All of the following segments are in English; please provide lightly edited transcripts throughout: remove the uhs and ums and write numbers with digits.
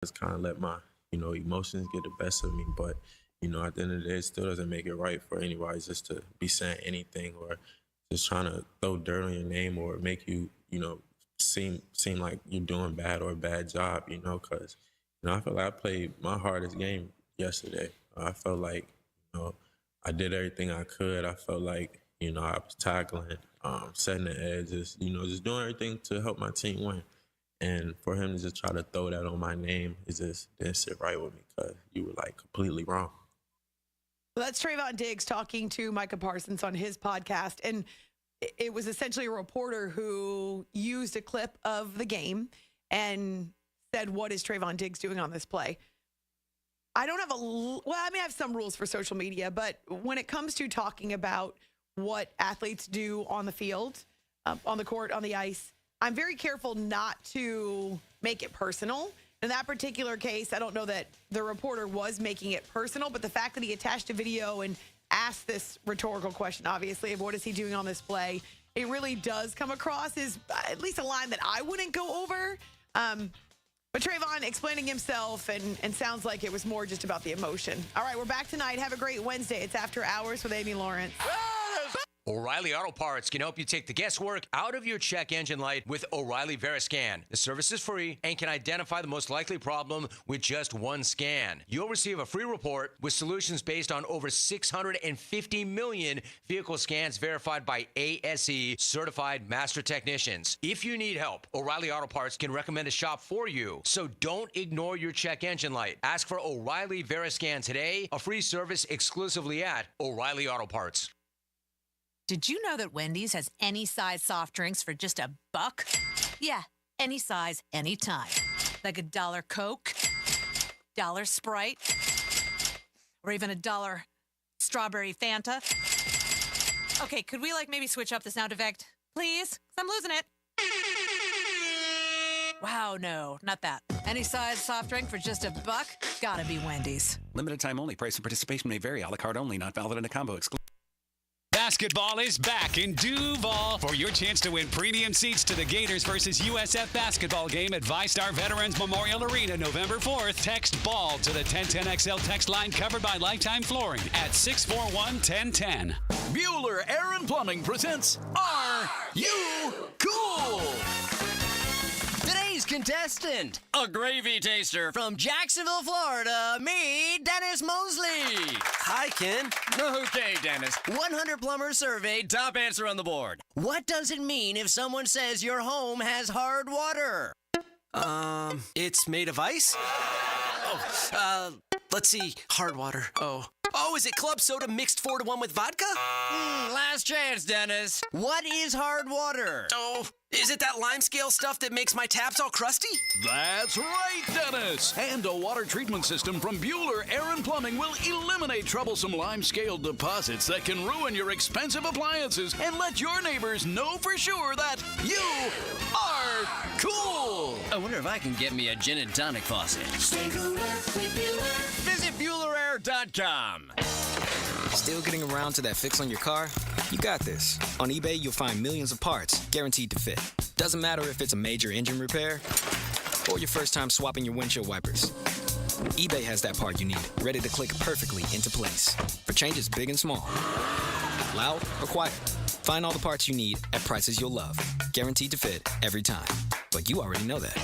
just kind of let my, emotions get the best of me. But, at the end of the day, it still doesn't make it right for anybody just to be saying anything or just trying to throw dirt on your name or make you, seem like you're doing bad or a bad job, because, I feel like I played my hardest game yesterday. I felt like, I did everything I could. I felt like, I was tackling, setting the edges, just doing everything to help my team win. And for him to just try to throw that on my name, it just didn't sit right with me because you were like completely wrong. Well, that's Trayvon Diggs talking to Micah Parsons on his podcast. And it was essentially a reporter who used a clip of the game and said, what is Trayvon Diggs doing on this play? I don't have I have some rules for social media, but when it comes to talking about what athletes do on the field, on the court, on the ice, I'm very careful not to make it personal. In that particular case, I don't know that the reporter was making it personal, but the fact that he attached a video and asked this rhetorical question, obviously, of what is he doing on this play, it really does come across as at least a line that I wouldn't go over. But Trayvon explaining himself and sounds like it was more just about the emotion. All right, we're back tonight. Have a great Wednesday. It's After Hours with Amy Lawrence. O'Reilly Auto Parts can help you take the guesswork out of your check engine light with O'Reilly VeriScan. The service is free and can identify the most likely problem with just one scan. You'll receive a free report with solutions based on over 650 million vehicle scans verified by ASE certified master technicians. If you need help, O'Reilly Auto Parts can recommend a shop for you. So don't ignore your check engine light. Ask for O'Reilly VeriScan today, a free service exclusively at O'Reilly Auto Parts. Did you know that Wendy's has any size soft drinks for just $1? Yeah, any size, anytime. Like $1 Coke, $1 Sprite, or even $1 strawberry Fanta. Okay, could we maybe switch up the sound effect, please? 'Cause I'm losing it. Wow, no, not that. Any size soft drink for just $1? Gotta be Wendy's. Limited time only. Price and participation may vary. A la carte only. Not valid in a combo. Basketball is back in Duval. For your chance to win premium seats to the Gators versus USF basketball game at VyStar Veterans Memorial Arena November 4th, text BALL to the 1010XL text line covered by Lifetime Flooring at 641-1010. Bueller Air and Plumbing presents Are You Cool? Today's contestant, a gravy taster from Jacksonville, Florida, me, Dennis Mosley. Hi, Ken. Okay, Dennis. 100 plumbers surveyed, top answer on the board. What does it mean if someone says your home has hard water? It's made of ice? Let's see. Hard water. Oh, is it club soda mixed 4-to-1 with vodka? Last chance, Dennis. What is hard water? Oh, is it that lime scale stuff that makes my taps all crusty? That's right, Dennis. And a water treatment system from Bueller Air and Plumbing will eliminate troublesome lime scale deposits that can ruin your expensive appliances and let your neighbors know for sure that you are cool. I wonder if I can get me a gin and tonic faucet. Stay cooler with Bueller. Visit BuellerAir.com. Still getting around to that fix on your car? You got this. On eBay, you'll find millions of parts guaranteed to fit. Doesn't matter if it's a major engine repair or your first time swapping your windshield wipers. eBay has that part you need, ready to click perfectly into place for changes big and small. Loud or quiet. Find all the parts you need at prices you'll love. Guaranteed to fit every time. But you already know that.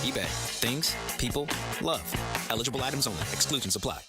eBay. Things, people, love. Eligible items only. Exclusions apply.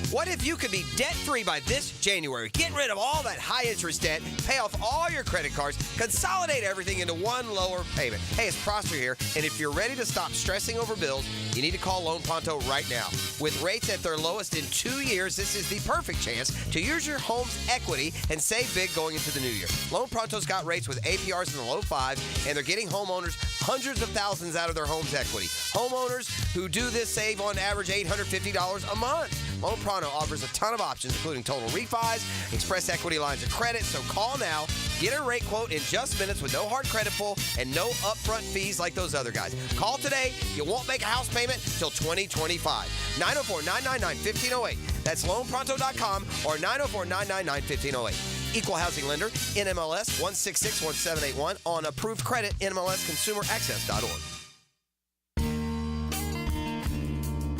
What if you could be debt-free by this January? Get rid of all that high-interest debt, pay off all your credit cards, consolidate everything into one lower payment. Hey, it's Prosper here, and if you're ready to stop stressing over bills, you need to call Loan Pronto right now. With rates at their lowest in 2 years, this is the perfect chance to use your home's equity and save big going into the new year. Loan Pronto's got rates with APRs in the low 5s, and they're getting homeowners hundreds of thousands out of their home's equity. Homeowners who do this save on average $850 a month. Loan Pronto offers a ton of options, including total refis, express equity lines of credit. So call now, get a rate quote in just minutes with no hard credit pull and no upfront fees like those other guys. Call today. You won't make a house payment till 2025. 904-999-1508. That's loanpronto.com or 904-999-1508. Equal housing lender, NMLS 1661781 on approved credit, NMLSconsumeraccess.org.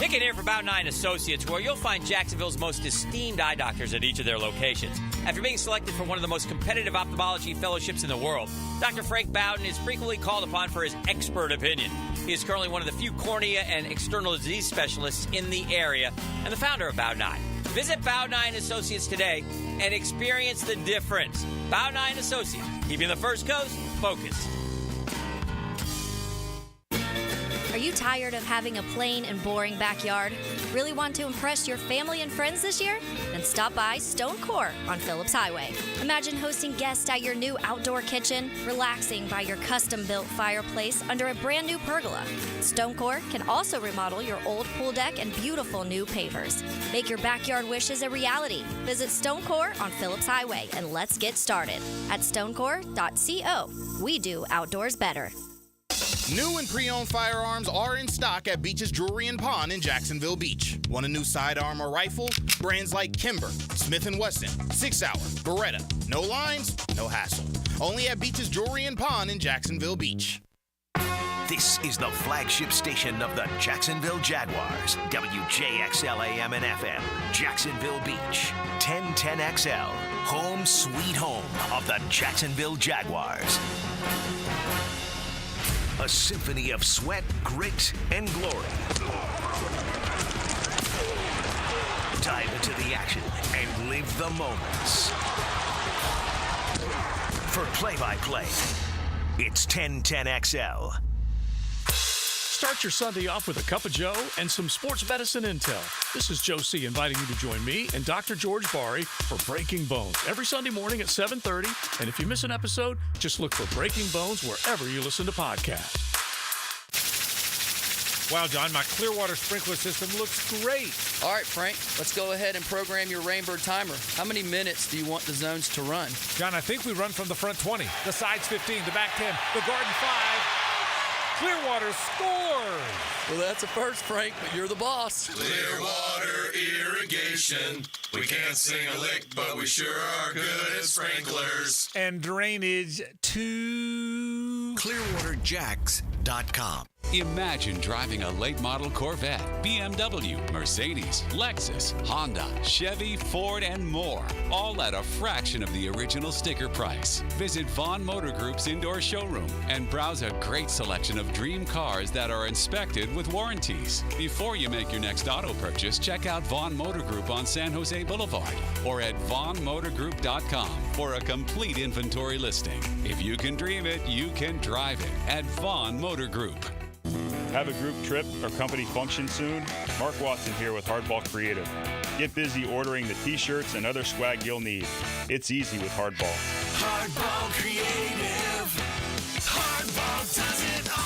Hicken here for About 9 Associates, where you'll find Jacksonville's most esteemed eye doctors at each of their locations. After being selected for one of the most competitive ophthalmology fellowships in the world, Dr. Frank Bowden is frequently called upon for his expert opinion. He is currently one of the few cornea and external disease specialists in the area and the founder of About 9. Visit About 9 Associates today and experience the difference. About 9 Associates, keeping the First Coast focused. Are you tired of having a plain and boring backyard? Really want to impress your family and friends this year? Then stop by Stone Core on Phillips Highway. Imagine hosting guests at your new outdoor kitchen, relaxing by your custom-built fireplace under a brand new pergola. Stone Core can also remodel your old pool deck and beautiful new pavers. Make your backyard wishes a reality. Visit Stone Core on Phillips Highway and let's get started at stonecore.co. We do outdoors better. New and pre-owned firearms are in stock at Beach's Jewelry and Pawn in Jacksonville Beach. Want a new sidearm or rifle? Brands like Kimber, Smith & Wesson, 6 Hour, Beretta. No lines, no hassle. Only at Beach's Jewelry and Pawn in Jacksonville Beach. This is the flagship station of the Jacksonville Jaguars. WJXL AM and FM, Jacksonville Beach. 1010XL, home sweet home of the Jacksonville Jaguars. A symphony of sweat, grit, and glory. Dive into the action and live the moments. For play-by-play, it's 1010XL. Start your Sunday off with a cup of Joe and some sports medicine intel. This is Joe C. inviting you to join me and Dr. George Bari for Breaking Bones every Sunday morning at 7:30. And if you miss an episode, just look for Breaking Bones wherever you listen to podcasts. Wow, John, my Clearwater sprinkler system looks great. All right, Frank, let's go ahead and program your Rainbird timer. How many minutes do you want the zones to run? John, I think we run from the front 20, the sides 15, the back 10, the garden 5. Clearwater scores! Well, that's a first, Frank, but you're the boss. Clearwater Irrigation. We can't sing a lick, but we sure are good at sprinklers. And drainage to ClearwaterJacks.com. Imagine driving a late model Corvette, BMW, Mercedes, Lexus, Honda, Chevy, Ford, and more, all at a fraction of the original sticker price. Visit Vaughn Motor Group's indoor showroom and browse a great selection of dream cars that are inspected with warranties. Before you make your next auto purchase, check out Vaughn Motor Group on San Jose Boulevard or at vaughnmotorgroup.com for a complete inventory listing. If you can dream it, you can drive it at Vaughn Motor Group. Have a group trip or company function soon? Mark Watson here with Hardball Creative. Get busy ordering the t-shirts and other swag you'll need. It's easy with Hardball. Hardball Creative. Hardball does it all.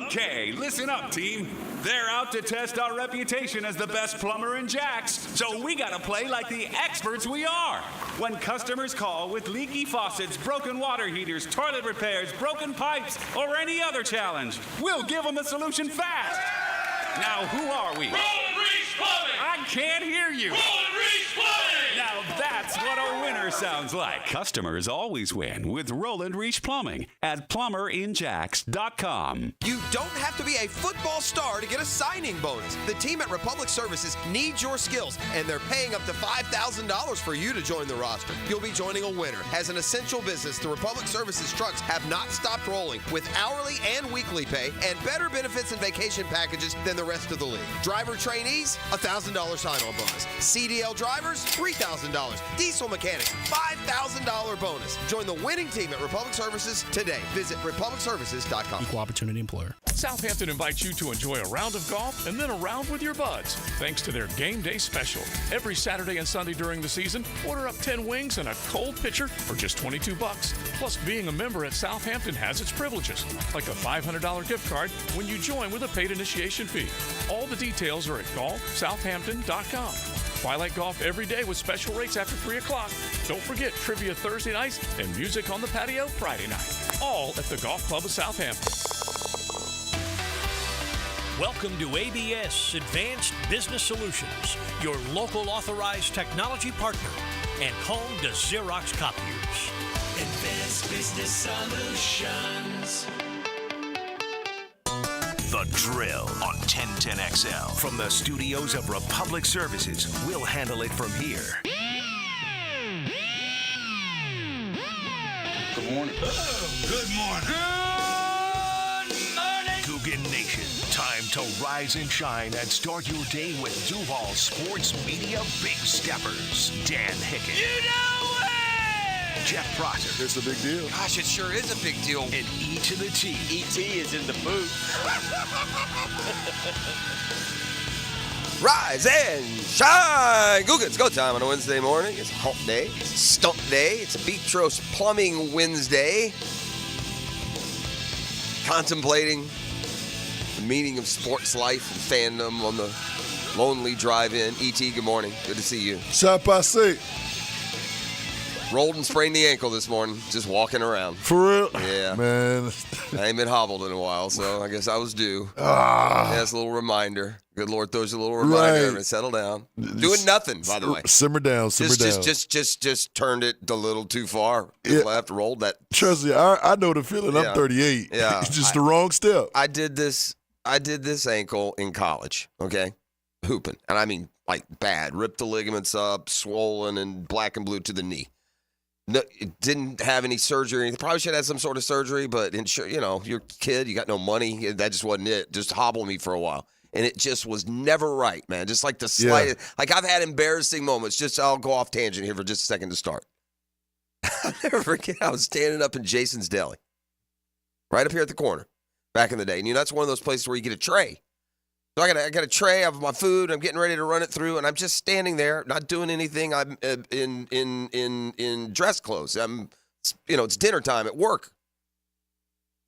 Okay, listen up, team. They're out to test our reputation as the best plumber in Jacks, so we gotta play like the experts we are. When customers call with leaky faucets, broken water heaters, toilet repairs, broken pipes, or any other challenge, we'll give them a solution fast. Now, who are we? Roland Reese Plumbing. I can't hear you. Roland Reese Plumbing. Now that's what a winner sounds like. Customers always win with Roland Reach Plumbing at plumberinjacks.com. You don't have to be a football star to get a signing bonus. The team at Republic Services needs your skills, and they're paying up to $5,000 for you to join the roster. You'll be joining a winner. As an essential business, the Republic Services trucks have not stopped rolling with hourly and weekly pay and better benefits and vacation packages than the rest of the league. Driver trainees, $1,000 sign-on bonus. CDL drivers, $3,000. Diesel mechanics, $5,000 bonus. Join the winning team at Republic Services today. Visit republicservices.com. Equal opportunity employer. Southampton invites you to enjoy a round of golf and then a round with your buds, thanks to their game day special. Every Saturday and Sunday during the season, order up 10 wings and a cold pitcher for just $22. Plus, being a member at Southampton has its privileges, like a $500 gift card when you join with a paid initiation fee. All the details are at golfsouthampton.com. Twilight Golf every day with special rates after 3 o'clock. Don't forget trivia Thursday nights and music on the patio Friday night. All at the Golf Club of Southampton. Welcome to ABS Advanced Business Solutions, your local authorized technology partner and home to Xerox copiers. Advanced Business Solutions. The Drill on 1010XL. From the studios of Republic Services, we'll handle it from here. Good morning. Oh, good morning. Good morning. Coogan Nation, time to rise and shine and start your day with Duval Sports Media Big Steppers. Dan Hicken. You know it! Jeff Prosser. It's a big deal. Gosh, it sure is a big deal. And E to the T. E.T. is in the booth. Rise and shine! Google, it's go time on a Wednesday morning. It's hump day. It's stump day. It's a Beatros Plumbing Wednesday. Contemplating the meaning of sports life and fandom on the lonely drive-in. E.T., good morning. Good to see you. Shot by six. Rolled and sprained the ankle this morning, just walking around. For real? Yeah. Man. I ain't been hobbled in a while, so I guess I was due. That's a little reminder. Good Lord throws you a little reminder. Right. Settle down. Doing nothing, by the way. Simmer down, simmer down. Just turned it a little too far. Left, rolled that. Trust me, I know the feeling. I'm 38. Yeah. It's just the wrong step. I did this ankle in college, okay? Hooping. And I mean, like, bad. Ripped the ligaments up, swollen, and black and blue to the knee. No, it didn't have any surgery. Probably should have had some sort of surgery, but you're a kid. You got no money. That just wasn't it. Just hobbled me for a while. And it just was never right, man. Just like the slightest. Yeah. Like, I've had embarrassing moments. I'll go off tangent here for just a second to start. I'll never forget, I was standing up in Jason's Deli, right up here at the corner, back in the day. And that's one of those places where you get a tray. So I got a tray of my food. I'm getting ready to run it through, and I'm just standing there, not doing anything. I'm in dress clothes. It's dinner time at work,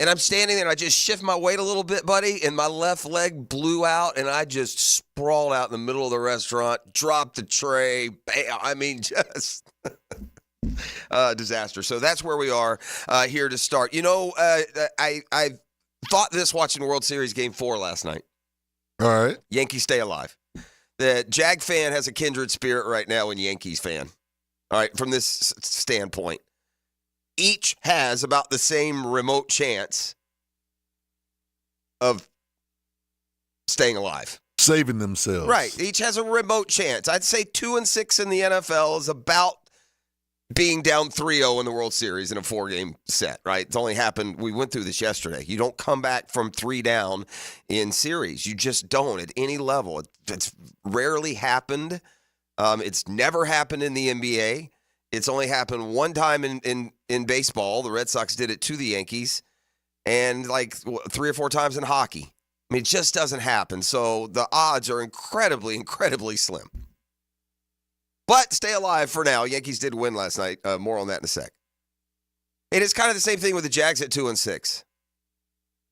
and I'm standing there. And I just shift my weight a little bit, buddy, and my left leg blew out, and I just sprawled out in the middle of the restaurant, dropped the tray. I mean, just disaster. So that's where we are here to start. I thought this watching World Series Game 4 last night. All right. Yankees stay alive. The Jag fan has a kindred spirit right now in Yankees fan. All right, from this standpoint. Each has about the same remote chance of staying alive. Saving themselves. Right. Each has a remote chance. I'd say 2-6 in the NFL is about being down 3-0 in the World Series in a 4-game set, right? It's only happened, we went through this yesterday. You don't come back from 3 down in series. You just don't at any level. It's rarely happened. It's never happened in the NBA. It's only happened one time in baseball. The Red Sox did it to the Yankees, and like 3 or 4 times in hockey. I mean, it just doesn't happen. So the odds are incredibly, incredibly slim. But stay alive for now. Yankees did win last night. More on that in a sec. It is kind of the same thing with the Jags at 2-6.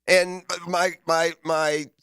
And my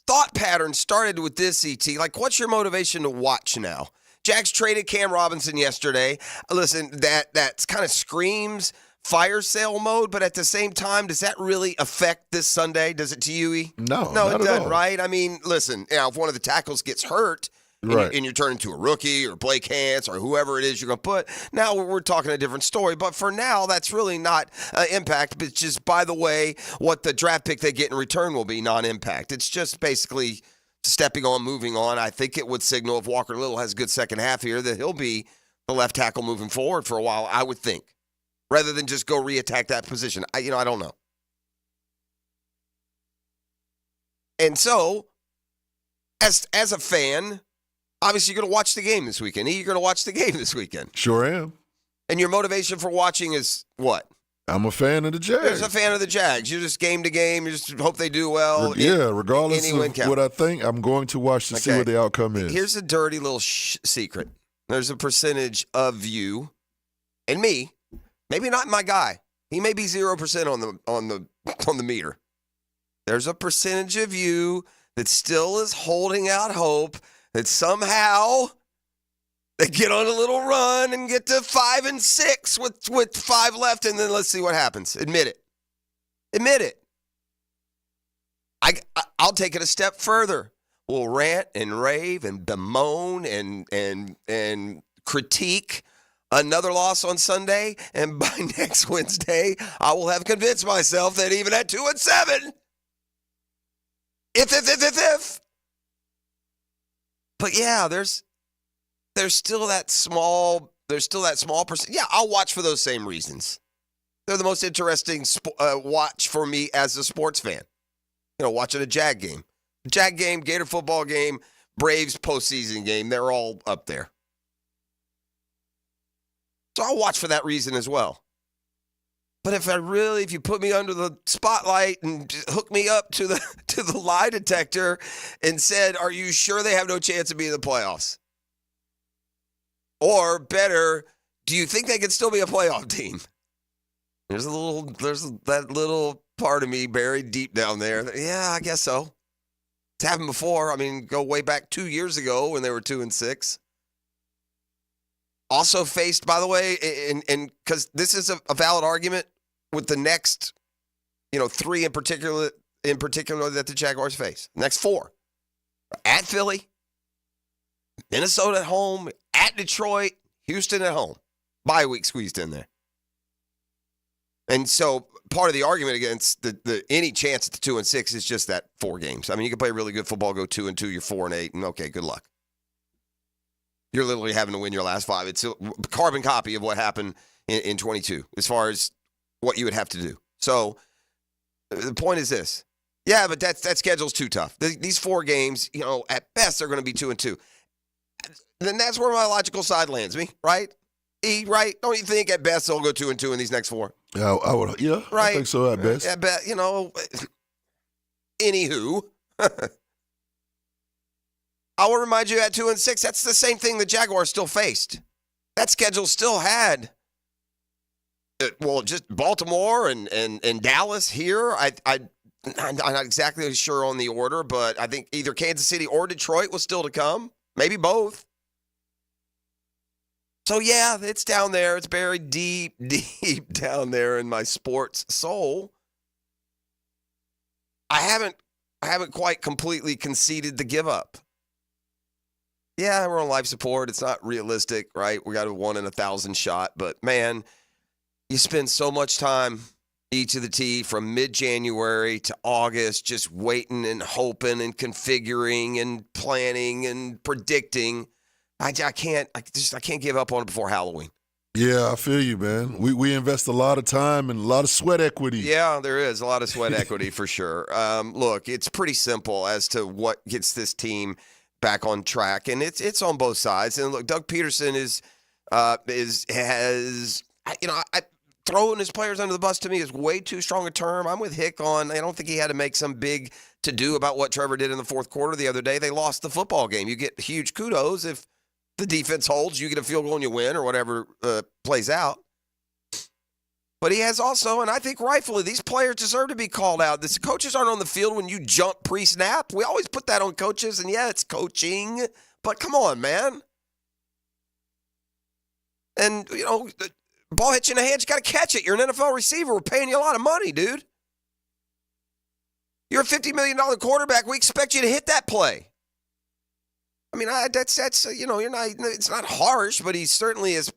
thought pattern started with this, ET. Like, what's your motivation to watch now? Jags traded Cam Robinson yesterday. Listen, that kind of screams fire sale mode, but at the same time, does that really affect this Sunday? Does it to you, E? No, it not doesn't, all. right? I mean, listen, if one of the tackles gets hurt, right, and you're turning to a rookie or Blake Hance or whoever it is you're going to put, now we're talking a different story. But for now, that's really not impact. But just, by the way, what the draft pick they get in return will be non-impact. It's just basically stepping on, moving on. I think it would signal if Walker Little has a good second half here that he'll be the left tackle moving forward for a while, I would think, rather than just go reattack that position. I don't know. And so, as a fan, obviously, you're going to watch the game this weekend. You're going to watch the game this weekend. Sure am. And your motivation for watching is what? I'm a fan of the Jags. You're a fan of the Jags. You're just game to game. You just hope they do well. Regardless any win of count. what I think, I'm going to watch to see what the outcome is. Here's a dirty little secret. There's a percentage of you and me, maybe not my guy. He may be 0% on the meter. There's a percentage of you that still is holding out hope that somehow they get on a little run and get to 5-6 with 5 left, and then let's see what happens. Admit it. Admit it. I'll take it a step further. We'll rant and rave and bemoan and critique another loss on Sunday, and by next Wednesday, I will have convinced myself that even at 2-7, If. But yeah, there's still that small percent. Yeah, I'll watch for those same reasons. They're the most interesting watch for me as a sports fan. Watching a Jag game. Jag game, Gator football game, Braves postseason game, they're all up there. So I'll watch for that reason as well. But if you put me under the spotlight and hook me up to the lie detector and said, are you sure they have no chance of being in the playoffs? Or better, do you think they could still be a playoff team? There's that little part of me buried deep down there. Yeah, I guess so. It's happened before. I mean, go way back 2 years ago when they were 2-6. Also faced, by the way, and because this is a valid argument with the next, 3 in particular that the Jaguars face. Next 4. At Philly, Minnesota at home, at Detroit, Houston at home. Bye week squeezed in there. And so part of the argument against the any chance at the 2-6 is just that 4 games. I mean, you can play really good football, go 2-2, you're 4-8, and okay, good luck. You're literally having to win your last 5. It's a carbon copy of what happened in 22 as far as what you would have to do. So the point is this. Yeah, but that schedule's too tough. These 4 games, at best, they're going to be 2-2. Then that's where my logical side lands me, right? Right? Don't you think at best they'll go 2-2 in these next 4? Yeah, right. I think so at best. I bet, anywho, I will remind you at 2-6, that's the same thing the Jaguars still faced. That schedule still had, just Baltimore and Dallas here. I'm not exactly sure on the order, but I think either Kansas City or Detroit was still to come. Maybe both. So, yeah, it's down there. It's buried deep, deep down there in my sports soul. I haven't quite completely conceded the give up. Yeah, we're on life support. It's not realistic, right? We got a 1 in 1,000 shot. But, man, you spend so much time each of the tee from mid-January to August just waiting and hoping and configuring and planning and predicting. I can't give up on it before Halloween. Yeah, I feel you, man. We invest a lot of time and a lot of sweat equity. Yeah, there is a lot of sweat equity for sure. Look, it's pretty simple as to what gets this team back on track, and it's on both sides. And look, Doug Peterson throwing his players under the bus to me is way too strong a term. I'm with Hick on. I don't think he had to make some big to-do about what Trevor did in the fourth quarter the other day. They lost the football game. You get huge kudos if the defense holds, you get a field goal and you win or whatever plays out. But he has also, and I think rightfully, these players deserve to be called out. The coaches aren't on the field when you jump pre-snap. We always put that on coaches, and yeah, it's coaching. But come on, man. And, ball hits you in the hands, you got to catch it. You're an NFL receiver. We're paying you a lot of money, dude. You're a $50 million quarterback. We expect you to hit that play. I mean, that's you're not. It's not harsh, but he certainly has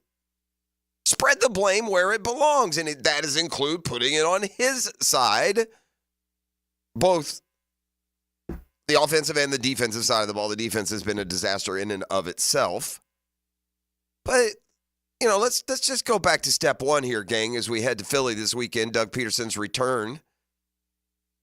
spread the blame where it belongs, and that does include putting it on his side, both the offensive and the defensive side of the ball. The defense has been a disaster in and of itself, but let's just go back to step 1 here, gang, as we head to Philly this weekend. Doug Peterson's return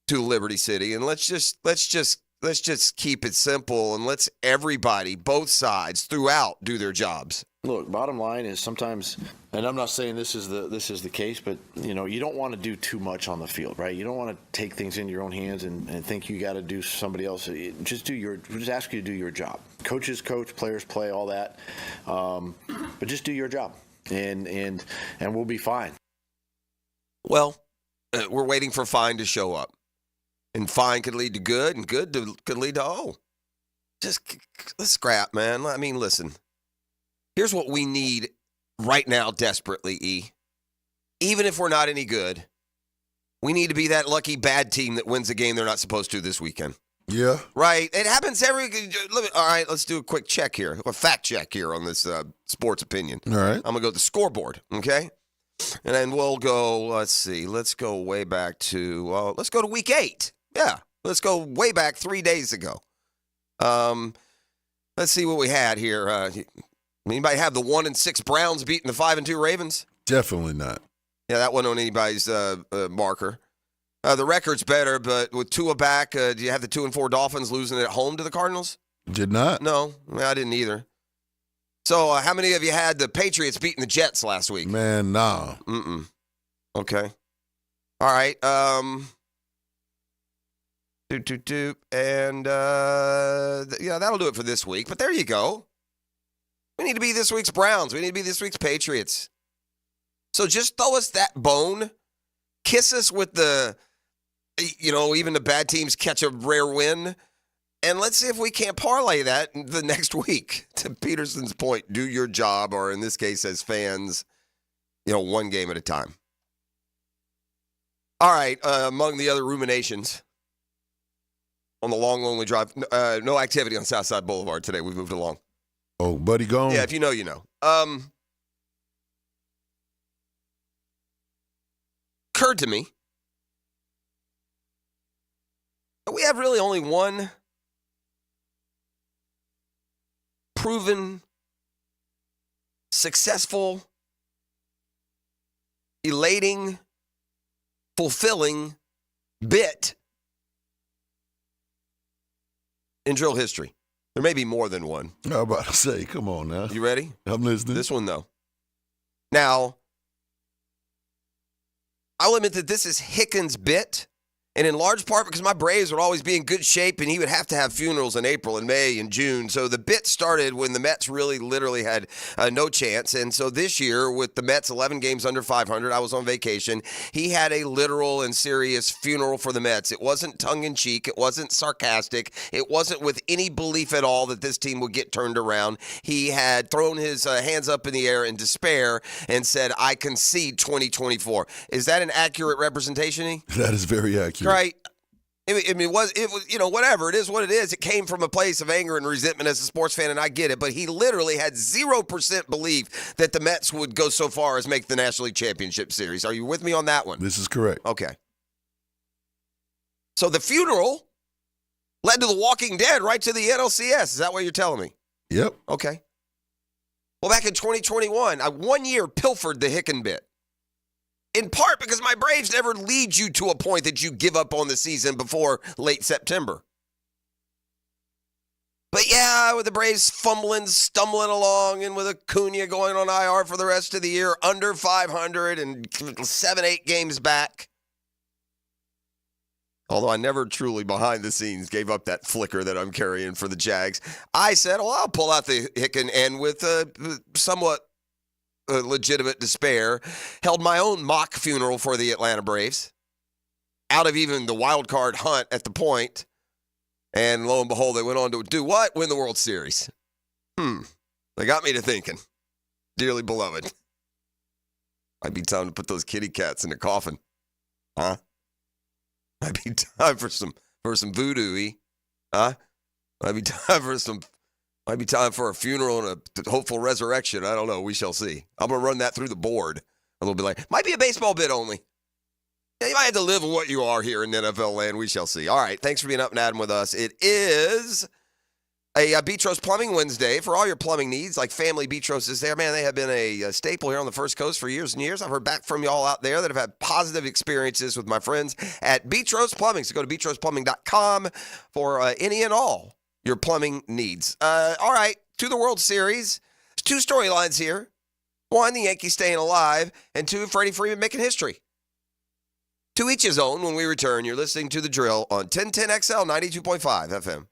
to Liberty City, and let's just keep it simple and let's everybody, both sides, throughout, do their jobs. Look, bottom line is sometimes, and I'm not saying this is the case, but you don't want to do too much on the field, right? You don't want to take things into your own hands and think you got to do somebody else. Just ask you to do your job. Coaches coach, players play, all that, but just do your job, and we'll be fine. Well, we're waiting for fine to show up. And fine could lead to good, and good could lead to just let's scrap, man. I mean, listen. Here's what we need right now desperately, E. Even if we're not any good, we need to be that lucky bad team that wins a game they're not supposed to this weekend. Yeah. Right? It happens all right, let's do a quick check here, a fact check here on this sports opinion. All right. I'm going to go to the scoreboard, okay? And then we'll go, let's go way back to, let's go to week 8. Yeah, Let's go way back 3 days ago. Let's see what we had here. Anybody have the 1-6 Browns beating the 5-2 Ravens? Definitely not. Yeah, that wasn't on anybody's marker. The record's better, but with Tua back, do you have the 2-4 Dolphins losing at home to the Cardinals? Did not. No, I didn't either. So how many of you had the Patriots beating the Jets last week? Man, nah. Okay. All right. And, yeah, that'll do it for this week. But there you go. We need to be this week's Browns. We need to be this week's Patriots. So just throw us that bone. Kiss us with the, even the bad teams catch a rare win. And let's see if we can't parlay that the next week. To Peterson's point, do your job, or in this case, as fans, one game at a time. All right, among the other ruminations on the long, lonely drive, no activity on Southside Boulevard today. We've moved along. Oh, buddy gone? Yeah, if you know, you know. Occurred to me that we have really only one proven, successful, elating, fulfilling bit in drill history. There may be more than one. I was about to say, come on now. You ready? I'm listening. This one, though. Now, I'll admit that this is Hicken's bit, and in large part because my Braves would always be in good shape, and he would have to have funerals in April and May and June. So the bit started when the Mets really literally had no chance. And so this year, with the Mets 11 games under 500, I was on vacation. He had a literal and serious funeral for the Mets. It wasn't tongue-in-cheek. It wasn't sarcastic. It wasn't with any belief at all that this team would get turned around. He had thrown his hands up in the air in despair and said, I concede 2024. Is that an accurate representation, E? That is very accurate. Right. I mean, it was, whatever. It is what it is. It came from a place of anger and resentment as a sports fan, and I get it. But he literally had 0% belief that the Mets would go so far as make the National League Championship Series. Are you with me on that one? This is correct. Okay. So the funeral led to The Walking Dead right to the NLCS. Is that what you're telling me? Yep. Okay. Well, back in 2021, I 1 year pilfered the Hicken bit. In part because my Braves never lead you to a point that you give up on the season before late September. But yeah, with the Braves fumbling, stumbling along, and with Acuna going on IR for the rest of the year, under 500 and 7-8 games back. Although I never truly behind the scenes gave up that flicker that I'm carrying for the Jags. I said, I'll pull out the Hicken, and with somewhat legitimate despair, held my own mock funeral for the Atlanta Braves out of even the wild card hunt at the point. And lo and behold, they went on to do what? Win the World Series. They got me to thinking, dearly beloved, might be time to put those kitty cats in the coffin. Huh? Might be time for some voodoo-y. Huh? Might be time for a funeral and a hopeful resurrection. I don't know. We shall see. I'm going to run that through the board a little bit later. Might be a baseball bit only. Yeah, you might have to live with what you are here in NFL land. We shall see. All right. Thanks for being up and at 'em with us. It is a Beatros Plumbing Wednesday for all your plumbing needs. Like Family Beatros is there. Man, they have been a staple here on the First Coast for years and years. I've heard back from y'all out there that have had positive experiences with my friends at Beatros Plumbing. So go to beatrosplumbing.com for any and all your plumbing needs. All right, to the World Series. There's two storylines here. One, the Yankees staying alive, and two, Freddy Freeman making history. To each his own. When we return, you're listening to The Drill on 1010XL 92.5 FM.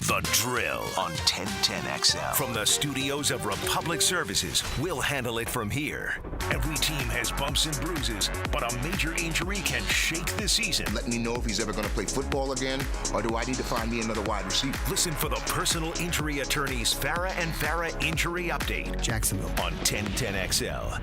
The Drill on 1010XL. From the studios of Republic Services, we'll handle it from here. Every team has bumps and bruises, but a major injury can shake the season. Let me know if he's ever going to play football again, or do I need to find me another wide receiver? Listen for the personal injury attorneys Farah and Farah Injury Update. Jacksonville. On 1010XL.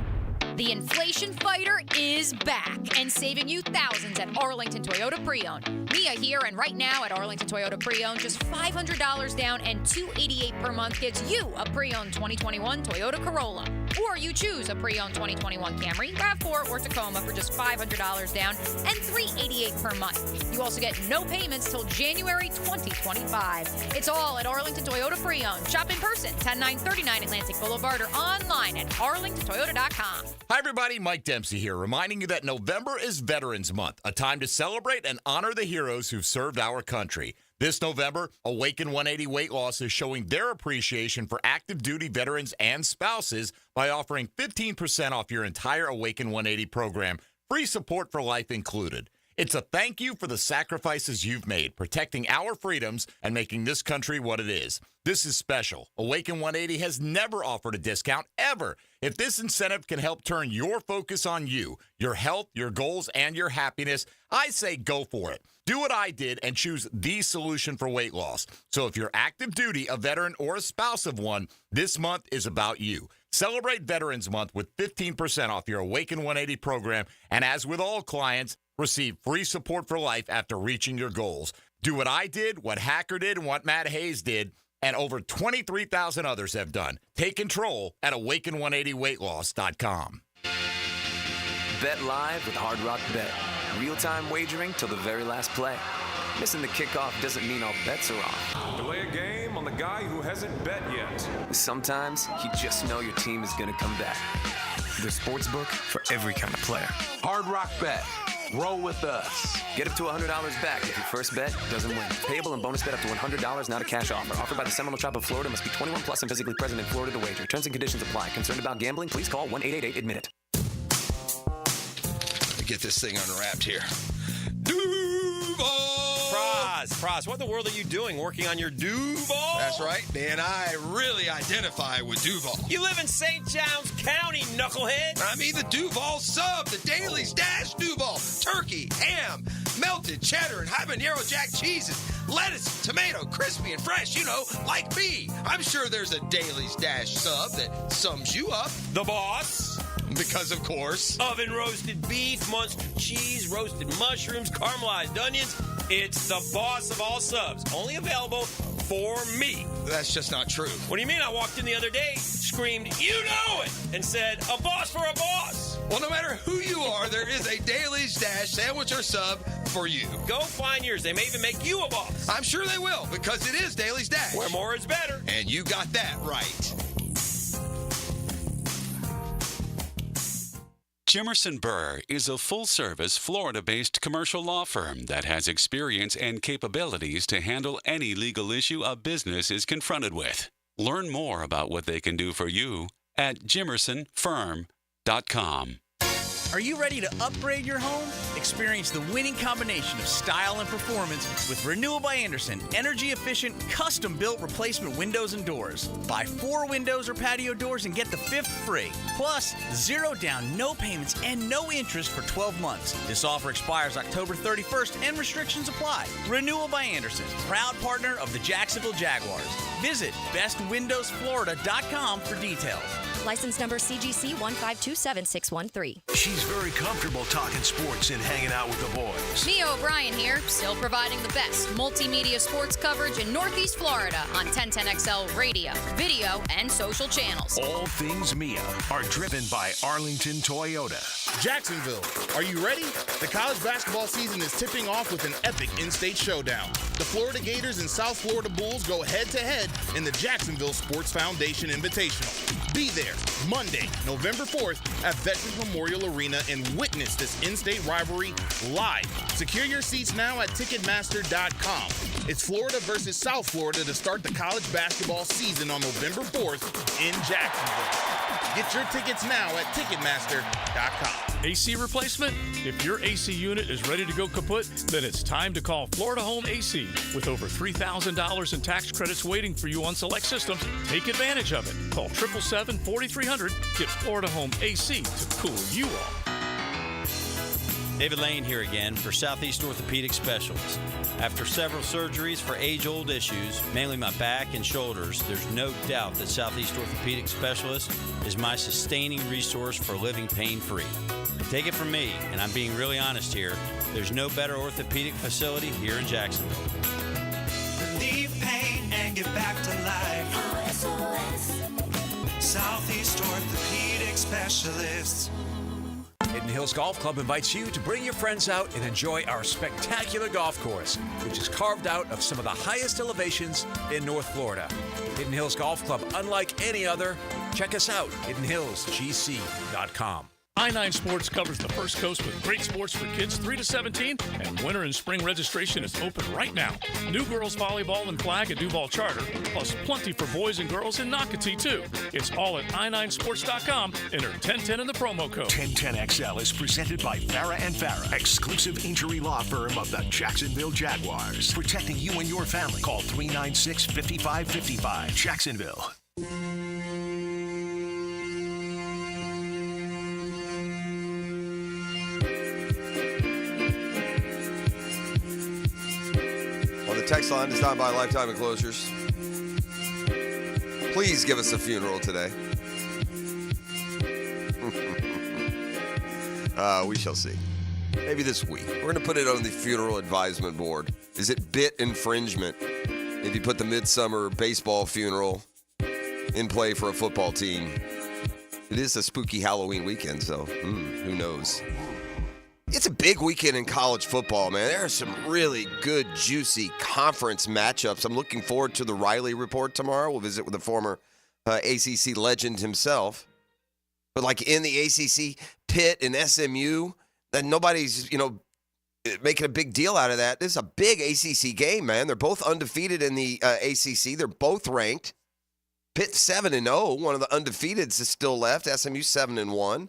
The inflation fighter is back and saving you thousands at Arlington Toyota Pre-Owned. Mia here, and right now at Arlington Toyota Pre-Owned, just $500 down and $288 per month gets you a pre-owned 2021 Toyota Corolla. Or you choose a pre-owned 2021 Camry, RAV4, or Tacoma for just $500 down and $388 per month. You also get no payments till January 2025. It's all at Arlington Toyota Pre-Owned. Shop in person, 10939 Atlantic Boulevard, or online at arlingtontoyota.com. Hi, everybody. Mike Dempsey here, reminding you that November is Veterans Month, a time to celebrate and honor the heroes who've served our country. This November, Awaken 180 Weight Loss is showing their appreciation for active duty veterans and spouses by offering 15% off your entire Awaken 180 program, free support for life included. It's a thank you for the sacrifices you've made, protecting our freedoms and making this country what it is. This is special. Awaken 180 has never offered a discount, ever. If this incentive can help turn your focus on you, your health, your goals, and your happiness, I say go for it. Do what I did and choose the solution for weight loss. So if you're active duty, a veteran, or a spouse of one, this month is about you. Celebrate Veterans Month with 15% off your Awaken 180 program, and as with all clients, receive free support for life after reaching your goals. Do what I did, what Hacker did, and what Matt Hayes did, and over 23,000 others have done. Take control at awaken180weightloss.com. Bet live with Hard Rock Bet. Real-time wagering till the very last play. Missing the kickoff doesn't mean all bets are off. Delay a game on the guy who hasn't bet yet. Sometimes you just know your team is going to come back. The sportsbook for every kind of player. Hard Rock Bet. Roll with us. Get up to $100 back if your first bet doesn't win. Payable and bonus bet up to $100, not a cash offer. Offered by the Seminal Tribe of Florida. Must be 21 plus and physically present in Florida to wager. Terms and conditions apply. Concerned about gambling? Please call 1-888-ADMIT-IT. Get this thing unwrapped here. Praz, what in the world are you doing working on your Duval? That's right, man. I really identify with Duval. You live in St. John's County, knucklehead. I mean the Duval sub, the Dailies Dash Duval. Turkey, ham, melted cheddar, and habanero jack cheeses. Lettuce, tomato, crispy and fresh, you know, like me. I'm sure there's a Dailies Dash sub that sums you up. The boss. Because, of course. Oven roasted beef, Munster cheese, roasted mushrooms, caramelized onions. It's the boss of all subs. Only available for me. That's just not true. What do you mean? I walked in the other day, screamed, "You know it!" and said, "A boss for a boss." Well, no matter who you are, there is a Dailies Dash sandwich or sub for you. Go find yours. They may even make you a boss. I'm sure they will, because it is Dailies Dash. Where more is better. And you got that right. Jimerson Burr is a full-service, Florida-based commercial law firm that has experience and capabilities to handle any legal issue a business is confronted with. Learn more about what they can do for you at jimersonfirm.com. Are you ready to upgrade your home? Experience the winning combination of style and performance with Renewal by Andersen, energy-efficient, custom-built replacement windows and doors. Buy 4 windows or patio doors and get the 5th free. Plus, 0 down, no payments, and no interest for 12 months. This offer expires October 31st and restrictions apply. Renewal by Andersen, proud partner of the Jacksonville Jaguars. Visit bestwindowsflorida.com for details. License number CGC 1527613. She's very comfortable talking sports and hanging out with the boys. Mia O'Brien here, still providing the best multimedia sports coverage in Northeast Florida on 1010XL radio, video, and social channels. All things Mia are driven by Arlington Toyota. Jacksonville, are you ready? The college basketball season is tipping off with an epic in-state showdown. The Florida Gators and South Florida Bulls go head-to-head in the Jacksonville Sports Foundation Invitational. Be there Monday, November 4th at Veterans Memorial Arena and witness this in-state rivalry live. Secure your seats now at Ticketmaster.com. It's Florida versus South Florida to start the college basketball season on November 4th in Jacksonville. Get your tickets now at Ticketmaster.com. AC replacement? If your AC unit is ready to go kaput, then it's time to call Florida Home AC. With over $3,000 in tax credits waiting for you on select systems, take advantage of it. Call 777-4300. Get Florida Home AC to cool you off. David Lane here again for Southeast Orthopedic Specialists. After several surgeries for age-old issues, mainly my back and shoulders, there's no doubt that Southeast Orthopedic Specialists is my sustaining resource for living pain-free. Take it from me, and I'm being really honest here, there's no better orthopedic facility here in Jacksonville. Relieve pain and get back to life. Southeast Orthopedic Specialists. Hidden Hills Golf Club invites you to bring your friends out and enjoy our spectacular golf course, which is carved out of some of the highest elevations in North Florida. Hidden Hills Golf Club, unlike any other. Check us out, hiddenhillsgc.com. I-9 Sports covers the First Coast with great sports for kids 3 to 17, and winter and spring registration is open right now. New girls volleyball and flag at Duval Charter, plus plenty for boys and girls in Nocatee, too. It's all at i9sports.com. Enter 1010 in the promo code. 1010XL is presented by Farah & Farah, exclusive injury law firm of the Jacksonville Jaguars. Protecting you and your family. Call 396-5555. Jacksonville. Text line is not by Lifetime Enclosures. Please give us a funeral today. We shall see. Maybe this week. We're going to put it on the funeral advisement board. Is it bit infringement if you put the midsummer baseball funeral in play for a football team? It is a spooky Halloween weekend, so who knows? It's a big weekend in college football, man. There are some really good, juicy conference matchups. I'm looking forward to the Riley report tomorrow. We'll visit with the former ACC legend himself. But like in the ACC, Pitt and SMU, then nobody's, making a big deal out of that. This is a big ACC game, man. They're both undefeated in the ACC. They're both ranked. Pitt 7-0. One of the undefeateds is still left. SMU 7-1.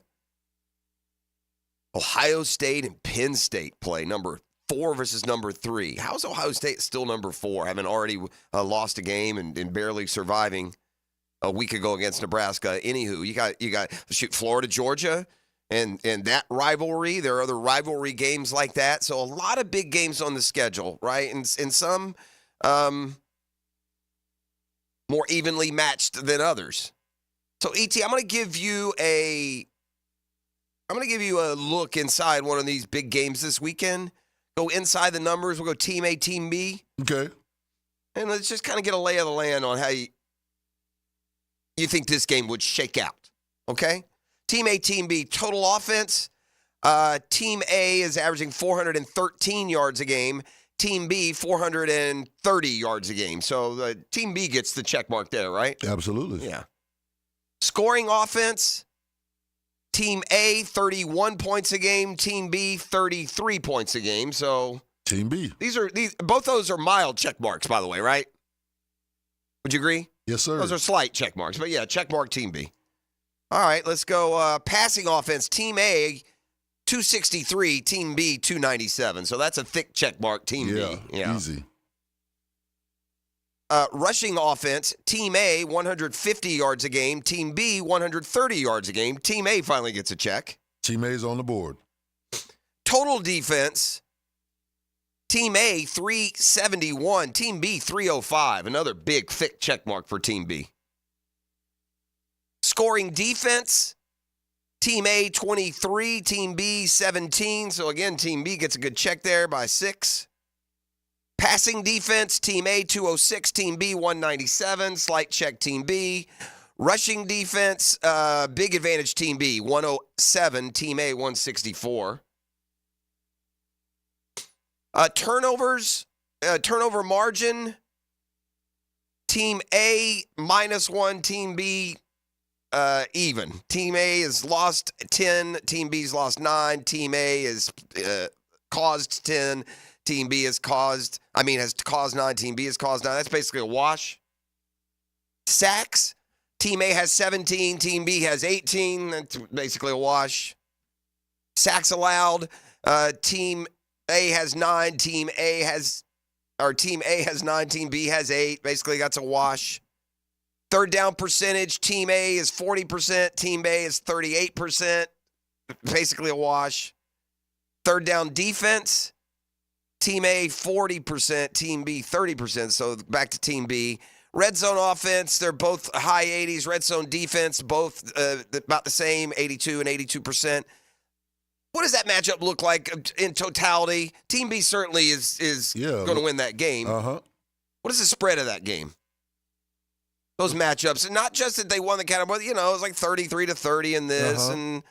Ohio State and Penn State play number 4 versus number 3. How is Ohio State still number 4, having already lost a game and barely surviving a week ago against Nebraska? Anywho, you got Florida, Georgia, and that rivalry. There are other rivalry games like that. So a lot of big games on the schedule, right? And some more evenly matched than others. So, E.T., I'm going to give you a look inside one of these big games this weekend. Go inside the numbers. We'll go Team A, Team B. Okay. And let's just kind of get a lay of the land on how you think this game would shake out. Okay? Team A, Team B, total offense. Team A is averaging 413 yards a game. Team B, 430 yards a game. So Team B gets the check mark there, right? Absolutely. Yeah. Scoring offense. Team A, 31 points a game. Team B, 33 points a game. So Team B. Both those are mild check marks, by the way, right? Would you agree? Yes, sir. Those are slight check marks, but yeah, check mark Team B. All right, let's go passing offense. Team A, 263. Team B, 297. So that's a thick check mark. Team B. Yeah, easy. Rushing offense, Team A, 150 yards a game. Team B, 130 yards a game. Team A finally gets a check. Team A's on the board. Total defense, Team A, 371. Team B, 305. Another big, thick check mark for Team B. Scoring defense, Team A, 23. Team B, 17. So again, Team B gets a good check there by 6. Passing defense, Team A, 206. Team B, 197. Slight check, Team B. Rushing defense, big advantage, Team B, 107. Team A, 164. Turnovers, turnover margin, Team A, -1. Team B, even. Team A has lost 10. Team B's lost 9. Team A has caused 10. Team B has caused 9. Team B has caused 9. That's basically a wash. Sacks. Team A has 17. Team B has 18. That's basically a wash. Sacks allowed. Team A has 9. Team A has 9. Team B has 8. Basically, that's a wash. Third down percentage. Team A is 40%. Team B is 38%. Basically a wash. Third down defense, Team A 40%, Team B 30%. So back to Team B. Red zone offense, they're both high 80s. Red zone defense, both about the same, 82 and 82%. What does that matchup look like in totality? Team B certainly is going to win that game. Uh-huh. What is the spread of that game? Those matchups, and not just that they won the category, but, it was like 33-30 in this, and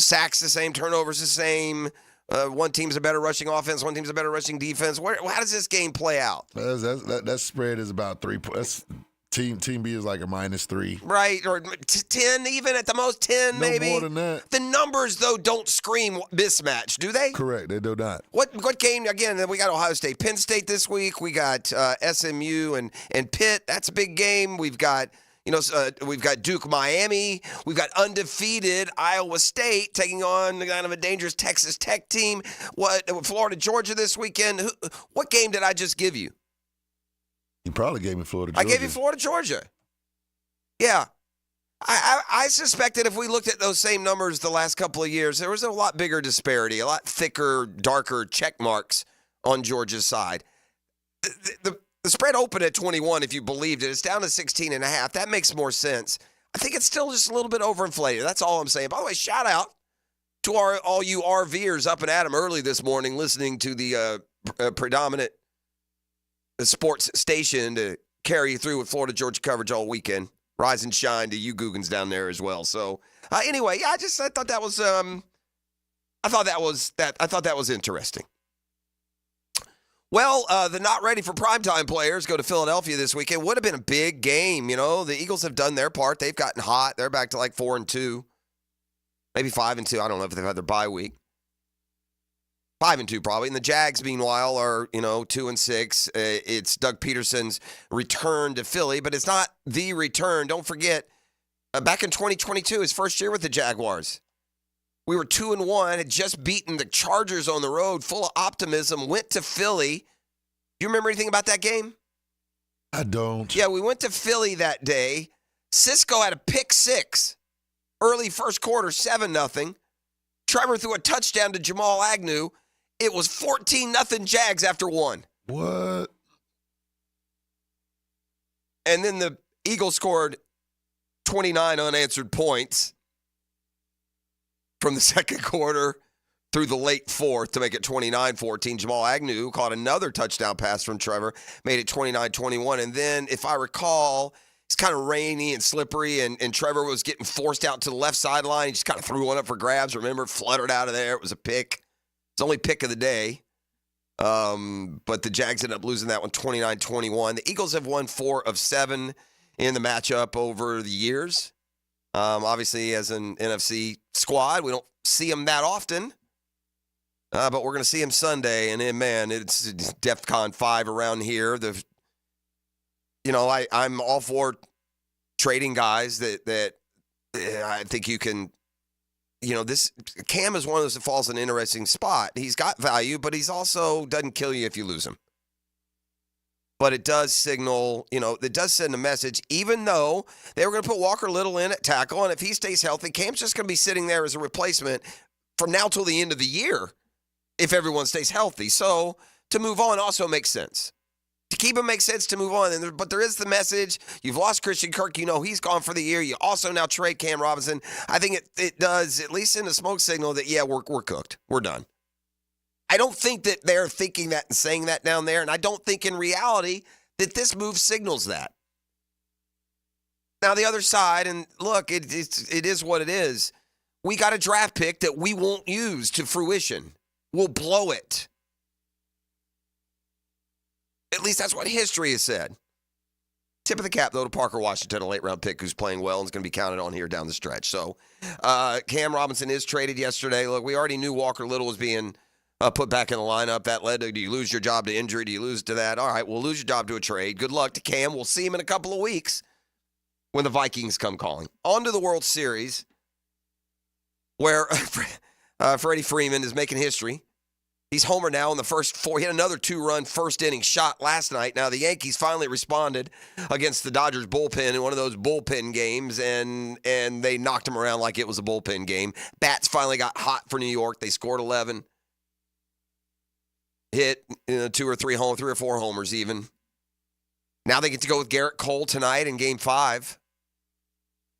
sacks the same, turnovers the same. One team's a better rushing offense, one team's a better rushing defense. How does this game play out? That spread is about 3 points. Team B is like a -3. Right, or 10 even at the most, 10 maybe. No more than that. The numbers, though, don't scream mismatch, do they? Correct, they do not. What game, again, we got Ohio State, Penn State this week. We got SMU and Pitt. That's a big game. We've got, we've got Duke, Miami. We've got undefeated Iowa State taking on kind of a dangerous Texas Tech team. Florida, Georgia this weekend. What game did I just give you? You probably gave me Florida, Georgia. I gave you Florida, Georgia. Yeah. I suspect that if we looked at those same numbers the last couple of years, there was a lot bigger disparity, a lot thicker, darker check marks on Georgia's side. The spread opened at 21 if you believed it. It's down to 16.5. That makes more sense. I think it's still just a little bit overinflated. That's all I'm saying. By the way, shout out to all you RVers up and at 'em early this morning listening to the predominant sports station to carry you through with Florida Georgia coverage all weekend. Rise and shine to you Googans down there as well. So anyway, I thought that was I thought that was interesting. Well, the not ready for primetime players go to Philadelphia this weekend. Would have been a big game. The Eagles have done their part. They've gotten hot. They're back to like 4-2, maybe 5-2. I don't know if they've had their bye week. 5-2 probably. And the Jags, meanwhile, are, 2-6. It's Doug Peterson's return to Philly, but it's not the return. Don't forget, back in 2022, his first year with the Jaguars, we were 2-1, had just beaten the Chargers on the road, full of optimism, went to Philly. Do you remember anything about that game? I don't. Yeah, we went to Philly that day. Cisco had a pick six. Early first quarter, 7-0. Trevor threw a touchdown to Jamal Agnew. It was 14-0 Jags after one. What? And then the Eagles scored 29 unanswered points from the second quarter through the late fourth to make it 29-14. Jamal Agnew caught another touchdown pass from Trevor, made it 29-21. And then, if I recall, it's kind of rainy and slippery, and Trevor was getting forced out to the left sideline. He just kind of threw one up for grabs. Remember, fluttered out of there. It was a pick. It's only pick of the day. But the Jags ended up losing that one 29-21. The Eagles have won 4 of 7 in the matchup over the years. Obviously, as an NFC squad, we don't see them that often. But we're going to see them Sunday. And then, man, it's DEFCON 5 around here. I'm all for trading guys that I think you can. This Cam is one of those that falls in an interesting spot. He's got value, but he's also doesn't kill you if you lose him. But it does signal, it does send a message, even though they were going to put Walker Little in at tackle, and if he stays healthy, Cam's just going to be sitting there as a replacement from now till the end of the year if everyone stays healthy. So to move on also makes sense. To keep him makes sense to move on, but there is the message. You've lost Christian Kirk. He's gone for the year. You also now trade Cam Robinson. I think it does, at least in a smoke signal, that, yeah, we're cooked. We're done. I don't think that they're thinking that and saying that down there, and I don't think in reality that this move signals that. Now, the other side, and look, it is what it is. We got a draft pick that we won't use to fruition. We'll blow it. At least that's what history has said. Tip of the cap, though, to Parker Washington, a late-round pick who's playing well and is going to be counted on here down the stretch. So Cam Robinson is traded yesterday. Look, we already knew Walker Little was being put back in the lineup. That led to, do you lose your job to injury? Do you lose to that? All right, we'll lose your job to a trade. Good luck to Cam. We'll see him in a couple of weeks when the Vikings come calling. On to the World Series, where Freddy Freeman is making history. He's homer now in the first 4. He had another 2-run first-inning shot last night. Now, the Yankees finally responded against the Dodgers bullpen in one of those bullpen games, and they knocked him around like it was a bullpen game. Bats finally got hot for New York. They scored 11. hit 2 or 3 or 4 homers even. Now they get to go with Garrett Cole tonight in Game 5.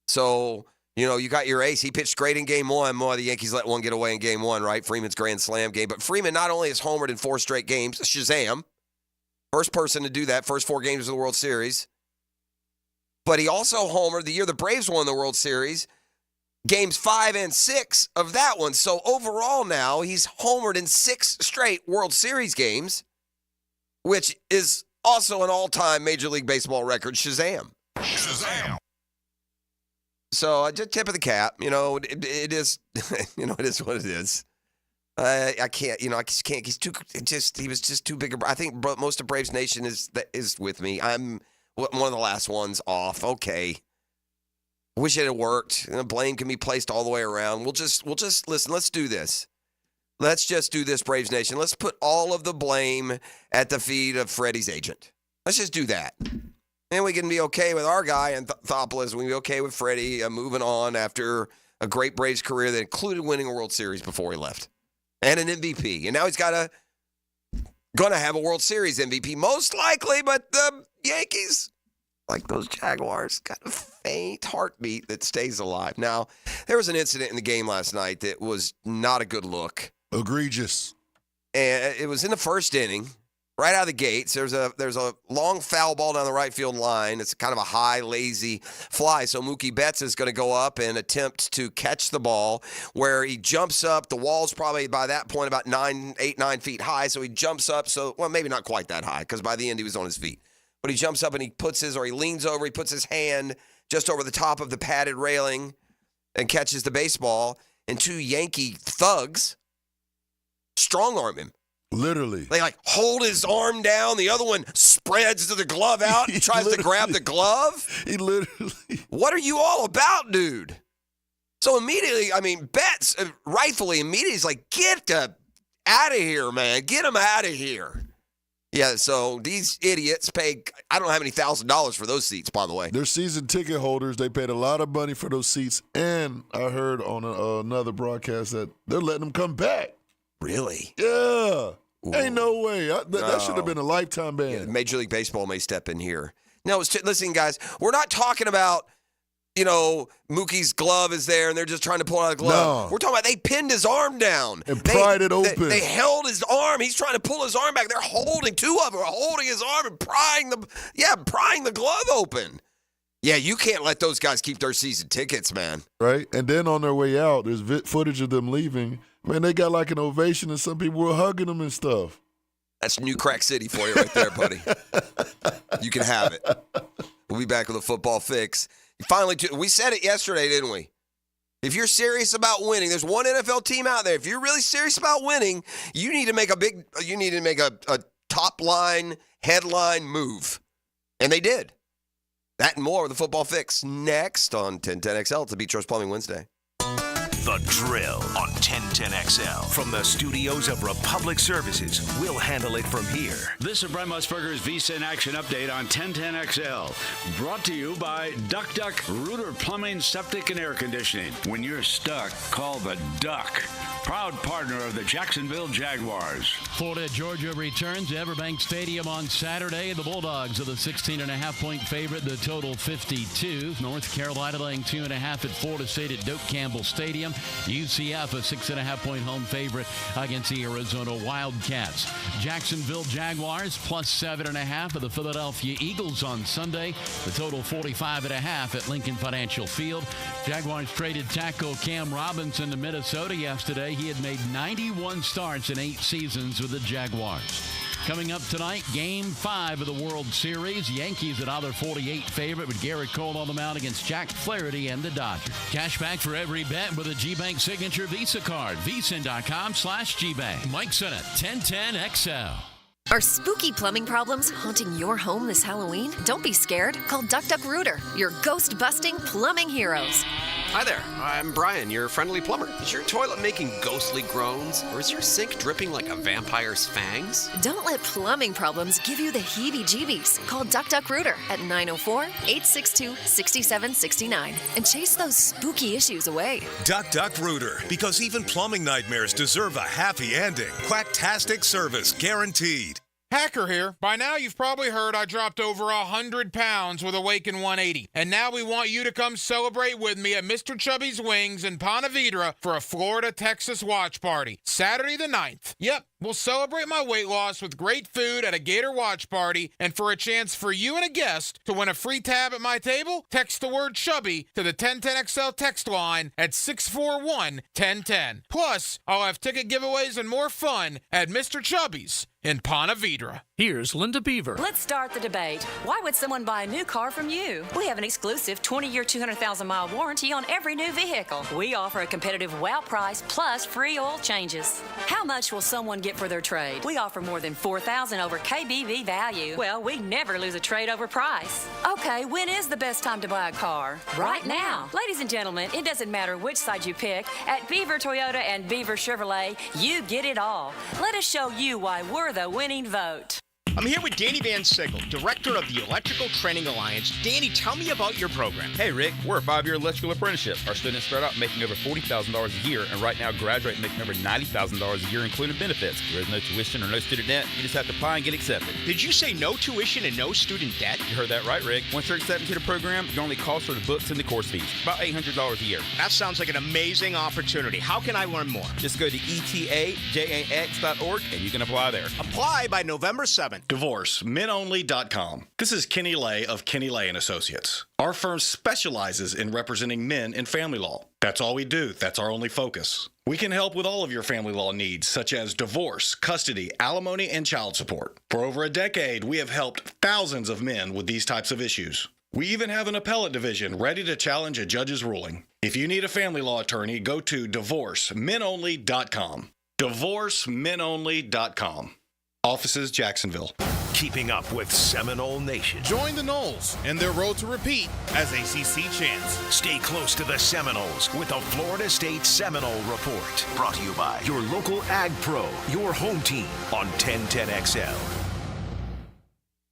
So, you got your ace. He pitched great in Game 1. More the Yankees let one get away in Game 1, right? Freeman's grand slam game. But Freeman not only has homered in 4 straight games, Shazam, first person to do that, first 4 games of the World Series. But he also homered the year the Braves won the World Series, Games 5 and 6 of that one. So overall now, he's homered in 6 straight World Series games, which is also an all-time Major League Baseball record. Shazam. So just tip of the cap. It is. It is what it is. I can't. I just can't. He was just too big. I think most of Braves Nation is with me. I'm one of the last ones off. Okay. I wish it had worked. Blame can be placed all the way around. We'll just listen. Let's do this. Let's just do this, Braves Nation. Let's put all of the blame at the feet of Freddie's agent. Let's just do that. And we can be okay with our guy and Thopoulos. We can be okay with Freddie moving on after a great Braves career that included winning a World Series before he left. And an MVP. And now he's gonna have a World Series MVP, most likely, but the Yankees, like those Jaguars, got a faint heartbeat that stays alive. Now, there was an incident in the game last night that was not a good look. Egregious. And it was in the first inning. Right out of the gates, there's a long foul ball down the right field line. It's kind of a high, lazy fly. So Mookie Betts is going to go up and attempt to catch the ball where he jumps up. The wall's probably by that point about 9 feet high. So he jumps up. Maybe not quite that high because by the end he was on his feet. But he jumps up and he leans over. He puts his hand just over the top of the padded railing and catches the baseball. And 2 Yankee thugs strong-arm him. Literally. They hold his arm down. The other one spreads the glove out and tries to grab the glove. He literally. What are you all about, dude? So immediately, Betts, rightfully, immediately is like, get out of here, man. Get him out of here. Yeah, so these idiots paid, I don't know how many $1,000 for those seats, by the way. They're season ticket holders. They paid a lot of money for those seats. And I heard on another broadcast that they're letting them come back. Really? Yeah. Ooh. Ain't no way. That should have been a lifetime ban. Yeah, Major League Baseball may step in here. No, listen, guys, we're not talking about, Mookie's glove is there and they're just trying to pull out a glove. No. We're talking about they pinned his arm down. And pried it open. They held his arm. He's trying to pull his arm back. They're holding, 2 of them are holding his arm and prying the glove open. Yeah, you can't let those guys keep their season tickets, man. Right? And then on their way out, there's footage of them leaving. Man, they got like an ovation and some people were hugging them and stuff. That's New Crack City for you right there, buddy. You can have it. We'll be back with a football fix. Finally, we said it yesterday, didn't we? If you're serious about winning, there's one NFL team out there. If you're really serious about winning, you need to make a top line, headline move. And they did. That and more of the football fix next on 1010XL. It's a Beach Roast Plumbing Wednesday. The Drill on 1010XL. From the studios of Republic Services, we'll handle it from here. This is Brent Musburger's Visa in Action update on 1010XL. Brought to you by Duck Duck Rooter Plumbing, Septic, and Air Conditioning. When you're stuck, call the Duck. Proud partner of the Jacksonville Jaguars. Florida Georgia returns to Everbank Stadium on Saturday. The Bulldogs are the 16.5-point favorite, the total 52. North Carolina laying 2.5 at Florida State at Doak Campbell Stadium. UCF a 6.5-point home favorite against the Arizona Wildcats. Jacksonville Jaguars plus 7.5 of the Philadelphia Eagles on Sunday. The total 45.5 at Lincoln Financial Field. Jaguars traded tackle Cam Robinson to Minnesota yesterday. He had made 91 starts in 8 seasons with the Jaguars. Coming up tonight, Game 5 of the World Series. Yankees another 48 favorite with Garrett Cole on the mound against Jack Flaherty and the Dodgers. Cash back for every bet with a G-Bank Signature Visa card. vsin.com/GBank. Mike Sennett, 1010XL. Are spooky plumbing problems haunting your home this Halloween? Don't be scared. Call Duck Duck Rooter, your ghost-busting plumbing heroes. Hi there, I'm Brian, your friendly plumber. Is your toilet making ghostly groans, or is your sink dripping like a vampire's fangs? Don't let plumbing problems give you the heebie-jeebies. Call Duck Duck Rooter at 904-862-6769 and chase those spooky issues away. Duck Duck Rooter, because even plumbing nightmares deserve a happy ending. Quacktastic service guaranteed. Hacker here. By now, you've probably heard I dropped over 100 pounds with Awaken 180. And now we want you to come celebrate with me at Mr. Chubby's Wings in Ponte Vedra for a Florida-Texas watch party. Saturday the 9th. Yep, we'll celebrate my weight loss with great food at a Gator watch party. And for a chance for you and a guest to win a free tab at my table, text the word Chubby to the 1010XL text line at 641-1010. Plus, I'll have ticket giveaways and more fun at Mr. Chubby's in Ponte Vedra. Here's Linda Beaver. Let's start the debate. Why would someone buy a new car from you? We have an exclusive 20-year, 200,000-mile warranty on every new vehicle. We offer a competitive wow price plus free oil changes. How much will someone get for their trade? We offer more than $4,000 over KBV value. Well, we never lose a trade over price. Okay, when is the best time to buy a car? Right now. Ladies and gentlemen, it doesn't matter which side you pick. At Beaver Toyota and Beaver Chevrolet, you get it all. Let us show you why we're the winning vote. I'm here with Danny Van Sickle, Director of the Electrical Training Alliance. Danny, tell me about your program. Hey, Rick, we're a 5-year electrical apprenticeship. Our students start out making over $40,000 a year, and right now graduate making over $90,000 a year, including benefits. There is no tuition or no student debt. You just have to apply and get accepted. Did you say no tuition and no student debt? You heard that right, Rick. Once you're accepted to the program, your only cost for the books and the course fees. About $800 a year. That sounds like an amazing opportunity. How can I learn more? Just go to etajax.org, and you can apply there. Apply by November 7th. DivorceMenOnly.com. This is Kenny Lay of Kenny Lay & Associates. Our firm specializes in representing men in family law. That's all we do. That's our only focus. We can help with all of your family law needs, such as divorce, custody, alimony, and child support. For over a decade, we have helped thousands of men with these types of issues. We even have an appellate division ready to challenge a judge's ruling. If you need a family law attorney, go to DivorceMenOnly.com. DivorceMenOnly.com. Offices, Jacksonville. Keeping up with Seminole Nation. Join the Noles in their road to repeat as ACC champs. Stay close to the Seminoles with the Florida State Seminole Report. Brought to you by your local Ag Pro, your home team on 1010XL.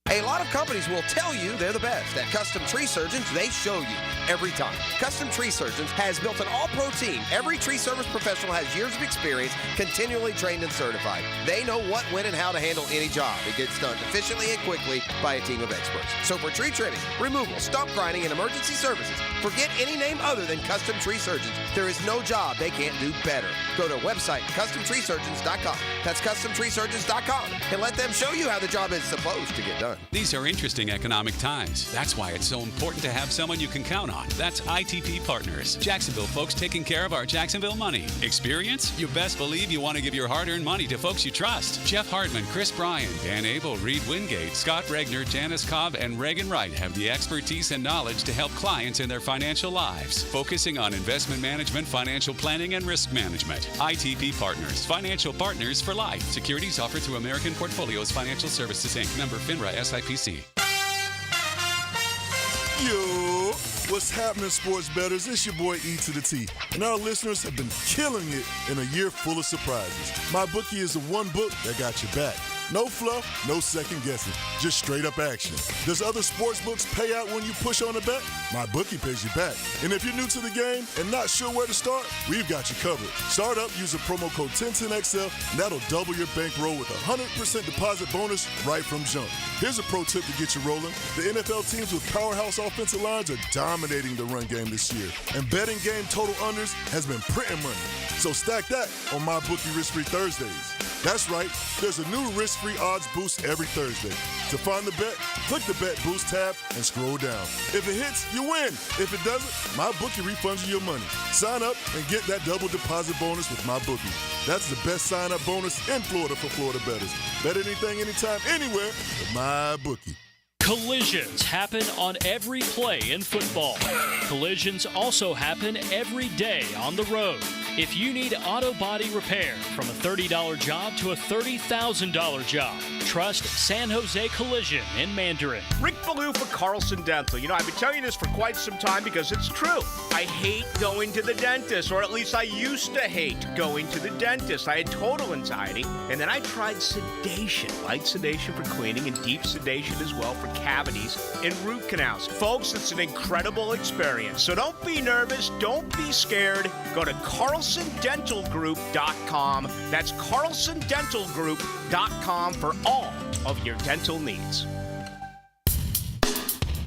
A lot of companies will tell you they're the best. At Custom Tree Surgeons, they show you every time. Custom Tree Surgeons has built an all-pro team. Every tree service professional has years of experience, continually trained and certified. They know what, when, and how to handle any job. It gets done efficiently and quickly by a team of experts. So for tree trimming, removal, stump grinding, and emergency services, forget any name other than Custom Tree Surgeons. There is no job they can't do better. Go to our website, CustomTreeSurgeons.com. That's CustomTreeSurgeons.com. And let them show you how the job is supposed to get done. These are interesting economic times. That's why it's so important to have someone you can count on. That's ITP Partners. Jacksonville folks taking care of our Jacksonville money. Experience? You best believe you want to give your hard-earned money to folks you trust. Jeff Hartman, Chris Bryan, Dan Abel, Reed Wingate, Scott Regner, Janice Cobb, and Reagan Wright have the expertise and knowledge to help clients in their financial lives, focusing on investment management, financial planning, and risk management. ITP Partners. Financial partners for life. Securities offered through American Portfolios Financial Services, Inc. Member FINRA SIPC. Yo, what's happening, sports bettors? It's your boy E to the T, and our listeners have been killing it in a year full of surprises. MyBookie is the one book that got your back. No fluff, no second guessing, just straight up action. Does other sports books pay out when you push on a bet? MyBookie pays you back. And if you're new to the game and not sure where to start, we've got you covered. Start up, use a promo code 1010XL, and that'll double your bankroll with a 100% deposit bonus right from jump. Here's a pro tip to get you rolling. The NFL teams with powerhouse offensive lines are dominating the run game this year, and betting game total unders has been printing money. So stack that on MyBookie Risk-Free Thursdays. That's right, there's a new risk-free odds boost every Thursday. To find the bet, click the Bet Boost tab and scroll down. If it hits, you win. If it doesn't, MyBookie refunds you your money. Sign up and get that double deposit bonus with MyBookie. That's the best sign-up bonus in Florida for Florida bettors. Bet anything, anytime, anywhere with MyBookie. Collisions happen on every play in football. Collisions also happen every day on the road. If you need auto body repair, from a $30 job to a $30,000 job, trust San Jose Collision in Mandarin. Rick Ballou for Carlson Dental. You know, I've been telling you this for quite some time because it's true. I hate going to the dentist, or at least I used to hate going to the dentist. I had total anxiety, and then I tried sedation, light sedation for cleaning and deep sedation as well for cavities and root canals. Folks, it's an incredible experience. So don't be nervous, don't be scared. Go to CarlsonDentalGroup.com. That's CarlsonDentalGroup.com for all of your dental needs.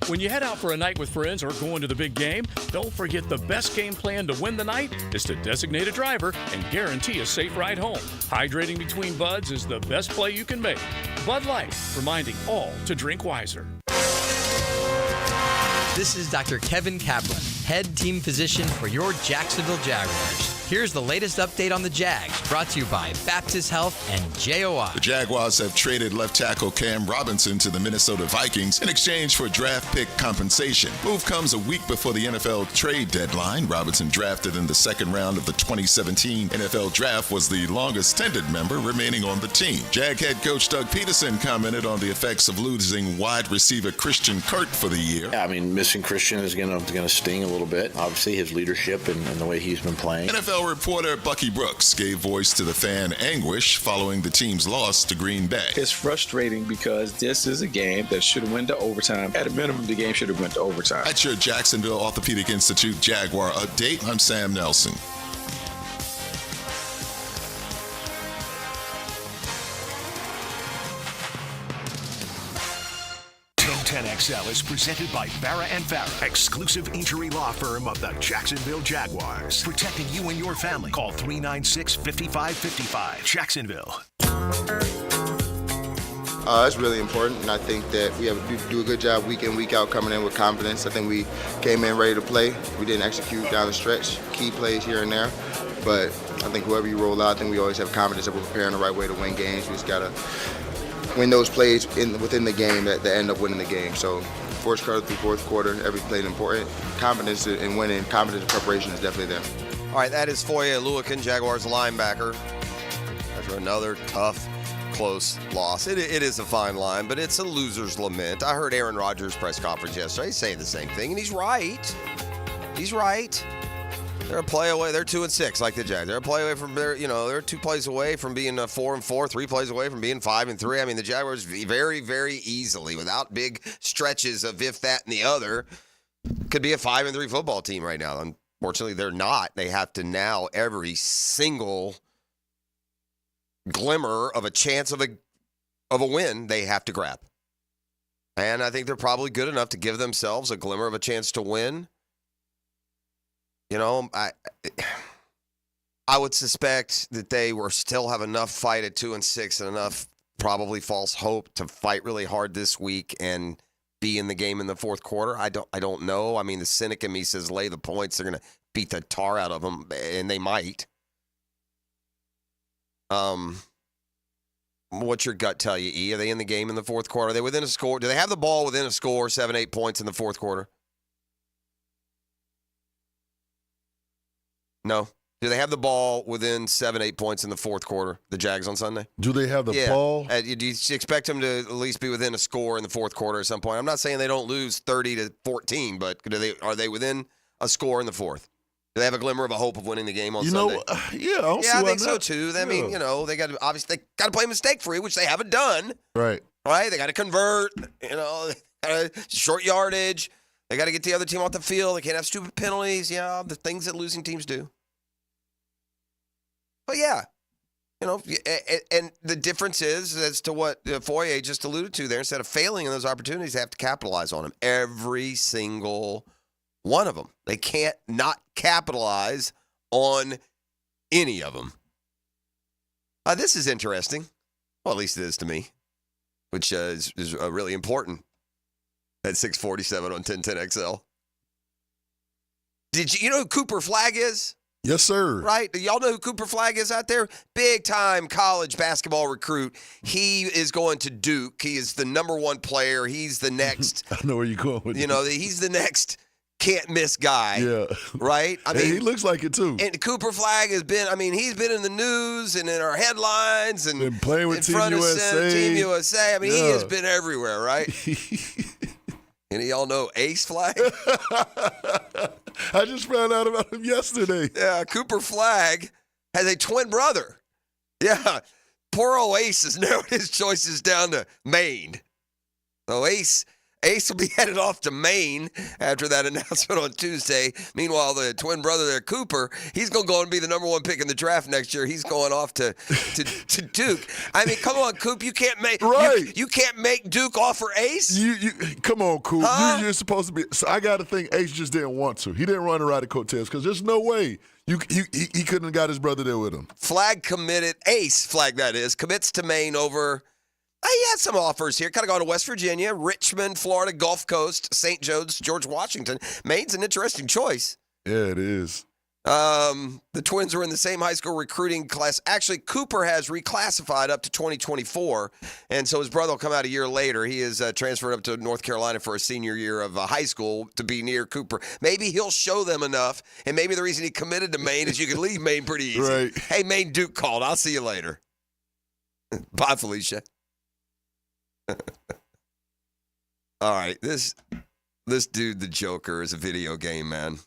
When you head out for a night with friends or going to the big game, don't forget the best game plan to win the night is to designate a driver and guarantee a safe ride home. Hydrating between buds is the best play you can make. Bud Light, reminding all to drink wiser. This is Dr. Kevin Kaplan, head team physician for your Jacksonville Jaguars. Here's the latest update on the Jags, brought to you by Baptist Health and JOI. The Jaguars have traded left tackle Cam Robinson to the Minnesota Vikings in exchange for draft pick compensation. Move comes a week before the NFL trade deadline. Robinson, drafted in the second round of the 2017 NFL Draft, was the longest tenured member remaining on the team. Jag head coach Doug Peterson commented on the effects of losing wide receiver Christian Kirk for the year. Yeah, I mean, missing Christian is going to sting a little bit. Obviously, his leadership and the way he's been playing. NFL reporter Bucky Brooks gave voice to the fan anguish following the team's loss to Green Bay. It's frustrating because this is a game that should have went to overtime. At a minimum, the game should have went to overtime. At your Jacksonville Orthopedic Institute Jaguar update, I'm Sam Nelson. XL is presented by Farah & Farah, exclusive injury law firm of the Jacksonville Jaguars. Protecting you and your family. Call 396-5555. Jacksonville. It's really important, and I think that we have to do a good job week in, week out, coming in with confidence. I think we came in ready to play. We didn't execute down the stretch, key plays here and there. But I think whoever you roll out, I think we always have confidence that we're preparing the right way to win games. We just got to win those plays within the game that end up winning the game. So first quarter through fourth quarter, every play is important. Confidence in winning, confidence in preparation is definitely there. All right, that is Foye Oluokun, Jaguars linebacker, after another tough, close loss. It is a fine line, but it's a loser's lament. I heard Aaron Rodgers' press conference yesterday saying the same thing, and he's right. He's right. They're a play away. They're 2-6 like the Jags. They're a play away from they're 2 plays away from being 4-4, 3 plays away from being 5-3. I mean, the Jaguars very, very easily, without big stretches of if, that, and the other, could be a 5-3 football team right now. Unfortunately, they're not. They have to now every single glimmer of a chance of a win they have to grab. And I think they're probably good enough to give themselves a glimmer of a chance to win. You know, I would suspect that they still have enough fight at 2-6 and enough probably false hope to fight really hard this week and be in the game in the fourth quarter. I don't know. I mean, the cynic in me says lay the points. They're going to beat the tar out of them, and they might. What's your gut tell you, E? Are they in the game in the fourth quarter? Are they within a score? Do they have the ball within a score, 7-8 points in the fourth quarter? No. Do they have the ball within 7-8 points in the fourth quarter, the Jags on Sunday? Do they have the ball? Do you expect them to at least be within a score in the fourth quarter at some point? I'm not saying they don't lose 30-14, but are they within a score in the fourth? Do they have a glimmer of a hope of winning the game on Sunday? I think so too. I mean, they got to play mistake-free, which they haven't done. Right. Right? They got to convert, short yardage. They got to get the other team off the field. They can't have stupid penalties. The things that losing teams do. But and the difference is, as to what Foye just alluded to there, instead of failing in those opportunities, they have to capitalize on them. Every single one of them. They can't not capitalize on any of them. This is interesting. Well, at least it is to me, which is really important. At 647 on 1010 XL. Did you know who Cooper Flagg is? Yes, sir. Right? Y'all know who Cooper Flagg is out there? Big-time college basketball recruit. He is going to Duke. He is the number one player. He's the next. I know where you're going with this. He's the next can't-miss guy. Yeah. Right? I mean, he looks like it, too. And Cooper Flagg has been, he's been in the news and in our headlines and been playing with in front of Team USA. He has been everywhere, right? And y'all know Ace Flagg? I just found out about him yesterday. Yeah, Cooper Flagg has a twin brother. Yeah, poor old Ace has narrowed his choices down to Maine. So Ace will be headed off to Maine after that announcement on Tuesday. Meanwhile, the twin brother there, Cooper, he's going to go and be the number one pick in the draft next year. He's going off to Duke. Come on, Coop, you can't make you can't make Duke offer Ace. You come on, Coop. Huh? You're supposed to be. So I got to think Ace just didn't want to. He didn't run to ride the coattails because there's no way he couldn't have got his brother there with him. Ace Flagg, that is, commits to Maine over. He had some offers here. Kind of gone to West Virginia, Richmond, Florida, Gulf Coast, St. Joe's, George Washington. Maine's an interesting choice. Yeah, it is. The twins are in the same high school recruiting class. Actually, Cooper has reclassified up to 2024, and so his brother will come out a year later. He is transferred up to North Carolina for a senior year of high school to be near Cooper. Maybe he'll show them enough, and maybe the reason he committed to Maine is you can leave Maine pretty easy. Right. Hey, Maine, Duke called. I'll see you later. Bye, Felicia. All right, this dude, the Joker, is a video game, man.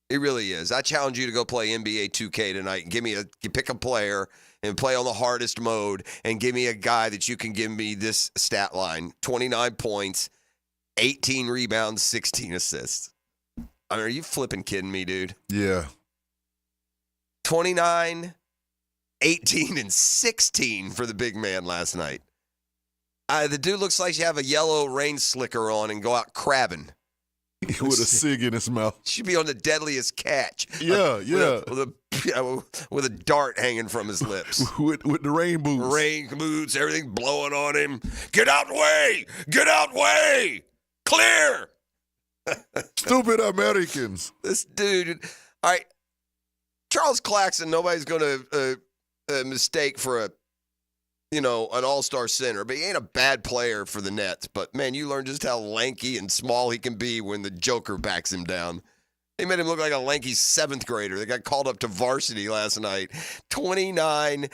He really is. I challenge you to go play NBA 2K tonight and pick a player and play on the hardest mode and give me a guy that you can give me this stat line: 29 points, 18 rebounds, 16 assists. Are you flipping kidding me, dude? Yeah. 29, 18, and 16 for the big man last night. The dude looks like you have a yellow rain slicker on and go out crabbing. With a cig in his mouth. Should be on the deadliest catch. Yeah. With a dart hanging from his lips. with the rain boots. Rain boots, everything blowing on him. Get out way! Get out way! Clear! Stupid Americans. This dude. All right. Charles Claxton, nobody's going to mistake for an all-star center, but he ain't a bad player for the Nets. But, man, you learn just how lanky and small he can be when the Joker backs him down. He made him look like a lanky seventh grader that got called up to varsity last night. 29,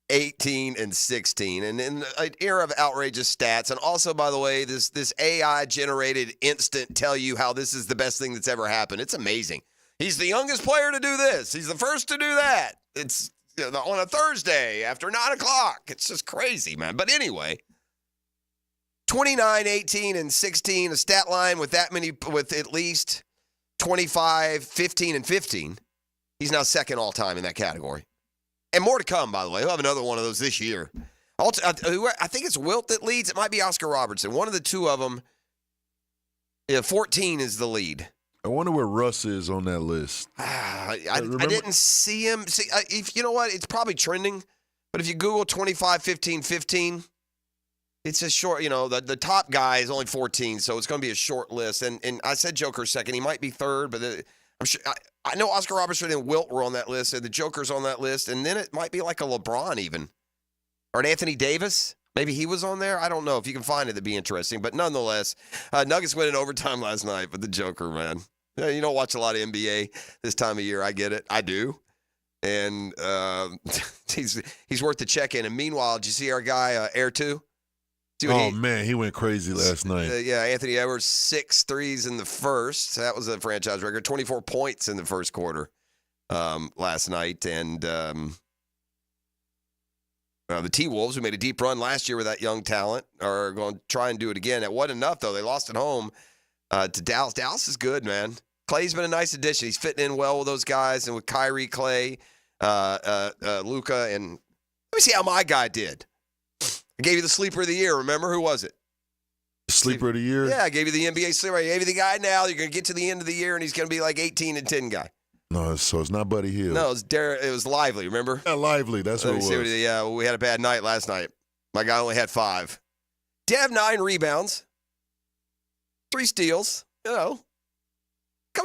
18, and 16. And in an era of outrageous stats, and also, by the way, this AI-generated instant tell you how this is the best thing that's ever happened. It's amazing. He's the youngest player to do this. He's the first to do that. It's on a Thursday after 9 o'clock. It's just crazy, man. But anyway, 29, 18, and 16, a stat line with at least 25, 15, and 15. He's now second all-time in that category. And more to come, by the way. He'll have another one of those this year. I think it's Wilt that leads. It might be Oscar Robertson. One of the two of them. 14 is the lead. I wonder where Russ is on that list. I didn't see him. If you know what, it's probably trending. But if you Google 25, 15, 15, it's a short. The top guy is only 14, so it's going to be a short list. And I said Joker second. He might be third, but I'm sure. I know Oscar Robertson and Wilt were on that list, and the Joker's on that list, and then it might be like a LeBron even, or an Anthony Davis. Maybe he was on there. I don't know. If you can find it, it'd be interesting. But nonetheless, Nuggets win in overtime last night. But the Joker, man. You don't watch a lot of NBA this time of year. I get it. I do. And he's worth the check-in. And meanwhile, did you see our guy, Air 2? Man, he went crazy last night. Anthony Edwards, 6 threes in the first. That was a franchise record. 24 points in the first quarter last night. And the T-Wolves, who made a deep run last year with that young talent, are going to try and do it again. It wasn't enough, though. They lost at home to Dallas. Dallas is good, man. Clay's been a nice addition. He's fitting in well with those guys, and with Kyrie, Clay, Luka, and let me see how my guy did. I gave you the sleeper of the year. Remember, who was it? Sleeper of the year? Yeah, I gave you the NBA sleeper. I gave you the guy now. You're going to get to the end of the year, and he's going to be like 18-10 guy. No, so it's not Buddy Hield. No, it was Lively, remember? Yeah, Lively. That's what it was. We had a bad night last night. My guy only had 5. Did have 9 rebounds. 3 steals, coming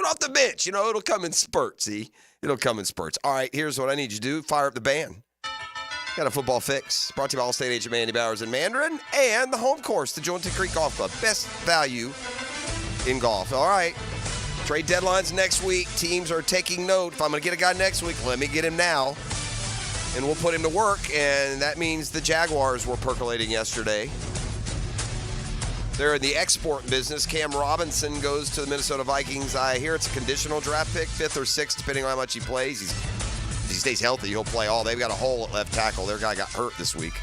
off the bench. It'll come in spurts, see? It'll come in spurts. All right, here's what I need you to do. Fire up the band. Got a football fix. Brought to you by All-State agent Mandy Bowers in Mandarin and the home course, the Jointon Creek Golf Club. Best value in golf. All right, Trade deadline's next week. Teams are taking note. If I'm going to get a guy next week, let me get him now. And we'll put him to work. And that means the Jaguars were percolating yesterday. They're in the export business. Cam Robinson goes to the Minnesota Vikings. I hear it's a conditional draft pick, 5th or 6th, depending on how much he plays. If he stays healthy, he'll play all. They've got a hole at left tackle. Their guy got hurt this week.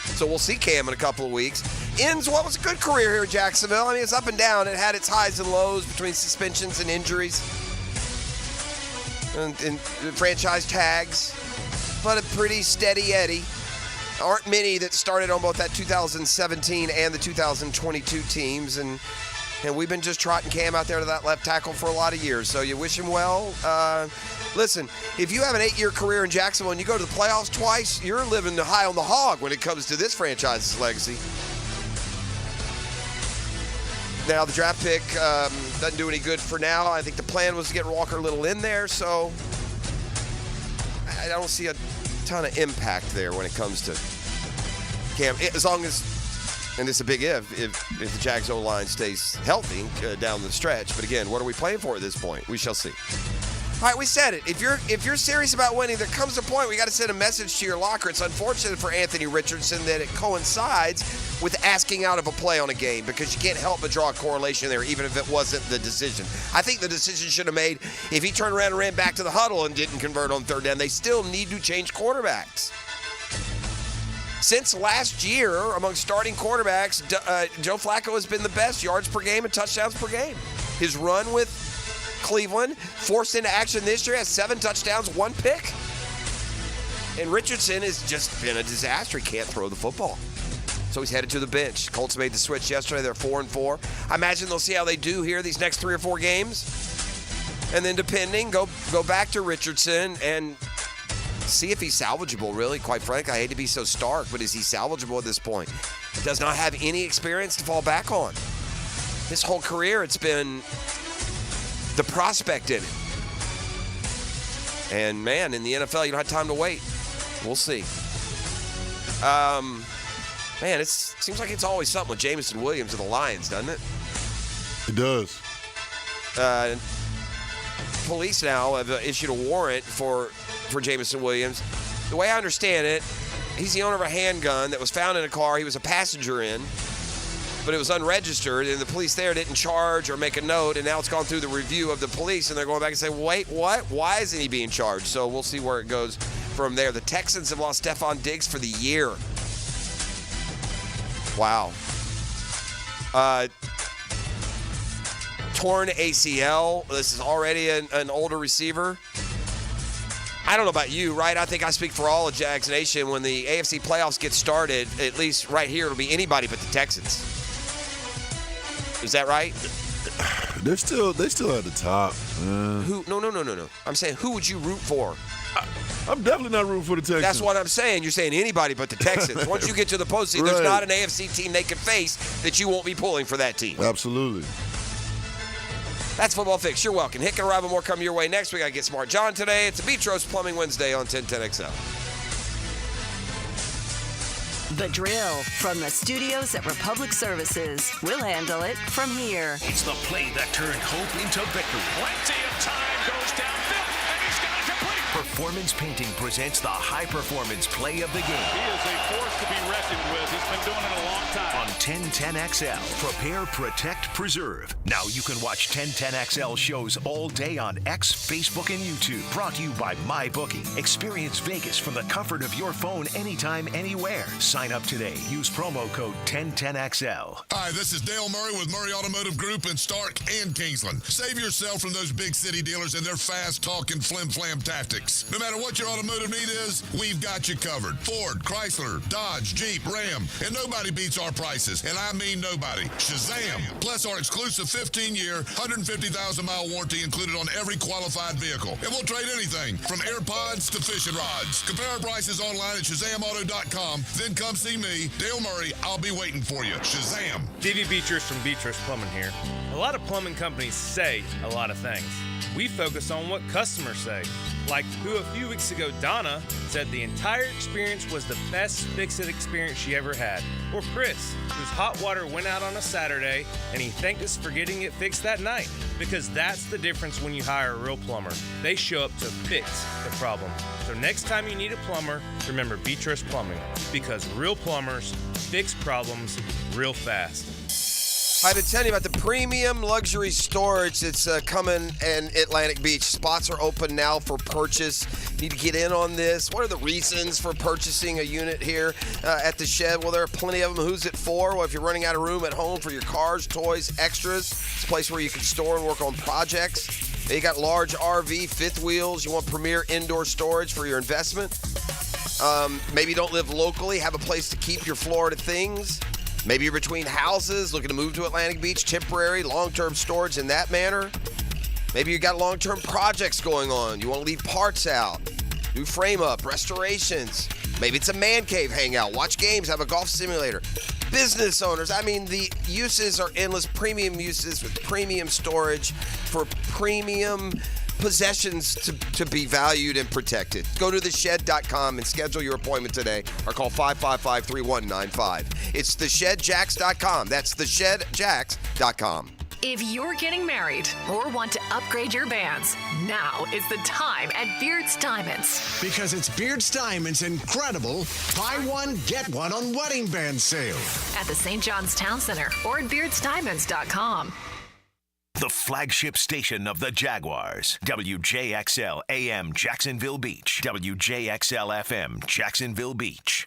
So we'll see Cam in a couple of weeks. Ends what was a good career here at Jacksonville. I mean, it's up and down. It had its highs and lows between suspensions and injuries and franchise tags, but a pretty steady Eddie. Aren't many that started on both that 2017 and the 2022 teams, and we've been just trotting Cam out there to that left tackle for a lot of years. So you wish him well. Listen, if you have an 8-year career in Jacksonville and you go to the playoffs twice, you're living high on the hog when it comes to this franchise's legacy. Now, the draft pick doesn't do any good for now. I think the plan was to get Walker Little in there, so I don't see a ton of impact there when it comes to Cam. As long as, and this is a big if the Jags O-line stays healthy down the stretch. But again, what are we playing for at this point? We shall see. All right, we said it. If you're serious about winning, there comes a point we got to send a message to your locker. It's unfortunate for Anthony Richardson that it coincides with asking out of a play on a game, because you can't help but draw a correlation there, even if it wasn't the decision. I think the decision should have made if he turned around and ran back to the huddle and didn't convert on third down. They still need to change quarterbacks. Since last year, among starting quarterbacks, Joe Flacco has been the best yards per game and touchdowns per game. His run with Cleveland, forced into action this year, has 7 touchdowns, 1 pick. And Richardson has just been a disaster. He can't throw the football. So he's headed to the bench. Colts made the switch yesterday. They're 4-4. I imagine they'll see how they do here these next 3 or 4 games. And then depending, go back to Richardson and see if he's salvageable, really. Quite frankly, I hate to be so stark, but is he salvageable at this point? Does not have any experience to fall back on. His whole career, it's been the prospect in it. And, man, in the NFL, you don't have time to wait. We'll see. Man, it seems like it's always something with Jameson Williams of the Lions, doesn't it? It does. Police now have issued a warrant for Jameson Williams. The way I understand it, he's the owner of a handgun that was found in a car he was a passenger in, but it was unregistered, and the police there didn't charge or make a note, and now it's gone through the review of the police, and they're going back and say, wait, what? Why isn't he being charged? So we'll see where it goes from there. The Texans have lost Statistical Diggs for the year. Wow. Torn ACL. This is already an older receiver. I don't know about you, right? I think I speak for all of Jags Nation. When the AFC playoffs get started, at least right here, it'll be anybody but the Texans. Is that right? They still at the top. Who? No. I'm saying, who would you root for? I'm definitely not rooting for the Texans. That's what I'm saying. You're saying anybody but the Texans. Once you get to the postseason, There's not an AFC team they can face that you won't be pulling for that team. Absolutely. That's Football Fix. You're welcome. Hicken and Rival more coming your way next week. I Get Smart John today. It's a Beach Roast Plumbing Wednesday on 1010XL. The drill from the studios at Republic Services. We'll handle it from here. It's the play that turned hope into victory. Plenty of time goes downfield, and he's got it complete. Performance Painting presents the high-performance play of the game. He is a force to be reckoned with. He's been doing it a long time. On 1010XL, prepare, protect, preserve. Now you can watch 1010XL shows all day on X, Facebook, and YouTube. Brought to you by MyBookie. Experience Vegas from the comfort of your phone anytime, anywhere. Sign up today. Use promo code 1010XL. Hi, this is Dale Murray with Murray Automotive Group in Stark and Kingsland. Save yourself from those big city dealers and their fast-talking flim-flam tactics. No matter what your automotive need is, we've got you covered. Ford, Chrysler, Dodge, Jeep, Ram, and nobody beats our prices, and I mean nobody. Shazam! Plus our exclusive 15-year, 150,000-mile warranty included on every qualified vehicle. And we'll trade anything from AirPods to fishing rods. Compare our prices online at ShazamAuto.com. Then come see me, Dale Murray. I'll be waiting for you. Shazam! JD Beechers from Beechers Plumbing here. A lot of plumbing companies say a lot of things. We focus on what customers say. Like who a few weeks ago, Donna, said the entire experience was the best fix-it experience she ever had. Or Chris, whose hot water went out on a Saturday and he thanked us for getting it fixed that night. Because that's the difference when you hire a real plumber. They show up to fix the problem. So next time you need a plumber, remember Beatrice Plumbing. Because real plumbers fix problems real fast. I've been telling you about the premium luxury storage that's coming in Atlantic Beach. Spots are open now for purchase. Need to get in on this. What are the reasons for purchasing a unit here at the Shed? Well, there are plenty of them. Who's it for? Well, if you're running out of room at home for your cars, toys, extras, it's a place where you can store and work on projects. You got large RV, fifth wheels. You want premier indoor storage for your investment. Maybe you don't live locally, have a place to keep your Florida things. Maybe you're between houses, looking to move to Atlantic Beach, temporary, long-term storage in that manner. Maybe you got long-term projects going on. You want to leave parts out, do frame-up, restorations. Maybe it's a man cave hangout, watch games, have a golf simulator. Business owners, I mean, the uses are endless. Premium uses with premium storage for premium possessions to be valued and protected. Go to theshed.com and schedule your appointment today or call 555-3195. It's theshedjacks.com. That's theshedjacks.com. If you're getting married or want to upgrade your bands, now is the time at Beard's Diamonds. Because it's Beard's Diamonds' incredible buy one, get one on wedding band sale. At the St. John's Town Center or at beardsdiamonds.com. The flagship station of the Jaguars. WJXL AM Jacksonville Beach. WJXL FM Jacksonville Beach.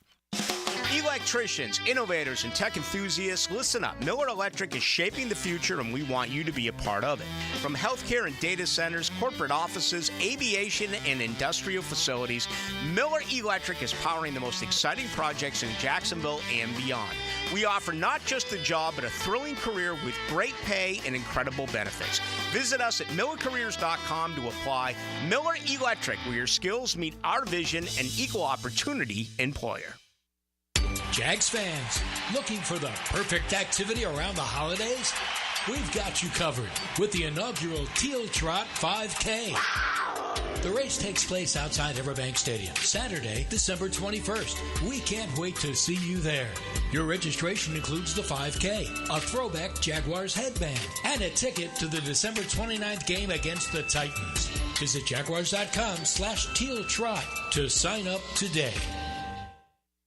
Electricians, innovators, and tech enthusiasts, listen up. Miller Electric is shaping the future, and we want you to be a part of it. From healthcare and data centers, corporate offices, aviation, and industrial facilities, Miller Electric is powering the most exciting projects in Jacksonville and beyond. We offer not just a job, but a thrilling career with great pay and incredible benefits. Visit us at millercareers.com to apply. Miller Electric, where your skills meet our vision and equal opportunity employer. Jags fans, looking for the perfect activity around the holidays? We've got you covered with the inaugural Teal Trot 5K. The race takes place outside Everbank Stadium, Saturday, December 21st. We can't wait to see you there. Your registration includes the 5K, a throwback Jaguars headband, and a ticket to the December 29th game against the Titans. Visit jaguars.com/Teal Trot to sign up today.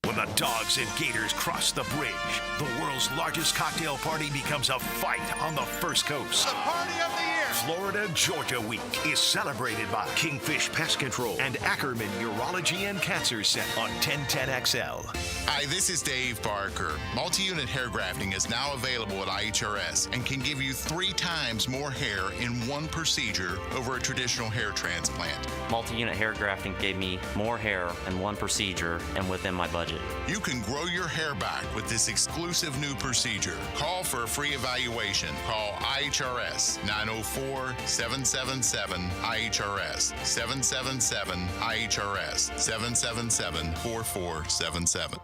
When the Dogs and Gators cross the bridge, the world's largest cocktail party becomes a fight on the First Coast. The party of the year! Florida-Georgia Week is celebrated by Kingfish Pest Control and Ackerman Urology and Cancer Center on 1010XL. Hi, this is Dave Barker. Multi-unit hair grafting is now available at IHRS and can give you 3 times more hair in one procedure over a traditional hair transplant. Multi-unit hair grafting gave me more hair in one procedure and within my budget. You can grow your hair back with this exclusive new procedure. Call for a free evaluation. Call IHRS 904-777-IHRS 777-IHRS 777-4477.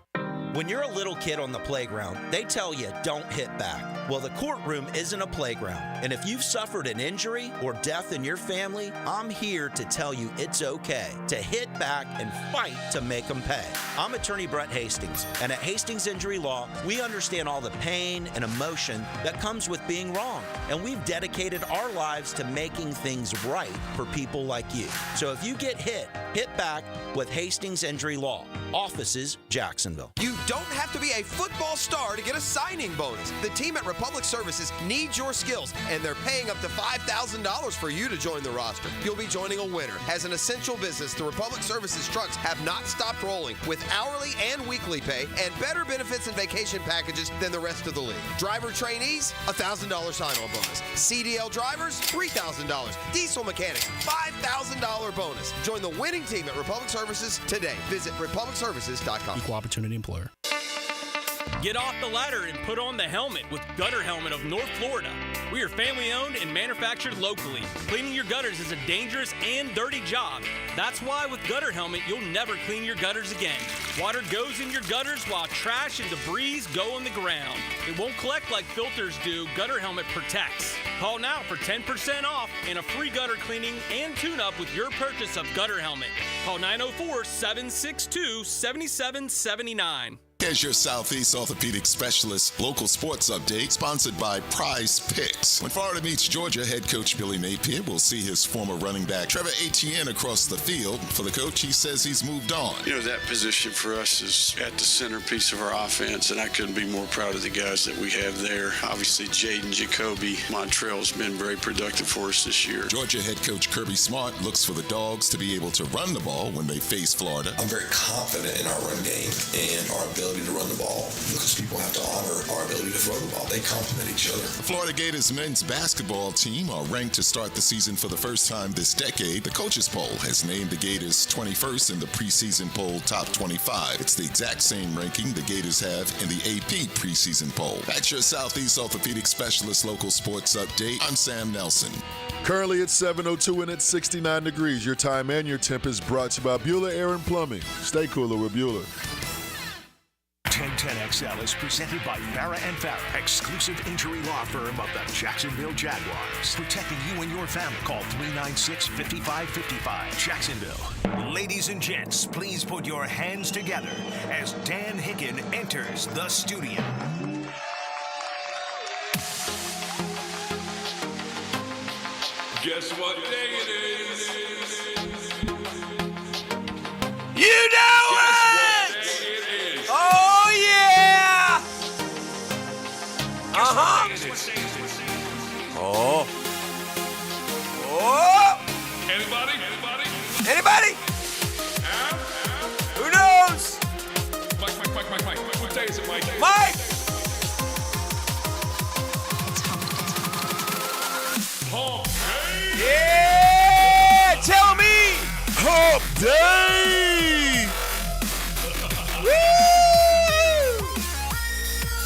When you're a little kid on the playground, they tell you don't hit back. Well, the courtroom isn't a playground. And if you've suffered an injury or death in your family, I'm here to tell you it's okay to hit back and fight to make them pay. I'm attorney Brett Hastings, and at Hastings Injury Law, we understand all the pain and emotion that comes with being wrong. And we've dedicated our lives to making things right for people like you. So if you get hit back with Hastings Injury Law. Offices, Jacksonville. You don't have to be a football star to get a signing bonus. The team at Republic Services needs your skills, and they're paying up to $5,000 for you to join the roster. You'll be joining a winner. As an essential business, the Republic Services trucks have not stopped rolling with hourly and weekly pay and better benefits and vacation packages than the rest of the league. Driver trainees, $1,000 sign-on bonus. CDL drivers, $3,000. Diesel mechanics, $5,000 bonus. Join the winning team at Republic Services today. Visit republicservices.com. Equal opportunity employer. Get off the ladder and put on the helmet with Gutter Helmet of North Florida. We are family-owned and manufactured locally. Cleaning your gutters is a dangerous and dirty job. That's why with Gutter Helmet, you'll never clean your gutters again. Water goes in your gutters while trash and debris go on the ground. It won't collect like filters do. Gutter Helmet protects. Call now for 10% off and a free gutter cleaning and tune-up with your purchase of Gutter Helmet. Call 904-762-7779. Here's your Southeast Orthopedic Specialist local sports update, sponsored by Prize Picks. When Florida meets Georgia, head coach Billy Napier will see his former running back Trevor Etienne across the field. For the coach, he says he's moved on. You know, that position for us is at the centerpiece of our offense, and I couldn't be more proud of the guys that we have there. Obviously, Jaden Jacoby Montrell's been very productive for us this year. Georgia head coach Kirby Smart looks for the Dogs to be able to run the ball when they face Florida. I'm very confident in our run game and our ability to run the ball, because people have to honor our ability to throw the ball. They complement each other. The Florida Gators men's basketball team are ranked to start the season for the first time this decade. The coaches poll has named the Gators 21st in the preseason poll top 25. It's the exact same ranking the Gators have in the AP preseason poll. That's your Southeast Orthopedic Specialist local sports update. I'm Sam Nelson. Currently it's 7:02 and it's 69 degrees. Your time and your temp is brought to you by Bueller Air and Plumbing. Stay cooler with Bueller. 1010XL is presented by Farah & Farah, exclusive injury law firm of the Jacksonville Jaguars. Protecting you and your family. Call 396-5555. Jacksonville. Ladies and gents, please put your hands together as Dan Hicken enters the studio. Guess what day it is? You know it! Oh, yeah! Uh-huh. Oh. Oh. Anybody? Anybody? Who knows? Mike. What day is it, Mike? Mike! Hump day! Yeah! Tell me! Hump day! Woo!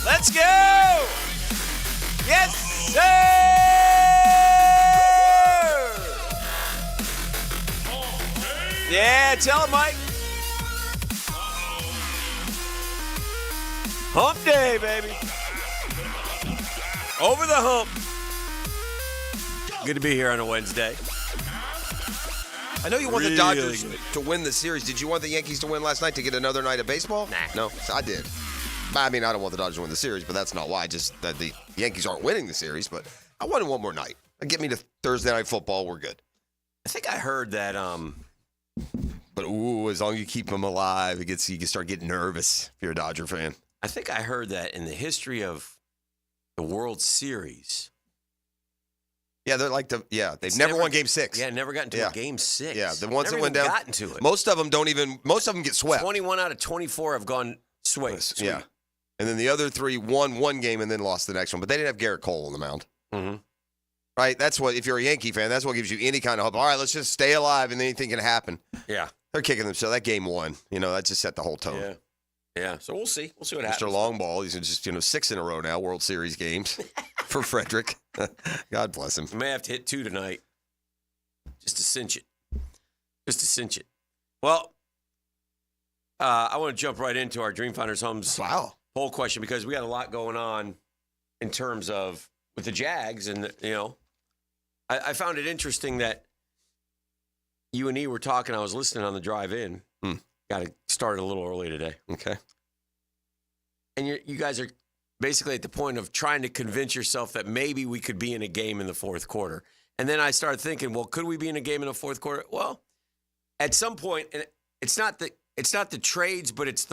Let's go! Yes, sir! Yeah, tell him, Mike. Hump day, baby. Over the hump. Good to be here on a Wednesday. I know you want the Dodgers to win the series. Did you want the Yankees to win last night to get another night of baseball? Nah. No, I did. I mean, I don't want the Dodgers to win the series, but that's not why. Just that the Yankees aren't winning the series, but I wanted one more night. Get me to Thursday Night Football, we're good. I think I heard that, but as long as you keep them alive, you can start getting nervous if you're a Dodger fan. I think I heard that in the history of the World Series. Yeah, they're like they've never won Game 6. Yeah, never gotten to a Game 6. Yeah, the ones that went down. Gotten to it. Most of them get swept. 21 out of 24 have gone sweet. Yeah. And then the other 3 won one game and then lost the next one. But they didn't have Garrett Cole on the mound. Mm-hmm. Right? That's what, if you're a Yankee fan, that's what gives you any kind of hope. All right, let's just stay alive and anything can happen. Yeah. They're kicking themselves. That game won. That just set the whole tone. Yeah. Yeah. So we'll see. We'll see what happens. Mr. Longball, he's just, 6 in a row now, World Series games for Frederick. God bless him. I may have to hit 2 tonight just to cinch it. Well, I want to jump right into our Dream Finders Homes poll question, because we got a lot going on in terms of with the Jags. And, I found it interesting that you and E were talking. I was listening on the drive in. Got to start a little early today. Okay. And you guys are basically at the point of trying to convince yourself that maybe we could be in a game in the fourth quarter. And then I started thinking, well, could we be in a game in the fourth quarter? Well, at some point, and it's not the trades, but it's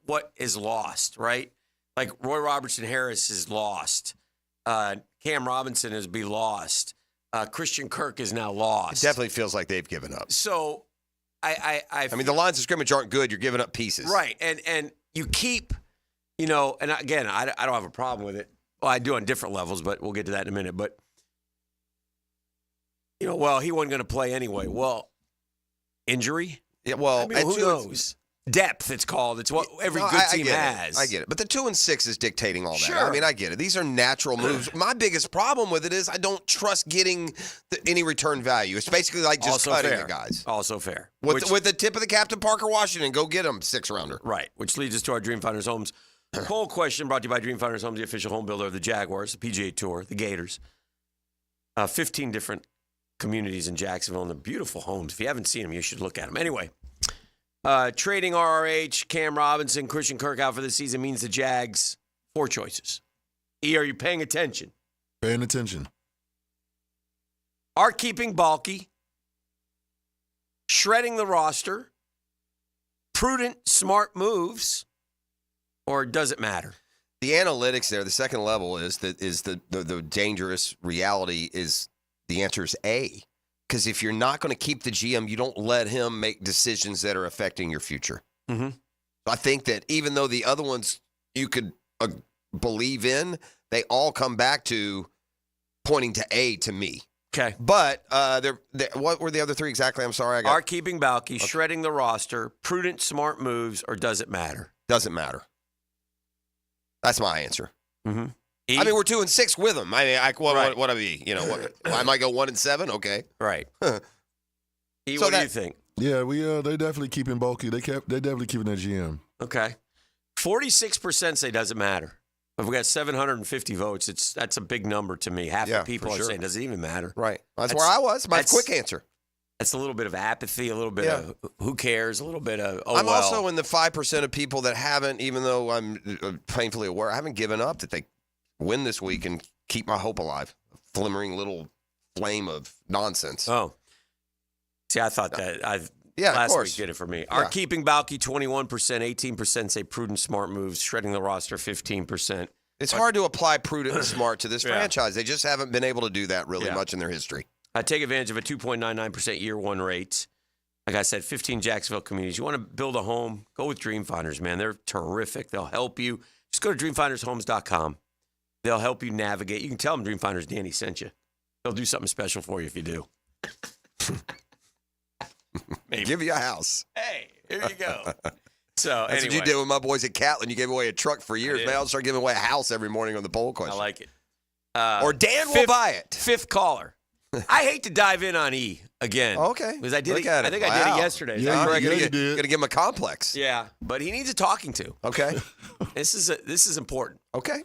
what is lost, right? Like Roy Robertson Harris is lost. Cam Robinson has been lost. Christian Kirk is now lost. It definitely feels like they've given up. So I mean, the lines of scrimmage aren't good. You're giving up pieces. Right. And you keep, and again, I don't have a problem with it. Well, I do on different levels, but we'll get to that in a minute. But, well, he wasn't going to play anyway. Well, injury? Yeah, well, who knows? depth, it's called. It's what every good team has. I get it. But the 2-6 is dictating all that. Sure. I mean, I get it. These are natural moves. My biggest problem with it is I don't trust getting any return value. It's basically like just Also cutting fair. the guys. Also fair. With the tip of the cap to Parker Washington, go get him 6-rounder. Right, which leads us to our Dreamfinders Homes poll question brought to you by Dreamfinders Homes, the official home builder of the Jaguars, the PGA Tour, the Gators. 15 different communities in Jacksonville, and they're beautiful homes. If you haven't seen them, you should look at them. Anyway, trading RRH, Cam Robinson, Christian Kirk out for the season means the Jags, 4 choices. E, are you paying attention? Paying attention. Are keeping bulky, shredding the roster, prudent, smart moves, or does it matter? The analytics there, the second level is the dangerous reality is the answer is A. Because if you're not going to keep the GM, you don't let him make decisions that are affecting your future. Mm-hmm. I think that even though the other ones you could believe in, they all come back to pointing to A to me. Okay. But what were the other 3 exactly? I'm sorry. Are keeping bulky, shredding the roster, prudent, smart moves, or does it matter? Doesn't matter. That's my answer. Mm-hmm. I mean, we're 2-6 with them. I mean, what I mean, you know, I might go 1-7. Okay, right. E, So what do you think? Yeah, they definitely keeping bulky. They definitely keeping their GM. Okay, 46% say doesn't matter. If we got 750 votes, that's a big number to me. Half the people are saying does it even matter? Right. That's where I was. My quick answer. That's a little bit of apathy, a little bit of who cares, a little bit of I'm also in the 5% of people that haven't, even though I'm painfully aware, I haven't given up that they win this week and keep my hope alive. A flimmering little flame of nonsense. Oh. See, I thought that last week did it for me. Are keeping bulky 21%, 18% say prudent, smart moves, shredding the roster 15%. It's hard to apply prudent and smart to this franchise. They just haven't been able to do that really much in their history. I take advantage of a 2.99% year one rate. Like I said, 15 Jacksonville communities. You want to build a home? Go with Dreamfinders, man. They're terrific. They'll help you. Just go to dreamfindershomes.com. They'll help you navigate. You can tell them Dreamfinders Danny sent you. They'll do something special for you if you do. Maybe. Give you a house. Hey, here you go. So That's what you did with my boys at Catlin. You gave away a truck for years. Man, I'll start giving away a house every morning on the poll question. I like it. Or Dan will buy it. Fifth caller. I hate to dive in on E again. Okay. Because I did it. I think I did it yesterday. Yeah, you're going to give him a complex. Yeah, but he needs a talking to. Okay. This is important. Okay.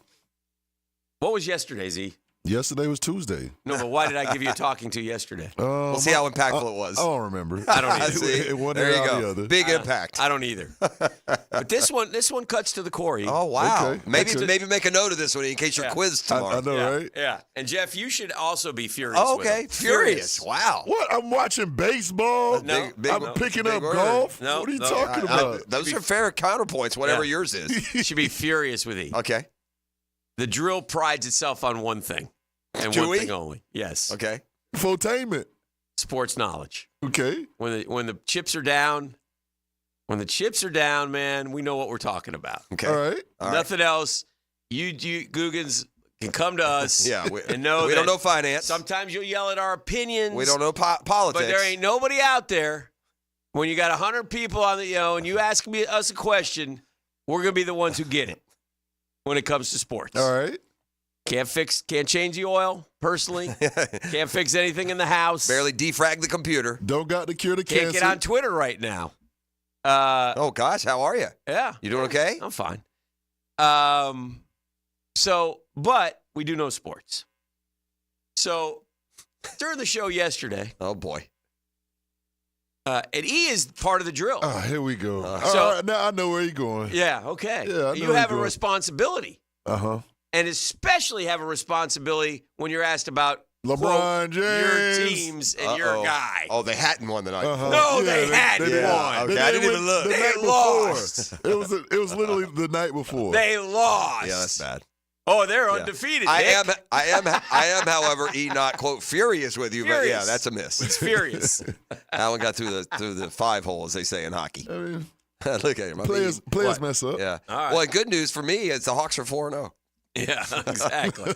What was yesterday's, E? Yesterday was Tuesday. No, but why did I give you a talking to yesterday? We'll see how impactful it was. I don't remember. I don't either. There you go. Big impact. I don't either. But this one cuts to the core. Oh, wow. Okay. Maybe make a note of this one in case you're quizzed tomorrow. I know, right? Yeah. And Jeff, you should also be furious. Oh, with okay. him. Furious. Wow. What? I'm watching baseball. No, I'm picking up golf. No, what are you talking about? Those are fair counterpoints, whatever yours is. You should be furious with E. Okay. The drill prides itself on one thing. And one thing only. Yes. Okay. Infotainment. Sports knowledge. Okay. When the chips are down, man, we know what we're talking about. Okay. All right. Nothing else. You Googans can come to us and know we don't know finance. Sometimes you'll yell at our opinions. We don't know politics. But there ain't nobody out there. When you got 100 people on the and you ask us a question, we're going to be the ones who get it when it comes to sports. All right. Can't change the oil, personally. Can't fix anything in the house. Barely defrag the computer. Don't got the cure to cancer. Can't get on Twitter right now. Oh, gosh, how are you? Yeah. You doing okay? I'm fine. But we do know sports. So, during the show yesterday. Oh, boy. And E is part of the drill. Oh, here we go. So, all right, now I know where you're going. Yeah, okay. Yeah, you have a responsibility. Uh-huh. And especially have a responsibility when you're asked about LeBron quote, James, your teams and your guy. Oh, they hadn't won the night before. No, they hadn't won. Okay, I didn't even look. They lost. It was literally the night before. They lost. Yeah, that's bad. Oh, they're undefeated. I am, however, not quote furious with you, but yeah, that's a miss. It's furious. Alan got through the 5 hole, as they say in hockey. I mean, look at him. Players mess up. Yeah. All right. Well, good news for me is the Hawks are 4-0. Yeah, exactly.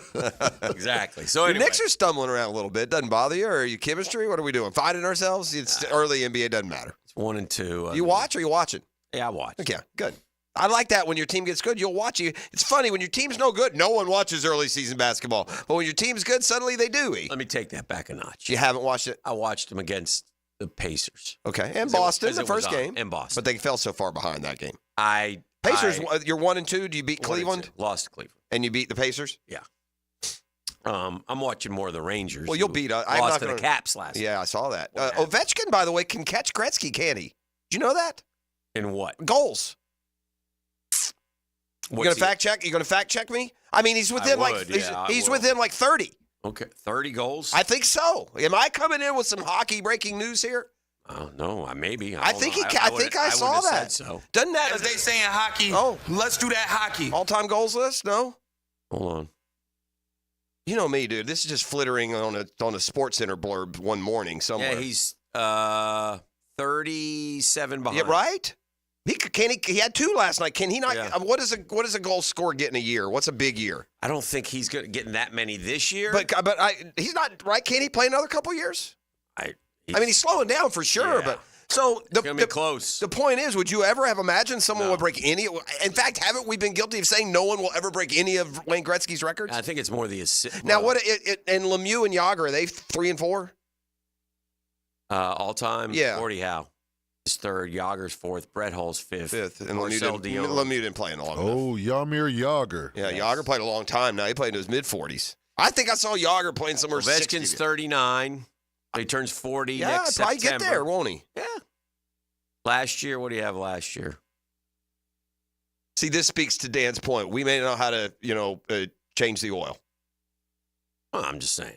Exactly. So The Knicks are stumbling around a little bit. Doesn't bother you? Or are you chemistry? What are we doing? Fighting ourselves? It's early NBA. Doesn't matter. It's 1 and 2. You watch or you watching? Yeah, I watch. Yeah, good. I like that when your team gets good, you'll watch it. It's funny, when your team's no good, no one watches early season basketball. But when your team's good, suddenly they do. Let me take that back a notch. You haven't watched it? I watched them against the Pacers. Okay, and Boston, the first game. And Boston. But they fell so far behind that game. Pacers, you're 1-2. Do you beat Cleveland? Lost to Cleveland. And you beat the Pacers? Yeah. I'm watching more of the Rangers. Well, you'll beat I'm lost not to gonna, the Caps last Yeah, I saw that. Ovechkin, by the way, can catch Gretzky, can't he? Did you know that? In what? Goals. You going to fact check? You going to fact check me? I mean, he's within he's within like 30. Okay, 30 goals? I think so. Am I coming in with some hockey breaking news here? Oh, no, maybe. I think I saw that. So. Doesn't that? As they say in hockey, let's do that hockey. All-time goals list? No? Hold on. You know me, dude. This is just flittering on a Sports Center blurb one morning somewhere. Yeah, he's 37 behind. Yeah, right? He had 2 last night. Can he not? Yeah. What does a goal score get in a year? What's a big year? I don't think he's getting that many this year. But he's not right. Can he play another couple years? I mean, he's slowing down for sure. Yeah. But so it's gonna be close. The point is, would you ever have imagined someone would break any? In fact, haven't we been guilty of saying no one will ever break any of Wayne Gretzky's records? I think it's more the assist. Now, and Lemieux and Yager, are they 3 and 4? All time. Yeah. 40 Howe is 3rd. Yager's 4th. Brett Hull's 5th. And Lemieux didn't play in long enough. Oh, Jaromir Yager. Yeah, Yager played a long time. Now he played in his mid-40s. I think I saw Yager playing somewhere. Ovechkin's 39. He turns 40 next probably September. Get there, won't he? Yeah. Last year, what do you have last year? See, this speaks to Dan's point. We may know how to, change the oil. Well, I'm just saying.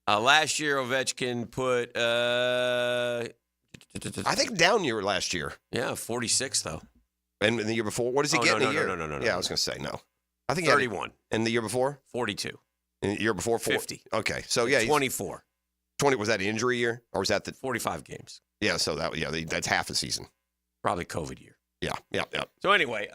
Last year, Ovechkin put. I think down year last year. Yeah, 46 though. And the year before, what does he get in a year? No. Yeah, I was going to say no. I think 31. And the year before? 42. And the year before? 50. Okay, so yeah, 24. 20 was that an injury year, or was that the 45 games? Yeah, so that's half a season. Probably COVID year. Yeah. So anyway,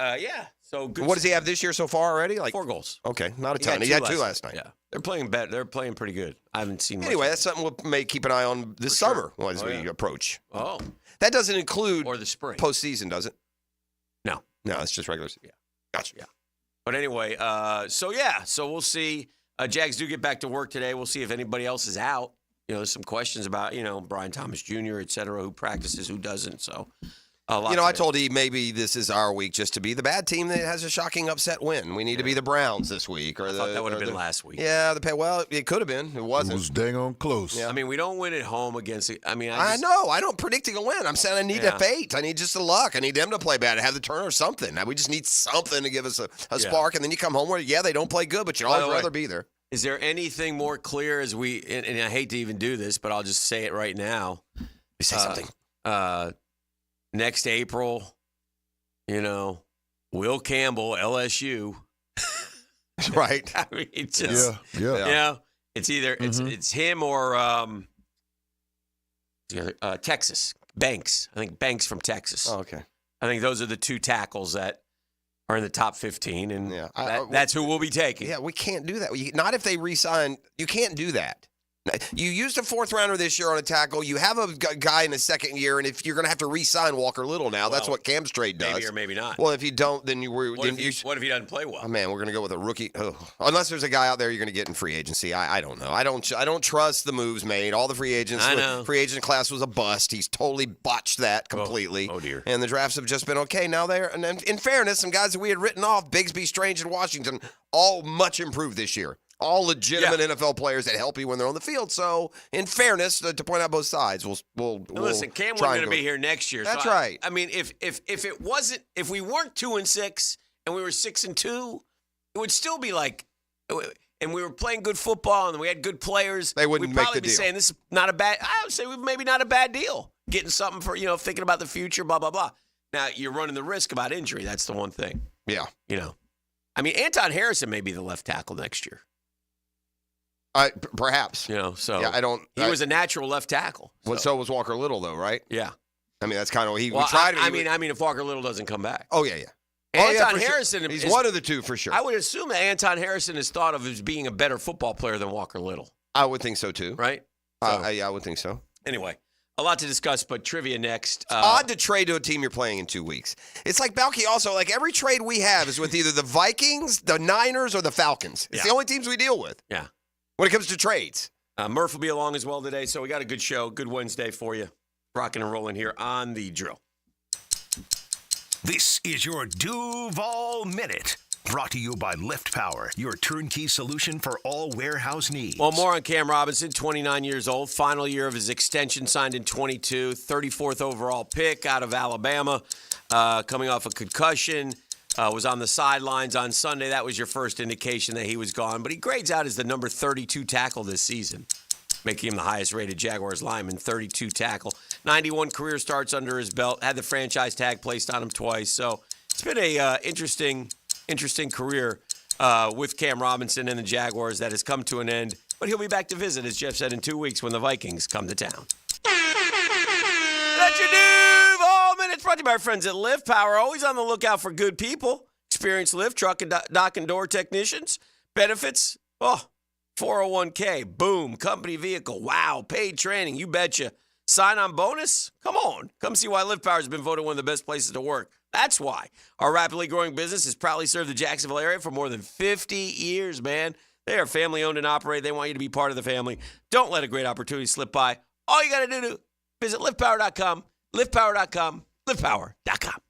So good. What does he have this year so far already? Like 4 goals. Okay, not a ton. He had 2 last night. Yeah, they're playing better. They're playing pretty good. I haven't seen. Anyway, that's something we may keep an eye on this summer as we approach. Oh, that doesn't include or the spring postseason, does it? No, it's just regular season. Yeah, gotcha. Yeah, but anyway, so we'll see. Jags do get back to work today. We'll see if anybody else is out. There's some questions about Brian Thomas Jr., et cetera, who practices, who doesn't. So. I told you maybe this is our week just to be the bad team that has a shocking upset win. We need to be the Browns this week. I thought that would have been last week. Yeah, well, it could have been. It wasn't. It was dang on close. Yeah. I mean, we don't win at home against – I know. I don't predicting a win. I'm saying I need a fate. I need just the luck. I need them to play bad and have the turn or something. We just need something to give us a spark, and then you come home where, they don't play good, but you'd always rather be there. Is there anything more clear as we – and I hate to even do this, but I'll just say it right now. You say something. Next April – Will Campbell, LSU. Right. I mean, it's just, it's either it's him or Texas. Banks. I think Banks from Texas. Oh, okay. I think those are the 2 tackles that are in the top 15, and that's who we'll be taking. Yeah, we can't do that. Not if they re-sign. You can't do that. You used a 4th rounder this year on a tackle. You have a guy in the 2nd year, and if you're going to have to re-sign Walker Little now, that's what Cam's trade does. Maybe or maybe not. Well, if you don't, then what if he doesn't play well? Oh, man, we're going to go with a rookie. Unless there's a guy out there you're going to get in free agency. I don't know. I don't trust the moves made. All the free agents. I know. Free agent class was a bust. He's totally botched that completely. Oh dear. And the drafts have just been okay. Now and in fairness, some guys that we had written off, Bigsby, Strange, and Washington, all much improved this year. All legitimate NFL players that help you when they're on the field. So, in fairness, to point out both sides, we'll listen. Cam wasn't going to be here next year. That's right. I mean, if we weren't 2-6 and we were 6-2, it would still be like, and we were playing good football and we had good players. They wouldn't we'd make probably the be deal. saying this is not a bad. I would say maybe not a bad deal. Getting something for thinking about the future. Blah blah blah. Now you're running the risk about injury. That's the one thing. Yeah. I mean, Anton Harrison may be the left tackle next year. Perhaps. So yeah, he was a natural left tackle. So. Well, so was Walker Little, though, right? Yeah. I mean, that's kind of what he tried. I mean, if Walker Little doesn't come back. Oh yeah. Anton Harrison. Sure. He's one of the 2 for sure. I would assume that Anton Harrison is thought of as being a better football player than Walker Little. I would think so too. Right? I would think so. Anyway, A lot to discuss, but trivia next. Odd to trade to a team you're playing in 2 weeks. It's like Balky also, like every trade we have is with either the Vikings, the Niners, or the Falcons. It's the only teams we deal with. Yeah. When it comes to trades. Murph will be along as well today, so we got a good show, good Wednesday for you. Rocking and rolling here on The Drill. This is your Duval Minute. Brought to you by Lift Power, your turnkey solution for all warehouse needs. Well, more on Cam Robinson, 29 years old, final year of his extension, signed in 22, 34th overall pick out of Alabama, coming off a concussion, was on the sidelines on Sunday. That was your first indication that he was gone, but he grades out as the number 32 tackle this season, making him the highest-rated Jaguars lineman, 32 tackle. 91 career starts under his belt, had the franchise tag placed on him twice, so it's been a interesting career with Cam Robinson and the Jaguars that has come to an end. But he'll be back to visit, as Jeff said, in 2 weeks when the Vikings come to town. That's your Duval Minute, brought to you by our friends at Lift Power. Always on the lookout for good people. Experienced lift, truck, and dock and door technicians. Benefits, 401k, boom, company vehicle, wow, paid training, you betcha. Sign-on bonus? Come on. Come see why Lift Power has been voted one of the best places to work. That's why. Our rapidly growing business has proudly served the Jacksonville area for more than 50 years, man. They are family-owned and operated. They want you to be part of the family. Don't let a great opportunity slip by. All you got to do is visit liftpower.com, liftpower.com, liftpower.com.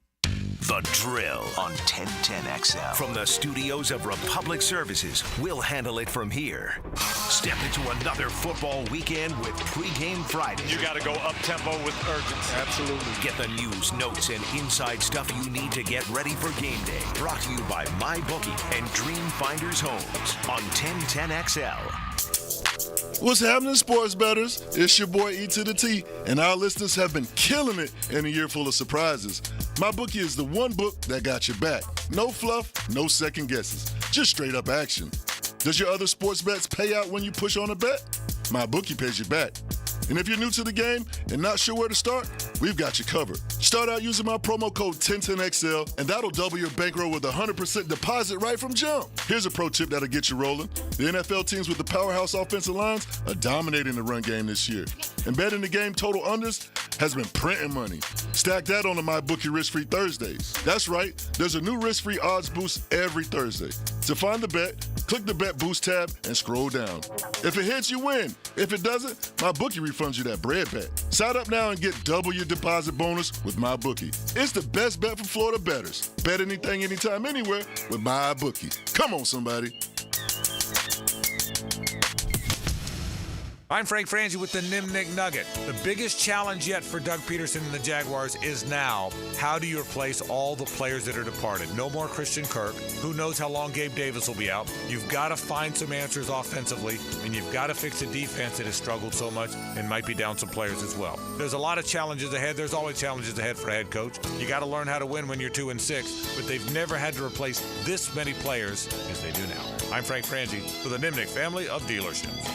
The Drill on 1010XL. From the studios of Republic Services, we'll handle it from here. Step into another football weekend with Pregame Friday. You got to go up-tempo with urgency. Absolutely. Get the news, notes, and inside stuff you need to get ready for game day. Brought to you by MyBookie and Dream Finders Homes on 1010XL. What's happening, sports bettors? It's your boy E to the T, and our listeners have been killing it in a year full of surprises. MyBookie is the one book that got your back. No fluff, no second guesses, just straight up action. Does your other sports bets pay out when you push on a bet? MyBookie pays you back. And if you're new to the game and not sure where to start, we've got you covered. Start out using my promo code 1010XL, and that'll double your bankroll with a 100% deposit right from jump. Here's a pro tip that'll get you rolling. The NFL teams with the powerhouse offensive lines are dominating the run game this year. And betting the game total unders has been printing money. Stack that on the MyBookie Risk-Free Thursdays. That's right, there's a new risk-free odds boost every Thursday. To find the bet, click the Bet Boost tab and scroll down. If it hits, you win. If it doesn't, MyBookie refunds you that bread bet. Sign up now and get double your deposit bonus with MyBookie. It's the best bet for Florida bettors. Bet anything, anytime, anywhere with MyBookie. Come on, somebody. I'm Frank Frangie with the Nimnik Nugget. The biggest challenge yet for Doug Peterson and the Jaguars is now, how do you replace all the players that are departed? No more Christian Kirk. Who knows how long Gabe Davis will be out? You've got to find some answers offensively, and you've got to fix a defense that has struggled so much and might be down some players as well. There's a lot of challenges ahead. There's always challenges ahead for a head coach. You got to learn how to win when you're 2-6, but they've never had to replace this many players as they do now. I'm Frank Frangie for the Nimnik family of dealerships.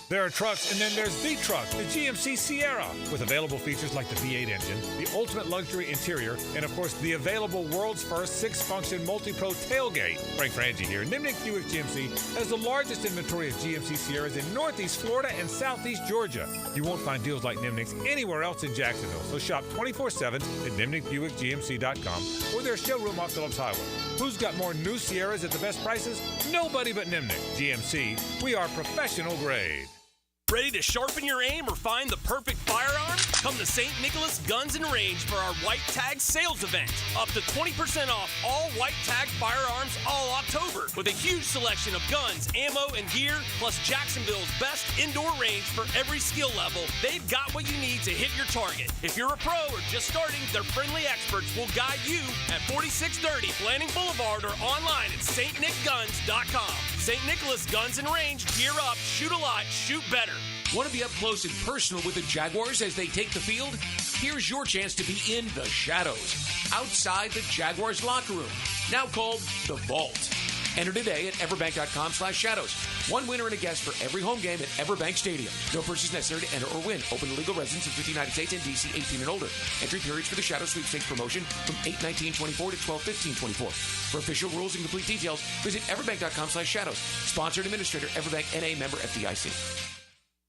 There are trucks, and then there's the truck, the GMC Sierra, with available features like the V8 engine, the ultimate luxury interior, and of course the available world's first 6-function multi-pro tailgate. Frank Frangie here. Nimnik Buick GMC has the largest inventory of GMC Sierras in Northeast Florida and Southeast Georgia. You won't find deals like Nimnik's anywhere else in Jacksonville, so shop 24/7 at NimnikBuickGMC.com or their showroom off Phillips Highway. Who's got more new Sierras at the best prices? Nobody but Nimnik. GMC, we are professional grade. Ready to sharpen your aim or find the perfect firearm? Come to St. Nicholas Guns and Range for our White Tag sales event. Up to 20% off all White Tag firearms all October with a huge selection of guns, ammo, and gear, plus Jacksonville's best indoor range for every skill level. They've got what you need to hit your target. If you're a pro or just starting, their friendly experts will guide you at 4630 Planning Boulevard or online at stnickguns.com. St. Nicholas Guns and Range, gear up, shoot a lot, shoot better. Want to be up close and personal with the Jaguars as they take the field? Here's your chance to be in the shadows, outside the Jaguars locker room, now called the Vault. Enter today at everbank.com/shadows. One winner and a guest for every home game at Everbank Stadium. No purchase necessary to enter or win. Open to legal residents in 50 United States and D.C. 18 and older. Entry periods for the Shadow Sweepstakes promotion from 8/19/24 to 12/15/24. For official rules and complete details, visit everbank.com/shadows. Sponsored administrator, Everbank N.A. member FDIC.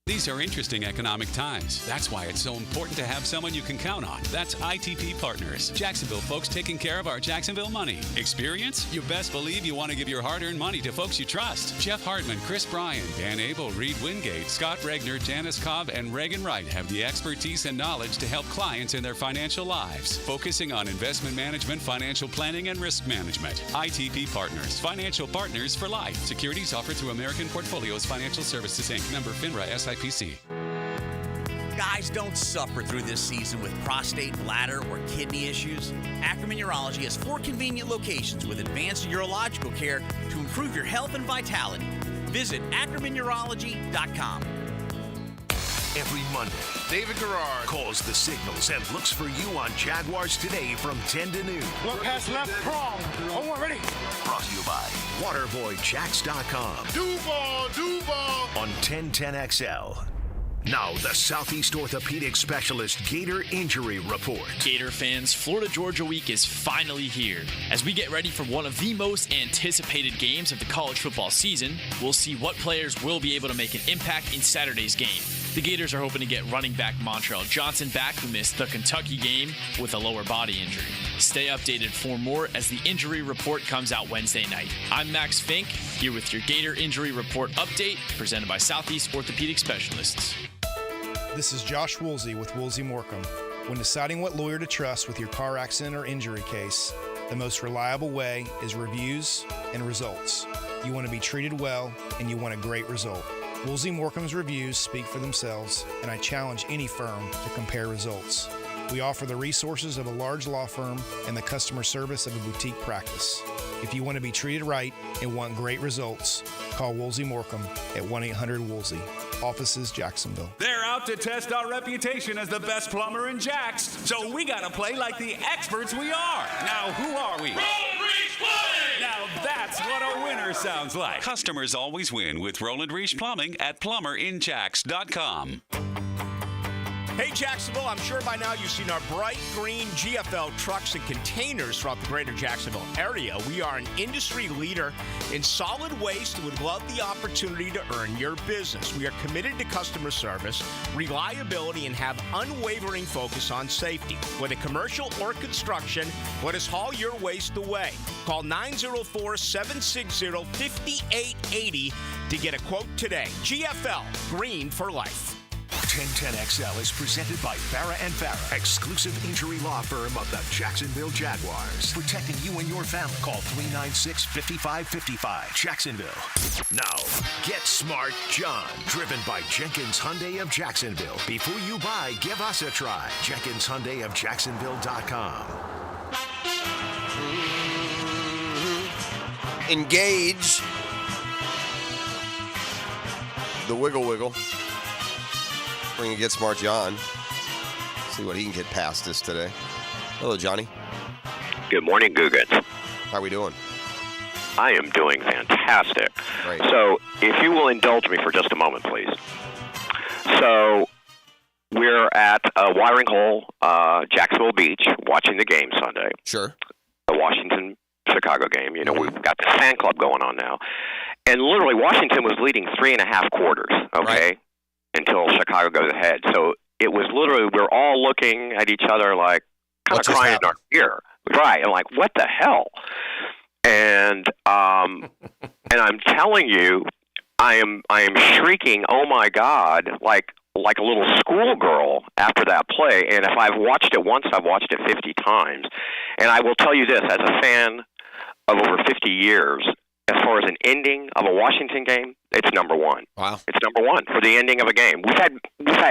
These are interesting economic times. That's why it's so important to have someone you can count on. That's ITP Partners. Jacksonville folks taking care of our Jacksonville money. Experience? You best believe you want to give your hard-earned money to folks you trust. Jeff Hartman, Chris Bryan, Dan Abel, Reed Wingate, Scott Regner, Janice Cobb, and Reagan Wright have the expertise and knowledge to help clients in their financial lives, focusing on investment management, financial planning, and risk management. ITP Partners. Financial partners for life. Securities offered through American Portfolios Financial Services, Inc. Member FINRA SIPC. Guys, don't suffer through this season with prostate, bladder, or kidney issues. Ackerman Urology has 4 convenient locations with advanced urological care to improve your health and vitality. Visit ackermanurology.com. Every Monday, David Garrard calls the signals and looks for you on Jaguars Today from 10 to noon. Look past left prong. Oh, ready. Brought to you by WaterboyJacks.com. Duval. On 1010XL. Now, the Southeast Orthopedic Specialist Gator Injury Report. Gator fans, Florida-Georgia Week is finally here. As we get ready for one of the most anticipated games of the college football season, we'll see what players will be able to make an impact in Saturday's game. The Gators are hoping to get running back Montrell Johnson back, who missed the Kentucky game with a lower body injury. Stay updated for more as the injury report comes out Wednesday night. I'm Max Fink, here with your Gator Injury Report update, presented by Southeast Orthopedic Specialists. This is Josh Woolsey with Woolsey Morecambe. When deciding what lawyer to trust with your car accident or injury case, the most reliable way is reviews and results. You want to be treated well, and you want a great result. Woolsey Morecambe's reviews speak for themselves, and I challenge any firm to compare results. We offer the resources of a large law firm and the customer service of a boutique practice. If you want to be treated right and want great results, call Woolsey Morecambe at 1-800-WOOLSEY. Offices, Jacksonville. They're out to test our reputation as the best plumber in Jacks, so we gotta play like the experts we are. Now, who are we? Roland Reach Plumbing! Now that's what a winner sounds like. Customers always win with Roland Reach Plumbing at plumberinjacks.com. Hey, Jacksonville, I'm sure by now you've seen our bright green GFL trucks and containers throughout the greater Jacksonville area. We are an industry leader in solid waste and would love the opportunity to earn your business. We are committed to customer service, reliability, and have unwavering focus on safety. Whether commercial or construction, let us haul your waste away. Call 904-760-5880 to get a quote today. GFL, green for life. 1010XL is presented by Farah & Farah, exclusive injury law firm of the Jacksonville Jaguars. Protecting you and your family. Call 396-5555. Jacksonville. Now, Get Smart John, driven by Jenkins Hyundai of Jacksonville. Before you buy, give us a try. Jenkins Hyundai of Jacksonville.com. Engage the wiggle. Bring a Get Smart John. See what he can get past us today. Hello, Johnny. Good morning, Googans. How are we doing? I am doing fantastic. Great. So, if you will indulge me for just a moment, please. So, we're at a watering hole, Jacksonville Beach, watching the game Sunday. Sure. The Washington-Chicago game. You know, we've got the fan club going on now. And literally, Washington was leading 3.5 quarters, okay? Right. Until Chicago goes ahead. So it was literally, we're all looking at each other like, kind of crying in our ear. Right. And like, what the hell? And and I'm telling you, I am shrieking, oh my God, like a little schoolgirl after that play. And if I've watched it once, I've watched it 50 times. And I will tell you this, as a fan of over 50 years, as far as an ending of a Washington game, it's number one. Wow. It's number one for the ending of a game. We've had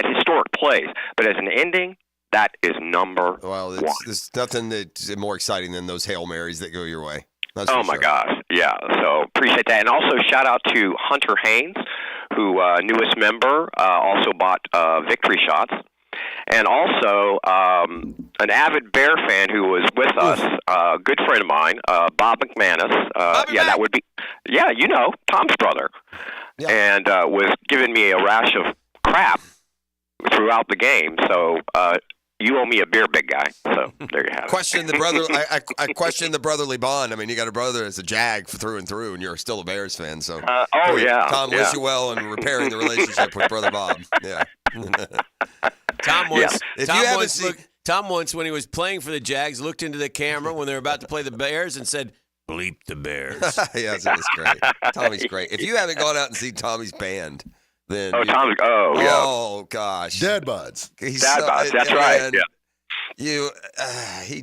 historic plays, but as an ending, that is number one. There's nothing that's more exciting than those Hail Marys that go your way. Oh, my gosh. Yeah, so appreciate that. And also shout out to Hunter Haynes, who, newest member, also bought Victory Shots. And also an avid Bear fan who was with us, a good friend of mine, Bob McManus. That would be, you know, Tom's brother. Yeah. And was giving me a rash of crap throughout the game. So, You owe me a beer, big guy. So there you have it. Question the brother. I question the brotherly bond. I mean, you got a brother that's a Jag through and through, and you're still a Bears fan. So, Tom, wish you well in repairing the relationship with Brother Bob. Yeah. Tom once, when he was playing for the Jags, looked into the camera when they were about to play the Bears and said, "Bleep the Bears." Yes, it was great. Tommy's great. If you haven't gone out and seen Tommy's band, then gosh, Dad bods. Dad bods. That's right. Yeah. He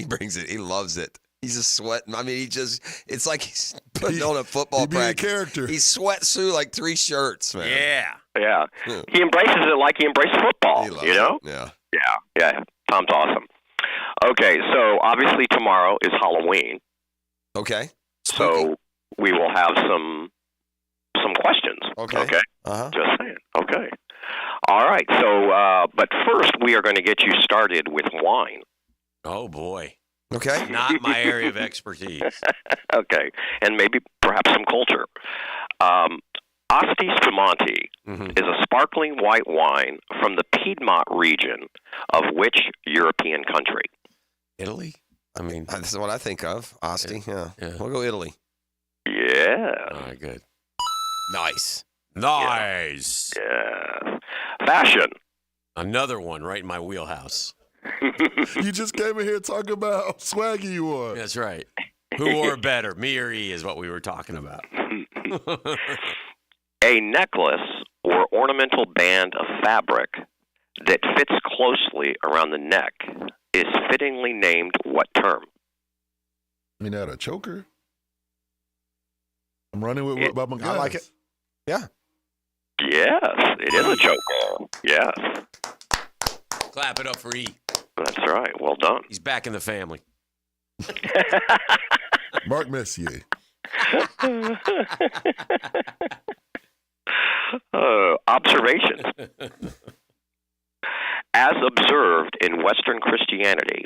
brings it. He loves it. He's just sweating. I mean, it's like he's putting on a football practice. A character. He sweats through like 3 shirts, man. Yeah. He embraces it like he embraced football, you know? Yeah. Yeah. Tom's awesome. Okay, so obviously tomorrow is Halloween. Okay. So we will have some questions. Okay. Just saying. Okay. All right. So, but first we are going to get you started with wine. Oh boy. Okay. Not my area of expertise. Okay. And maybe perhaps some culture. Asti Spumante is a sparkling white wine from the Piedmont region of which European country? Italy? I mean, this is what I think of. Asti, yeah. We'll go Italy. Yeah. All right, good. Nice. Nice. Yeah. Fashion. Another one right in my wheelhouse. You just came in here talking about how swaggy you are. That's right. Who wore better, me or E, is what we were talking about. A necklace or ornamental band of fabric that fits closely around the neck is fittingly named what term? I mean, that a choker? I'm running with Bob McGuire. I like it. Yeah. Yes, it is a choker. Yes. Clap it up for E. That's right. Well done. He's back in the family. Mark Messier. Observations. As observed in Western Christianity,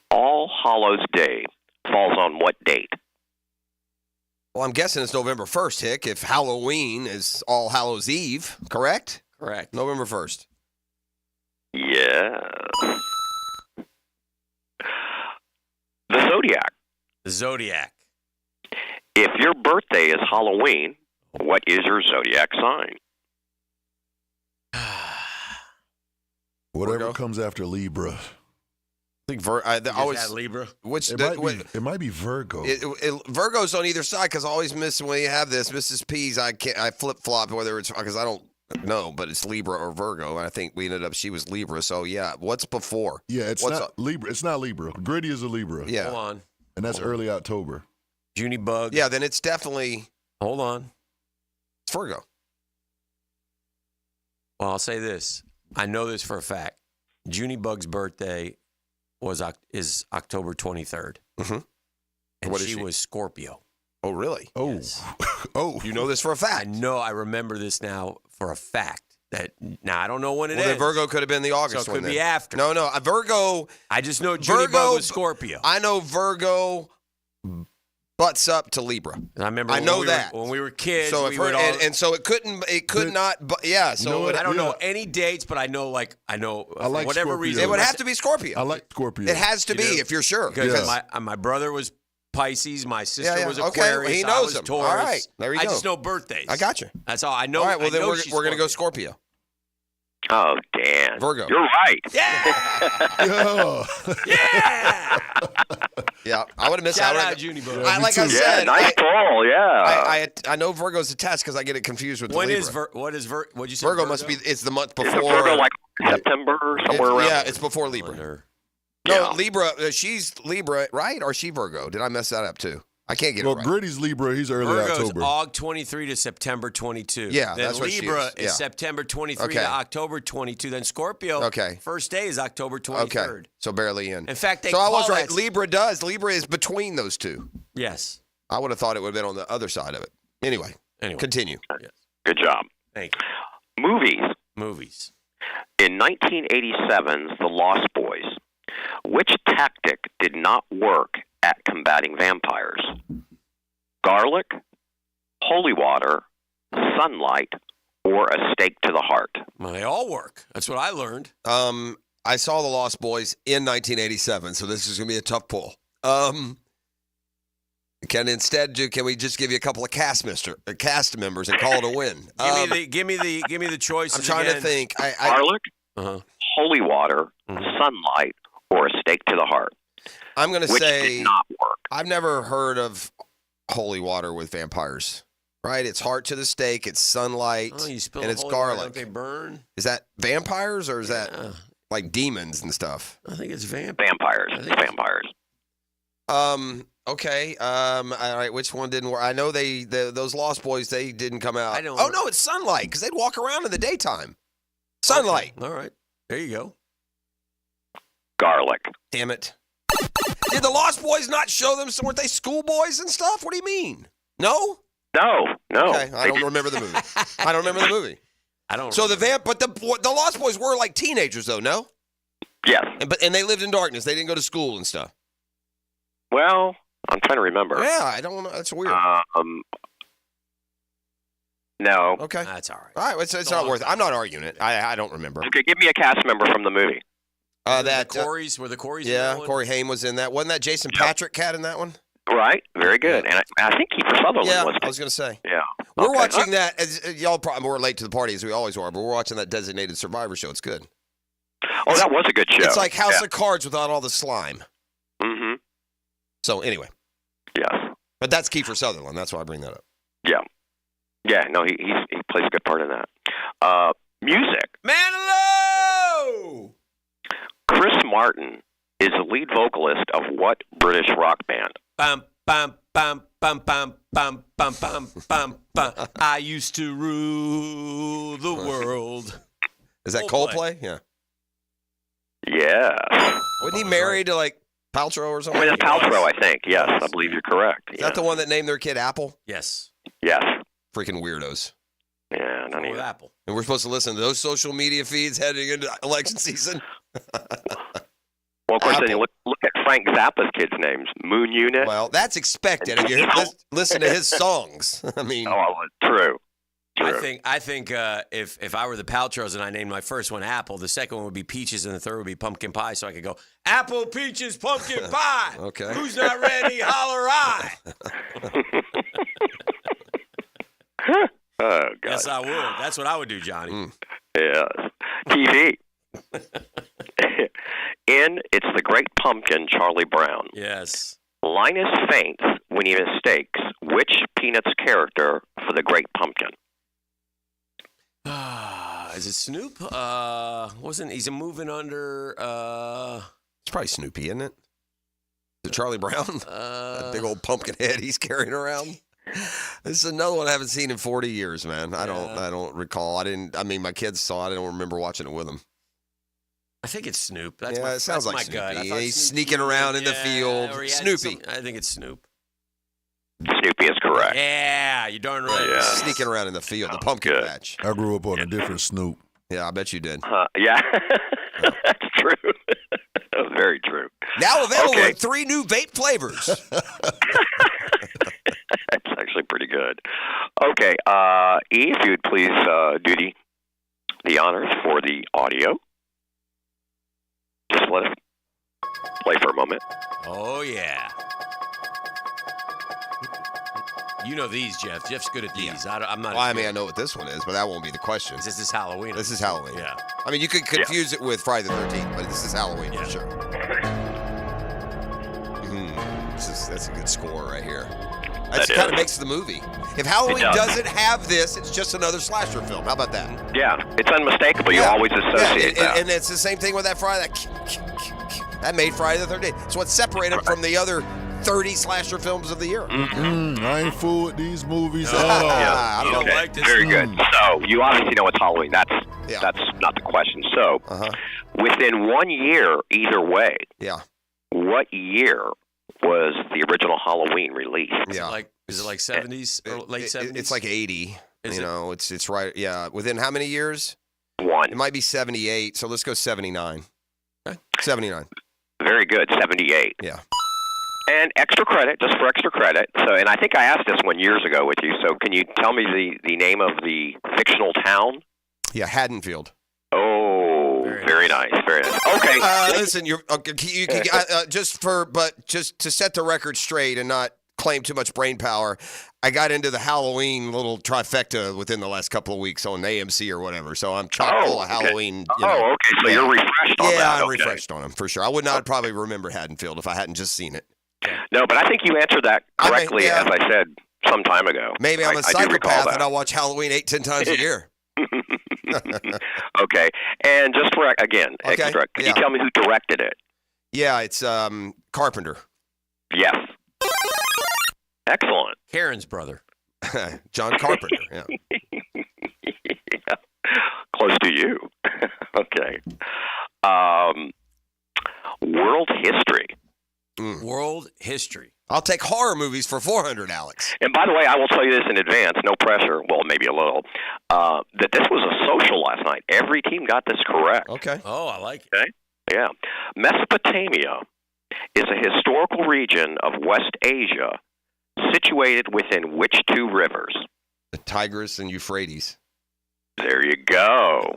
All Hallows Day falls on what date? Well, I'm guessing it's November 1st, Hick, if Halloween is All Hallows Eve, correct? Correct. November 1st. Yes. The Zodiac. The Zodiac. If your birthday is Halloween, what is your zodiac sign? Whatever comes after Libra. I think Libra. It might be Virgo. Virgo's on either side because I always miss when you have this. Mrs. P's, I flip flop whether it's because I don't know, but it's Libra or Virgo. And I think we ended up she was Libra. So yeah, what's before? Yeah, it's not Libra. It's not Libra. Gritty is a Libra. Yeah, hold on, and that's early October. Junie bug. Yeah, then it's definitely. Hold on, it's Virgo. Well, I'll say this. I know this for a fact. Junie bug's birthday is October 23rd. Mm-hmm. And she was Scorpio. Oh, really? Oh. Yes. Oh. You know this for a fact? I know. I remember this now for a fact. Now, I don't know when it is. Well, then Virgo could have been the August one. So it could be after. No, Virgo. I just know Junie bug was Scorpio. I know Virgo butts up to Libra. I remember. When we were kids. So so it could not. Yeah. So I don't know any dates, but I know I like whatever Scorpio. reason. It would have to be Scorpio. I like Scorpio. It has to be if you're sure. Because my brother was Pisces, my sister was Aquarius. Okay, he knows I was them. Taurus. All right, there you go. I just know birthdays. I got you. That's all I know. All right, well then we're going to go Scorpio. Scorpio. Oh, Dan. Virgo. You're right. Yeah. Yeah. Yeah. I would have missed Shout out, Junie bug. Like I said, nice pull. Yeah. I know Virgo's a test because I get it confused with when Libra. What is Virgo? What'd you say? Virgo must be. It's the month before. Is Virgo like September or somewhere around? Yeah, it's before Libra. No, Libra. She's Libra, right? Or is she Virgo? Did I mess that up too? I can't get it right. Gritty's Libra. He's early Virgo's October. Aug 23 to September 22. Yeah, then that's what Libra she is. September 23 to October 22. Then Scorpio. Okay. First day is October 23rd. Okay. So barely in. In fact, I was right. Libra is between those two. Yes. I would have thought it would have been on the other side of it. Anyway. Continue. Yes. Good job. Thank you. Movies. In 1987's The Lost Boys, which tactic did not work at combating vampires? Garlic, holy water, sunlight, or a stake to the heart? Well, they all work. That's what I learned. I saw The Lost Boys in 1987, so this is going to be a tough pull. Can we just give you a couple of cast members and call it a win? Give me the choices. I'm trying to think. Garlic, holy water, sunlight, or a stake to the heart. I'm going to say did not work. I've never heard of holy water with vampires. Right? It's heart to the stake. It's sunlight, and it's garlic. Don't they burn? Is that vampires or is that like demons and stuff? I think it's vampires. Vampires. Okay. All right. Which one didn't work? I know those Lost Boys. They didn't come out. Oh no, it's sunlight because they'd walk around in the daytime. Sunlight. Okay. All right. There you go. Garlic. Damn it. Did the Lost Boys not show them? Weren't they schoolboys and stuff? What do you mean? No. No. Okay. I don't remember the movie. I don't remember the movie. I don't. So but the Lost Boys were like teenagers though. No. Yes. And they lived in darkness. They didn't go to school and stuff. Well, I'm trying to remember. Yeah, I don't know. That's weird. No. Okay. That's all right. All right. It's not worth it. I'm not arguing it. I don't remember. Okay, give me a cast member from the movie. Were the Corys in that one? Corey Haim was in that. Wasn't that Jason Patrick cat in that one? Right. Very good. And I think Kiefer Sutherland was. I was going to say. Yeah. We're watching that. Y'all probably more late to the party as we always are, but we're watching that Designated Survivor show. It's good. Oh, that was a good show. It's like House of Cards without all the slime. Mm-hmm. So anyway. Yes. But that's Kiefer Sutherland. That's why I bring that up. Yeah. Yeah. No, he plays a good part in that. Music. Manilow! Chris Martin is the lead vocalist of what British rock band? Bum, bum, bum, bum, bum, bum, bum, bum, bum, bum. I used to rule the world. Is that Coldplay? Yeah. Yeah. Wasn't he married to like Paltrow or something? Gwyneth Paltrow, I think. Yes, I believe you're correct. Is that the one that named their kid Apple? Yes. Yes. Freaking weirdos. Yeah, not even. Apple. And we're supposed to listen to those social media feeds heading into election season? Well, of course, then you look at Frank Zappa's kids' names. Moon Unit. Well, that's expected. If you listen to his songs, I mean. Oh, true. I think if I were the Paltrows and I named my first one Apple, the second one would be Peaches and the third would be Pumpkin Pie. So I could go Apple, Peaches, Pumpkin Pie. Okay. Who's not ready? Holler I. Oh, God. Yes, I would. That's what I would do, Johnny. Yes. TV. In It's the Great Pumpkin, Charlie Brown. Yes. Linus faints when he mistakes which Peanuts character for the Great Pumpkin? Is it Snoop? He's moving under. It's probably Snoopy, isn't it? Is it Charlie Brown? That big old pumpkin head he's carrying around. This is another one I haven't seen in 40 years, man. I don't recall. I mean, my kids saw it. I don't remember watching it with them. I think it's Snoop. It sounds like my Snoopy. gut. He's sneaking around in the field. Snoopy. I think it's Snoop. Snoopy is correct. Yeah, you're darn right. Yeah. Sneaking around in the field, the pumpkin patch. I grew up on a different Snoop. Yeah, I bet you did. Yeah, that's true. That's very true. Now available in 3 new vape flavors. That's actually pretty good. Okay, E, if you would please do the honors for the audio. Just let it play for a moment. Oh, yeah. You know these, Jeff. Jeff's good at these. Yeah. I'm not. Well, I mean, I know what this one is, but that won't be the question. This is Halloween. This is Halloween. Yeah. I mean, you could confuse it with Friday the 13th, but this is Halloween for sure. That's a good score right here. That kind of makes the movie. If Halloween doesn't have this, it's just another slasher film. How about that? Yeah, it's unmistakable. You always associate that. And it's the same thing with that Friday. That made Friday the 13th. So what separated them from the other 30 slasher films of the year? I ain't fool with these movies at all. I don't like this. Very good. So you obviously know it's Halloween. That's not the question. So within 1 year, either way, what year was the original Halloween released? Is it like 70s or late 70s? It's like 80. It's right. Yeah. Within how many years? 1. It might be 78. So let's go 79. Okay. 79. Very good. 78. Yeah. And extra credit, just for extra credit. So, and I think I asked this one years ago with you. So, can you tell me the name of the fictional town? Yeah, Haddonfield. Oh, Oh, very nice, very nice. Okay. Listen, you can just to set the record straight and not claim too much brain power. I got into the Halloween little trifecta within the last couple of weeks on AMC or whatever, so I'm chock full of Halloween. Okay. So you're refreshed on that. Yeah, I'm refreshed on them for sure. I would not probably remember Haddonfield if I hadn't just seen it. No, but I think you answered that correctly, as I said some time ago. Maybe I'm a psychopath and I watch Halloween 8-10 times a year. Okay, and just for extra, can you tell me who directed it? Yeah, it's Carpenter. Yes. Excellent. Karen's brother. John Carpenter, yeah. Close to you. Okay. World history. World history. I'll take horror movies for 400, Alex. And by the way, I will tell you this in advance, no pressure, well, maybe a little, that this was a social last night. Every team got this correct. Okay. Oh, I like it. Okay. Yeah. Mesopotamia is a historical region of West Asia situated within which two rivers? The Tigris and Euphrates. There you go.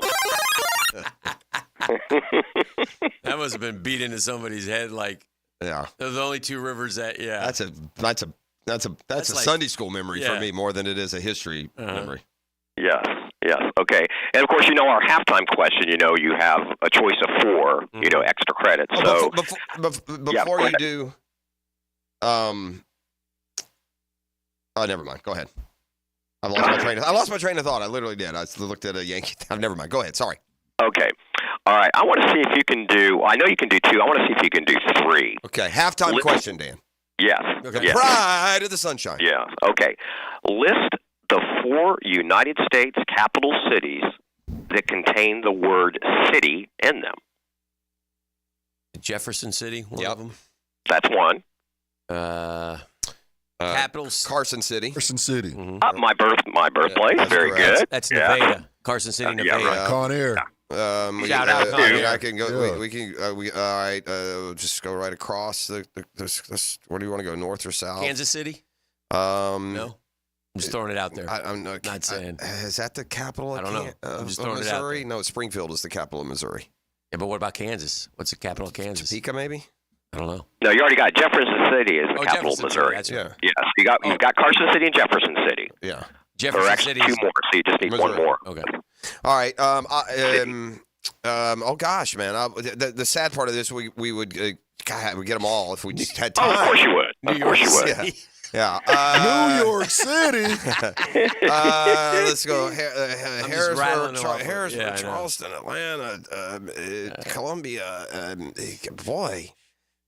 That must have been beat into somebody's head like. Yeah. There's only two rivers that. Yeah. That's a like, Sunday school memory for me more than it is a history memory. Yes. Okay. And of course, our halftime question. You have a choice of 4. Extra credits. So before you do, oh, never mind. Go ahead. I lost my train of thought. I literally did. I looked at a Yankee. Never mind. Go ahead. Sorry. Okay. All right. I want to see if you can do. I know you can do 2. I want to see if you can do 3. Okay. Halftime question, Dan. Yes. Okay. Yes. Pride of the sunshine. Yeah. Okay. List the 4 United States capital cities that contain the word city in them. Jefferson City, one of them. That's one. Capitals. Carson City. Mm-hmm. My birthplace. Very good. That's Nevada. Carson City, Nevada. Yeah, right. Con Air. Shout out Con Air. I can go. We can. All right. Just go right across. Where do you want to go? North or south? Kansas City. No. I'm just throwing it out there. I'm not saying. Is that the capital? I don't know. I'm just throwing Missouri? it out there. No, Springfield is the capital of Missouri. Yeah, but what about Kansas? What's the capital of Kansas? Topeka, maybe. I don't know. No, you already got Jefferson City as the capital of Jefferson Missouri. City, that's right. Yes, you've got Carson City and Jefferson City. Yeah. Jefferson City. 2 more, so you just need Missouri. 1 more. Okay. All right. Oh gosh, man. The sad part of this, we would God, we get them all if we just had time. Oh, of course you would. Of course you would. Yeah. New York City. Let's go. Harrisburg, Charleston, Atlanta, Columbia. Boy.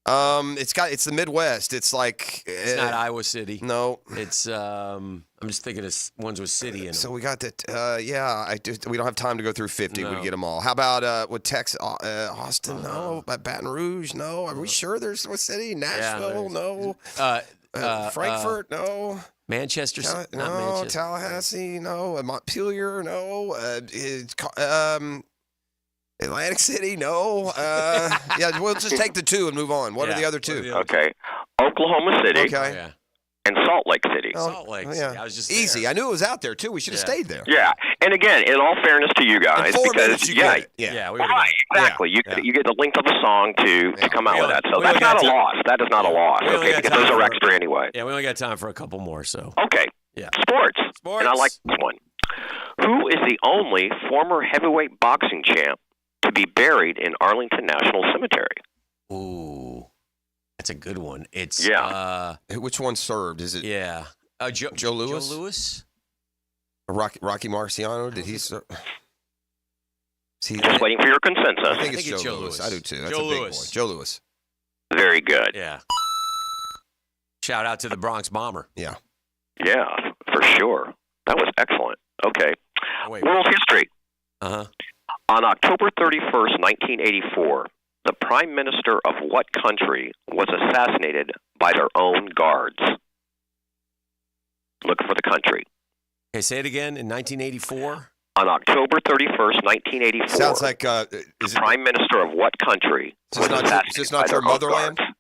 It's the Midwest. It's like it's not Iowa City. No, it's I'm just thinking of ones with city in them. So we got that. We don't have time to go through 50. We get them all. How about with Texas, Austin? No. Baton Rouge? No. Are we sure there's a city? Nashville? No. Frankfurt? No. Manchester? No. Manchester. Tallahassee? No. Montpelier? No. Atlantic City? No. Yeah, we'll just take the 2 and move on. What are the other 2? Okay. Oklahoma City. Okay. And Salt Lake City. Salt Lake City. Yeah. I was just easy. there. I knew it was out there too. We should have stayed there. Yeah. And again, in all fairness to you guys, in 4 because minutes you get it. Yeah, we right, exactly. Yeah. You get the length of a song to come out with that. So that's not a loss. That is not a loss. Okay, because those are extra anyway. Yeah, we only got time for a couple more. So okay. Yeah. Sports. And I like this one. Who is the only former heavyweight boxing champ to be buried in Arlington National Cemetery? Ooh, that's a good one. It's which one served? Is it? Yeah, Joe Louis. Joe Louis. Rocky Marciano. Did he serve? Just waiting for your consensus. I think it's Joe Louis. I do too. That's a big boy. Joe Louis. Very good. Yeah. Shout out to the Bronx Bomber. Yeah. Yeah, for sure. That was excellent. Okay. World history. Uh-huh. On October 31st, 1984, the Prime Minister of what country was assassinated by their own guards? Look for the country. Okay, say it again. In 1984? On October 31st, 1984. Sounds like the Prime Minister of what country was assassinated is this not by your their own motherland? guards?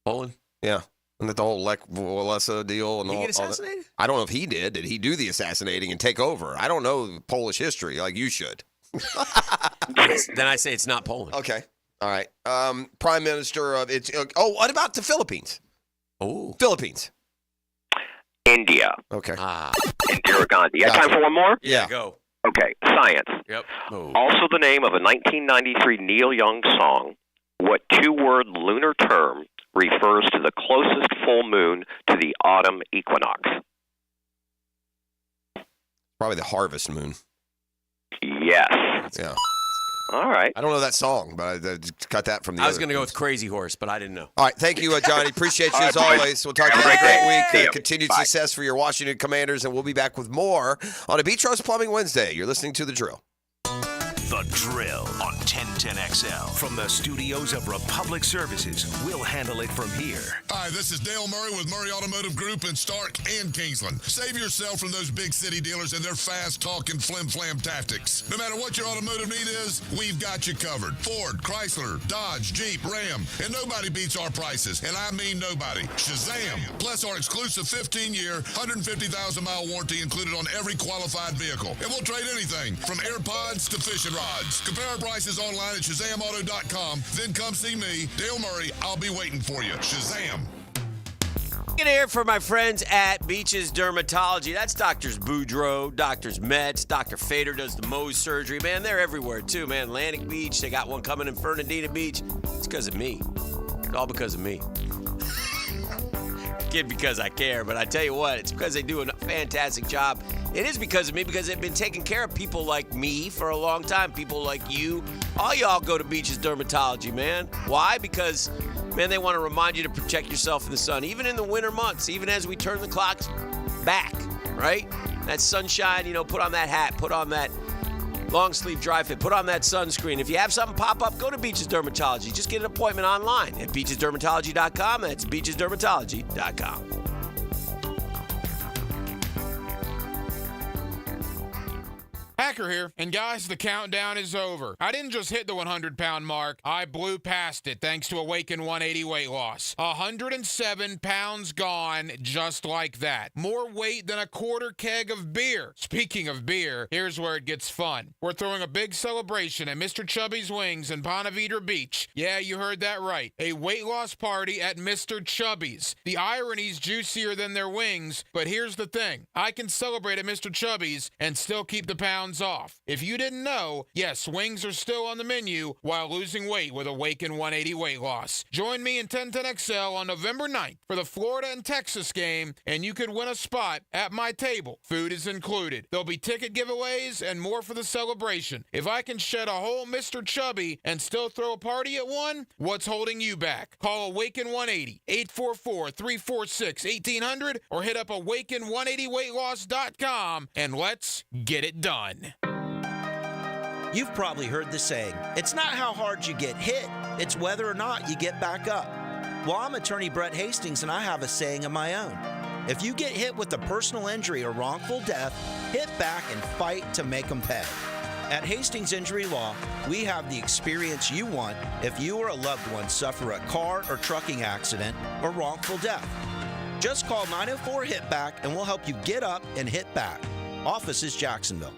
Poland? Yeah. And the whole Lech Walesa deal and Did he all get assassinated? all that. I don't know if he did. Did he do the assassinating and take over? I don't know Polish history like you should. Then I say it's not Poland. Okay. All right. Prime Minister of what about the Philippines? Oh. Philippines. India. Okay. Indira Gandhi. You got time for one more? Yeah. Go. Okay. Science. Yep. Oh. Also the name of a 1993 Neil Young song. What two-word lunar term refers to the closest full moon to the autumn equinox? Probably the harvest moon. Yes. Yeah. All right. I don't know that song, but I got that from the I was other going to go ones. with Crazy Horse, but I didn't know. All right. Thank you, Johnny. Appreciate you All as right, always. We'll talk to you Have a next great week. week. Continued Bye. success for your Washington Commanders, and we'll be back with more on a Beach House Plumbing Wednesday. You're listening to The Drill. The Drill on 1010XL. From the studios of Republic Services, we'll handle it from here. Hi, this is Dale Murray with Murray Automotive Group in Stark and Kingsland. Save yourself from those big city dealers and their fast-talking flim-flam tactics. No matter what your automotive need is, we've got you covered. Ford, Chrysler, Dodge, Jeep, Ram, and nobody beats our prices, and I mean nobody. Shazam! Plus our exclusive 15-year, 150,000-mile warranty included on every qualified vehicle. And we'll trade anything from AirPods to fishing rods. Compare our prices online at ShazamAuto.com. Then come see me, Dale Murray. I'll be waiting for you. Shazam! Get here for my friends at Beaches Dermatology. That's Doctors Boudreaux, Doctors Metz, Dr. Fader does the Mohs surgery. Man, they're everywhere too, man. Atlantic Beach, they got one coming in Fernandina Beach. It's because of me. It's all because of me. Kid, because I care, but I tell you what, it's because they do a fantastic job. It is because of me, because they've been taking care of people like me for a long time, people like you. All y'all go to Beaches Dermatology, man. Why? Because, man, they want to remind you to protect yourself in the sun, even in the winter months, even as we turn the clocks back, right? That sunshine, put on that hat, put on that long sleeve dry fit, put on that sunscreen. If you have something pop up, go to Beaches Dermatology. Just get an appointment online at beachesdermatology.com. That's beachesdermatology.com. Hacker here, and guys, the countdown is over. I didn't just hit the 100-pound mark. I blew past it thanks to Awaken 180 weight loss. 107 pounds gone just like that. More weight than a quarter keg of beer. Speaking of beer, here's where it gets fun. We're throwing a big celebration at Mr. Chubby's Wings in Ponte Vedra Beach. Yeah, you heard that right. A weight loss party at Mr. Chubby's. The irony's juicier than their wings, but here's the thing. I can celebrate at Mr. Chubby's and still keep the pounds off. If you didn't know, yes, wings are still on the menu while losing weight with Awaken 180 weight loss. Join me in 1010XL on November 9th for the Florida and Texas game, and you could win a spot at my table. Food is included. There'll be ticket giveaways and more for the celebration. If I can shed a whole Mr. Chubby and still throw a party at one, what's holding you back? Call Awaken 180, 844-346-1800, or hit up awaken180weightloss.com, and let's get it done. You've probably heard the saying, it's not how hard you get hit, it's whether or not you get back up. Well, I'm attorney Brett Hastings, and I have a saying of my own. If you get hit with a personal injury or wrongful death, hit back and fight to make them pay. At Hastings Injury Law, we have the experience you want if you or a loved one suffer a car or trucking accident or wrongful death. Just call 904-HIT-BACK and we'll help you get up and hit back. Office is Jacksonville.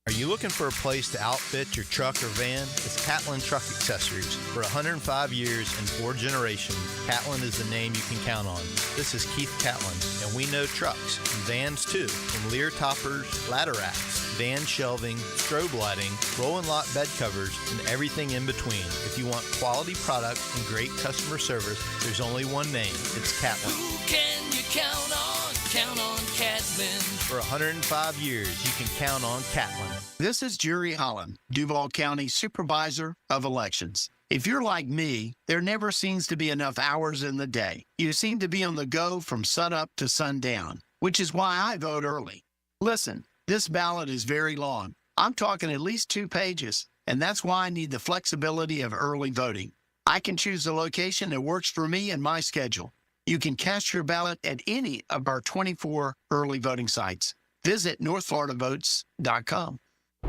Are you looking for a place to outfit your truck or van? It's Catlin Truck Accessories. For 105 years and 4 generations, Catlin is the name you can count on. This is Keith Catlin, and we know trucks and vans too, from Lear toppers, ladder racks, van shelving, strobe lighting, roll and lock bed covers, and everything in between. If you want quality product and great customer service, there's only one name. It's Catlin. Who can you count on? Count on Catlin. For 105 years, you can count on Catlin. This is Jerry Holland, Duval County Supervisor of Elections. If you're like me, there never seems to be enough hours in the day. You seem to be on the go from sunup to sundown, which is why I vote early. Listen, this ballot is very long. I'm talking at least 2 pages, and that's why I need the flexibility of early voting. I can choose a location that works for me and my schedule. You can cast your ballot at any of our 24 early voting sites. Visit northfloridavotes.com.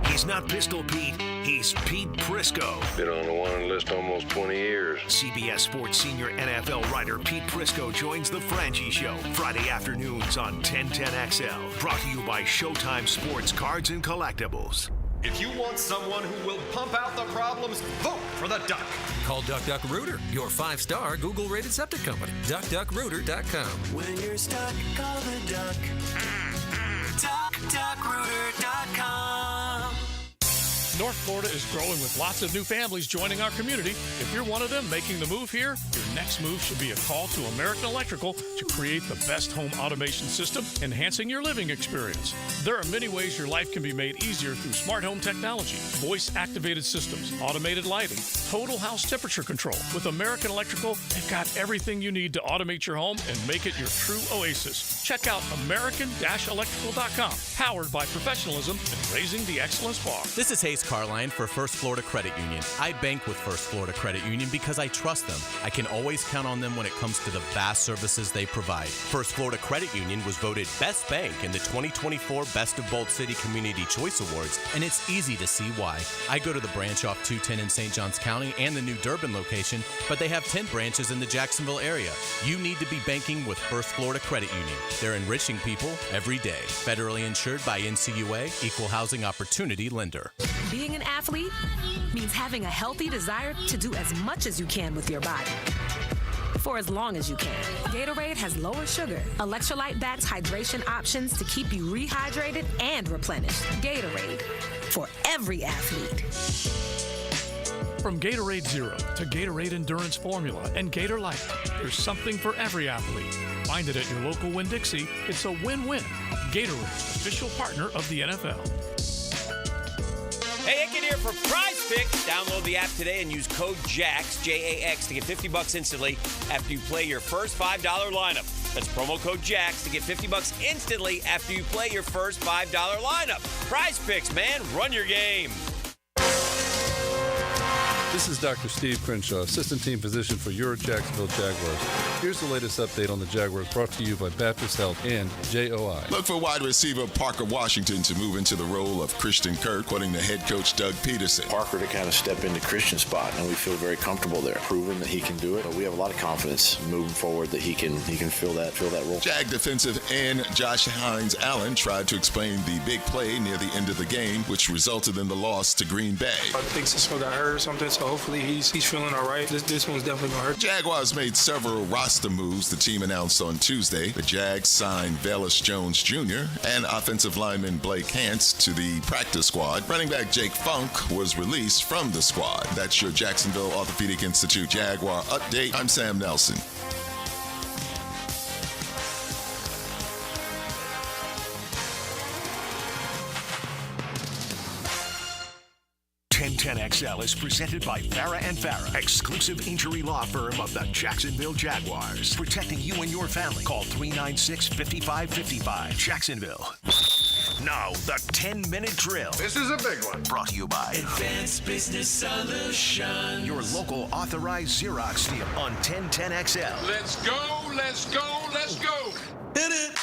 He's not Pistol Pete, he's Pete Prisco. Been on the wanted list almost 20 years. CBS Sports senior NFL writer Pete Prisco joins the Frangie Show Friday afternoons on 1010XL. Brought to you by Showtime Sports Cards and Collectibles. If you want someone who will pump out the problems, vote for the Duck. Call DuckDuckRooter, your 5-star Google-rated septic company. DuckDuckRooter.com. When you're stuck, call the Duck. DuckDuckRooter.com. North Florida is growing with lots of new families joining our community. If you're one of them making the move here, your next move should be a call to American Electrical to create the best home automation system, enhancing your living experience. There are many ways your life can be made easier through smart home technology, voice-activated systems, automated lighting, total house temperature control. With American Electrical, they've got everything you need to automate your home and make it your true oasis. Check out American-Electrical.com, powered by professionalism and raising the excellence bar. This is Hayes Carline for First Florida Credit Union. I bank with First Florida Credit Union because I trust them. I can always count on them when it comes to the vast services they provide. First Florida Credit Union was voted Best Bank in the 2024 Best of Bold City Community Choice Awards, and it's easy to see why. I go to the branch off 210 in St. Johns County and the new Durbin location, but they have 10 branches in the Jacksonville area. You need to be banking with First Florida Credit Union. They're enriching people every day. Federally insured by NCUA, Equal Housing Opportunity Lender. Being an athlete means having a healthy desire to do as much as you can with your body for as long as you can. Gatorade has lower sugar, electrolyte-backed hydration options to keep you rehydrated and replenished. Gatorade, for every athlete. From Gatorade Zero to Gatorade Endurance Formula and Gator Light, there's something for every athlete. Find it at your local Winn-Dixie. It's a win-win. Gatorade, official partner of the NFL. Hey, Hicken here for Prize Picks. Download the app today and use code JAX, J-A-X, to get $50 instantly after you play your first $5 lineup. That's promo code JAX to get $50 instantly after you play your first $5 lineup. Prize Picks, man. Run your game. This is Dr. Steve Crenshaw, Assistant Team Physician for your Jacksonville Jaguars. Here's the latest update on the Jaguars brought to you by Baptist Health and JOI. Look for wide receiver Parker Washington to move into the role of Christian Kirk, quoting the head coach Doug Peterson. Parker to kind of step into Christian's spot, and we feel very comfortable there, proving that he can do it. But we have a lot of confidence moving forward that he can fill that role. Jag defensive end Josh Hines-Allen tried to explain the big play near the end of the game, which resulted in the loss to Green Bay. I think Cisco got hurt or something, so hopefully he's feeling all right. This one's definitely going to hurt. Jaguars made several roster moves. The team announced on Tuesday the Jags signed Velus Jones Jr. and offensive lineman Blake Hance to the practice squad. Running back Jake Funk was released from the squad. That's your Jacksonville Orthopedic Institute Jaguar update. I'm Sam Nelson. XL is presented by Farah & Farah, exclusive injury law firm of the Jacksonville Jaguars. Protecting you and your family. Call 396-5555. Jacksonville. Now, the 10-minute drill. This is a big one. Brought to you by Advanced Business Solutions. your local authorized Xerox deal on 1010XL. Let's go, let's go, let's go. Hit it.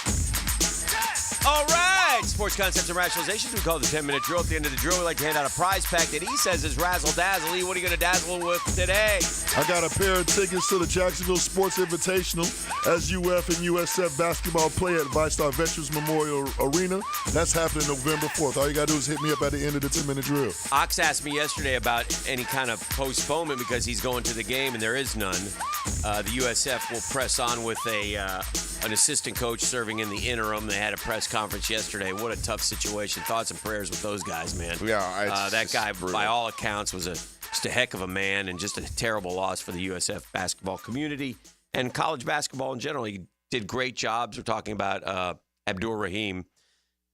All right, Sports Concepts and Rationalizations. We call it the 10-minute drill. At the end of the drill, we like to hand out a prize pack that he says is razzle-dazzle. Lee, what are you going to dazzle with today? I got a pair of tickets to the Jacksonville Sports Invitational as UF and USF basketball play at VyStar Veterans Memorial Arena. That's happening November 4th. All you got to do is hit me up at the end of the 10-minute drill. Ox asked me yesterday about any kind of postponement because he's going to the game, and there is none. The USF will press on with an assistant coach serving in the interim. They had a press conference yesterday. What a tough situation. Thoughts and prayers with those guys, man. Yeah, that guy, by all accounts, was just a heck of a man and just a terrible loss for the USF basketball community and college basketball in general. He did great jobs. We're talking about Abdur Rahim,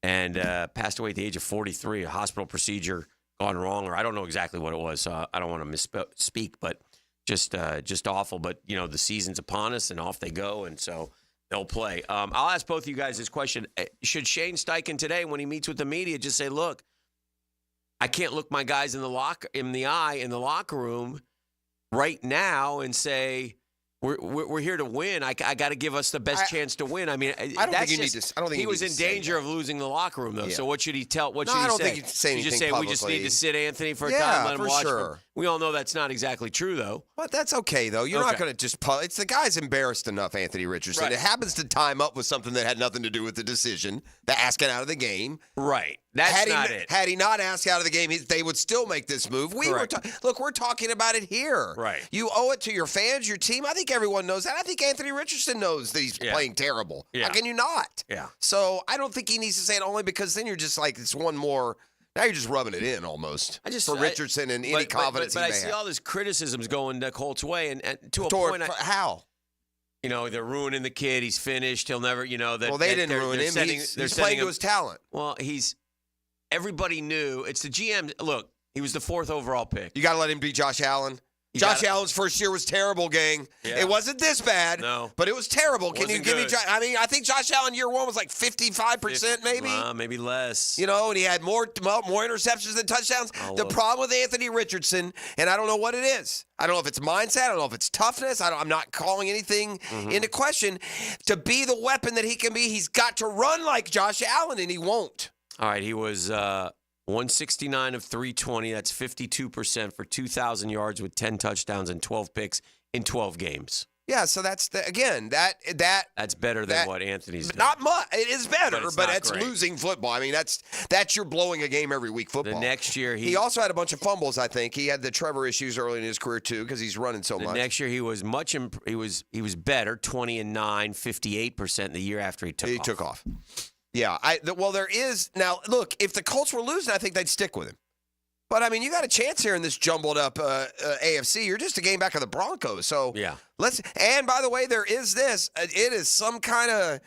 and passed away at the age of 43. A hospital procedure gone wrong, or I don't know exactly what it was. So I don't want to misspeak, but just awful. But you know, the season's upon us, and off they go, and so they'll play. I'll ask both of you guys this question: should Shane Steichen today, when he meets with the media, just say, "Look, I can't look my guys in the eye in the locker room right now and say we're here to win. I got to give us the best chance to win." I mean, I don't think you need to. I don't think he was in danger of losing the locker room, though. Yeah. So what should he tell? What should I he don't say? think he'd say anything just say publicly. we just need to sit Anthony for a Yeah, time, let him for watch. sure. We all know that's not exactly true, though. But that's okay, though. You're not going to just it's the guy's embarrassed enough, Anthony Richardson. Right. It happens to time up with something that had nothing to do with the decision, the asking out of the game. Right. That's not it. Had he not asked out of the game, they would still make this move. Look, we're talking about it here. Right. You owe it to your fans, your team. I think everyone knows that. I think Anthony Richardson knows that he's playing terrible. Yeah. How can you not? Yeah. So I don't think he needs to say it only because then you're just like, it's one more. Now you're just rubbing it in almost for Richardson and any confidence but he may I see have. all this criticisms going the Colts' way, and to a Toward- point. How? They're ruining the kid. He's finished. He'll never, Well, they didn't ruin him. He's playing to his talent. Well, everybody knew. It's the GM. Look, he was the 4th overall pick. You got to let him beat Josh Allen. Josh Allen's first year was terrible, gang. Yeah. It wasn't this bad, but it was terrible. Can you give me I think Josh Allen year 1 was like 55% maybe. Maybe less. And he had more interceptions than touchdowns. The problem with Anthony Richardson, and I don't know what it is. I don't know if it's mindset. I don't know if it's toughness. I'm not calling anything into question. To be the weapon that he can be, he's got to run like Josh Allen, and he won't. All right, he was 169 of 320. That's 52% for 2,000 yards with 10 touchdowns and 12 picks in 12 games. Yeah, so that's that's better than what Anthony's doing. Not much. It is better, but it's great. losing football. I mean, that's you're blowing a game every week football. The next year he also had a bunch of fumbles. I think he had the Trevor issues early in his career too because he's running so much. The next year he was he was better, 20-9, 58% the year after he took off. Yeah, there is now. Look, if the Colts were losing, I think they'd stick with him. But I mean, you got a chance here in this jumbled up AFC. You're just a game back of the Broncos. So yeah, And by the way, there is this. It is some kind of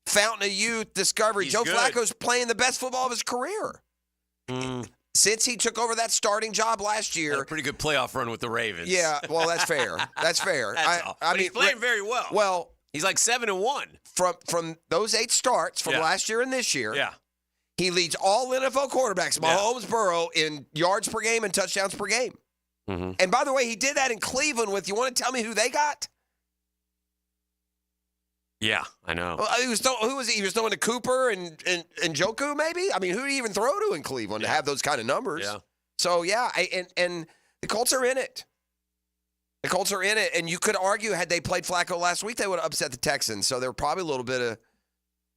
fountain of youth discovery. Joe Flacco's playing the best football of his career. Since he took over that starting job last year. Had a pretty good playoff run with the Ravens. Yeah, well, that's fair. That's fair. I mean, he's playing very well. Well, he's like 7-1 from those 8 starts from last year and this year. Yeah, he leads all NFL quarterbacks, Mahomes, Burrow, in yards per game and touchdowns per game. And by the way, he did that in Cleveland with. You want to tell me who they got? Yeah, I know. Well, who was he? He was throwing to Cooper and Njoku, maybe. I mean, who did he even throw to in Cleveland to have those kind of numbers? Yeah. So yeah, and the Colts are in it. The Colts are in it, and you could argue had they played Flacco last week, they would have upset the Texans. So there were probably a little bit of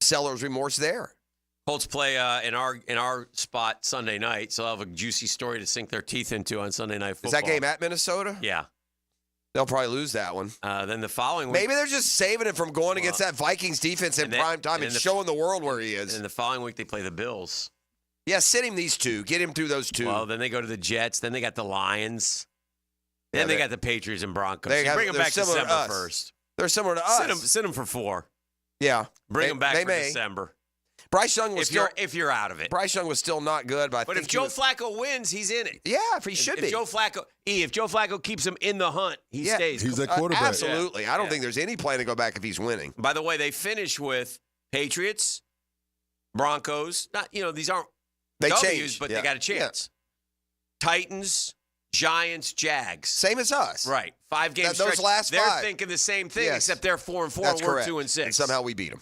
seller's remorse there. Colts play in our spot Sunday night, so they'll have a juicy story to sink their teeth into on Sunday Night Football. Is that game at Minnesota? Yeah. They'll probably lose that one. Then the following week. Maybe they're just saving it from going against that Vikings defense in prime time and showing the world where he is. And the following week they play the Bills. Yeah, sit him these two. Get him through those two. Well, then they go to the Jets. Then they got the Lions. Then they got the Patriots and Broncos. Bring them back December 1st. They're similar to us. Sit them for 4. Yeah. Bring them back for December. Bryce Young was if you're out of it. Bryce Young was still not good, but I think if Joe Flacco wins, he's in it. Yeah, he should be. If Joe Flacco keeps him in the hunt, he stays. He's a quarterback. Absolutely. I don't think there's any plan to go back if he's winning. By the way, they finish with Patriots, Broncos. Not these aren't W's, changed, but they got a chance. Titans, Giants, Jags. Same as us. Right. 5 games. Those last 5. They're thinking the same thing, except they're 4-4. That's We're correct. 2-6. And somehow we beat them.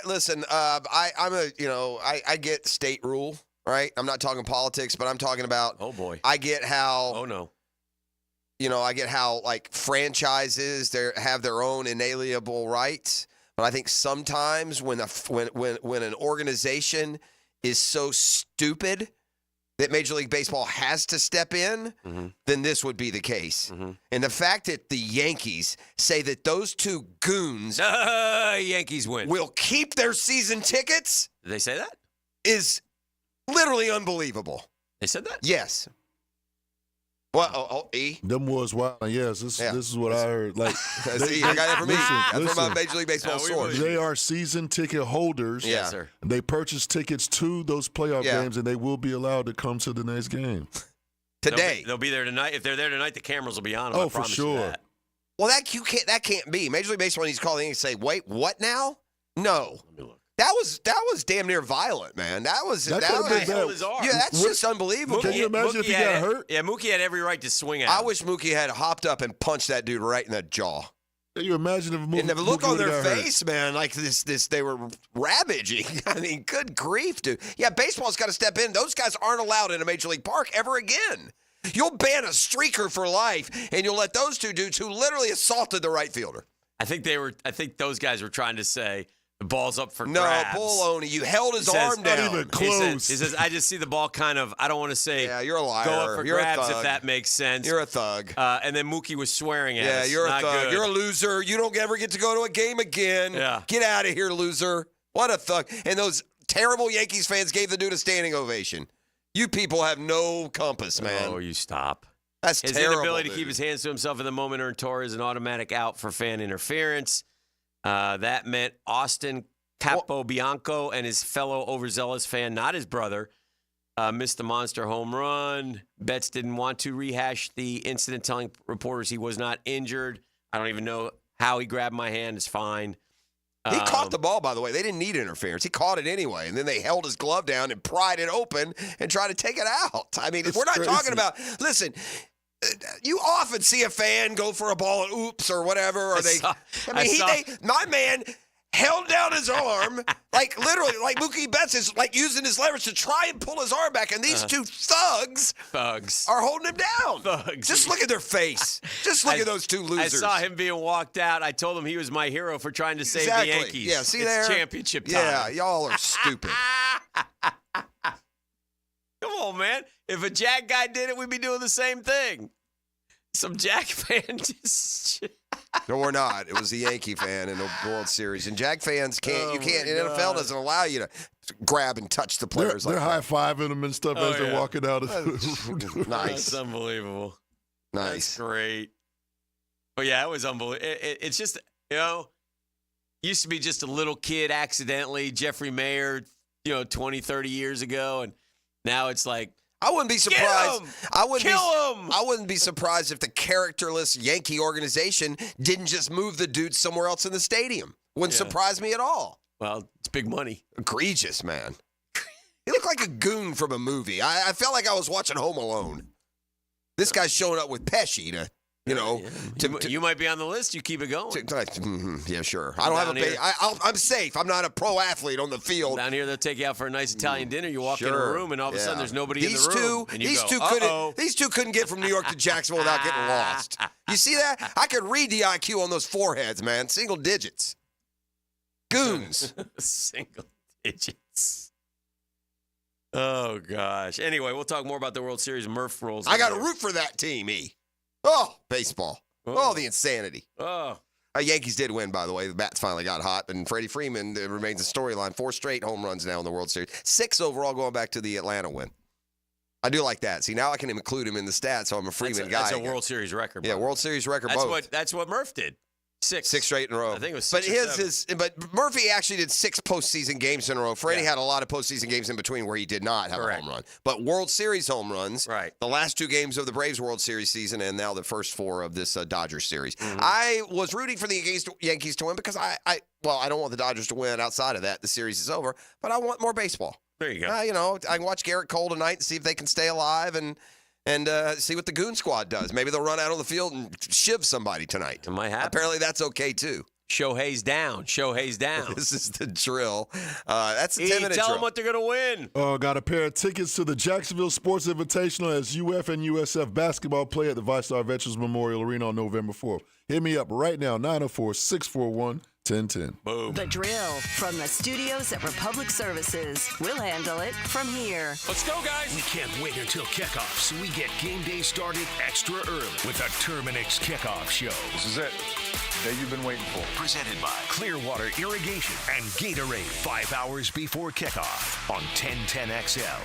Listen, I get state rule, right? I'm not talking politics, but I'm talking about. Oh boy. I get how. Oh no. I get how like franchises have their own inalienable rights, but I think sometimes when an organization is so stupid that Major League Baseball has to step in, then this would be the case. And the fact that the Yankees say that those two goons Yankees win will keep their season tickets. Did they say that? Is literally unbelievable. They said that? Yes. Well, E? Them was wild. Yes, this is what I heard. Like, I got that from me. That's from my Major League Baseball source. They are season ticket holders. Yes, sir. They purchase tickets to those playoff games, and they will be allowed to come to the next game. Today. They'll be there tonight. If they're there tonight, the cameras will be on them. Oh, I for sure. That. Well, that can't be. Major League Baseball needs to call in and say, wait, what now? No. That was damn near violent, man. That was bizarre. Yeah, that's just unbelievable. Can you imagine if he got hurt? Yeah, Mookie had every right to swing at him. I wish Mookie had hopped up and punched that dude right in the jaw. Can you imagine if Mookie, and the look on their face, hurt? man, like this, they were ravaging. I mean, good grief, dude. Yeah, baseball's got to step in. Those guys aren't allowed in a major league park ever again. You'll ban a streaker for life, and you'll let those two dudes who literally assaulted the right fielder. I think those guys were trying to say, The ball's up for No, grabs. Bulloney, you held his arm down. Not even close. He says, I just see the ball kind of, I don't want to say, Yeah, you're a liar. go up for You're a grabs if thug. that makes sense. You're a thug. And then Mookie was swearing at us. You're a Not thug. good. You're a loser. You don't ever get to go to a game again. Yeah. Get out of here, loser. What a thug. And those terrible Yankees fans gave the dude a standing ovation. You people have no compass, man. Oh, you stop. That's his terrible, inability dude. to keep his hands to himself in the moment earned Torres an automatic out for fan interference. That meant Austin Capobianco and his fellow overzealous fan, not his brother, missed the monster home run. Betts didn't want to rehash the incident, telling reporters he was not injured. I don't even know how he grabbed my hand. It's fine. He caught the ball, by the way. They didn't need interference. He caught it anyway. And then they held his glove down and pried it open and tried to take it out. I mean, we're not talking about, listen, you often see a fan go for a ball and oops or whatever. Or my man held down his arm, like literally, like Mookie Betts is like using his leverage to try and pull his arm back. And these two thugs are holding him down. Just look at their face. Just look at those two losers. I saw him being walked out. I told him he was my hero for trying to save the Yankees. Yeah, see it's there? championship time. Yeah, y'all are stupid. Come on, man. If a Jag guy did it, we'd be doing the same thing. Some Jag fan just... No, we're not. It was the Yankee fan in the World Series. And Jag fans can't, NFL doesn't allow you to grab and touch the players They're like that. high-fiving them and stuff as they're walking out. Nice. That's unbelievable. Nice. That's great. But yeah, it was unbelievable. It's just, used to be just a little kid accidentally, Jeffrey Mayer, 20, 30 years ago. And now it's like, I wouldn't be surprised. Kill him. I wouldn't be surprised if the characterless Yankee organization didn't just move the dude somewhere else in the stadium. Wouldn't surprise me at all. Well, it's big money. Egregious, man. He looked like a goon from a movie. I felt like I was watching Home Alone. This guy's showing up with Pesci to, you might be on the list. You keep it going. Yeah, sure. I don't have a I'm safe. I'm not a pro athlete on the field. Down here, they'll take you out for a nice Italian dinner. You walk in a room, and all of a sudden, there's nobody in the room. These two couldn't get from New York to Jacksonville without getting lost. You see that? I could read the IQ on those foreheads, man. Single digits. Goons. Single digits. Oh, gosh. Anyway, we'll talk more about the World Series Murph rules. I got to root for that team, E. Oh, baseball. Oh, the insanity. Oh. Yankees did win, by the way. The bats finally got hot, and Freddy Freeman remains a storyline. 4 straight home runs now in the World Series. 6 overall going back to the Atlanta win. I do like that. See, now I can include him in the stats, so I'm a Freeman guy. That's a World Series record. Yeah, World Series record both. That's what Murph did. 6 straight in a row. I think it was 6 But Murphy actually did 6 postseason games in a row. Freddie had a lot of postseason games in between where he did not have a home run. But World Series home runs, the last 2 games of the Braves World Series season, and now the first 4 of this Dodgers series. Mm-hmm. I was rooting for the Yankees to win because I don't want the Dodgers to win. Outside of that, the series is over. But I want more baseball. There you go. I can watch Garrett Cole tonight and see if they can stay alive and see what the Goon Squad does. Maybe they'll run out on the field and shiv somebody tonight. It might happen. Apparently that's okay, too. Shohei's down. Shohei's down. This is the drill. That's the 10-minute drill. Tell them what they're going to win. Got a pair of tickets to the Jacksonville Sports Invitational as UF and USF basketball play at the VyStar Veterans Memorial Arena on November 4th. Hit me up right now, 904-641-1010. Boom. The drill from the studios at Republic Services. We'll handle it from here. Let's go, guys. We can't wait until kickoff, so we get game day started extra early with the Terminix Kickoff Show. This is it. The day you've been waiting for. Presented by Clearwater Irrigation and Gatorade. 5 hours before kickoff on 1010XL.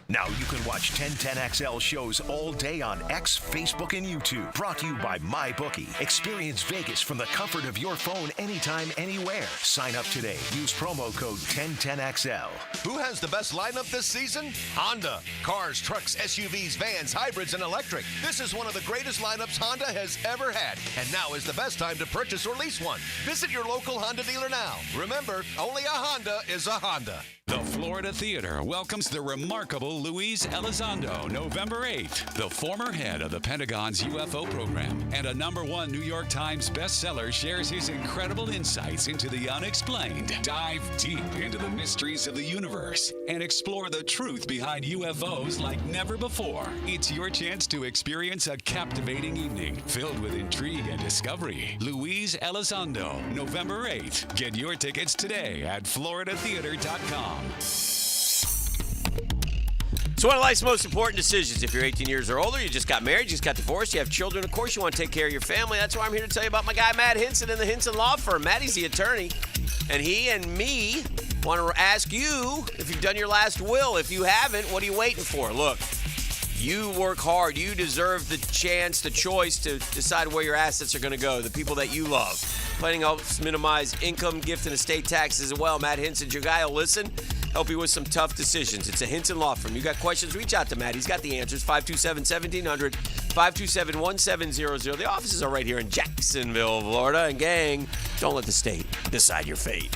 Now you can watch 1010XL shows all day on X, Facebook, and YouTube. Brought to you by MyBookie. Experience Vegas from the comfort of your phone anytime, anywhere. Sign up today. Use promo code 1010XL. Who has the best lineup this season? Honda. Cars, trucks, SUVs, vans, hybrids, and electric. This is one of the greatest lineups Honda has ever had. And now is the best time to purchase or lease one. Visit your local Honda dealer now. Remember, only a Honda is a Honda. The Florida Theater welcomes the remarkable Luis Elizondo November 8th, the former head of the Pentagon's UFO program and a #1 New York Times bestseller, shares his incredible insights into the unexplained. Dive deep into the mysteries of the universe and explore the truth behind UFOs like never before. It's your chance to experience a captivating evening filled with intrigue and discovery. Luis Elizondo, November 8th. Get your tickets today at floridatheater.com. It's one of life's most important decisions. If you're 18 years or older, you just got married, you just got divorced, you have children, of course you want to take care of your family. That's why I'm here to tell you about my guy, Matt Hinson, in the Hinson Law Firm. Matty's the attorney, and he and me want to ask you if you've done your last will. If you haven't, what are you waiting for? Look, you work hard. You deserve the chance, the choice to decide where your assets are going to go, the people that you love. Planning helps minimize income, gift, and estate taxes as well. Matt Hinson's your guy. He'll listen, help you with some tough decisions. It's a Hinson Law Firm. You got questions, reach out to Matt. He's got the answers. 527-1700, 527-1700. The offices are right here in Jacksonville, Florida. And gang, don't let the state decide your fate.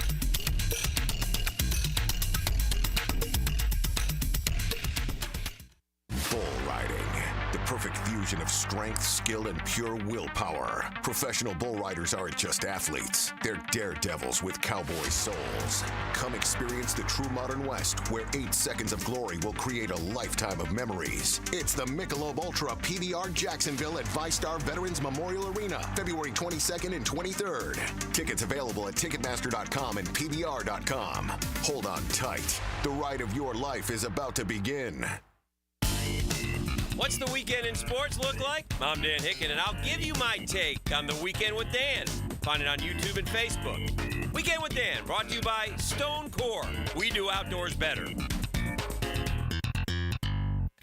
Bull riding. The perfect fusion of strength, skill, and pure willpower. Professional bull riders aren't just athletes. They're daredevils with cowboy souls. Come experience the true modern West, where 8 seconds of glory will create a lifetime of memories. It's the Michelob Ultra PBR Jacksonville at ViStar Veterans Memorial Arena, February 22nd and 23rd. Tickets available at Ticketmaster.com and PBR.com. Hold on tight. The ride of your life is about to begin. What's the weekend in sports look like? I'm Dan Hicken, and I'll give you my take on the Weekend with Dan. Find it on YouTube and Facebook. Weekend with Dan, brought to you by Stone Core. We do outdoors better.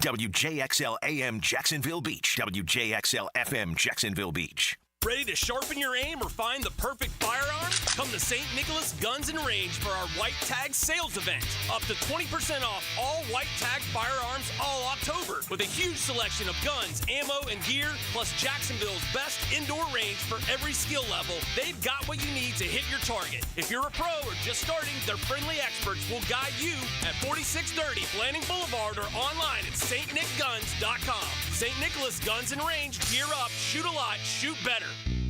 WJXL AM Jacksonville Beach. WJXL FM Jacksonville Beach. Ready to sharpen your aim or find the perfect firearm? Come to St. Nicholas Guns and Range for our White Tag sales event. Up to 20% off all White Tag firearms all October. With a huge selection of guns, ammo, and gear, plus Jacksonville's best indoor range for every skill level, they've got what you need to hit your target. If you're a pro or just starting, their friendly experts will guide you at 4630 Planning Boulevard or online at stnickguns.com. St. Nicholas Guns and Range, gear up, shoot a lot, shoot better.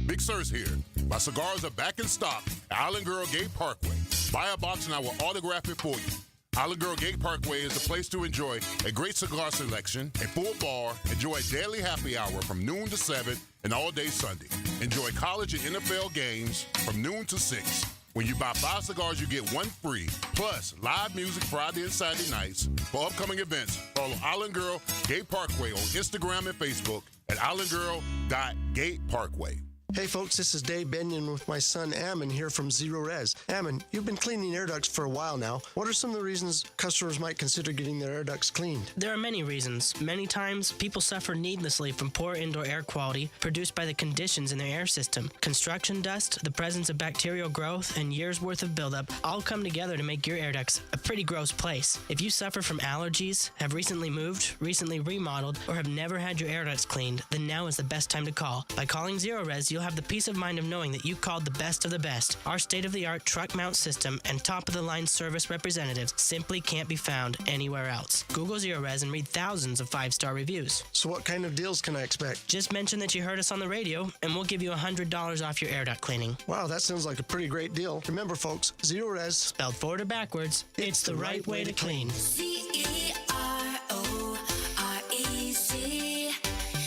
Big Sir's here. My cigars are back in stock at Island Girl Gate Parkway. Buy a box and I will autograph it for you. Island Girl Gate Parkway is the place to enjoy a great cigar selection, a full bar, enjoy a daily happy hour from noon to 7 and all day Sunday. Enjoy college and NFL games from noon to 6. When you buy 5 cigars, you get 1 free. Plus, live music Friday and Saturday nights. For upcoming events, follow Island Girl Gate Parkway on Instagram and Facebook at islandgirl.gateparkway. Hey folks, this is Dave Benyon with my son Ammon here from Zero Res. Ammon, you've been cleaning air ducts for a while now. What are some of the reasons customers might consider getting their air ducts cleaned? There are many reasons. Many times, people suffer needlessly from poor indoor air quality produced by the conditions in their air system. Construction dust, the presence of bacterial growth, and years' worth of buildup all come together to make your air ducts a pretty gross place. If you suffer from allergies, have recently moved, recently remodeled, or have never had your air ducts cleaned, then now is the best time to call. By calling Zero Res, you'll have the peace of mind of knowing that you called the best of the best. Our state-of-the-art truck mount system and top-of-the-line service representatives simply can't be found anywhere else. Google Zero Res and read thousands of 5-star reviews. So what kind of deals can I expect? Just mention that you heard us on the radio, and we'll give you $100 off your air duct cleaning. Wow, that sounds like a pretty great deal. Remember, folks, Zero Res, spelled forward or backwards, it's the right way to clean. CEROREZ.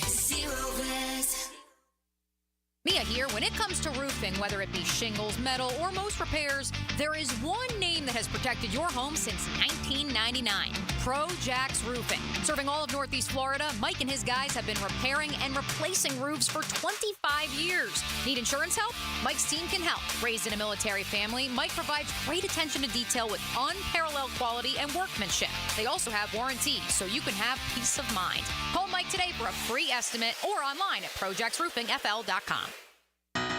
Zero Res. Mia here. When it comes to roofing, whether it be shingles, metal, or most repairs, there is one name that has protected your home since 1999. Pro-Jax Roofing. Serving all of Northeast Florida, Mike and his guys have been repairing and replacing roofs for 25 years. Need insurance help? Mike's team can help. Raised in a military family, Mike provides great attention to detail with unparalleled quality and workmanship. They also have warranties, so you can have peace of mind. Call Mike today for a free estimate or online at projaxroofingfl.com.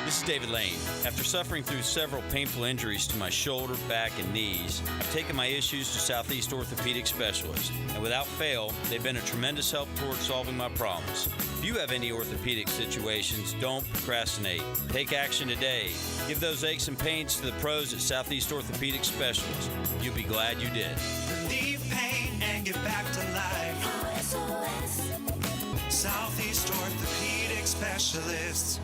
The This is David Lane. After suffering through several painful injuries to my shoulder, back, and knees, I've taken my issues to Southeast Orthopedic Specialists, and without fail, they've been a tremendous help toward solving my problems. If you have any orthopedic situations, don't procrastinate. Take action today. Give those aches and pains to the pros at Southeast Orthopedic Specialists. You'll be glad you did. Relieve pain and get back to life. SOS. Southeast Orthopedic Specialists.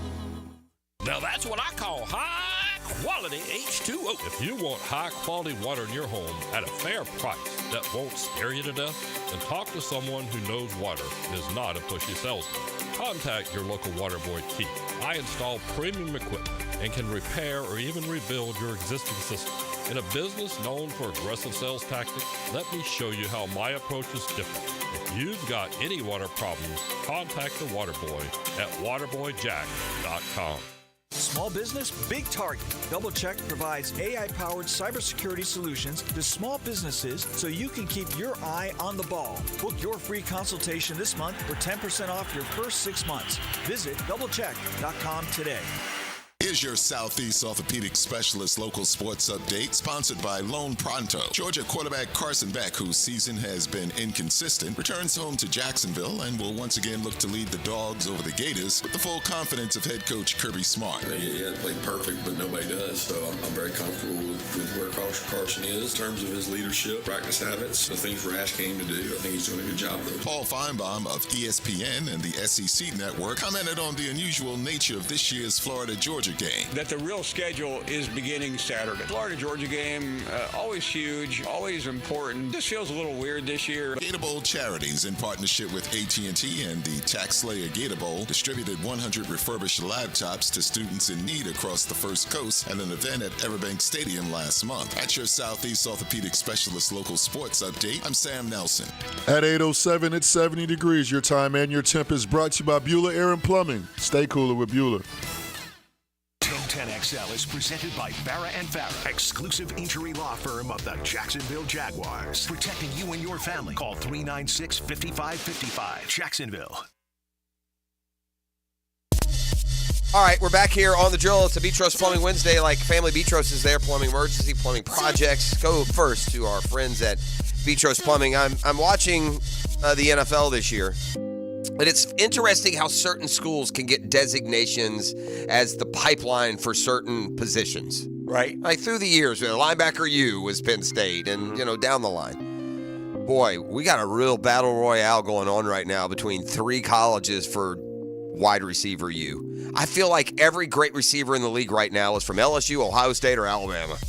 Now that's what I call high-quality H2O. If you want high-quality water in your home at a fair price that won't scare you to death, then talk to someone who knows water and is not a pushy salesman. Contact your local water boy, Keith. I install premium equipment and can repair or even rebuild your existing system. In a business known for aggressive sales tactics, let me show you how my approach is different. If you've got any water problems, contact the water boy at waterboyjack.com. Small business, big target. DoubleCheck provides AI-powered cybersecurity solutions to small businesses so you can keep your eye on the ball. Book your free consultation this month for 10% off your first 6 months. Visit doublecheck.com today. Here's your Southeast Orthopedic Specialist local sports update, sponsored by Lone Pronto. Georgia quarterback Carson Beck, whose season has been inconsistent, returns home to Jacksonville and will once again look to lead the Dogs over the Gators with the full confidence of head coach Kirby Smart. He hasn't played perfect, but nobody does, so I'm very comfortable with where Carson is in terms of his leadership, practice habits, the things we're asking him to do. I think he's doing a good job, though. Paul Feinbaum of ESPN and the SEC Network commented on the unusual nature of this year's Florida-Georgia game. That the real schedule is beginning Saturday. Florida-Georgia game, always huge, always important. This feels a little weird this year. Gator Bowl Charities, in partnership with AT&T and the Tax Slayer Gator Bowl, distributed 100 refurbished laptops to students in need across the First Coast at an event at Everbank Stadium last month. That's your Southeast Orthopedic Specialist local sports update. I'm Sam Nelson. At 8:07, it's 70 degrees. Your time and your temp is brought to you by Bueller Air and Plumbing. Stay cooler with Bueller. 1010XL is presented by Farrah & Farrah, exclusive injury law firm of the Jacksonville Jaguars. Protecting you and your family. Call 396-5555. Jacksonville. All right, we're back here on the drill. It's a Beatros Plumbing Wednesday. Like Family Beatros is there, plumbing emergency, plumbing projects. Go first to our friends at Beatros Plumbing. I'm watching the NFL this year. But it's interesting how certain schools can get designations as the pipeline for certain positions. Right. Like through the years, linebacker U was Penn State and, down the line. Boy, we got a real battle royale going on right now between three colleges for wide receiver U. I feel like every great receiver in the league right now is from LSU, Ohio State, or Alabama.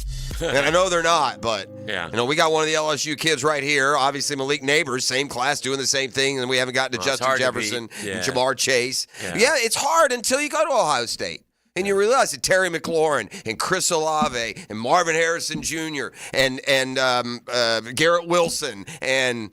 And I know they're not, but we got one of the LSU kids right here. Obviously, Malik Neighbors, same class, doing the same thing, and we haven't gotten to Justin Jefferson and Jamar Chase. Yeah, it's hard until you go to Ohio State. And you realize that Terry McLaurin and Chris Olave and Marvin Harrison Jr. and Garrett Wilson and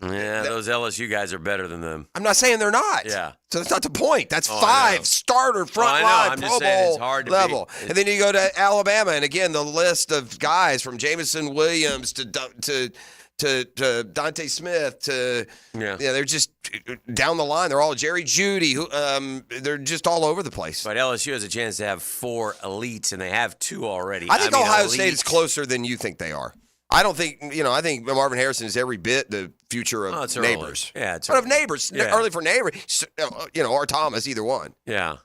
those LSU guys are better than them. I'm not saying they're not. Yeah. So that's not the point. That's five starter front line Pro Bowl level. And then you go to Alabama, and again, the list of guys from Jamison Williams to Dante Smith to they're just down the line. They're all Jerry Jeudy. They're just all over the place. But LSU has a chance to have four elites, and they have two already. I think Ohio State is closer than you think they are. I don't think, I think Marvin Harrison is every bit the future of Neighbors. Yeah, it's but of Neighbors, early for Neighbors, or Thomas, either one. Yeah.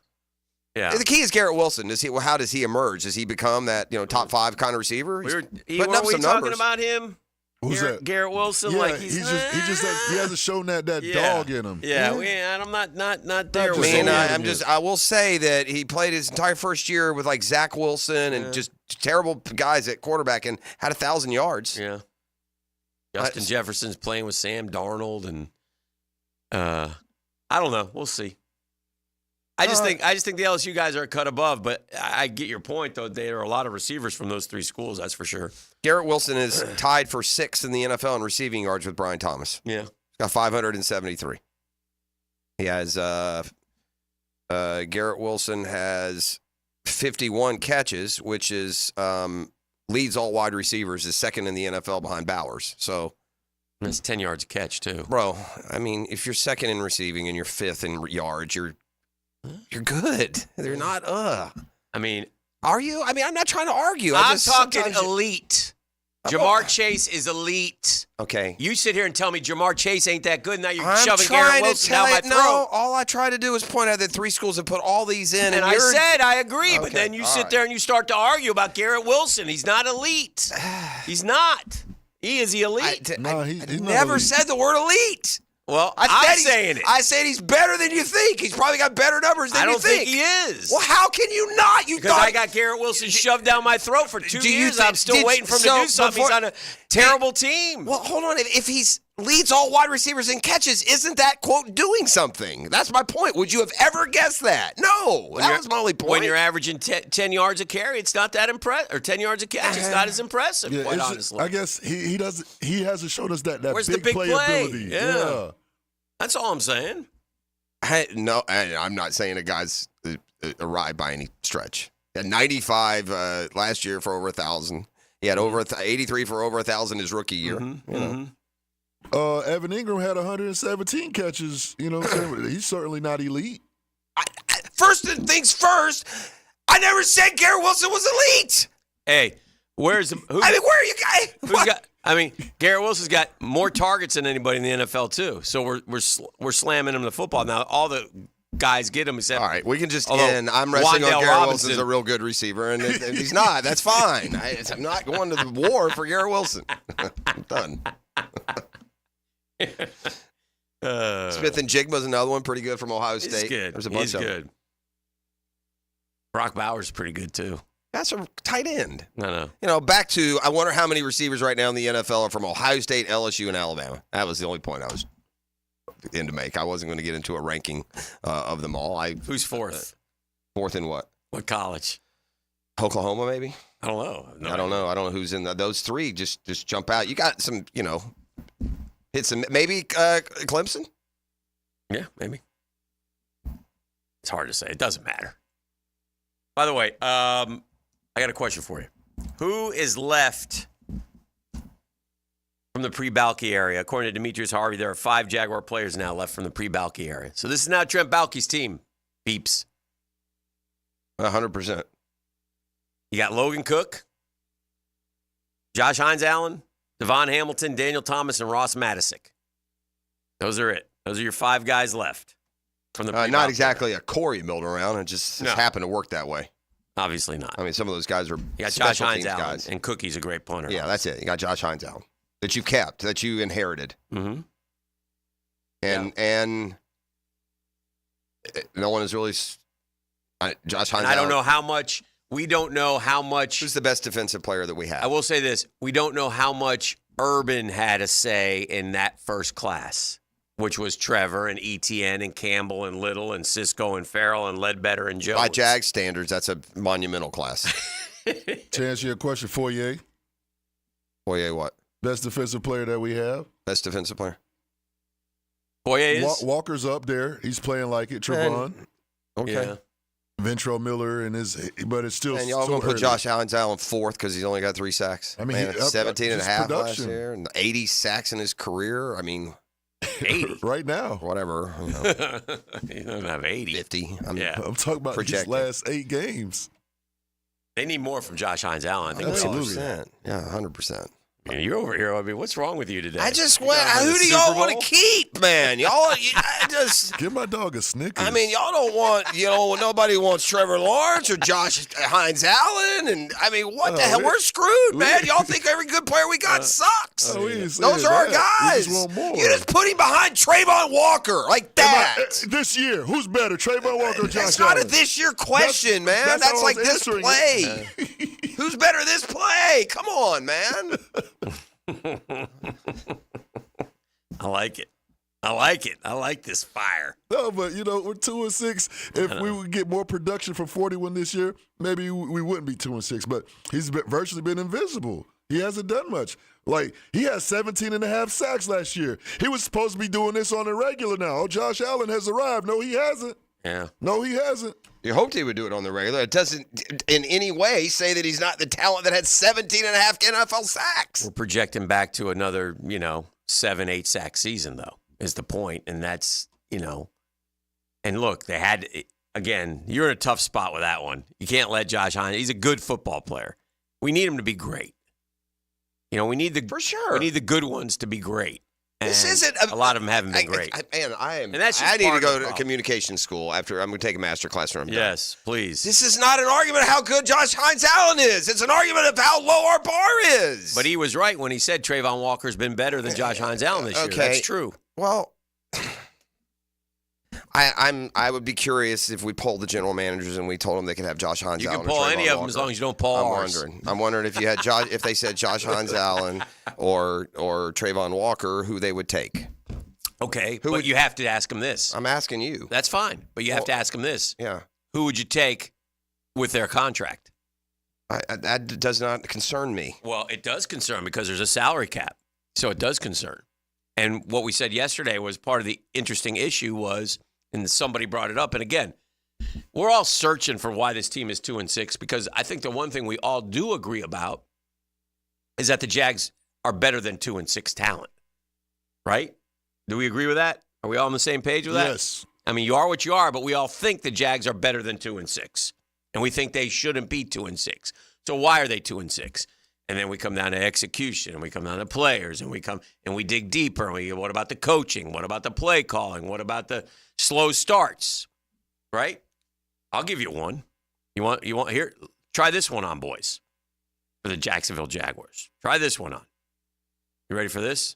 Yeah. The key is Garrett Wilson. How does he emerge? Does he become that, top five kind of receiver? Were we talking about him? Who's that? Garrett Wilson. Yeah, like he hasn't shown that dog in him. Yeah, I'm not there. I will say that he played his entire first year with like Zach Wilson and just terrible guys at quarterback and had 1,000 yards. Yeah. Justin Jefferson's playing with Sam Darnold, and I don't know. We'll see. I just think the LSU guys are a cut above, but I get your point, though. There are a lot of receivers from those three schools, that's for sure. Garrett Wilson is tied for 6th in the NFL in receiving yards with Brian Thomas. Yeah. He's got 573. He has Garrett Wilson has 51 catches, which is leads all wide receivers, is second in the NFL behind Bowers. So that's 10 yards a catch, too. Bro, I mean, if you're second in receiving and you're 5th in yards, you're good. They're not I mean, are you? I mean, I'm not trying to argue. I'm talking elite. Jamar Chase is elite. Okay. You sit here and tell me Jamar Chase ain't that good. Now you're I'm shoving Garrett Wilson down my throat. No, all I try to do is point out that 3 schools have put all these in. And I said I agree, Okay, but then you all sit right. there and you start to argue about Garrett Wilson. He's not elite. He's not. He is the elite. I never said the word elite. Well, I'm saying it. I said he's better than you think. He's probably got better numbers than I you don't think he is. Well, how can you not? Because I got Garrett Wilson shoved down my throat for 2 years. I'm still waiting for him to do something. He's on a terrible team. Well, hold on. If he's leads all wide receivers in catches, isn't that, quote, doing something? That's my point. Would you have ever guessed that? No. That was my only point. When you're averaging 10 yards a carry, it's not that impressive. Or 10 yards a catch, it's not as impressive, quite honestly. I guess he hasn't shown us that Where's big the big play? playability. Yeah. That's all I'm saying. I'm not saying a guy's arrived by any stretch. He had 95 last year for over 1,000. He had over 83 for over 1,000 his rookie year. You know. Evan Ingram had 117 catches. You know what I'm saying? He's certainly not elite. First things first, I never said Garrett Wilson was elite. Hey, where are you guys? Garrett Wilson's got more targets than anybody in the NFL too. So we're slamming him the football now. All the guys get him except. All right, we can just end. I'm wrestling on Garrett Wilson's a real good receiver, and he's not. That's fine. I'm not going to the war for Garrett Wilson. I'm done. Smith and Jigma's another one, pretty good from Ohio State. He's good. There's a bunch He's of good. them. Brock Bowers pretty good too. That's a tight end. I know. You know, back to, I wonder how many receivers right now in the NFL are from Ohio State, LSU, and Alabama. That was the only point I was in to make. I wasn't going to get into a ranking of them all. Who's fourth? Fourth in what? What college? Oklahoma, maybe? I don't know. I don't know. I don't know who's in those 3. Just jump out. You got some, hit some, maybe Clemson? Yeah, maybe. It's hard to say. It doesn't matter. By the way, I got a question for you. Who is left from the pre-Balky area? According to Demetrius Harvey, there are 5 Jaguar players now left from the pre-Balky area. So this is now Trent Baalke's team, peeps. 100%. You got Logan Cook, Josh Hines-Allen, Devon Hamilton, Daniel Thomas, and Ross Matisick. Those are it. Those are your 5 guys left from the pre-Balky not exactly a core you build around. It just happened to work that way. Obviously not. I mean, some of those guys are You got Josh special teams Hines-Allen, guys. and Cookie's a great punter. Yeah, that's it. You got Josh Hines-Allen that you kept, that you inherited. Mm-hmm. And no one is really Josh Hines-Allen. I don't know how much. We don't know how much. Who's the best defensive player that we have? I will say this. We don't know how much Urban had a say in that first class, which was Trevor and Etienne and Campbell and Little and Cisco and Farrell and Ledbetter and Jones. By Jag standards, that's a monumental class. To answer your question, Foyer. Foyer what? Best defensive player that we have. Best defensive player? Foyer is? Walker's up there. He's playing like it. Trayvon. Okay. Yeah. Ventrell Miller but it's still. And y'all so going to put early. Josh Hines-Allen 4th because he's only got 3 sacks. I mean, Man, 17 and a just half last production. year, and 80 sacks in his career. I mean, 80 right now. Whatever. He doesn't have 80. 50. I'm talking about projecting. these last 8 games. They need more from Josh Hines-Allen. I think Absolutely. Yeah, 100%. Man, you're over here. I mean, what's wrong with you today? I just You went. guys win Who the do Super y'all want Bowl? to keep, man? I just give my dog a Snickers. I mean, y'all don't want. Nobody wants Trevor Lawrence or Josh Hines-Allen, and I mean, what the hell? We're screwed, man. Y'all think every good player we got sucks? Those are our guys. We just want more. You just put him behind Trayvon Walker like that. This year, who's better, Trayvon Walker or Josh That's not a Allen? this year question, man. that's That's how I like was this answering play. Who's better this play? Come on, man. I like it. I like it. I like this fire. No, but we're 2-6. If we would get more production from 41 this year, maybe we wouldn't be 2-6. But he's virtually been invisible. He hasn't done much. Like, he had 17 and a half sacks last year. He was supposed to be doing this on the regular now. Oh, Josh Allen has arrived. No, he hasn't. Yeah. No, he hasn't. You hoped he would do it on the regular. It doesn't in any way say that he's not the talent that had 17 and a half NFL sacks. We're projecting back to another, 7-8 sack season, though, is the point. And that's, and look, they had again, you're in a tough spot with that one. You can't let Josh Hines. He's a good football player. We need him to be great. We need the good ones to be great. And this isn't a lot of them haven't been great. I part need to of go the to problem. communication school after I'm going to take a master class from him. Yes, please. This is not an argument of how good Josh Hines Allen is. It's an argument of how low our bar is. But he was right when he said Trayvon Walker's been better than Josh Hines Allen this year. That's true. Well, I would be curious if we polled the general managers and we told them they could have Josh Hines You Allen. can poll or Trayvon any of them Walker. as long as you don't poll ours. I'm wondering if you had if they said Josh Hines Allen or Trayvon Walker, who they would take. Okay, but you have to ask them this. I'm asking you. That's fine, but you have to ask them this. Yeah. Who would you take with their contract? That does not concern me. Well, it does concern because there's a salary cap, so it does concern. And what we said yesterday was part of the interesting issue was, and somebody brought it up, and again, we're all searching for why this team is 2-6 because I think the one thing we all do agree about is that the Jags are better than 2-6 talent, right? Do we agree with that? Are we all on the same page with that? Yes. I mean, you are what you are, but we all think the Jags are better than 2-6, and we think they shouldn't be 2-6. So why are they 2-6? And then we come down to execution, and we come down to players, and we dig deeper. And what about the coaching? What about the play calling? What about the slow starts? Right? I'll give you one. You want here? Try this one on, boys, for the Jacksonville Jaguars. Try this one on. You ready for this?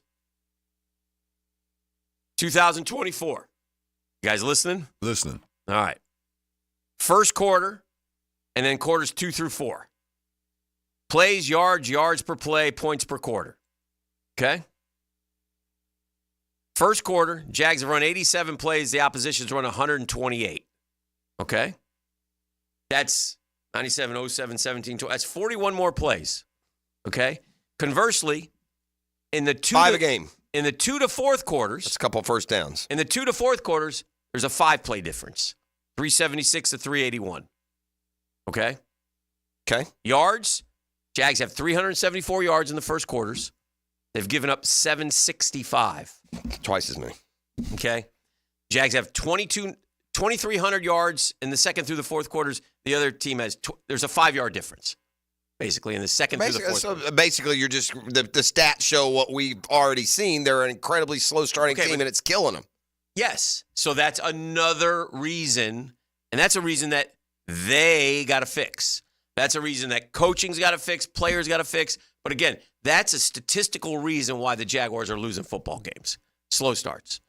2024. You guys listening? Listening. All right. First quarter, and then quarters 2 through 4. Plays, yards per play, points per quarter. Okay? First quarter, Jags have run 87 plays. The opposition's run 128. Okay? That's 97, 07, 17, 12. That's 41 more plays. Okay? Conversely, in the 5 a game. In the 2 to 4th quarters. That's a couple of first downs. In the 2 to 4th quarters, there's a 5-play difference. 376 to 381. Okay? Okay. Yards. Jags have 374 yards in the first quarters. They've given up 765. Twice as many. Okay. Jags have 2,300 yards in the second through the fourth quarters. The other team has, there's a 5-yard difference, basically, in the second through the fourth quarter. Basically, you're just, the stats show what we've already seen. They're an incredibly slow starting team, and it's killing them. Yes. So that's another reason, and that's a reason that they got to fix. That's a reason that coaching's got to fix, players got to fix. But again, that's a statistical reason why the Jaguars are losing football games. Slow starts.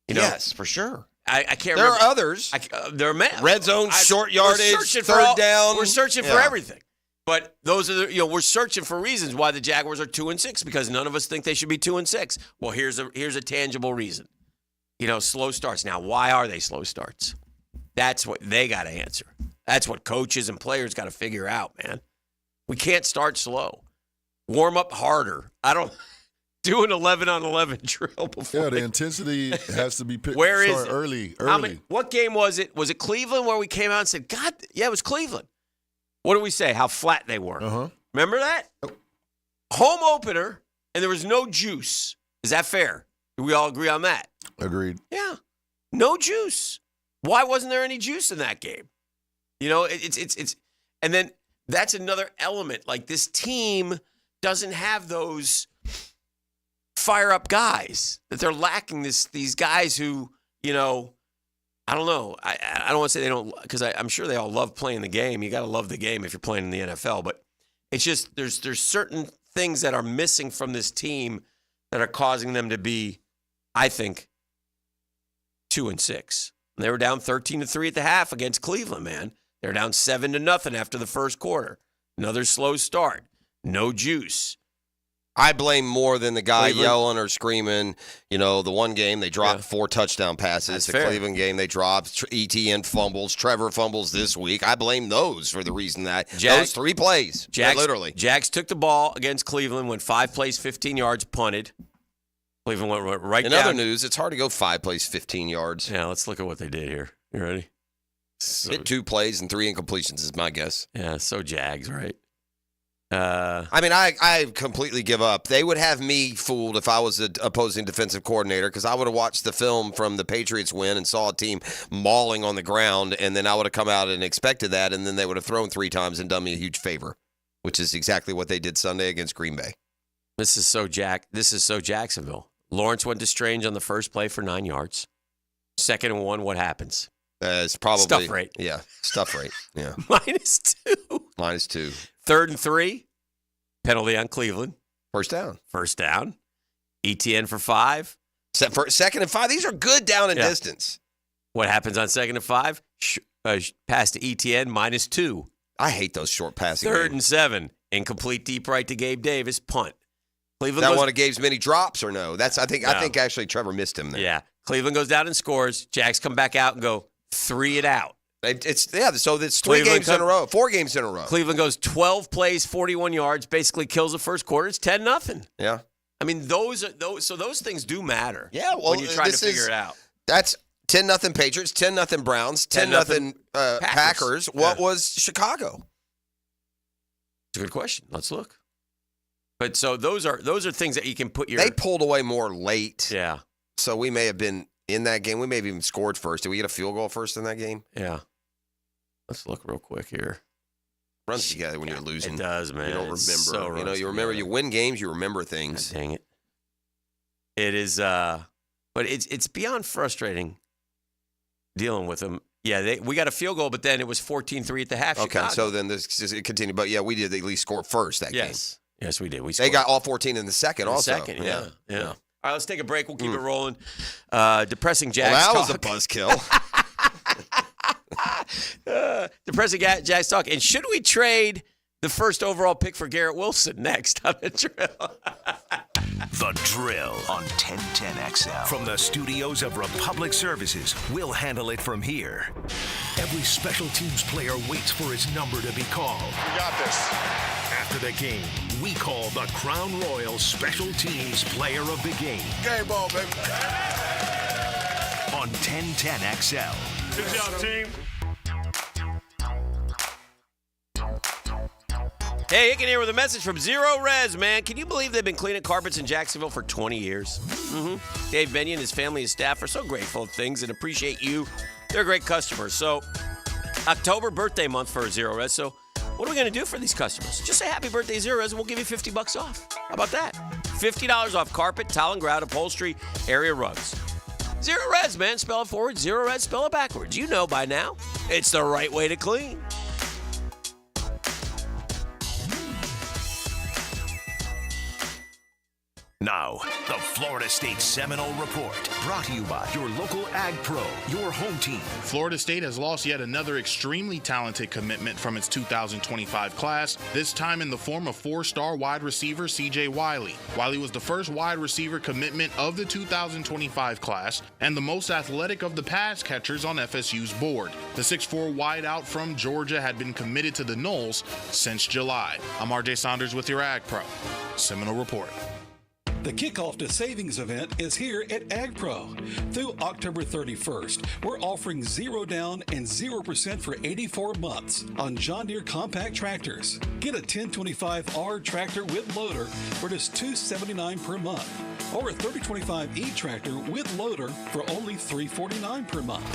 Yes, for sure. I can't There remember. are others. There are Red zone, short yardage, third down. We're searching for everything. But those are we're searching for reasons why the Jaguars are 2-6 because none of us think they should be 2-6. Well, here's a tangible reason. Slow starts. Now, why are they slow starts? That's what they got to answer. That's what coaches and players got to figure out, man. We can't start slow. Warm up harder. I don't do an 11-on-11 drill before. Yeah, the intensity has to be picked. Where is it? Early. What game was it? Was it Cleveland where we came out and said, God, yeah, it was Cleveland. What did we say? How flat they were. Uh-huh. Remember that? Home opener, and there was no juice. Is that fair? Do we all agree on that? Agreed. Yeah. No juice. Why wasn't there any juice in that game? It's and then that's another element. Like this team doesn't have those fire up guys that they're lacking. These guys who, I don't know. I don't want to say they don't, because I'm sure they all love playing the game. You got to love the game if you're playing in the NFL. But it's just there's certain things that are missing from this team that are causing them to be, I think, 2-6. They were down 13-3 at the half against Cleveland, man. They were down 7-0 after the first quarter. Another slow start. No juice. I blame more than the guy Cleveland. yelling or screaming. The one game they dropped 4 touchdown passes. That's The fair. Cleveland game they dropped ETN fumbles. Trevor fumbles this week. I blame those for the reason that those 3 plays. Literally. Jags took the ball against Cleveland, went 5 plays, 15 yards, punted. Cleveland went right In down. other news, it's hard to go 5 plays, 15 yards. Yeah, let's look at what they did here. You ready? Hit 2 plays and 3 incompletions is my guess. Yeah, so Jags, right? I mean, I completely give up. They would have me fooled if I was the opposing defensive coordinator because I would have watched the film from the Patriots win and saw a team mauling on the ground, and then I would have come out and expected that, and then they would have thrown 3 times and done me a huge favor, which is exactly what they did Sunday against Green Bay. This is so Jacksonville. Lawrence went to Strange on the first play for 9 yards. 2nd and 1, what happens? It's probably stuff rate. Yeah, stuff rate. Yeah, -2. -2. 3rd and 3, penalty on Cleveland. First down. ETN for 5. For 2nd and 5, these are good down and distance. What happens on 2nd and 5? Pass to ETN -2. I hate those short passing. 3rd and 7, incomplete deep right to Gabe Davis, punt. Cleveland that goes, one of Gabe's many drops or no? I think actually Trevor missed him there. Yeah, Cleveland goes down and scores. Jacks come back out and go 3 it out. So it's 3 games in a row, 4 games in a row. Cleveland goes 12 plays, 41 yards, basically kills the first quarter. It's 10-0. Yeah. I mean, those things do matter. Yeah, well, when you're trying to figure it out. That's 10-0 Patriots, 10-0 Browns, 10-0 Packers. What was Chicago? It's a good question. Let's look. But so those are things that you can put your. They pulled away more late. Yeah. So we may have been in that game. We may have even scored first. Did we get a field goal first in that game? Yeah. Let's look real quick here. Runs together when you're losing. It does, man. You don't remember. So you remember. You win games. You remember things. God dang it. It is, but it's beyond frustrating dealing with them. Yeah, we got a field goal, but then it was 14-3 at the half. Okay, Chicago. so then it continued. But yeah, we did at least score first that game. Yes, we did. They got all 14 in the second. Also, yeah. All right, let's take a break. We'll keep it rolling. Depressing Jags. Well, that talk. was a buzzkill. Depressing Jags talk. And should we trade the first overall pick for Garrett Wilson next on the drill? The Drill on 1010XL. From the studios of Republic Services, we'll handle it from here. Every special teams player waits for his number to be called. We got this. After the game, we call the Crown Royal Special Teams Player of the Game. Game ball, baby. On 1010XL. Good job, team. Hey, Hicken here with a message from Zero Res, man. Can you believe they've been cleaning carpets in Jacksonville for 20 years? Mm-hmm. Dave Benyon, his family and staff are so grateful of things and appreciate you. They're great customers. So, October, birthday month for Zero Res. So, what are we going to do for these customers? Just say happy birthday, Zero Res, and we'll give you $50 off. How about that? $50 off carpet, towel and grout, upholstery, area rugs. Zero Res, man. Spell it forward. Zero Res, spell it backwards. You know by now. It's the right way to clean. Now, the Florida State Seminole Report, brought to you by your local Ag Pro, your home team. Florida State has lost yet another extremely talented commitment from its 2025 class, this time in the form of 4-star wide receiver C.J. Wiley. Wiley was the first wide receiver commitment of the 2025 class and the most athletic of the pass catchers on FSU's board. The 6'4 wideout from Georgia had been committed to the Noles since July. I'm R.J. Saunders with your Ag Pro. Seminole Report. The kickoff to savings event is here at AgPro. Through October 31st, we're offering 0 down and 0% for 84 months on John Deere compact tractors. Get a 1025R tractor with loader for just $279 per month, or a 3025E tractor with loader for only $349 per month.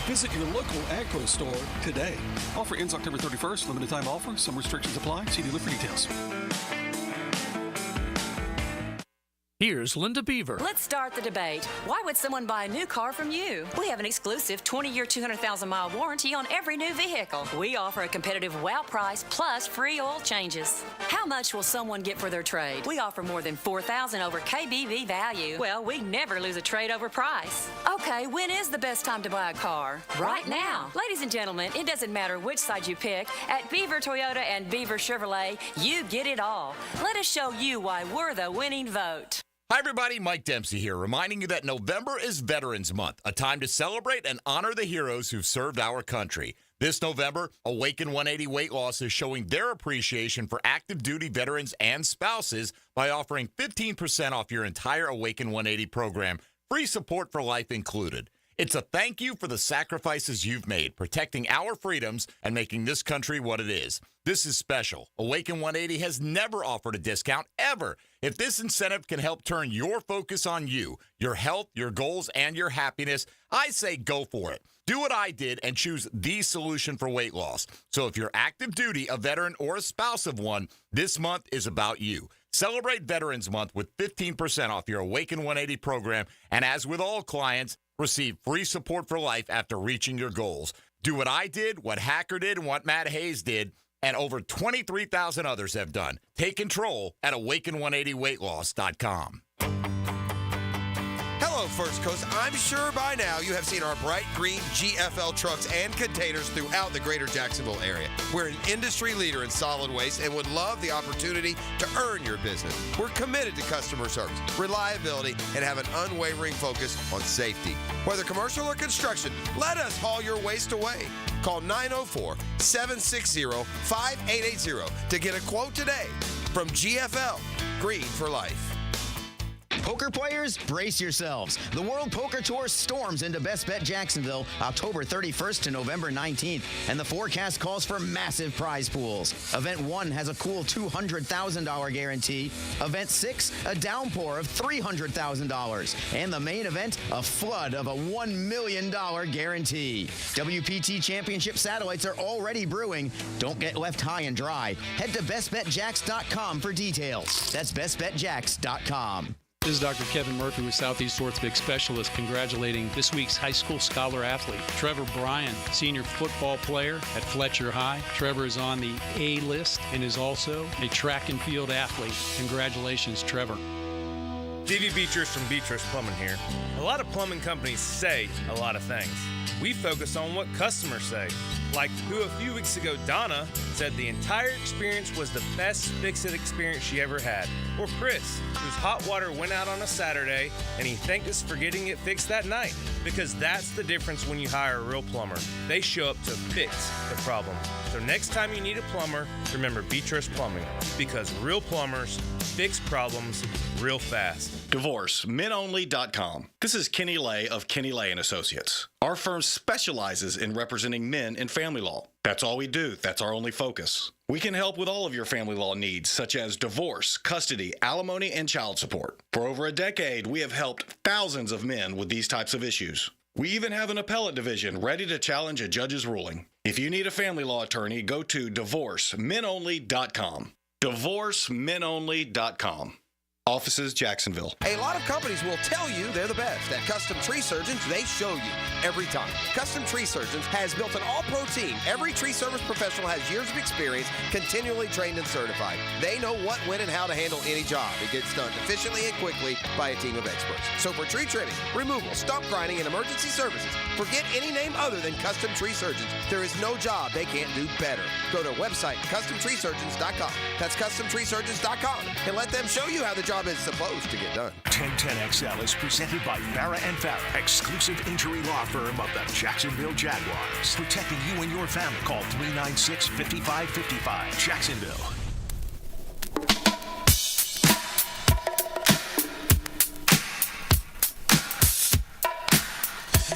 Visit your local AgPro store today. Offer ends October 31st. Limited time offer. Some restrictions apply. See dealer for details. Here's Linda Beaver. Let's start the debate. Why would someone buy a new car from you? We have an exclusive 20-year, 200,000-mile warranty on every new vehicle. We offer a competitive wow price plus free oil changes. How much will someone get for their trade? We offer more than $4,000 over KBV value. Well, we never lose a trade over price. Okay, when is the best time to buy a car? Right now. Ladies and gentlemen, it doesn't matter which side you pick. At Beaver Toyota and Beaver Chevrolet, you get it all. Let us show you why we're the winning vote. Hi, everybody. Mike Dempsey here, reminding you that November is Veterans Month, a time to celebrate and honor the heroes who've served our country. This November, Awaken 180 Weight Loss is showing their appreciation for active duty veterans and spouses by offering 15% off your entire Awaken 180 program, free support for life included. It's a thank you for the sacrifices you've made, protecting our freedoms and making this country what it is. This is special. Awaken 180 has never offered a discount, ever. If this incentive can help turn your focus on you, your health, your goals, and your happiness, I say go for it. Do what I did and choose the solution for weight loss. So if you're active duty, a veteran, or a spouse of one, this month is about you. Celebrate Veterans Month with 15% off your Awaken 180 program, and as with all clients, receive free support for life after reaching your goals. Do what I did, what Hacker did, and what Matt Hayes did, and over 23,000 others have done. Take control at awaken180weightloss.com. Hello, First Coast. I'm sure by now you have seen our bright green GFL trucks and containers throughout the greater Jacksonville area. We're an industry leader in solid waste and would love the opportunity to earn your business. We're committed to customer service, reliability, and have an unwavering focus on safety. Whether commercial or construction, let us haul your waste away. Call 904-760-5880 to get a quote today from GFL, Green for Life. Poker players, brace yourselves. The World Poker Tour storms into Best Bet Jacksonville October 31st to November 19th, and the forecast calls for massive prize pools. Event 1 has a cool $200,000 guarantee. Event 6, a downpour of $300,000. And the main event, a flood of a $1 million guarantee. WPT Championship satellites are already brewing. Don't get left high and dry. Head to bestbetjacks.com for details. That's bestbetjacks.com. This is Dr. Kevin Murphy with Southeast Orthopedic Specialist congratulating this week's high school scholar athlete, Trevor Bryan, senior football player at Fletcher High. Trevor is on the A list and is also a track and field athlete. Congratulations, Trevor. D.V. Beatrice from Beatrice Plumbing here. A lot of plumbing companies say a lot of things. We focus on what customers say. Like who a few weeks ago, Donna, said the entire experience was the best fix-it experience she ever had. Or Chris, whose hot water went out on a Saturday and he thanked us for getting it fixed that night. Because that's the difference when you hire a real plumber. They show up to fix the problem. So next time you need a plumber, remember Beatrice Plumbing. Because real plumbers fix problems real fast. DivorceMenOnly.com. This is Kenny Lay of Kenny Lay & Associates. Our firm specializes in representing men in family law. That's all we do. That's our only focus. We can help with all of your family law needs, such as divorce, custody, alimony, and child support. For over a decade, we have helped thousands of men with these types of issues. We even have an appellate division ready to challenge a judge's ruling. If you need a family law attorney, go to DivorceMenOnly.com. DivorceMenOnly.com. Offices, Jacksonville. A lot of companies will tell you they're the best. At Custom Tree Surgeons, they show you every time. Custom Tree Surgeons has built an all-pro team. Every tree service professional has years of experience, continually trained and certified. They know what, when, and how to handle any job. It gets done efficiently and quickly by a team of experts. So for tree trimming, removal, stump grinding, and emergency services, forget any name other than Custom Tree Surgeons. There is no job they can't do better. Go to website CustomTreeSurgeons.com. That's CustomTreeSurgeons.com, and let them show you how the job is supposed to get done. 1010XL is presented by Farrah & Farrah, exclusive injury law firm of the Jacksonville Jaguars. Protecting you and your family. Call 396-5555. Jacksonville.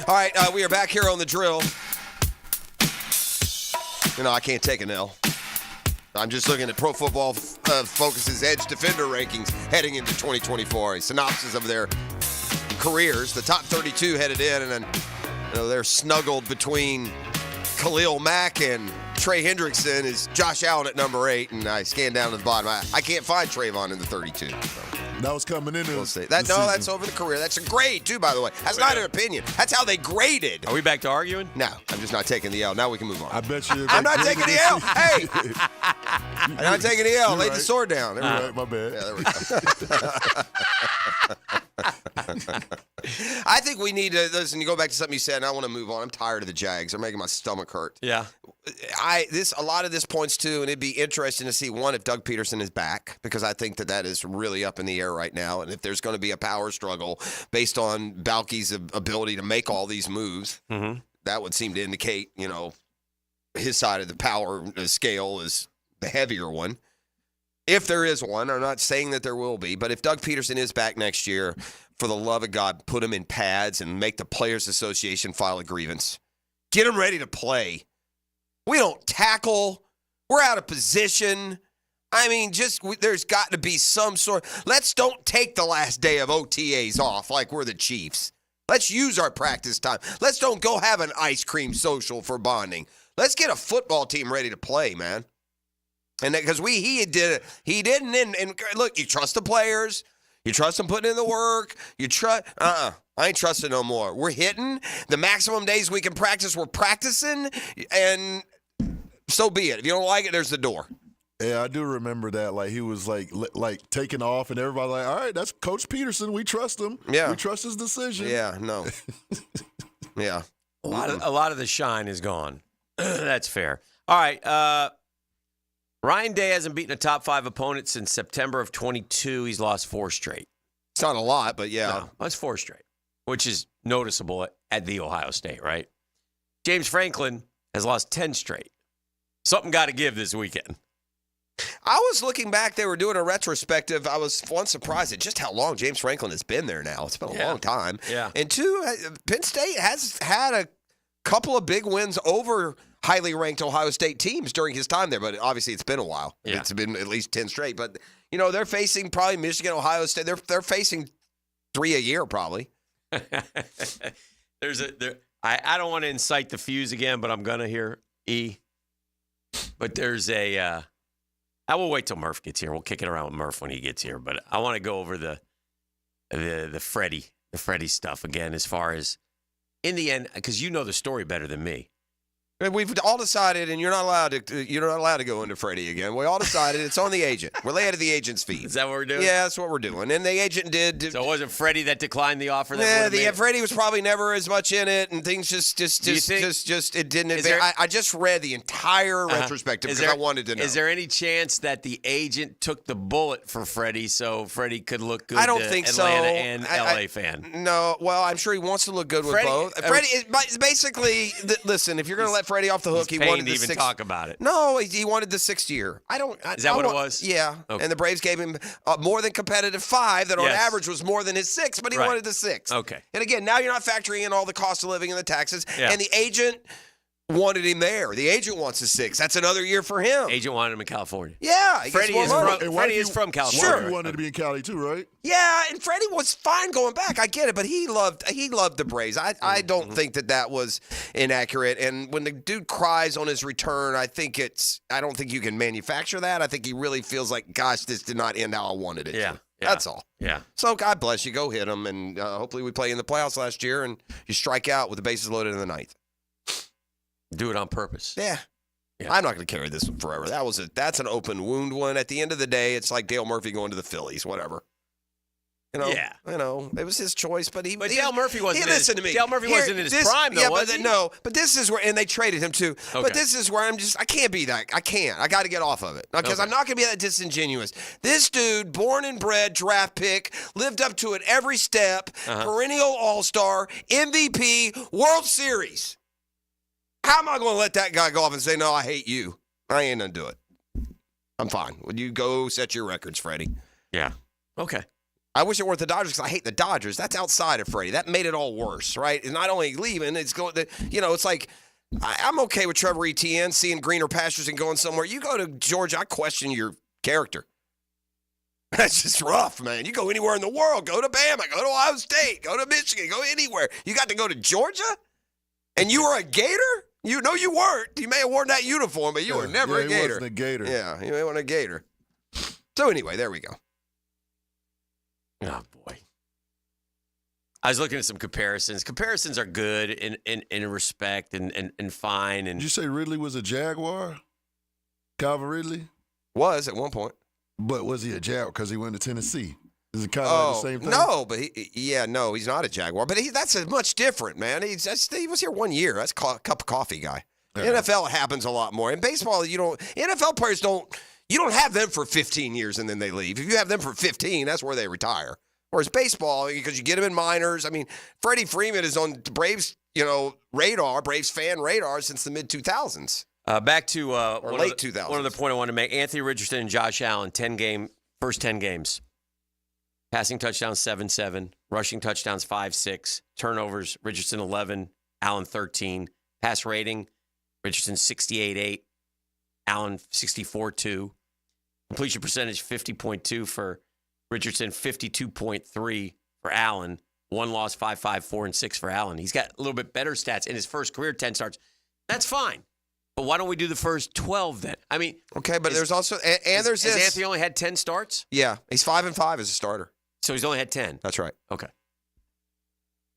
All right, we are back here on the drill. You know, I can't take an L. I'm just looking at Pro Football Focus's Edge Defender rankings heading into 2024. A synopsis of their careers. The top 32 headed in, and then they're snuggled between Khalil Mack and Trey Hendrickson is Josh Allen at number 8, and I scan down to the bottom. I can't find Trayvon in the 32. So. That was coming in. We'll see. That's over the career. That's a grade, too, by the way. That's not an opinion. That's how they graded. Are we back to arguing? No, I'm just not taking the L. Now we can move on. I bet you. I'm not taking the L. Hey! I'm not taking the L. Lay the sword down. There we go. My bad. Yeah, there we go. I think we need to listen. You go back to something you said, and I want to move on. I'm tired of the Jags. They're making my stomach hurt. Yeah. A lot of this points to, and it'd be interesting to see if Doug Peterson is back, because I think that is really up in the air right now. And if there's going to be a power struggle based on Balky's ability to make all these moves, that would seem to indicate, his side of the power scale is the heavier one. If there is one, I'm not saying that there will be, but if Doug Peterson is back next year, for the love of God, put them in pads and make the Players Association file a grievance. Get them ready to play. We don't tackle. We're out of position. I mean, there's got to be some sort. Let's don't take the last day of OTAs off like we're the Chiefs. Let's use our practice time. Let's don't go have an ice cream social for bonding. Let's get a football team ready to play, man. And because he did it, he didn't. And look, you trust the players. You trust them putting in the work. You trust. I ain't trusting no more. We're hitting the maximum days we can practice. We're practicing, and so be it. If you don't like it, there's the door. Yeah, I do remember that. Like, he was like taking off, and everybody like, all right, that's Coach Peterson. We trust him. Yeah, we trust his decision. Yeah, no. Yeah, a lot of the shine is gone. That's fair. All right. Ryan Day hasn't beaten a top 5 opponent since September of 22. He's lost 4 straight. It's not a lot, but yeah. No, that's 4 straight, which is noticeable at the Ohio State, right? James Franklin has lost 10 straight. Something got to give this weekend. I was looking back. They were doing a retrospective. I was, one, surprised at just how long James Franklin has been there now. It's been a long time. Yeah. And 2, Penn State has had a couple of big wins over highly ranked Ohio State teams during his time there, but obviously it's been a while. Yeah. It's been at least 10 straight. But, they're facing probably Michigan, Ohio State. They're facing 3 a year probably. I don't want to incite the fuse again, but I'm going to here, E. But there's I will wait till Murph gets here. We'll kick it around with Murph when he gets here. But I want to go over the Freddy stuff again, as far as in the end, because you know the story better than me. We've all decided, and you're not allowed to go into Freddie again. We all decided it's on the agent. We're laying at the agent's feet. Is that what we're doing? Yeah, that's what we're doing. And the agent did. So it wasn't Freddie that declined the offer? Freddie was probably never as much in it, and things just it didn't advance. I just read the entire retrospective because I wanted to know. Is there any chance that the agent took the bullet for Freddie so Freddie could look good? I don't think Atlanta so. And LA fan. No, well, I'm sure he wants to look good with both. Freddie is basically listen. If you're going to let Freddie off the hook, he wanted to even talk about it. No, he wanted the 6th year. Is that what it was? Yeah. Okay. And the Braves gave him more than competitive 5 that on average was more than his 6, but he wanted the 6. Okay. And again, now you're not factoring in all the cost of living and the taxes. Yeah. And the agent wanted him there. The agent wants a 6. That's another year for him. Agent wanted him in California. Yeah. Freddie is from California. Sure. He wanted to be in Cali too, right? Yeah, and Freddie was fine going back. I get it, but he loved the Braves. I don't think that was inaccurate. And when the dude cries on his return, I don't think you can manufacture that. I think he really feels like, gosh, this did not end how I wanted it to. That's all. Yeah. So God bless you. Go hit him, and hopefully we play in the playoffs last year, and you strike out with the bases loaded in the 9th. Do it on purpose. Yeah. I'm not going to carry this one forever. That's an open wound one. At the end of the day, it's like Dale Murphy going to the Phillies, whatever. It was his choice, but Dale Murphy wasn't. Listen to me. Dale Murphy wasn't in his prime, though, was he? No, but this is where, and they traded him too. Okay. But this is where I can't be that. I can't. I got to get off of it because I'm not going to be that disingenuous. This dude, born and bred, draft pick, lived up to it every step. Perennial All-Star, MVP, World Series. How am I going to let that guy go off and say, no, I hate you? I ain't going to do it. I'm fine. Would you go set your records, Freddie? Yeah. Okay. I wish it weren't the Dodgers because I hate the Dodgers. That's outside of Freddie. That made it all worse, right? It's not only leaving, it's going to, it's like, I'm okay with Trevor Etienne seeing greener pastures and going somewhere. You go to Georgia, I question your character. That's just rough, man. You go anywhere in the world. Go to Bama. Go to Ohio State. Go to Michigan. Go anywhere. You got to go to Georgia? And you were a Gator? You weren't. You may have worn that uniform, but you were never a Gator. He wasn't a Gator. Yeah, you wasn't a Gator. So anyway, there we go. Oh, boy. I was looking at some comparisons. Comparisons are good in respect and fine. And did you say Ridley was a Jaguar? Calvin Ridley? Was at one point. But was he a Jaguar because he went to Tennessee? Is it kind of like the same thing? No, but he's not a Jaguar. But that's much different, man. He was here 1 year. That's a cup of coffee guy. NFL happens a lot more. In baseball, NFL players you don't have them for 15 years and then they leave. If you have them for 15, that's where they retire. Whereas baseball, because you get them in minors. I mean, Freddy Freeman is on the Braves, radar, Braves fan radar since the mid-2000s. Back to late 2000s. One other point I want to make. Anthony Richardson and Josh Allen, first 10 games. Passing touchdowns, 7-7. Rushing touchdowns, 5-6. Turnovers, Richardson, 11. Allen, 13. Pass rating, Richardson, 68.8. Allen, 64.2. Completion percentage, 50.2 for Richardson, 52.3 for Allen. 1 loss, 5-5, 4-6 for Allen. He's got a little bit better stats in his first career, 10 starts. That's fine. But why don't we do the first 12 then? I mean, okay, but there's also there's this. Has Anthony only had 10 starts? Yeah, he's 5-5 as a starter. So he's only had 10. That's right. Okay.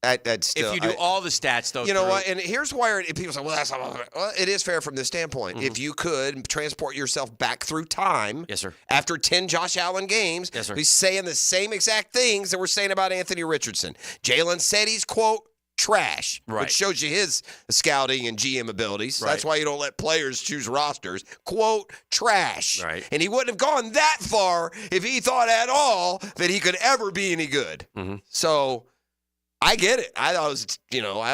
That's still, if you do all the stats, though, you know what? And here's why people say, "Well, that's not." Well, it is fair from this standpoint. Mm-hmm. If you could transport yourself back through time, yes, sir. After 10 Josh Allen games, yes, sir. He's saying the same exact things that we're saying about Anthony Richardson. Jalen said he's quote trash, right, which shows you his scouting and GM abilities. Right. That's why you don't let players choose rosters. Quote trash, right? And he wouldn't have gone that far if he thought at all that he could ever be any good. Mm-hmm. So. I get it. I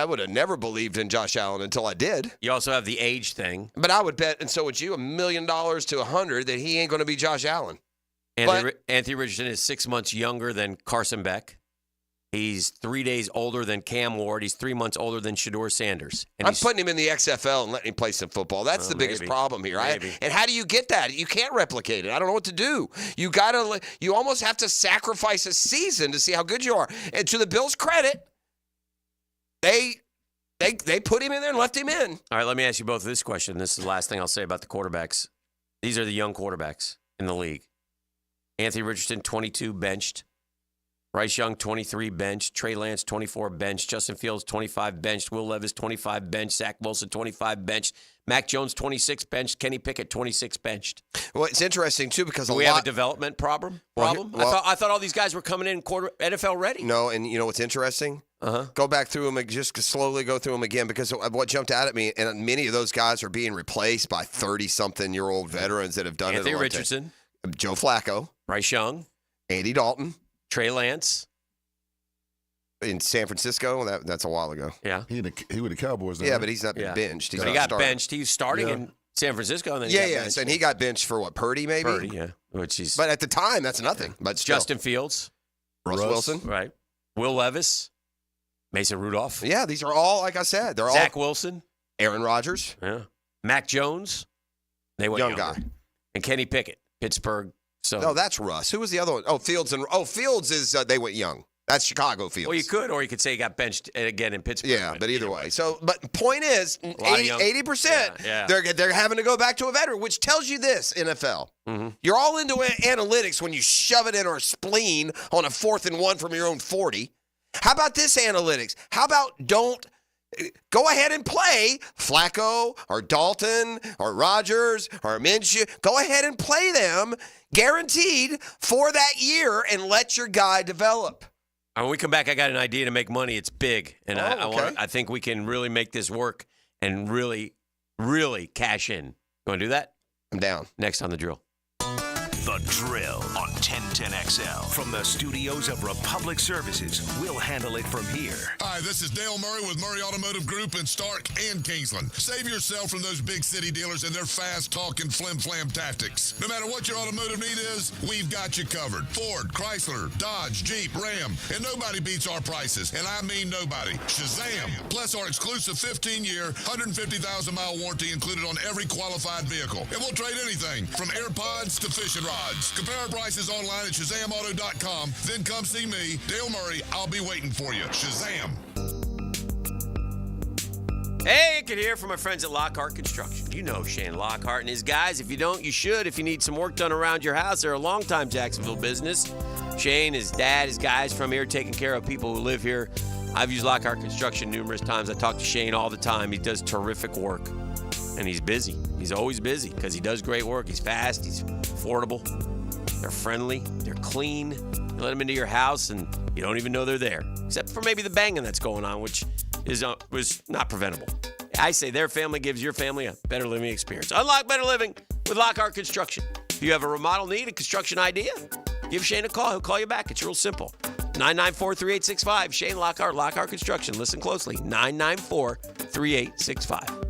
would have never believed in Josh Allen until I did. You also have the age thing. But I would bet, and so would you, $1 million to $100 that he ain't going to be Josh Allen. Anthony Richardson is 6 months younger than Carson Beck. He's 3 days older than Cam Ward. He's 3 months older than Shedeur Sanders. And I'm putting him in the XFL and letting him play some football. That's the biggest problem here. And how do you get that? You can't replicate it. I don't know what to do. You almost have to sacrifice a season to see how good you are. And to the Bills' credit, they put him in there and left him in. All right, let me ask you both this question. This is the last thing I'll say about the quarterbacks. These are the young quarterbacks in the league. Anthony Richardson, 22, benched. Bryce Young, 23, benched. Trey Lance, 24, benched. Justin Fields, 25, benched. Will Levis, 25, benched. Zach Wilson, 25, benched. Mac Jones, 26, benched. Kenny Pickett, 26, benched. Well, it's interesting, too, because we have a development problem? I thought all these guys were coming in NFL ready. No, and you know what's interesting? Go back through them, just slowly go through them again, because what jumped out at me, and many of those guys are being replaced by 30-something-year-old veterans that have done Anthony it. Richardson. Joe Flacco. Bryce Young. Andy Dalton. Trey Lance. In San Francisco, that's a while ago. Yeah. He with the Cowboys. Yeah, but he's not been benched. He got benched. He was starting in San Francisco. And then and he got benched for what, Purdy maybe? Purdy, yeah. But at the time, that's nothing. But still. Justin Fields. Russ Wilson. Right. Will Levis. Mason Rudolph. Yeah, these are all, like I said, they're Zach Wilson. Aaron Rodgers. Yeah. Mac Jones. They went young younger. guy. And Kenny Pickett, Pittsburgh. So no, that's Russ. Who was the other one? Oh, Fields is they went young. That's Chicago Fields. Well, you could say he got benched again in Pittsburgh. Yeah, but either way. So, but point is, 80%, they're having to go back to a veteran, which tells you this, NFL. Mm-hmm. You're all into analytics when you shove it in our spleen on a 4th and 1 from your own 40. How about this analytics? How about don't go ahead and play Flacco or Dalton or Rodgers or Minshew. Go ahead and play them guaranteed for that year and let your guy develop. When we come back, I got an idea to make money. It's big, and I think we can really make this work and really, really cash in. You want to do that? I'm down. Next on The Drill. The Drill on 1010XL. From the studios of Republic Services, we'll handle it from here. Hi, this is Dale Murray with Murray Automotive Group in Stark and Kingsland. Save yourself from those big city dealers and their fast-talking flim-flam tactics. No matter what your automotive need is, we've got you covered. Ford, Chrysler, Dodge, Jeep, Ram, and nobody beats our prices, and I mean nobody. Shazam! Plus our exclusive 15-year, 150,000-mile warranty included on every qualified vehicle. And we'll trade anything from AirPods to fishing rods. Compare our prices online at ShazamAuto.com. Then come see me, Dale Murray. I'll be waiting for you. Shazam. Hey, I can hear from my friends at Lockhart Construction. You know Shane Lockhart and his guys. If you don't, you should. If you need some work done around your house, they're a longtime Jacksonville business. Shane, his dad, his guys from here taking care of people who live here. I've used Lockhart Construction numerous times. I talk to Shane all the time. He does terrific work. And he's busy. He's always busy because he does great work. He's fast. He's affordable. They're friendly. They're clean. You let them into your house, and you don't even know they're there, except for maybe the banging that's going on, which was not preventable. I say their family gives your family a better living experience. Unlock better living with Lockhart Construction. If you have a remodel need, a construction idea, give Shane a call. He'll call you back. It's real simple. 994-3865. Shane Lockhart, Lockhart Construction. Listen closely. 994-3865.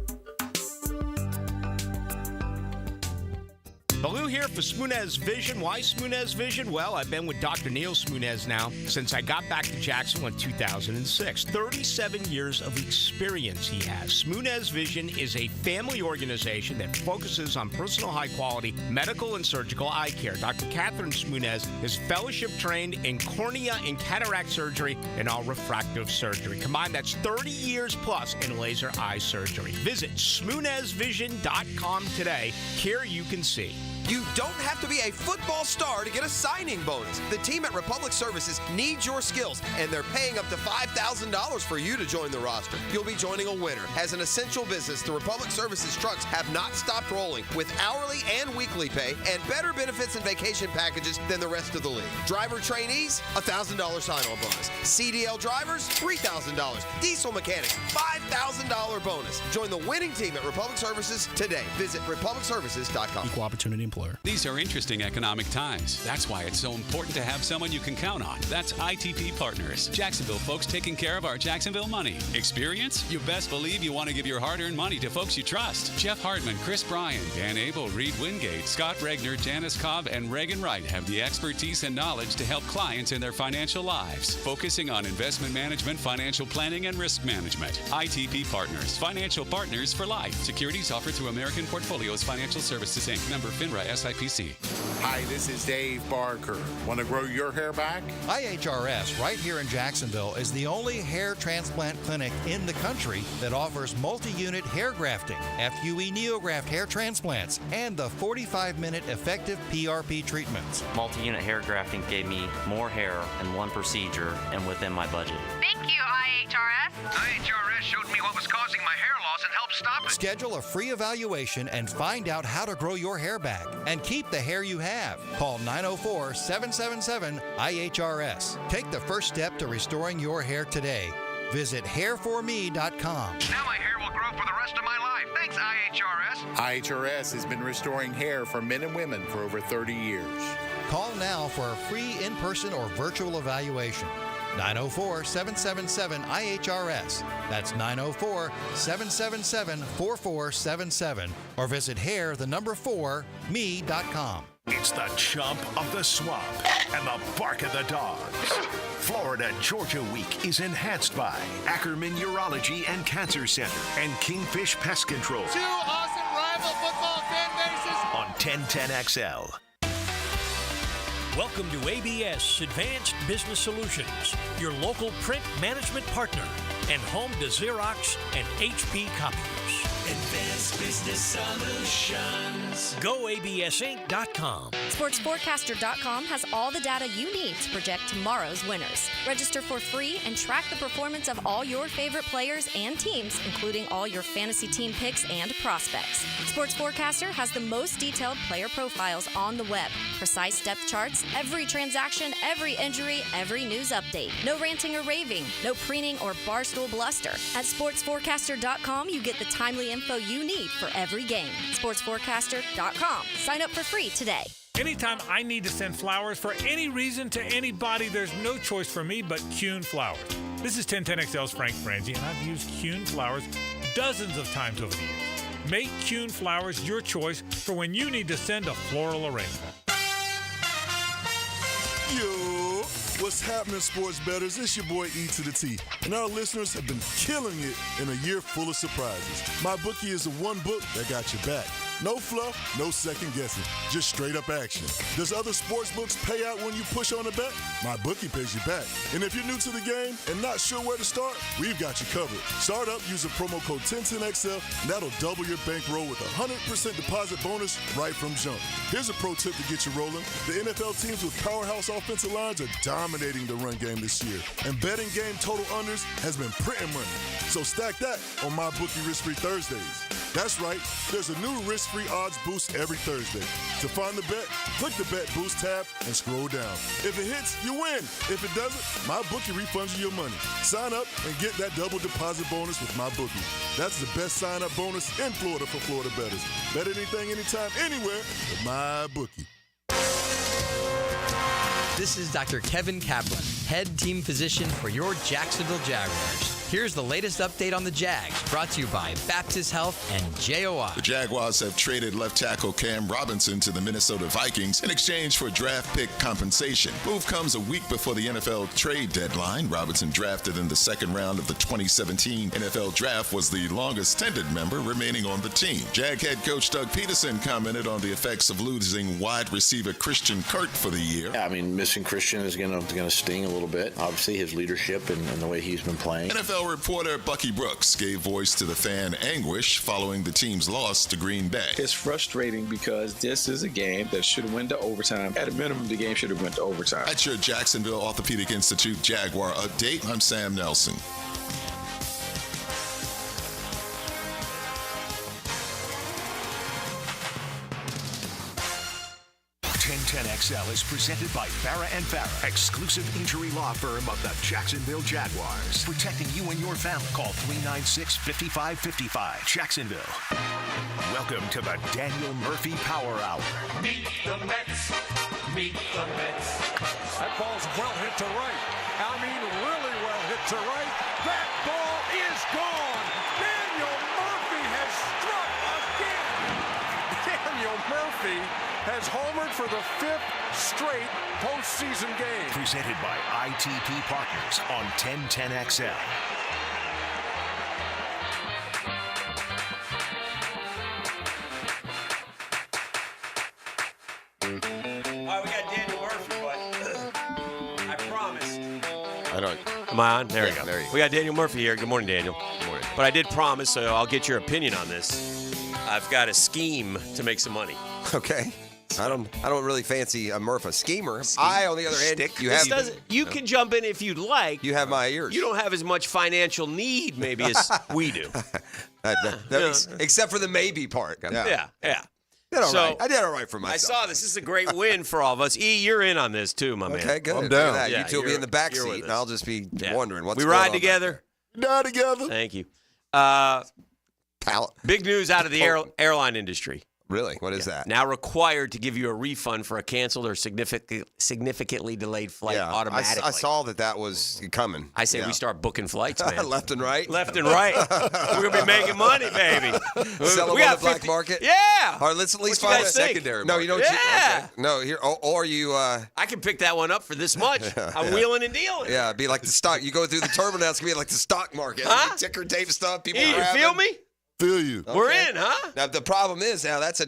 The Lou here for Smoonez Vision. Why Smoonez Vision? Well, I've been with Dr. Neil Smoonez now since I got back to Jacksonville in 2006. 37 years of experience he has. Smoonez Vision is a family organization that focuses on personal high-quality medical and surgical eye care. Dr. Catherine Smoonez is fellowship-trained in cornea and cataract surgery and all refractive surgery. Combined, that's 30 years plus in laser eye surgery. Visit SmoonezVision.com today. Care you can see. You don't have to be a football star to get a signing bonus. The team at Republic Services needs your skills, and they're paying up to $5,000 for you to join the roster. You'll be joining a winner. As an essential business, the Republic Services trucks have not stopped rolling with hourly and weekly pay and better benefits and vacation packages than the rest of the league. Driver trainees, $1,000 sign-on bonus. CDL drivers, $3,000. Diesel mechanics, $5,000 bonus. Join the winning team at Republic Services today. Visit republicservices.com. Equal opportunity employer. These are interesting economic times. That's why it's so important to have someone you can count on. That's ITP Partners. Jacksonville folks taking care of our Jacksonville money. Experience? You best believe you want to give your hard-earned money to folks you trust. Jeff Hartman, Chris Bryan, Dan Abel, Reed Wingate, Scott Regner, Janice Cobb, and Reagan Wright have the expertise and knowledge to help clients in their financial lives, focusing on investment management, financial planning, and risk management. ITP Partners. Financial partners for life. Securities offered through American Portfolios Financial Services, Inc. Member FINRA SIPC. Hi, this is Dave Barker. Want to grow your hair back? IHRS, right here in Jacksonville, is the only hair transplant clinic in the country that offers multi-unit hair grafting, FUE Neograft hair transplants, and the 45-minute effective PRP treatments. Multi-unit hair grafting gave me more hair in one procedure and within my budget. Thank you, IHRS. IHRS showed me what was causing my hair loss and helped stop it. Schedule a free evaluation and find out how to grow your hair back and keep the hair you have. Call 904-777-IHRS. Take the first step to restoring your hair today. Visit hairforme.com. Now my hair will grow for the rest of my life. Thanks, IHRS. IHRS has been restoring hair for men and women for over 30 years. Call now for a free in-person or virtual evaluation. 904-777-IHRS. That's 904-777-4477. Or visit hair4me.com. It's the chomp of the swamp and the bark of the dogs. Florida Georgia Week is enhanced by Ackerman Urology and Cancer Center and Kingfish Pest Control. 2 awesome rival football fan bases on 1010XL. Welcome to ABS Advanced Business Solutions, your local print management partner, and home to Xerox and HP copiers. Advanced Business Solutions. GoABSinc.com. SportsForecaster.com has all the data you need to project tomorrow's winners. Register for free and track the performance of all your favorite players and teams, including all your fantasy team picks and prospects. Sports Forecaster has the most detailed player profiles on the web, precise depth charts, every transaction, every injury, every news update. No ranting or raving, no preening or barstool bluster. At SportsForecaster.com, you get the timely info you need for every game. SportsForecaster.com. Sign up for free today. Anytime I need to send flowers for any reason to anybody, there's no choice for me but Kuhn Flowers. This is 1010XL's Frank Frangie, and I've used Kuhn Flowers dozens of times over the years. Make Kuhn Flowers your choice for when you need to send a floral arrangement. Yo, what's happening, sports bettors? It's your boy E to the T, and our listeners have been killing it in a year full of surprises. My bookie is the one book that got your back. No fluff, no second guessing, just straight up action. Does other sports books pay out when you push on a bet? My bookie pays you back. And if you're new to the game and not sure where to start, we've got you covered. Start up using promo code 1010XL, and that'll double your bankroll with a 100% deposit bonus right from jump. Here's a pro tip to get you rolling. The NFL teams with powerhouse offensive lines are dominating the run game this year, and betting game total unders has been printing money. So stack that on My Bookie Risk-Free Thursdays. That's right, there's a new risk-free odds boost every Thursday. To find the bet, click the Bet Boost tab and scroll down. If it hits, you win. If it doesn't, MyBookie refunds you your money. Sign up and get that double deposit bonus with MyBookie. That's the best sign-up bonus in Florida for Florida bettors. Bet anything, anytime, anywhere with MyBookie. This is Dr. Kevin Kaplan, head team physician for your Jacksonville Jaguars. Here's the latest update on the Jags, brought to you by Baptist Health and JOI. The Jaguars have traded left tackle Cam Robinson to the Minnesota Vikings in exchange for draft pick compensation. Move comes a week before the NFL trade deadline. Robinson, drafted in the second round of the 2017 NFL Draft, was the longest tenured member remaining on the team. Jag head coach Doug Peterson commented on the effects of losing wide receiver Christian Kirk for the year. Yeah, I mean, missing Christian is going to sting a little bit. Obviously, his leadership and the way he's been playing. NFL reporter Bucky Brooks gave voice to the fan anguish following the team's loss to Green Bay. It's frustrating because this is a game that should have went to overtime. At a minimum, the game should have went to overtime. That's your Jacksonville Orthopedic Institute Jaguar update. I'm Sam Nelson. 1010XL is presented by Farrah & Farrah, exclusive injury law firm of the Jacksonville Jaguars. Protecting you and your family. Call 396-5555. Jacksonville. Welcome to the Daniel Murphy Power Hour. Meet the Mets. Meet the Mets. That ball's well hit to right. I mean, really well hit to right. That ball is gone. Daniel Murphy has struck again. Daniel Murphy has homered for the 5th straight postseason game. Presented by ITP Partners on 1010XL. All right, we got Daniel Murphy, but I promised. I don't. Am I on? There we go. There you go. We got Daniel Murphy here. Good morning, Daniel. Good morning. But I did promise, so I'll get your opinion on this. I've got a scheme to make some money. Okay. I don't really fancy a Murph, a schemer. I, on the other hand, You can jump in if you'd like. You have my ears. You don't have as much financial need, maybe, as we do. Except for the maybe part. Yeah. I did all right for myself. I saw this. This is a great win for all of us. E, you're in on this too, my man. Okay, good. I'm down. Look at that. Yeah, you two will be in the back seat, and I'll just be wondering what's we going on. ride together. Die together. Thank you. Pal. Big news out of the airline industry. Really? What is that? Now required to give you a refund for a canceled or significantly delayed flight automatically. I saw that was coming. I say we start booking flights, man. Left and right. Left and right. We're going to be making money, baby. Sell them on the black market? Yeah. All right, let's at least What you find a guys think? secondary market. No, you know Yeah. No, here, or you... I can pick that one up for this much. I'm wheeling and dealing. Yeah, it'd be like the stock. You go through the terminal, it's going to be like the stock market. Huh? Ticker tape stuff, people You grabbing. feel me? Feel you. Okay. We're in, huh? Now the problem is that's a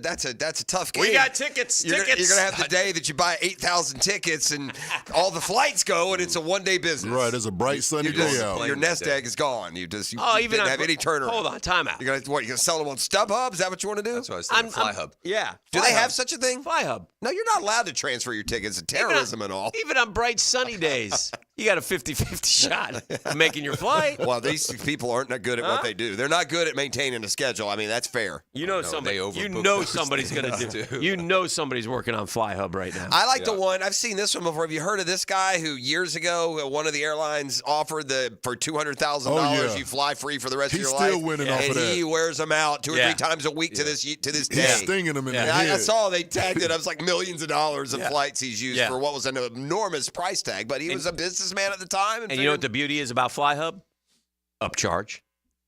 tough game. We got tickets. You're gonna have the day that you buy 8,000 tickets and all the flights go and it's a one-day business. Right, it's a bright sunny day out. Your nest egg is gone. You didn't even have any turnaround. Hold on, time out. You're gonna sell them on StubHub? Is that what you want to do? That's what I was thinking. FlyHub. Yeah. Do they have such a thing? FlyHub. No, you're not allowed to transfer your tickets. It's terrorism and all. Even on bright sunny days, you got a 50-50 shot of making your flight. Well, these people aren't that good at what they do. They're not good at maintaining a schedule. I mean, that's fair. You know somebody. You know somebody's going to do. You know somebody's working on FlyHub right now. I like the one. I've seen this one before. Have you heard of this guy who years ago one of the airlines offered for $200,000 you fly free for the rest of your life? He's still winning off of that. And he wears them out 2 or 3 times a week to this day. He's stinging them in the head. I saw they tagged it. It was like millions of dollars of flights he's used for what was an enormous price tag. But he was a businessman at the time. And you know what the beauty is about FlyHub? Upcharge.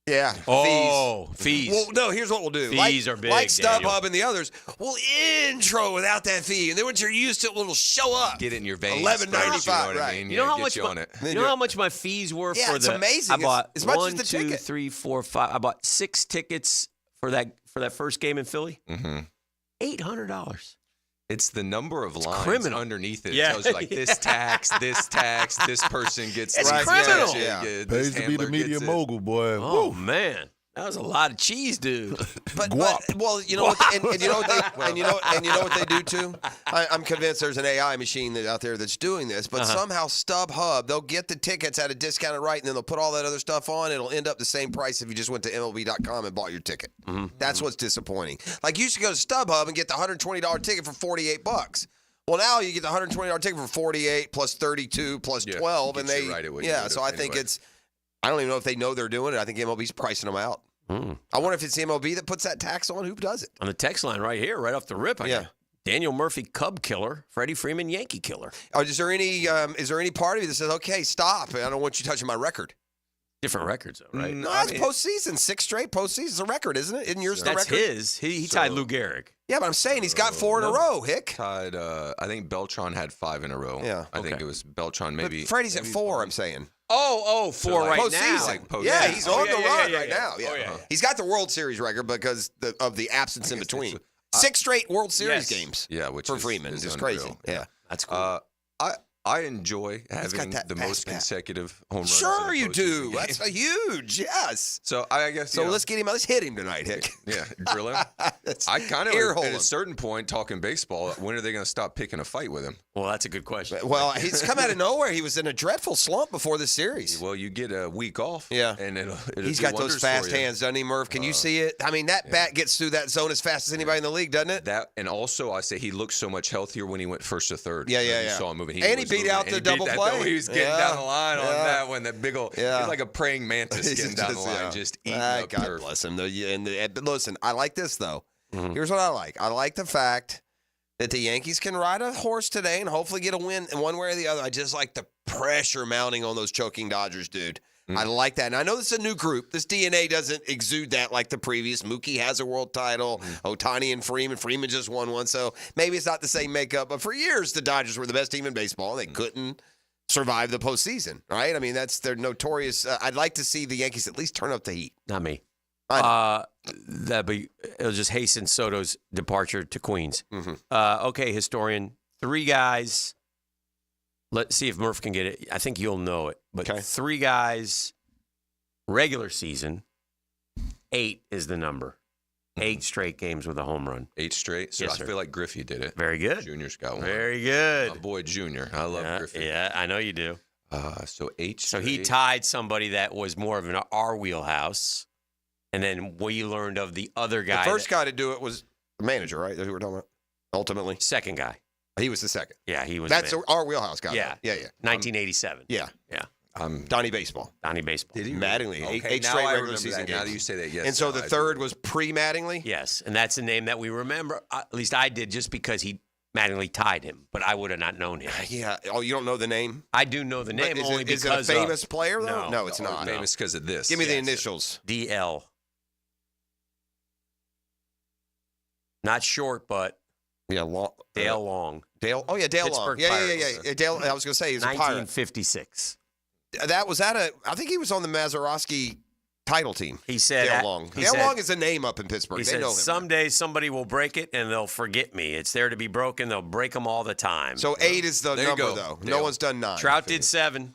Yeah. Fees. Well, no, here's what we'll do. Fees are big, Like Daniel. StubHub and the others, we'll intro without that fee. And then once you're used to it, it'll show up. Get it in your veins. $11.95, right? I mean? You know how get much you on it. You know how much my fees were for it's the amazing. I bought as much 1, as the 2, ticket. 3, 4, 5. I bought 6 tickets for that first game in Philly. Mm-hmm. $800. It's the number of lines criminal. underneath it. Yeah. It tells you like this tax, this person gets. It's this criminal. Yeah. Pays to be the media mogul, boy. Oh, man. That was a lot of cheese, dude. But well, you know what? And you know what they do too. I'm convinced there's an AI machine out there that's doing this. But somehow StubHub, they'll get the tickets at a discounted rate, and then they'll put all that other stuff on. It'll end up the same price if you just went to MLB.com and bought your ticket. That's what's disappointing. Like you used to go to StubHub and get the $120 ticket for $48. Well, now you get the $120 ticket for $48 plus $32 plus $12, and they So I think it's. I don't even know if they know they're doing it. I think MLB's pricing them out. I wonder if it's the MLB that puts that tax on. Who does it? On the text line right here, right off the rip. Daniel Murphy, Cub killer. Freddie Freeman, Yankee killer. Is there any part of you that says, okay, stop. I don't want you touching my record? Different records, though, right? No, that's postseason. 6 straight postseason is a record, isn't it? Isn't yours the That's record? his. He tied Lou Gehrig. Yeah, but I'm saying he's got 4 in a row, Hick. Tied, I think Beltron had 5 in a row. Yeah. I think it was Beltron maybe. But Freddie's at 4, I'm saying. Oh, 4 right postseason. now. Yeah, he's on the run right yeah. now. Yeah. Oh, yeah. He's got the World Series record because of the absence in between. 6 straight World Series games. Yeah, which for Freeman is is unreal. crazy. Yeah, that's cool. I enjoy having that the fast most bat. consecutive home runs. Sure in a you do. postseason That's game. a huge, yes. So I guess. So let's get him. Let's hit him tonight, Hick. Yeah, drill him. I kind of at a certain point talking baseball. When are they going to stop picking a fight with him? Well, that's a good question. Well, he's come out of nowhere. He was in a dreadful slump before this series. Well, you get a week off. Yeah, and it'll he's do got those wonders fast for you. hands, doesn't he, Murph? Can you see it? I mean, that bat gets through that zone as fast as anybody in the league, doesn't it? That and also I say he looked so much healthier when he went first to third. Yeah. You saw him moving. And he was beat moving. out And the he double beat that play. double. He was getting down the line on that one. That big old. Yeah. He's like a praying mantis getting down the line, just eating up God turf. bless him. But listen, I like this though. Here's what I like. I like the fact that the Yankees can ride a horse today and hopefully get a win in one way or the other. I just like the pressure mounting on those choking Dodgers, dude. I like that. And I know this is a new group. This DNA doesn't exude that like the previous. Mookie has a world title. Ohtani and Freeman. Freeman just won one. So maybe it's not the same makeup. But for years, the Dodgers were the best team in baseball. They couldn't survive the postseason, right? I mean, that's their notorious. I'd like to see the Yankees at least turn up the heat. Not me. I It'll just hasten Soto's departure to Queens. Okay, historian. 3 guys. Let's see if Murph can get it. I think you'll know it. But 3 guys, regular season, 8 is the number. 8 straight games with a home run. 8 straight? So Yes, I sir. feel like Griffey did it. Very good. Junior's got one. Very good. My boy Junior. I love Griffey. Yeah, I know you do. So 8 So straight. he tied somebody that was more of our wheelhouse. And then we learned of the other guy. The first guy to do it was the manager, right? That's who we're talking about. Ultimately, second guy. He was the second. Yeah, he was. That's our wheelhouse guy. Yeah, yeah. 1987. Yeah. Donnie Baseball. Donnie Baseball. Did he? Mattingly. Okay, 8 now straight I regular remember season that. games. Now that you say that, yes. And so now the I third remember. was pre-Mattingly? Yes, and that's a name that we remember. At least I did, just because he Mattingly tied him, but I would have not known him. Yeah. Oh, you don't know the name? I do know the name Is only it because a famous player, though? No, it's not. Famous because of this. Give me the initials. DL. Not short, but long. Dale Long. Dale. Oh yeah, Dale Pittsburgh Long. Pirates. Yeah. Dale. I was going to say he's a pirate. 1956. I think he was on the Mazeroski title team. He said Dale Long. Dale Long is a name up in Pittsburgh. He They said, know him. someday somebody will break it and they'll forget me. It's there to be broken. They'll break them all the time. So 8 is the There you number, go. though. Dale. No one's done 9. Trout did 7.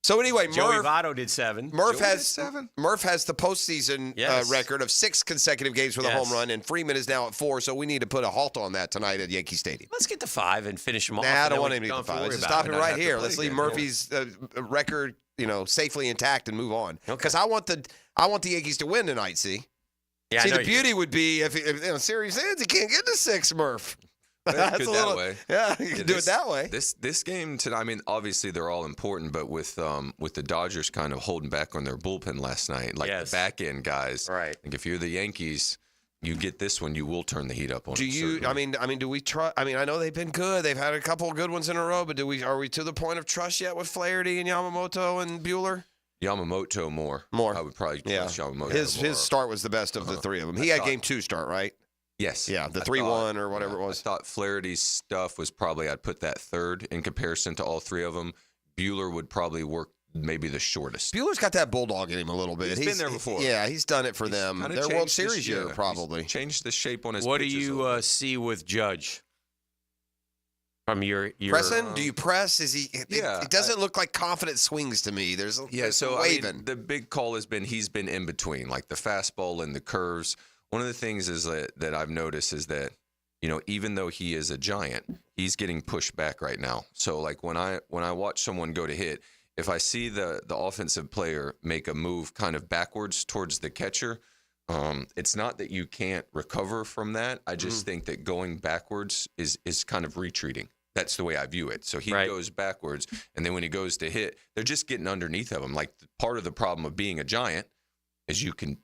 So anyway, Joey Murph Votto did 7. Murph Joey has did 7? Murph has the postseason Yes. record of 6 consecutive games with a home run, and Freeman is now at 4. So we need to put a halt on that tonight at Yankee Stadium. Let's get to 5 and finish them off. Nah, I and don't then want we him to get don't the have 5. worry Let's about stop it. it right here. Let's leave Murphy's record, safely intact and move on. Because I want the Yankees to win tonight. See, Yeah, I know the you beauty would be if series ends, you can't get to 6, Murph. That's good that way. Yeah, you can do it that way. This game tonight. I mean, obviously they're all important, but with the Dodgers kind of holding back on their bullpen last night, like the back end guys. Right. Like if you're the Yankees, you get this one, you will turn the heat up on. Do you? certainly. I mean, do we try? I mean, I know they've been good. They've had a couple of good ones in a row, but are we to the point of trust yet with Flaherty and Yamamoto and Buehler? Yamamoto more. I would probably trust Yamamoto. His start was the best of the 3 of them. He had game 2 start, right? Yes. Yeah, the 3-1 or whatever it was. I thought Flaherty's stuff was probably, I'd put that 3rd in comparison to all 3 of them. Buehler would probably work maybe the shortest. Buehler's got that bulldog in him a little bit. He's been there before. Yeah, he's done it for them. Kinda Their World changed Series this year, He's probably. changed the shape on his What do pitches a you little bit. see with Judge? From your Pressing? Do you press? Is he? Yeah, it doesn't look like confident swings to me. There's so waving. I mean, the big call has been he's been in between, like the fastball and the curves. One of the things is that I've noticed is that, even though he is a giant, he's getting pushed back right now. So like when I watch someone go to hit, if I see the offensive player make a move kind of backwards towards the catcher, it's not that you can't recover from that. I just think that going backwards is kind of retreating. That's the way I view it. So he goes backwards, and then when he goes to hit, they're just getting underneath of him. Like part of the problem of being a giant is you can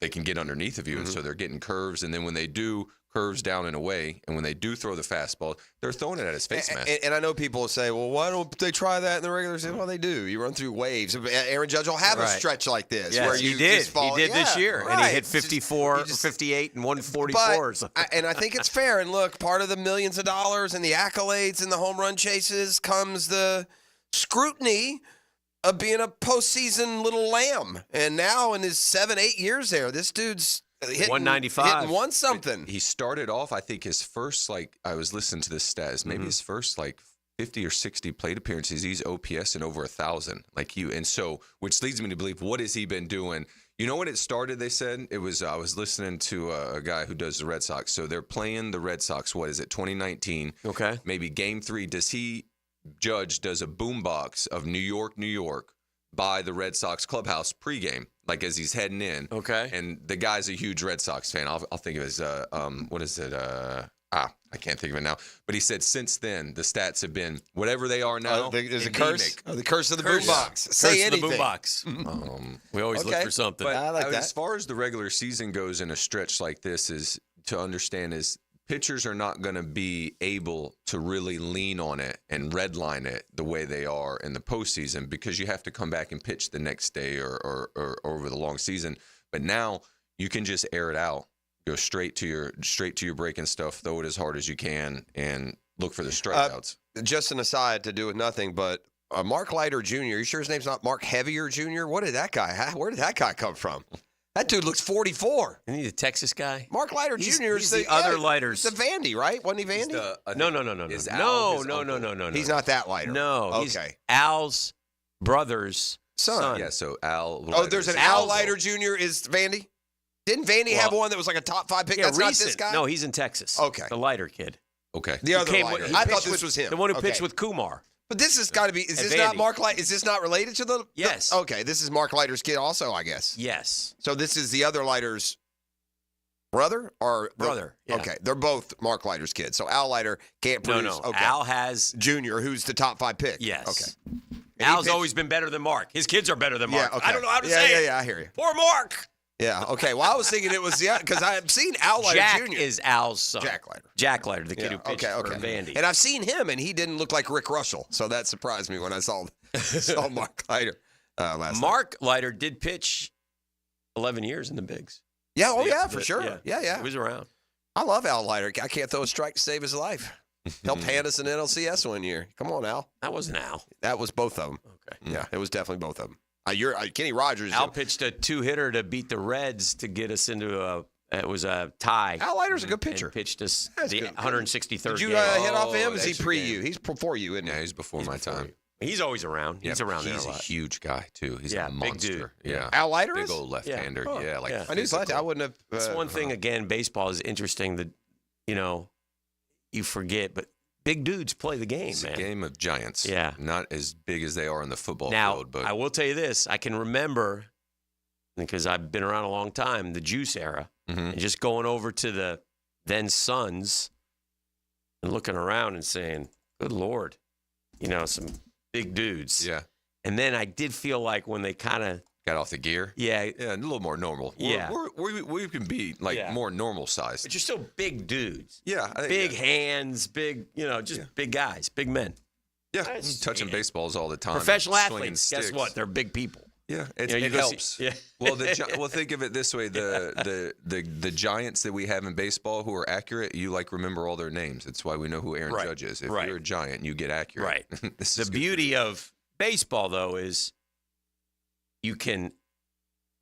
they can get underneath of you, and so they're getting curves. And then when they do curves down and away, and when they do throw the fastball, they're throwing it at his face mask. And I know people will say, well, why don't they try that in the regular season? Well, they do. You run through waves. Aaron Judge will have a stretch like this. Yes, where you he did. Just fall. He did this year, and he hit 54, just 58, and 144. And I think it's fair. And look, part of the millions of dollars and the accolades and the home run chases comes the scrutiny of being a postseason little lamb. And now in his 7-8 years there, this dude's hitting 195. hitting one something. He started off, I think his first, I was listening to this stat, maybe his first 50 or 60 plate appearances, he's OPS and over 1,000. And so, which leads me to believe, what has he been doing? You know when it started, they said? It was, I was listening to a guy who does the Red Sox. So they're playing the Red Sox, 2019? Okay. Maybe game 3. Judge does a boombox of New York, by the Red Sox clubhouse pregame, as he's heading in. Okay. And the guy's a huge Red Sox fan. I'll think of it as, what is it? I can't think of it now. But he said since then, the stats have been whatever they are now. There's a curse. The curse of the boombox. Say anything. anything. The boombox. We always look for something. But I like that. As far as the regular season goes in a stretch like this, is to understand is pitchers are not going to be able to really lean on it and redline it the way they are in the postseason, because you have to come back and pitch the next day or over the long season. But now you can just air it out, go straight to your breaking stuff, throw it as hard as you can, and look for the strikeouts. Just an aside to do with nothing, but Mark Leiter Jr., you sure his name's not Mark Heavier Jr.? Where did that guy come from? That dude looks 44. Isn't he the Texas guy? Mark Leiter Jr. He's the other Lighters. It's the Vandy, right? Wasn't he Vandy? No. No. He's not that Leiter. No. Okay. He's Al's brother's son. Yeah, so Al. There's an Al Leiter Jr. is Vandy? Didn't Vandy have one that was like a top 5 pick? Yeah, That's recent. not this guy? No, he's in Texas. Okay. The Leiter kid. Okay. The other Leiter. I thought this was him. The one who pitched with Kumar. But this has got to be. Is this not Mark Leiter? Is this not related to the? Yes. Okay, this is Mark Leiter's kid, also, I guess. Yes. So this is the other Leiter's brother, or brother? Yeah. Okay, they're both Mark Leiter's kids. So Al Leiter can't produce. No. Okay. Al has Junior, who's the top 5 pick. Yes. Okay. Al's always been better than Mark. His kids are better than Mark. Yeah, okay. I don't know how to say it. Yeah, I hear you. Poor Mark. Yeah. Okay. Well, I was thinking it was because I've seen Al Leiter Jack Jr. is Al's son. Jack Leiter, the kid who pitched for Vandy. And I've seen him, and he didn't look like Rick Russell, so that surprised me when I saw Mark Leiter last Mark Leiter did pitch 11 years in the bigs. Yeah. Oh, yeah, for sure. Yeah. He was around. I love Al Leiter. I can't throw a strike to save his life. Helped hand us an NLCS one year. Come on, Al. That wasn't Al. That was both of them. Okay. Yeah, it was definitely both of them. Kenny Rogers. Al pitched a 2-hitter to beat the Reds to get us into a tie. Al Leiter's a good pitcher. And pitched us the 163rd Did you game. hit off him? Is he pre-you? He's before you, isn't he? Yeah, he's before my time. He's always around. He's around there a He's a lot. huge guy, too. He's a big monster. dude. Yeah. Al Leiter Big is? old left-hander. Yeah. Yeah, like I knew that. I wouldn't have. That's one thing, again, baseball is interesting that, you forget, but big dudes play the game, It's man. a game of giants. Yeah. Not as big as they are in the football Now, field. But I will tell you this. I can remember, because I've been around a long time, the Juice era, and just going over to the then Suns and looking around and saying, good Lord, some big dudes. Yeah. And then I did feel like when they kind of got off the gear. Yeah. Yeah, a little more normal. Yeah. We can be more normal sized. But you're still big dudes. Yeah. I think, big hands, big, just big guys, big men. Yeah. Touching baseballs all the time. Professional swinging athletes, sticks. guess what? They're big people. Yeah, it helps. Well, think of it this way: the giants that we have in baseball who are accurate, you remember all their names. That's why we know who Aaron Judge is. If you're a giant, you get accurate. Right. The beauty of baseball, though, is you can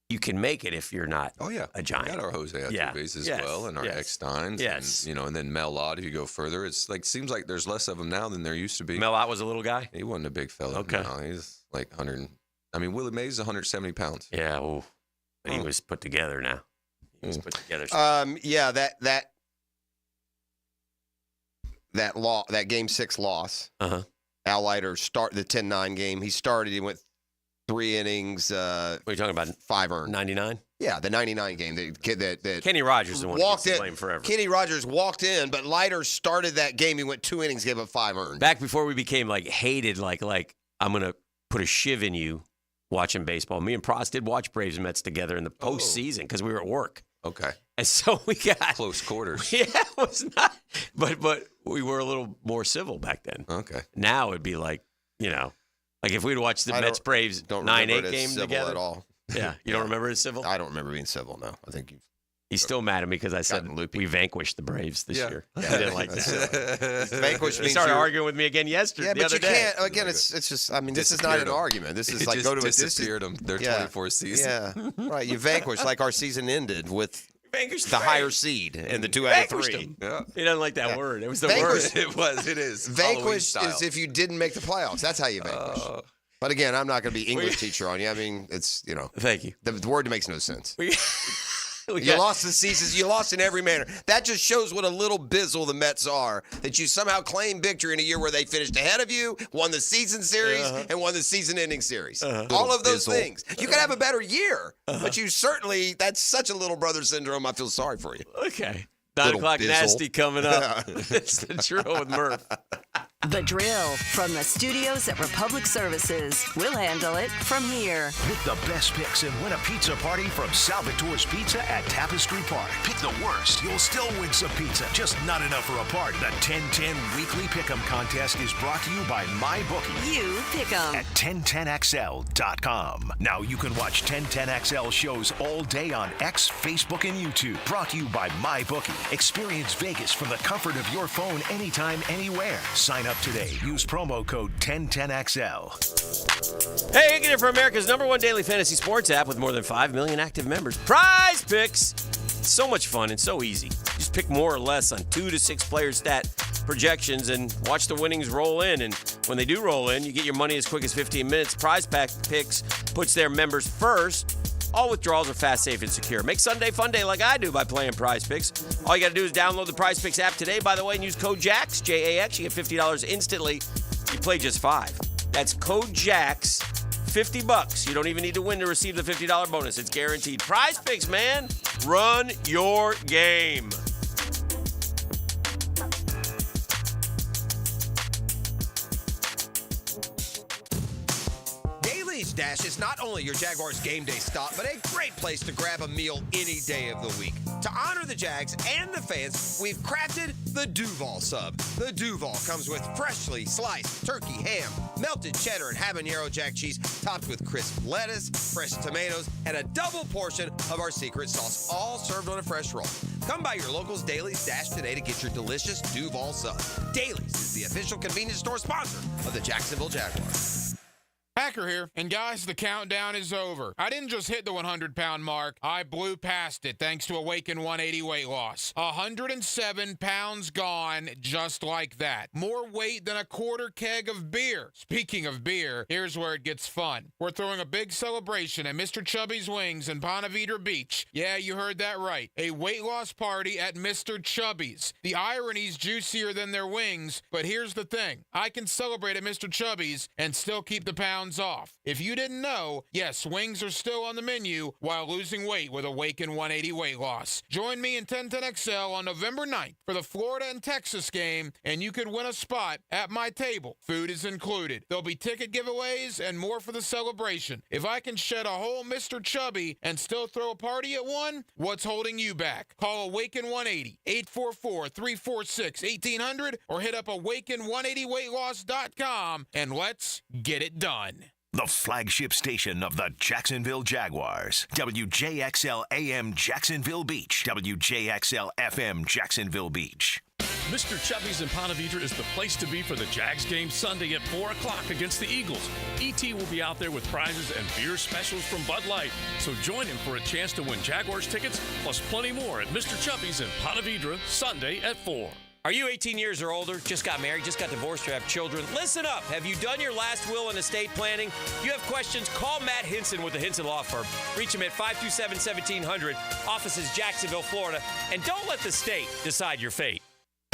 make it if you're not a giant. We got our Jose Altuve's as well, and our Ecksteins. Yes. And then Mel Ott, if you go further, it's seems like there's less of them now than there used to be. Mel Ott was a little guy? He wasn't a big fella. Okay. No, he's 100. I mean, Willie Mays is 170 pounds. Yeah, but he was put together now. He was put together. Yeah, that Game 6 loss. Al Leiter the 10-9 game. He started. He went 3 innings. What are you talking about? 5 earned. 99. Yeah, the 99 game. The kid that Kenny Rogers is the one who gets the blame forever. Kenny Rogers walked in, but Leiter started that game. He went 2 innings, gave up 5 earned. Back before we became hated, like I'm gonna put a shiv in you. watching baseball. Me and Prost did watch Braves and Mets together in the postseason because we were at work. Okay. And so we got close quarters. Yeah, it was not. But we were a little more civil back then. Okay. Now it'd be like, like if we'd watched the Mets Braves 9-8 game together at all. Yeah, you don't remember it as civil? I don't remember being civil. No, I think he's still mad at me because I said we vanquished the Braves this year. He didn't like that. Vanquish means he started arguing with me again yesterday. Yeah, the but other you day. can't. Again, it's just. I mean, this is not an argument. This is like go to a disappeared them. Their 24 season. Yeah, right. You vanquished like our season ended with the higher seed and the 2 out of 3. Yeah. He doesn't like that word. It was the vanquished, word. It is. Vanquished is if you didn't make the playoffs. That's how you vanquish. But again, I'm not going to be English teacher on you. I mean, it's Thank you. The word makes no sense. You lost the seasons. You lost in every manner. That just shows what a little bizzle the Mets are. That you somehow claim victory in a year where they finished ahead of you, won the season series, and won the season-ending series. All of those things. You could have a better year, but you certainly. That's such a little brother syndrome. I feel sorry for you. Okay. 9 o'clock bizzle. Nasty coming up. It's the drill with Murph. The Drill from the studios at Republic Services. We'll handle it from here. Pick the best picks and win a pizza party from Salvatore's Pizza at Tapestry Park. Pick the worst. You'll still win some pizza, just not enough for a party. The 1010 Weekly Pick'em Contest is brought to you by MyBookie. You pick 'em. At 1010XL.com. Now you can watch 1010XL shows all day on X, Facebook, and YouTube. Brought to you by MyBookie. Experience Vegas from the comfort of your phone anytime, anywhere. Sign up today. Use promo code 1010XL. Hey, Hicken here for America's #1 daily fantasy sports app with more than 5 million active members. Prize Picks. It's so much fun and so easy. Just pick more or less on 2 to 6 player stat projections and watch the winnings roll in. And when they do roll in, you get your money as quick as 15 minutes. Prize Picks puts their members first. All withdrawals are fast, safe, and secure. Make Sunday fun day like I do by playing Prize Picks. All you got to do is download the Prize Picks app today, by the way, and use code JAX, J-A-X. You get $50 instantly. You play just $5. That's code JAX, $50. You don't even need to win to receive the $50 bonus. It's guaranteed. Prize Picks, man. Run your game. Dash is not only your Jaguars game day stop, but a great place to grab a meal any day of the week. To honor the Jags and the fans, we've crafted the Duval Sub. The Duval comes with freshly sliced turkey, ham, melted cheddar, and habanero jack cheese, topped with crisp lettuce, fresh tomatoes, and a double portion of our secret sauce, all served on a fresh roll. Come by your local's Dailies Dash today to get your delicious Duval Sub. Dailies is the official convenience store sponsor of the Jacksonville Jaguars. Hacker here, and guys, the countdown is over. I didn't just hit the 100-pound mark. I blew past it thanks to Awaken 180 weight loss. 107 pounds gone just like that. More weight than a quarter keg of beer. Speaking of beer, here's where it gets fun. We're throwing a big celebration at Mr. Chubby's Wings in Ponte Vedra Beach. Yeah, you heard that right. A weight loss party at Mr. Chubby's. The irony's juicier than their wings, but here's the thing. I can celebrate at Mr. Chubby's and still keep the pounds off. If you didn't know, yes, wings are still on the menu while losing weight with Awaken 180 weight loss. Join me in 1010XL on November 9th for the Florida and Texas game, and you could win a spot at my table. Food is included. There'll be ticket giveaways and more for the celebration. If I can shed a whole Mr. Chubby and still throw a party at one, what's holding you back? Call Awaken 180, 844-346-1800, or hit up awaken180weightloss.com, and let's get it done. The flagship station of the Jacksonville Jaguars. WJXL AM Jacksonville Beach. WJXL FM Jacksonville Beach. Mr. Chubby's in Ponte Vedra is the place to be for the Jags game Sunday at 4 o'clock against the Eagles. E.T. will be out there with prizes and beer specials from Bud Light. So join him for a chance to win Jaguars tickets, plus plenty more at Mr. Chubby's in Ponte Vedra, Sunday at 4. Are you 18 years or older, just got married, just got divorced, or have children? Listen up. Have you done your last will and estate planning? If you have questions, call Matt Hinson with the Hinson Law Firm. Reach him at 527-1700. Office is Jacksonville, Florida. And don't let the state decide your fate.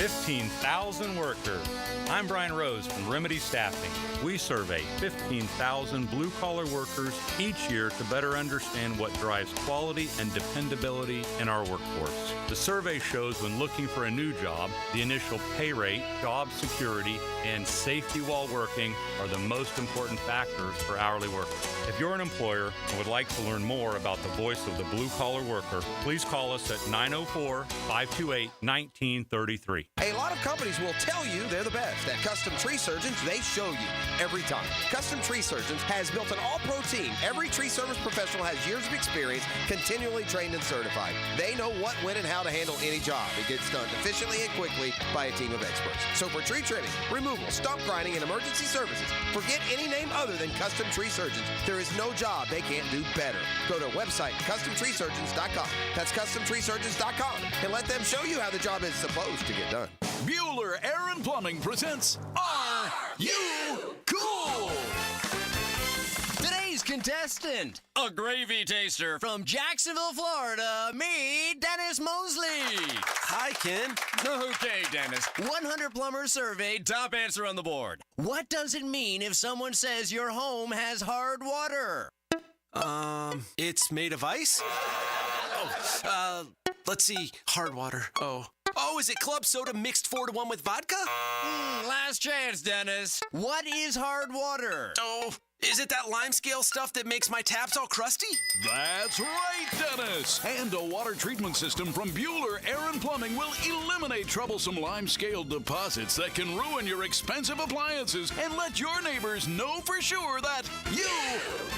15,000 workers. I'm Brian Rose from Remedy Staffing. We survey 15,000 blue-collar workers each year to better understand what drives quality and dependability in our workforce. The survey shows when looking for a new job, the initial pay rate, job security, and safety while working are the most important factors for hourly workers. If you're an employer and would like to learn more about the voice of the blue-collar worker, please call us at 904-528-1933. A lot of companies will tell you they're the best. At Custom Tree Surgeons, they show you every time. Custom Tree Surgeons has built an all-pro team. Every tree service professional has years of experience, continually trained and certified. They know what, when, and how to handle any job. It gets done efficiently and quickly by a team of experts. So for tree trimming, removal, stump grinding, and emergency services, forget any name other than Custom Tree Surgeons. There is no job they can't do better. Go to our website, CustomTreeSurgeons.com. That's CustomTreeSurgeons.com, and let them show you how the job is supposed to get done. Bueller Air and Plumbing presents Are You Cool? Today's contestant, a gravy taster from Jacksonville, Florida, me, Dennis Mosley. Hi, Ken. Okay, Dennis. 100 plumbers surveyed, top answer on the board. What does it mean if someone says your home has hard water? It's made of ice? Let's see. Hard water. Oh, is it club soda mixed 4-to-1 with vodka? Last chance, Dennis. What is hard water? Oh, is it that lime scale stuff that makes my taps all crusty? That's right, Dennis. And a water treatment system from Bueller Air and Plumbing will eliminate troublesome lime scale deposits that can ruin your expensive appliances and let your neighbors know for sure that you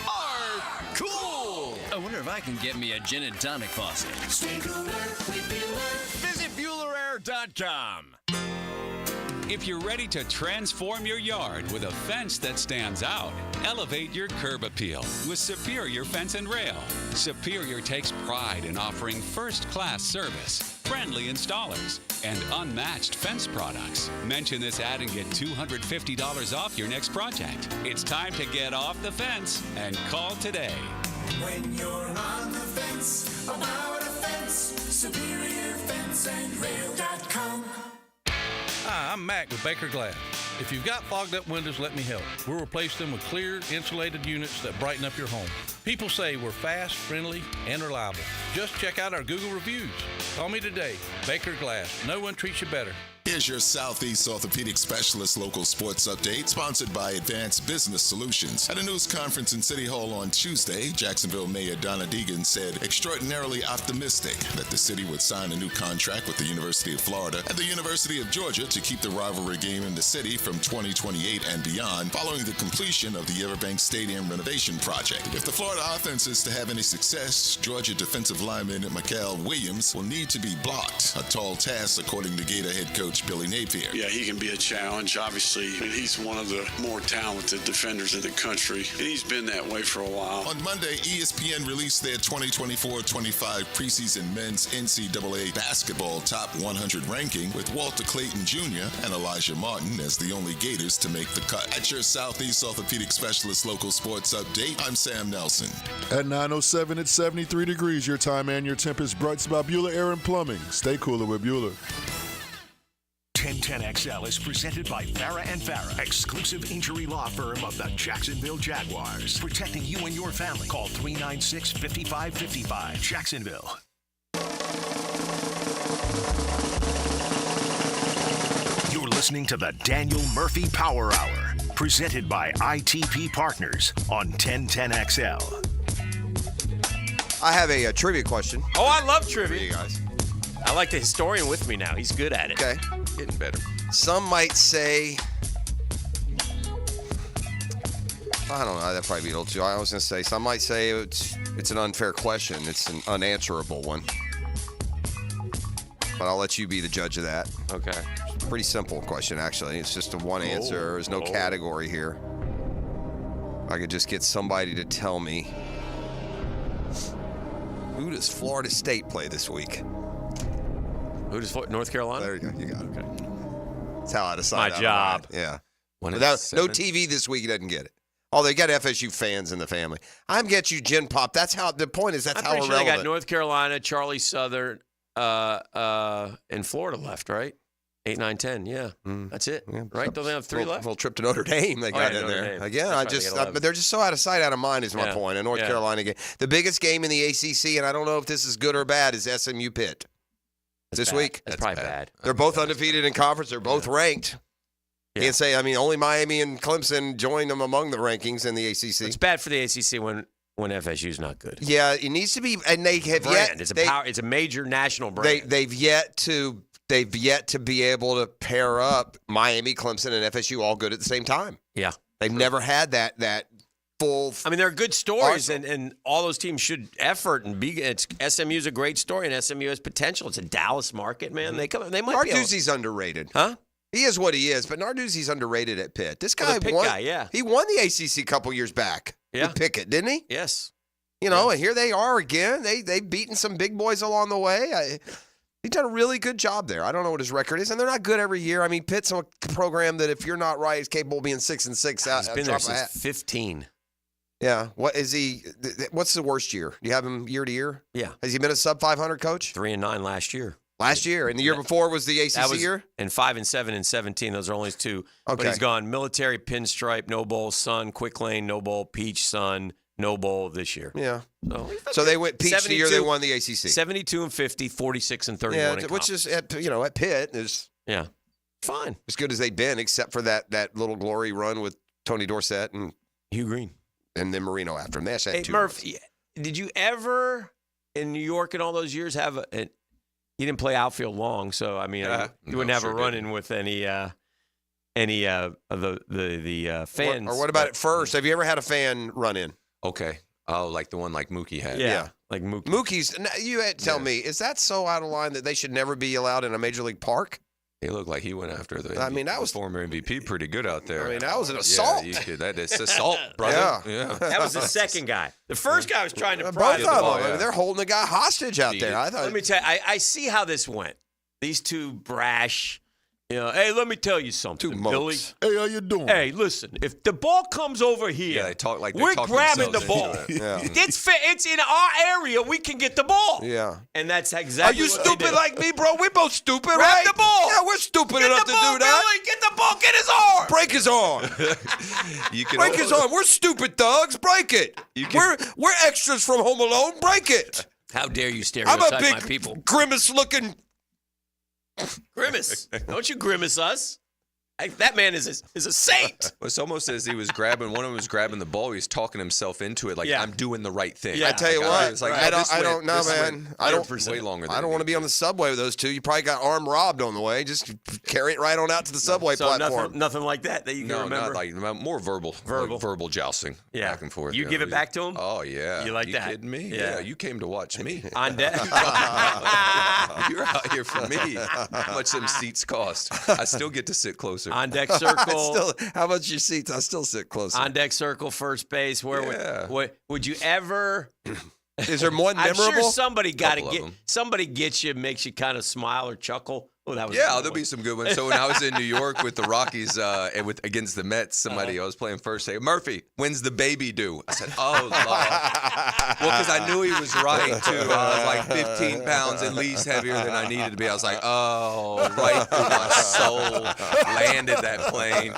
are cool. I wonder if I can get me a gin and tonic faucet. Stay cooler with Bueller. Visit BuellerAir.com. If you're ready to transform your yard with a fence that stands out, elevate your curb appeal with Superior Fence and Rail. Superior takes pride in offering first-class service, friendly installers, and unmatched fence products. Mention this ad and get $250 off your next project. It's time to get off the fence and call today. When you're on the fence, about a fence, SuperiorFenceandRail.com. Hi, I'm Mac with Baker Glass. If you've got fogged up windows, let me help. We'll replace them with clear, insulated units that brighten up your home. People say we're fast, friendly, and reliable. Just check out our Google reviews. Call me today. Baker Glass. No one treats you better. Here's your Southeast Orthopedic Specialist local sports update, sponsored by Advanced Business Solutions. At a news conference in City Hall on Tuesday, Jacksonville Mayor Donna Deegan said extraordinarily optimistic that the city would sign a new contract with the University of Florida and the University of Georgia to keep the rivalry game in the city from 2028 and beyond, following the completion of the Everbank Stadium renovation project. If the Florida offense is to have any success, Georgia defensive lineman Mikael Williams will need to be blocked, a tall task according to Gator head coach Billy Napier. Yeah, he can be a challenge, obviously. I mean, he's one of the more talented defenders in the country, and he's been that way for a while. On Monday, ESPN released their 2024-25 preseason men's NCAA basketball top 100 ranking with Walter Clayton Jr. and Elijah Martin as the only Gators to make the cut. At your Southeast Orthopedic Specialist local sports update, I'm Sam Nelson. At 9:07, it's 73 degrees. Your time and your temp is brought to you by Bueller Air and Plumbing. Stay cooler with Bueller. 1010XL is presented by Farah & Farah, exclusive injury law firm of the Jacksonville Jaguars. Protecting you and your family. Call 396-5555. Jacksonville. You're listening to the Daniel Murphy Power Hour, presented by ITP Partners on 1010XL. I have a trivia question. Oh, I love trivia. For you guys. I like the historian with me now. He's good at it. Okay. Getting better. Some might say, I don't know, that'd probably be a little too. I was going to say, some might say it's an unfair question. It's an unanswerable one. But I'll let you be the judge of that. Okay. It's a pretty simple question, actually. It's just a one answer. There's no category here. I could just get somebody to tell me, who does Florida State play this week? Who does North Carolina? There you go. You got it. Okay. That's how I decided. My job. Yeah. When Without it's no TV this week, he doesn't get it. Oh, they got FSU fans in the family. I'm get you gin pop. That's how the point is. That's I'm how pretty irrelevant. sure they got North Carolina, Charlie Southern, and Florida left, right? 8, 9, 10. Yeah, that's it. Right? Don't they have 3 left? Little trip to Notre Dame they got in there. Again, but they're just so out of sight, out of mind is my point. A North Carolina game. The biggest game in the ACC, and I don't know if this is good or bad, is SMU Pitt. This week. That's probably bad. They're both undefeated in conference. They're both ranked. Can't say, only Miami and Clemson joined them among the rankings in the ACC. It's bad for the ACC when FSU's not good. Yeah, it needs to be, and they have brand. It's a major national brand. They've yet to be able to pair up Miami, Clemson, and FSU all good at the same time. Yeah. They've never had that full. There are good stories, and all those teams should effort and be. SMU's a great story, and SMU has potential. It's a Dallas market, man. They might be. Narduzzi's underrated, huh? He is what he is, but Narduzzi's underrated at Pitt. This guy won. He won the ACC a couple years back. Yeah, with Pickett, didn't he? Yes. And here they are again. They've beaten some big boys along the way. He's done a really good job there. I don't know what his record is, and they're not good every year. Pitt's a program that if you're not right, is capable of being 6-6. He's been there since 15. Yeah. What is he? What's the worst year? Do you have him year to year? Yeah. Has he been a sub 500 coach? 3-9 last year. Last year, and the year before was the ACC year. And 5-7 and 17. Those are only 2. Okay. But he's gone military, pinstripe, no bowl, Sun, quick lane, no bowl, peach, Sun. No bowl this year. Yeah. So they went peach the year they won the ACC. 72 and 50, 46 and 31. Yeah, which is at Pitt is fine. As good as they've been, except for that little glory run with Tony Dorsett and Hugh Green, and then Marino after him. They actually had 2. Murph, did you ever in New York in all those years have you didn't play outfield long, so you wouldn't have a run-in with any of the fans. Or what about at first? Have you ever had a fan run in? Okay. Oh, like the one like Mookie had. Yeah. Like Mookie. Mookie's, you had to tell me, is that so out of line that they should never be allowed in a major league park? He looked like he went after the that was former MVP pretty good out there. That was an assault. Yeah, that's assault, brother. Yeah. That was the second guy. The first guy was trying to pry the ball. They're holding the guy hostage out there. Let me tell you, I see how this went. These two brash. Hey, let me tell you something, Billy. Hey, how you doing? Hey, listen, if the ball comes over here, they talk like we're grabbing the ball. It's in our area. We can get the ball. Yeah. And that's exactly Are you what stupid like me, bro? We're both stupid, Grab right? the ball. Yeah, we're stupid enough to do that. Billy, get the ball. Get his arm. Break his arm. Break his arm. We're stupid thugs. Break it. We're extras from Home Alone. Break it. How dare you stereotype I'm a big my people? grimace-looking. Grimace. Don't you grimace us. That man is a saint. It's almost as he was grabbing, one of them was grabbing the ball. He was talking himself into it, like, I'm doing the right thing. Yeah. I tell you what, it's like, I don't know, man. I don't way longer than I don't want to be on the subway with those two. You probably got armed robbed on the way. Just carry it right on out to the subway platform. Nothing like that you can remember? Not like more verbal jousting back and forth. You give it back to him? Oh, yeah. You like that? You kidding me? Yeah, you came to watch me. On deck. You're out here for me. How much them seats cost? I still get to sit closer. On deck circle. How much your seats? I still sit closer. On deck circle, first base. Where would you ever? Is there one memorable? I'm sure somebody gets you, makes you kind of smile or chuckle. Oh, that was there'll be some good ones. So when I was in New York with the Rockies against the Mets, I was playing first. Say, Murphy, when's the baby due? I said, oh, Lord. Well, because I knew he was right, too. I was like 15 pounds at least heavier than I needed to be. I was like, oh, right through my soul. Landed that plane.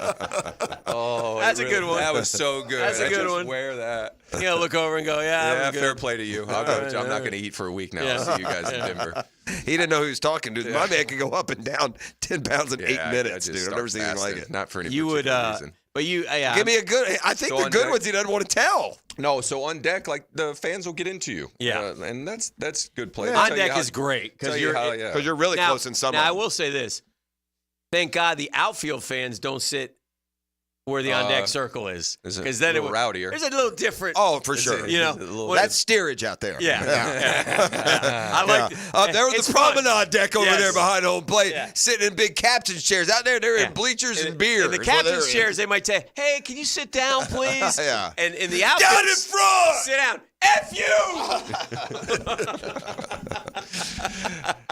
Oh, that's a good one. That was so good. That's a good one. Wear that. You gotta look over and go, yeah, fair play to you. I'll go. I'm not going to eat for a week now. I'll see you guys in Denver. He didn't know who he was talking to. My man could go up and down 10 pounds in 8 minutes, dude. I've never seen anything like it. Not for any you would, reason. But you, give me a good. I think the good ones he doesn't want to tell. No, so on deck, like the fans will get into you. Yeah, and that's good play. On deck is great because you're really close in summer. Now I will say this: thank God the outfield fans don't sit where the on-deck circle is, because then it's rowdier. There's a little different. Oh, for sure. That's steerage out there. Yeah. I like there was the promenade deck over there behind home plate, sitting in big captain's chairs. Out there, they're in bleachers and beer. In the captain's chairs, they might say, "Hey, can you sit down, please?" Yeah. And in the outfield, down in front, sit down. F you!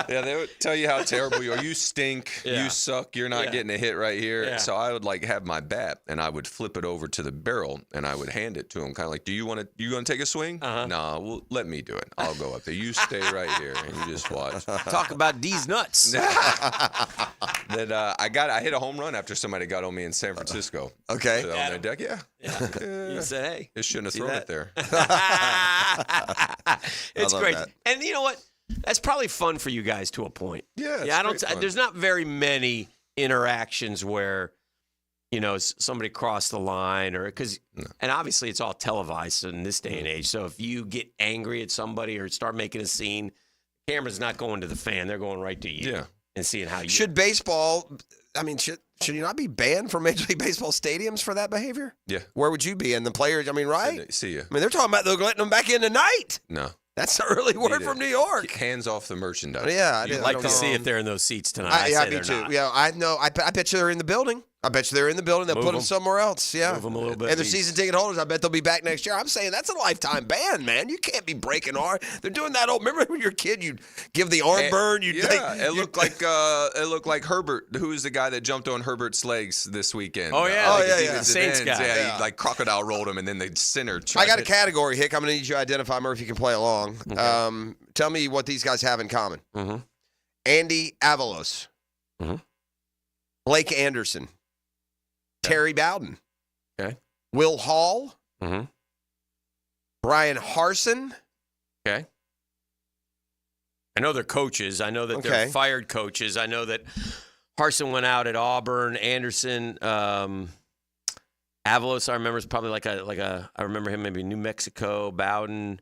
They would tell you how terrible you are. You stink. You suck. You're not getting a hit right here. Yeah. So I would have my bat and I would flip it over to the barrel and I would hand it to him, kind of like, "Do you want to take a swing?" "No, well, let me do it. I'll go up there. You stay right here and you just watch." Talk about these nuts. I hit a home run after somebody got on me in San Francisco. Okay. So on their deck, yeah. You said, hey. Just shouldn't have thrown it there. It's love great. that. And you know what? That's probably fun for you guys to a point. Yeah, I don't. There's not very many interactions where, somebody crossed the line and obviously it's all televised in this day and age. So if you get angry at somebody or start making a scene, the camera's not going to the fan. They're going right to you. Yeah. And seeing how you. Should baseball, should you not be banned from Major League Baseball stadiums for that behavior? Yeah. Where would you be? And the players, right? See you. They're talking about they're letting them back in tonight. No. That's the early word from New York. Hands off the merchandise. Yeah. I'd like to see if they're in those seats tonight. I me too. Not. Yeah, I know. I bet you they're in the building. They'll put them somewhere else. Yeah. Move them a little bit. And the season ticket holders, I bet they'll be back next year. I'm saying that's a lifetime ban, man. You can't be breaking arm. They're doing that old. Remember when you're a kid, you'd give the arm burn. It looked like Herbert. Who is the guy that jumped on Herbert's legs this weekend? Oh yeah, The Saints guy. Yeah, he like crocodile rolled him, and then the center. I got a category, Hick. I'm going to need you to identify them, or if you can play along. Okay. Tell me what these guys have in common. Mm-hmm. Andy Avalos. Mm-hmm. Blake Anderson. Terry Bowden. Okay. Will Hall. Mm-hmm. Brian Harsin. Okay. I know they're coaches. I know that they're fired coaches. I know that Harsin went out at Auburn. Anderson, Avalos, I remember, is probably I remember him maybe New Mexico. Bowden.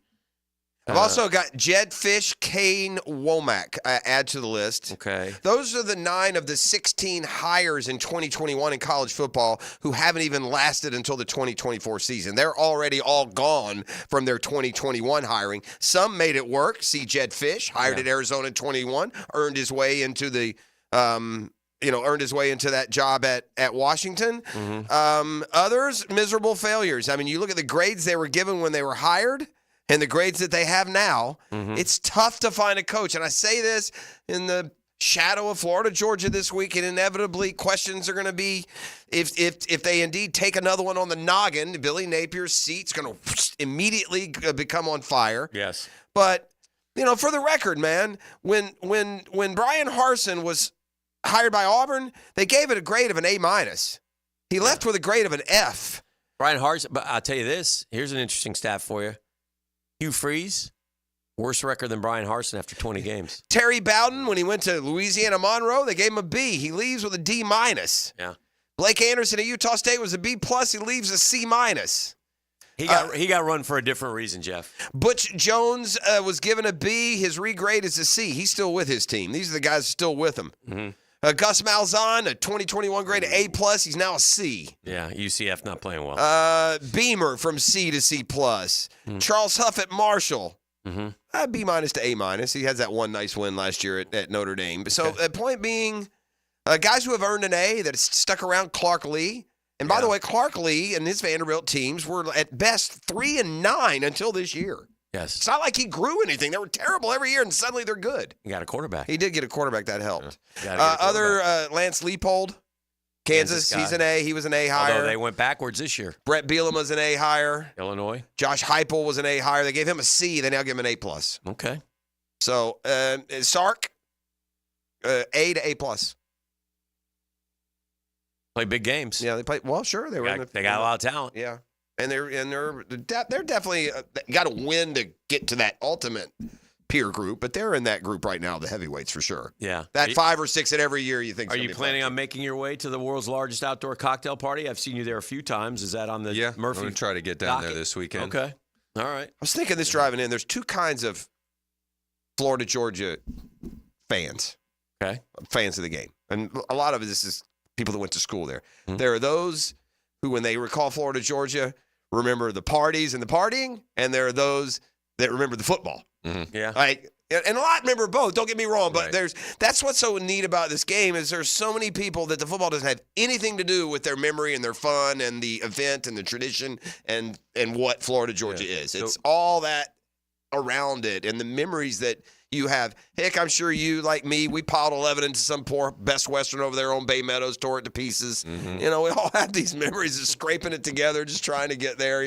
I've also got Jed Fish, Kane Womack, add to the list. Okay. Those are the 9 of the 16 hires in 2021 in college football who haven't even lasted until the 2024 season. They're already all gone from their 2021 hiring. Some made it work. See Jed Fish, hired at Arizona in 21, earned his way into the earned his way into that job at Washington. Mm-hmm. Others, miserable failures. You look at the grades they were given when they were hired and the grades that they have now. Mm-hmm. It's tough to find a coach. And I say this in the shadow of Florida, Georgia this week, and inevitably questions are going to be if they indeed take another one on the noggin, Billy Napier's seat's going to immediately become on fire. Yes. But, for the record, man, when Brian Harsin was hired by Auburn, they gave it a grade of an A-. He left with a grade of an F. Brian Harsin, but I'll tell you this. Here's an interesting stat for you. Hugh Freeze, worse record than Brian Harsin after 20 games. Terry Bowden, when he went to Louisiana Monroe, they gave him a B. He leaves with a D-. Yeah. Blake Anderson at Utah State was a B+. He leaves a C-. He got run for a different reason, Jeff. Butch Jones was given a B. His regrade is a C. He's still with his team. These are the guys still with him. Mm-hmm. Gus Malzahn, a 2021 grade of A+. He's now a C. Yeah, UCF not playing well. Beamer from C to C+. Mm-hmm. Charles Huff at Marshall. Mm-hmm. B- to A-. He has that one nice win last year at Notre Dame. So the point being, guys who have earned an A that stuck around, Clark Lee. And by the way, Clark Lee and his Vanderbilt teams were at best 3-9 until this year. Yes. It's not like he grew anything. They were terrible every year, and suddenly they're good. He got a quarterback. He did get a quarterback. That helped. Yeah. Lance Leopold, Kansas, he's an A. He was an A hire. Although they went backwards this year. Brett Bielema was an A hire. Illinois. Josh Heupel was an A hire. They gave him a C. They now give him an A+. Okay. So, Sark, A to A+. Play big games. Yeah, they play. Well, sure, they got a lot of talent. Yeah, and they're definitely got to win to get to that ultimate peer group, but they're in that group right now, the heavyweights for sure. Yeah, that 5 or 6 at every year. You think? Are you planning on making your way to the world's largest outdoor cocktail party? I've seen you there a few times. Is that on the Murphy? I'm gonna try to get down there this weekend. Okay, all right. I was thinking this driving in. There's 2 kinds of Florida Georgia fans. Okay, fans of the game, and a lot of this is people that went to school there. Mm-hmm. There are those who, when they recall Florida Georgia, remember the parties and the partying, and there are those that remember the football. Mm-hmm. Yeah, and a lot remember both. Don't get me wrong, but Right. that's what's so neat about this game is there's so many people that the football doesn't have anything to do with their memory and their fun and the event and the tradition and what Florida Georgia is. It's all that around it and the memories that you have. Heck, I'm sure you, like me, we piled 11 into some poor Best Western over there on Bay Meadows, tore it to pieces. Mm-hmm. We all have these memories of scraping it together, just trying to get there,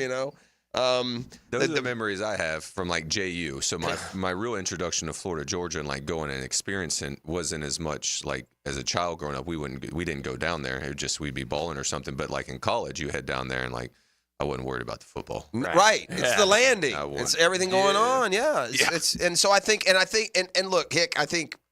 Those are the memories I have from like JU. So my real introduction to Florida Georgia and like going and experiencing wasn't as much like as a child growing up. We didn't go down there. It was just we'd be balling or something. But like in college, you head down there and like I wasn't worried about the football. Right. It's the landing. It's everything going on. Yeah. And so I think look, Hick,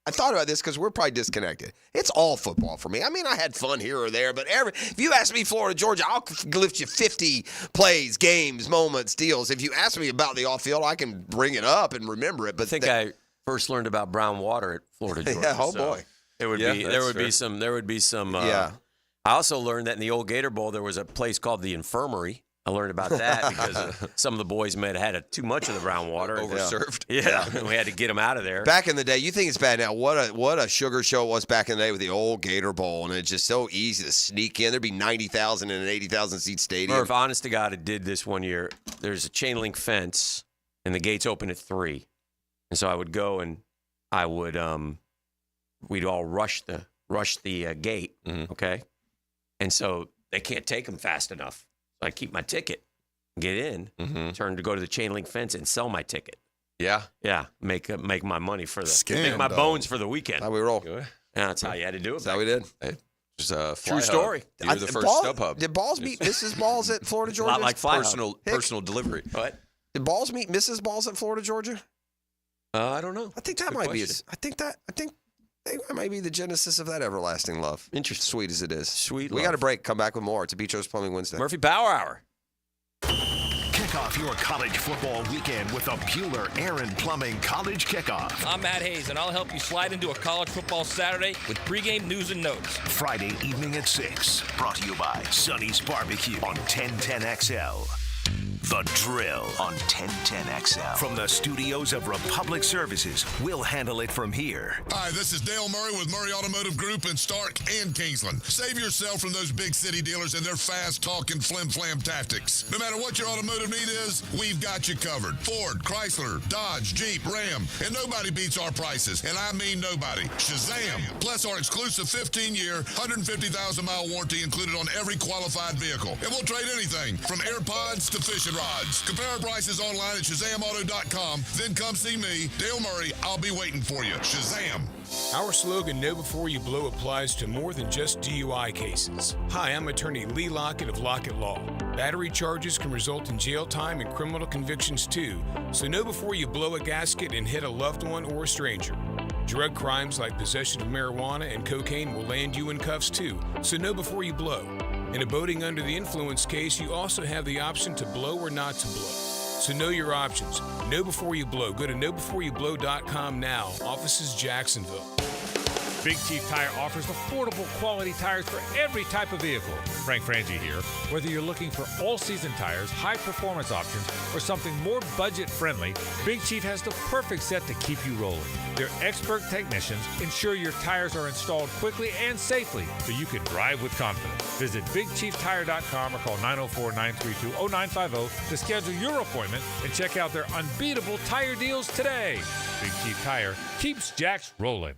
I thought about this because we're probably disconnected. It's all football for me. I mean, I had fun here or there, but if you ask me Florida, Georgia, I'll lift you 50 plays, games, moments, deals. If you ask me about the off-field, I can bring it up and remember it. But I think I first learned about brown water at Florida, Georgia. Yeah, boy. There would be some. I also learned that in the old Gator Bowl, there was a place called the Infirmary. I learned about that because some of the boys may have had too much of the brown water. Overserved. Yeah. And we had to get them out of there. Back in the day, you think it's bad now. What a sugar show it was back in the day with the old Gator Bowl, and it's just so easy to sneak in. There'd be 90,000 in an 80,000-seat stadium. Murph, honest to God, I did this one year. There's a chain link fence, and the gates open at 3. And so I would go and I would we'd all rush the gate, okay? And so they can't take them fast enough. I keep my ticket, get in, turn to go to the chain link fence and sell my ticket. Yeah, make my money for make my bones for the weekend. How we roll? Yeah, that's how you had to do it. That's how we did. Just true story. You're the first StubHub. Did Balls meet Mrs. Balls at Florida, Georgia? A lot like Fly personal delivery. What? Did Balls meet Mrs. Balls at Florida, Georgia? I don't know. I think that might be. I think that might be the genesis of that everlasting love. Interesting. Sweet as it is. Sweet We love. got a break. Come back with more. It's a Beacho's Plumbing Wednesday. Murphy Power Hour. Kick off your college football weekend with a Bueller Aaron Plumbing College Kickoff. I'm Matt Hayes, and I'll help you slide into a college football Saturday with pregame news and notes. Friday evening at 6. Brought to you by Sonny's Barbecue on 1010XL. The Drill on 1010XL. From the studios of Republic Services, we'll handle it from here. Hi, this is Dale Murray with Murray Automotive Group in Stark and Kingsland. Save yourself from those big city dealers and their fast-talking flim-flam tactics. No matter what your automotive need is, we've got you covered. Ford, Chrysler, Dodge, Jeep, Ram, and nobody beats our prices, and I mean nobody. Shazam! Plus our exclusive 15-year, 150,000-mile warranty included on every qualified vehicle. And we'll trade anything from AirPods to fishing rods. Compare our prices online at ShazamAuto.com. Then come see me, Dale Murray. I'll be waiting for you. Shazam! Our slogan, Know Before You Blow, applies to more than just DUI cases. Hi, I'm attorney Lee Lockett of Lockett Law. Battery charges can result in jail time and criminal convictions too, so know before you blow a gasket and hit a loved one or a stranger. Drug crimes like possession of marijuana and cocaine will land you in cuffs too, so know before you blow. In a boating under the influence case, you also have the option to blow or not to blow. So know your options. Know before you blow. Go to knowbeforeyoublow.com now. Offices Jacksonville. Big Chief Tire offers affordable quality tires for every type of vehicle. Frank Frangie here. Whether you're looking for all-season tires, high-performance options, or something more budget-friendly, Big Chief has the perfect set to keep you rolling. Their expert technicians ensure your tires are installed quickly and safely so you can drive with confidence. Visit BigChiefTire.com or call 904-932-0950 to schedule your appointment and check out their unbeatable tire deals today. Big Chief Tire keeps Jacks rolling.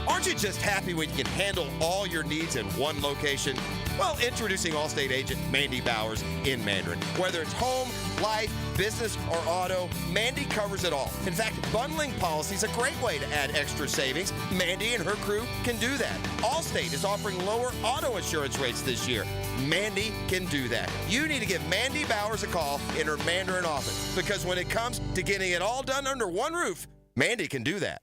Aren't you just happy when you can handle all your needs in one location? Well, introducing Allstate agent Mandy Bowers in Mandarin. Whether it's home, life, business, or auto, Mandy covers it all. In fact, bundling policy is a great way to add extra savings. Mandy and her crew can do that. Allstate is offering lower auto insurance rates this year. Mandy can do that. You need to give Mandy Bowers a call in her Mandarin office, because when it comes to getting it all done under one roof, Mandy can do that.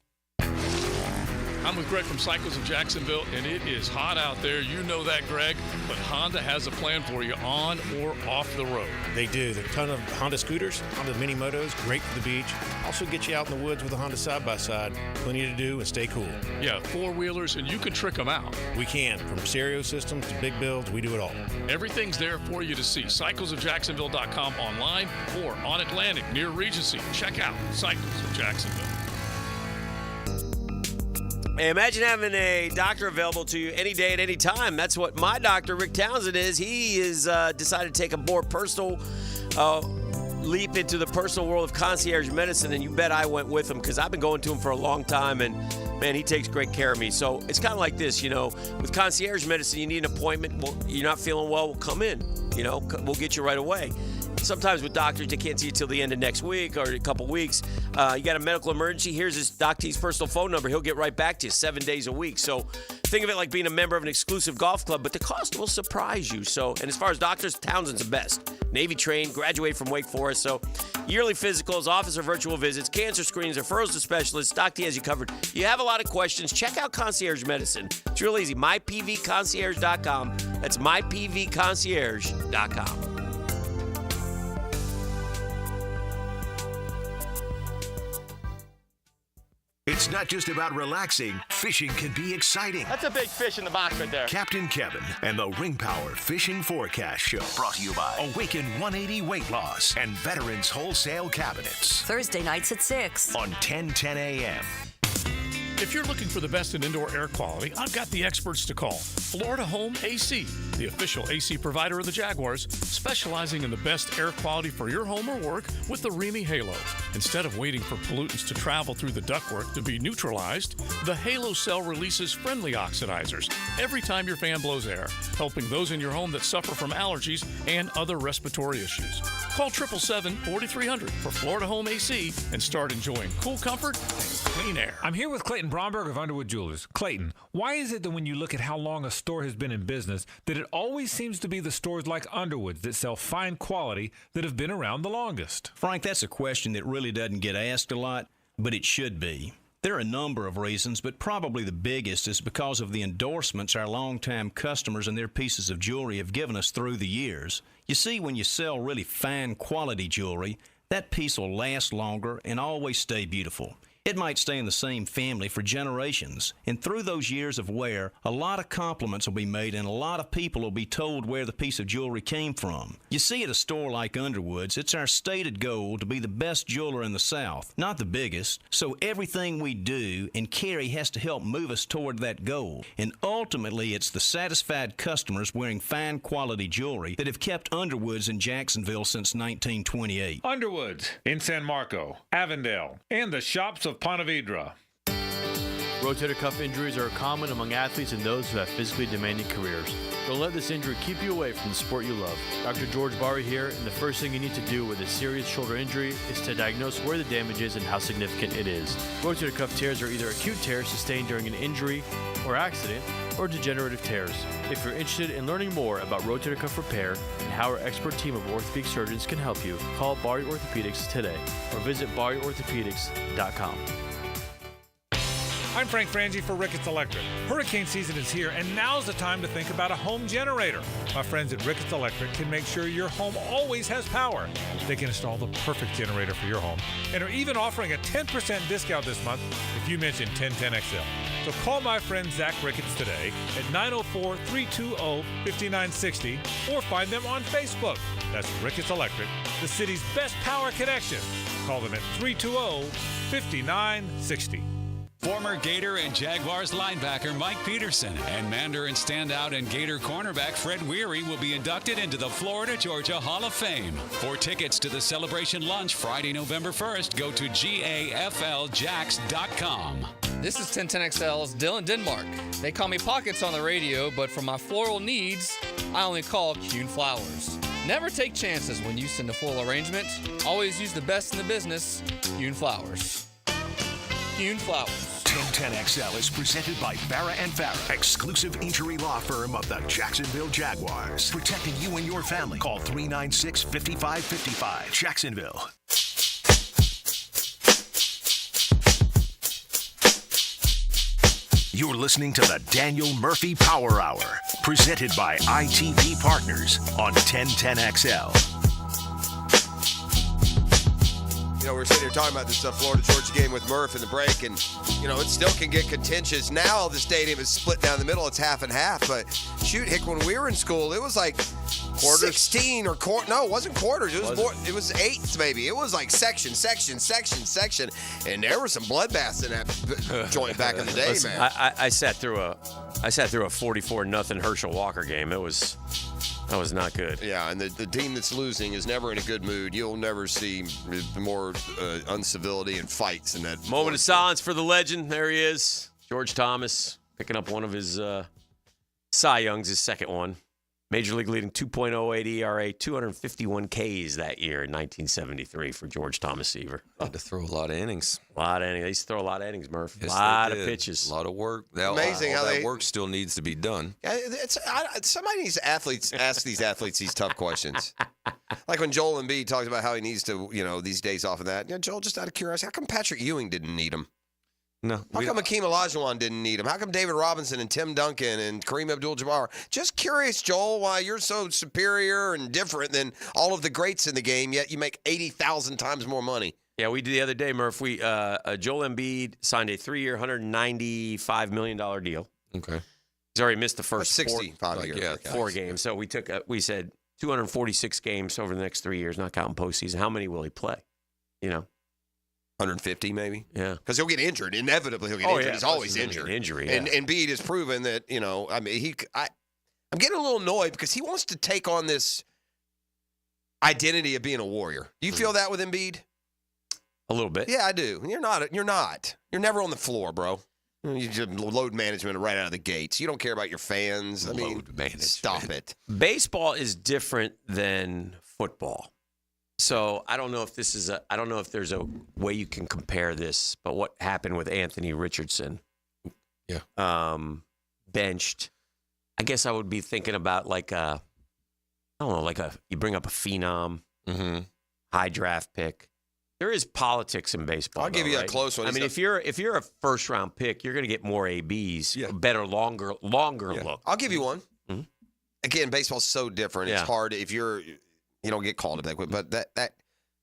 I'm with Greg from Cycles of Jacksonville, and it is hot out there. You know that, Greg. But Honda has a plan for you on or off the road. They do. There are a ton of Honda scooters, Honda mini motos, great for the beach. Also get you out in the woods with a Honda side-by-side. Plenty to do and stay cool. Yeah, four-wheelers, and you can trick them out. We can. From stereo systems to big builds, we do it all. Everything's there for you to see. CyclesofJacksonville.com online or on Atlantic near Regency. Check out Cycles of Jacksonville. Hey, imagine having a doctor available to you any day at any time. That's what my doctor, Rick Townsend, is. He is decided to take a more personal leap into the personal world of concierge medicine, and you bet I went with him because I've been going to him for a long time, and man, he takes great care of me. So it's kind of like this, with concierge medicine, you need an appointment. Well, you're not feeling well, we'll come in. We'll get you right away. Sometimes with doctors, they can't see you till the end of next week or a couple weeks. You got a medical emergency, here's his Doc T's personal phone number. He'll get right back to you 7 days a week. So think of it like being a member of an exclusive golf club, but the cost will surprise you. And as far as doctors, Townsend's the best. Navy trained, graduated from Wake Forest. So yearly physicals, office or virtual visits, cancer screenings, referrals to specialists. Doc T has you covered. You have a lot of questions. Check out Concierge Medicine. It's real easy. mypvconcierge.com. That's mypvconcierge.com. It's not just about relaxing. Fishing can be exciting. That's a big fish in the box right there. Captain Kevin and the Ring Power Fishing Forecast Show. Brought to you by Awaken 180 Weight Loss and Veterans Wholesale Cabinets. Thursday nights at 6 on 1010 a.m. If you're looking for the best in indoor air quality, I've got the experts to call. Florida Home AC, the official AC provider of the Jaguars, specializing in the best air quality for your home or work with the Remy Halo. Instead of waiting for pollutants to travel through the ductwork to be neutralized, the Halo cell releases friendly oxidizers every time your fan blows air, helping those in your home that suffer from allergies and other respiratory issues. Call 777-4300 for Florida Home AC and start enjoying cool comfort and clean air. I'm here with Clayton Bromberg of Underwood Jewelers. Clayton, why is it that when you look at how long a store has been in business, that it always seems to be the stores like Underwood's that sell fine quality that have been around the longest? Frank, that's a question that really doesn't get asked a lot, but it should be. There are a number of reasons, but probably the biggest is because of the endorsements our longtime customers and their pieces of jewelry have given us through the years. You see, when you sell really fine quality jewelry, that piece will last longer and always stay beautiful. It might stay in the same family for generations, and through those years of wear, a lot of compliments will be made and a lot of people will be told where the piece of jewelry came from. You see, at a store like Underwood's, it's our stated goal to be the best jeweler in the South, not the biggest, so everything we do and carry has to help move us toward that goal. And ultimately, it's the satisfied customers wearing fine quality jewelry that have kept Underwood's in Jacksonville since 1928. Underwood's in San Marco, Avondale, and the shops of Ponte Vedra. Rotator cuff injuries are common among athletes and those who have physically demanding careers. Don't let this injury keep you away from the sport you love. Dr. George Barry here, and the first thing you need to do with a serious shoulder injury is to diagnose where the damage is and how significant it is. Rotator cuff tears are either acute tears sustained during an injury or accident, or degenerative tears. If you're interested in learning more about rotator cuff repair and how our expert team of orthopedic surgeons can help you, call Barry Orthopedics today or visit barryorthopedics.com. I'm Frank Frangie for Ricketts Electric. Hurricane season is here, and now's the time to think about a home generator. My friends at Ricketts Electric can make sure your home always has power. They can install the perfect generator for your home and are even offering a 10% discount this month if you mention 1010XL. So call my friend Zach Ricketts today at 904-320-5960 or find them on Facebook. That's Ricketts Electric, the city's best power connection. Call them at 320-5960. Former Gator and Jaguars linebacker Mike Peterson and Mandarin standout and Gator cornerback Fred Weary will be inducted into the Florida-Georgia Hall of Fame. For tickets to the celebration lunch Friday, November 1st, go to GAFLJax.com. This is 1010XL's Dylan Denmark. They call me Pockets on the radio, but for my floral needs, I only call Kuhn Flowers. Never take chances when you send a full arrangement. Always use the best in the business, Kuhn Flowers. Kuhn Flowers. 1010XL is presented by Farrah & Farrah, exclusive injury law firm of the Jacksonville Jaguars. Protecting you and your family. Call 396-5555. Jacksonville. You're listening to the Daniel Murphy Power Hour, presented by ITP Partners on 1010XL. We're sitting here talking about this Florida-Georgia game with Murph in the break, and, it still can get contentious. Now the stadium is split down the middle. It's half and half, but shoot, Hick, when we were in school, it was like quarters. 16 or no, it wasn't quarters. It was more. It was eighths, maybe. It was like section, and there were some bloodbaths in that joint back in the day, Listen, man. I sat through a 44-0 Herschel Walker game. It was That was not good. Yeah, and the team that's losing is never in a good mood. You'll never see more uncivility and fights in that. Moment of silence for the legend. There he is. George Thomas picking up one of his Cy Youngs, his second one. Major League leading 2.08 ERA, 251 Ks that year in 1973 for George Thomas Seaver. Had to throw a lot of innings. A lot of innings. They used to throw a lot of innings, Murph. Yes, a lot they of did. pitches. A lot of work. Amazing all how that work still needs to be done. Somebody needs to ask these athletes these tough questions. Like when Joel Embiid talks about how he needs to, these days off of that. Joel, just out of curiosity, how come Patrick Ewing didn't need him? No. How come Hakeem Olajuwon didn't need him? How come David Robinson and Tim Duncan and Kareem Abdul-Jabbar? Just curious, Joel, why you're so superior and different than all of the greats in the game, yet you make 80,000 times more money. Yeah, we did the other day, Murph. We Joel Embiid signed a 3-year, $195 million deal. Okay. He's already missed the first 65 years. four games. So we said 246 games over the next 3 years, not counting postseason. How many will he play? 150 maybe? Yeah. Because he'll get injured. Inevitably, he'll get injured. Yeah, He's always injured. Injury, And Embiid has proven that, I'm getting a little annoyed because he wants to take on this identity of being a warrior. Do you feel that with Embiid? A little bit. Yeah, I do. You're not. You're never on the floor, bro. You just load management right out of the gates. You don't care about your fans. Load management. Stop it. Baseball is different than football. So I don't know if there's a way you can compare this, but what happened with Anthony Richardson? Yeah. Benched. I guess I would be thinking about you bring up a phenom, high draft pick. There is politics in baseball. I'll give you a close one. I mean, if you're a first round pick, you're going to get more ABs, better, longer look. I'll give you one. Mm-hmm. Again, baseball's so different. It's hard if you don't get called up that quick. But that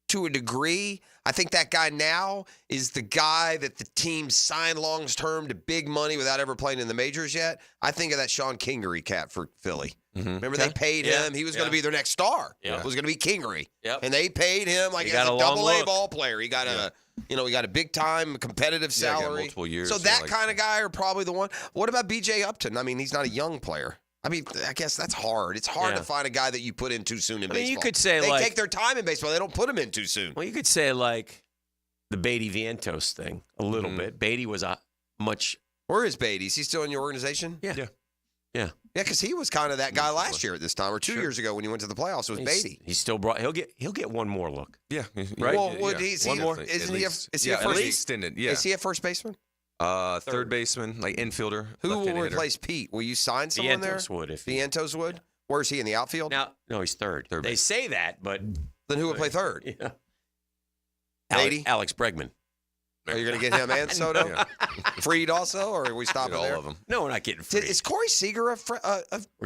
to a degree, I think that guy now is the guy that the team signed long term to big money without ever playing in the majors yet. I think of that Sean Kingery cat for Philly. Mm-hmm. Remember they paid him. He was going to be their next star. Yeah. It was going to be Kingery. Yep. And they paid him like as a double-A ball player. He got he got a big-time competitive salary. Got multiple years. So that kind of guy are probably the one. What about B.J. Upton? I mean, he's not a young player. I mean, I guess that's hard. It's hard to find a guy that you put in too soon in baseball. You could say they take their time in baseball. They don't put him in too soon. Well, you could say the Beatty Vientos thing a little bit. Beatty was a much. Where is Beatty? Is he still in your organization? Yeah. Yeah, because he was kind of that guy last year at this time, or 2 years ago when he went to the playoffs. It was Beatty. He's still brought. He'll get one more look. Yeah, right. Well, is he a first extended? Yeah. Is he a first baseman? Third baseman, like infielder. Who will left-handed replace Pete? Will you sign someone there? Vientos would. Where's he in the outfield? No, he's third. They say that, but then who would play third? Yeah. Alex Bregman. Are you going to get him and Soto? Freed also, or are we stopping all there? of them. No, we're not getting Freed. Is Corey Seager we're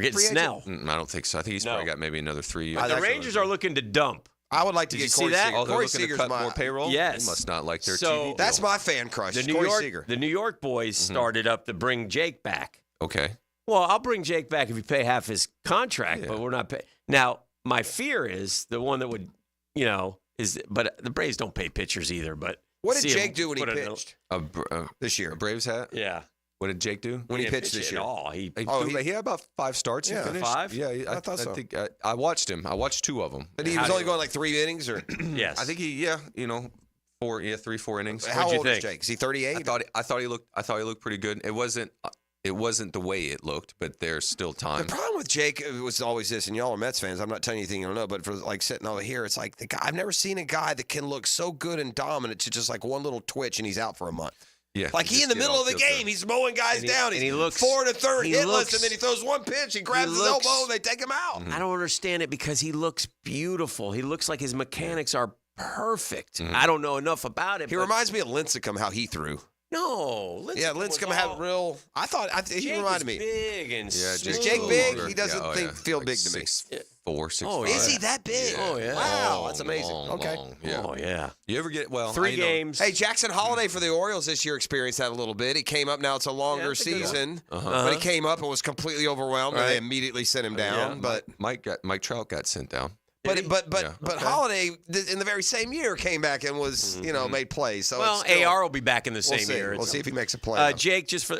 getting Snell? I don't think so. I think he's probably got maybe another 3 years. The Rangers are looking to dump. I would like to get Corey Seager. Oh, Corey looking Seager's to cut more payroll? Yes. They must not like their TV deal. That's my fan crush, The New York boys started up to bring Jake back. Okay. Well, I'll bring Jake back if you pay half his contract, but we're not paying. Now, my fear is the one that would, but the Braves don't pay pitchers either, but. What did Jake do when he pitched this year? A Braves hat? Yeah. What did Jake do when he pitched this year? At all. He had about 5 starts. Yeah, he finished. 5? Yeah, I thought so. I think I watched him. I watched 2 of them. But he was only going like 3 innings, or yes. I think 3-4 innings. How old is Jake? Is he 38? I thought he looked pretty good. It wasn't the way it looked, but there's still time. The problem with Jake was always this, and y'all are Mets fans. I'm not telling you anything you don't know, but for sitting over here, it's like the guy. I've never seen a guy that can look so good and dominant to just like one little twitch and he's out for a month. Yeah, like he in the middle of the game, he's mowing guys down. He looks 4 to 3rd hitless, and then he throws one pitch, he grabs his elbow, and they take him out. I don't understand it because he looks beautiful. He looks like his mechanics are perfect. I don't know enough about it. He reminds me of Lincecum, how he threw. No, Lincecum had real. He reminded me. Big and is Jake big? He doesn't feel big to me. 4, 6. Oh, is he that big? Oh yeah. Wow, that's amazing. Okay. Oh yeah. You ever get 3 games? Hey, Jackson Holiday for the Orioles this year experienced that a little bit. He came up. Now it's a longer season, but he came up and was completely overwhelmed, and they immediately sent him down. But Mike Trout got sent down. But Holiday in the very same year came back and was made plays. So AR will be back in the same year. We'll see if he makes a play. Jake just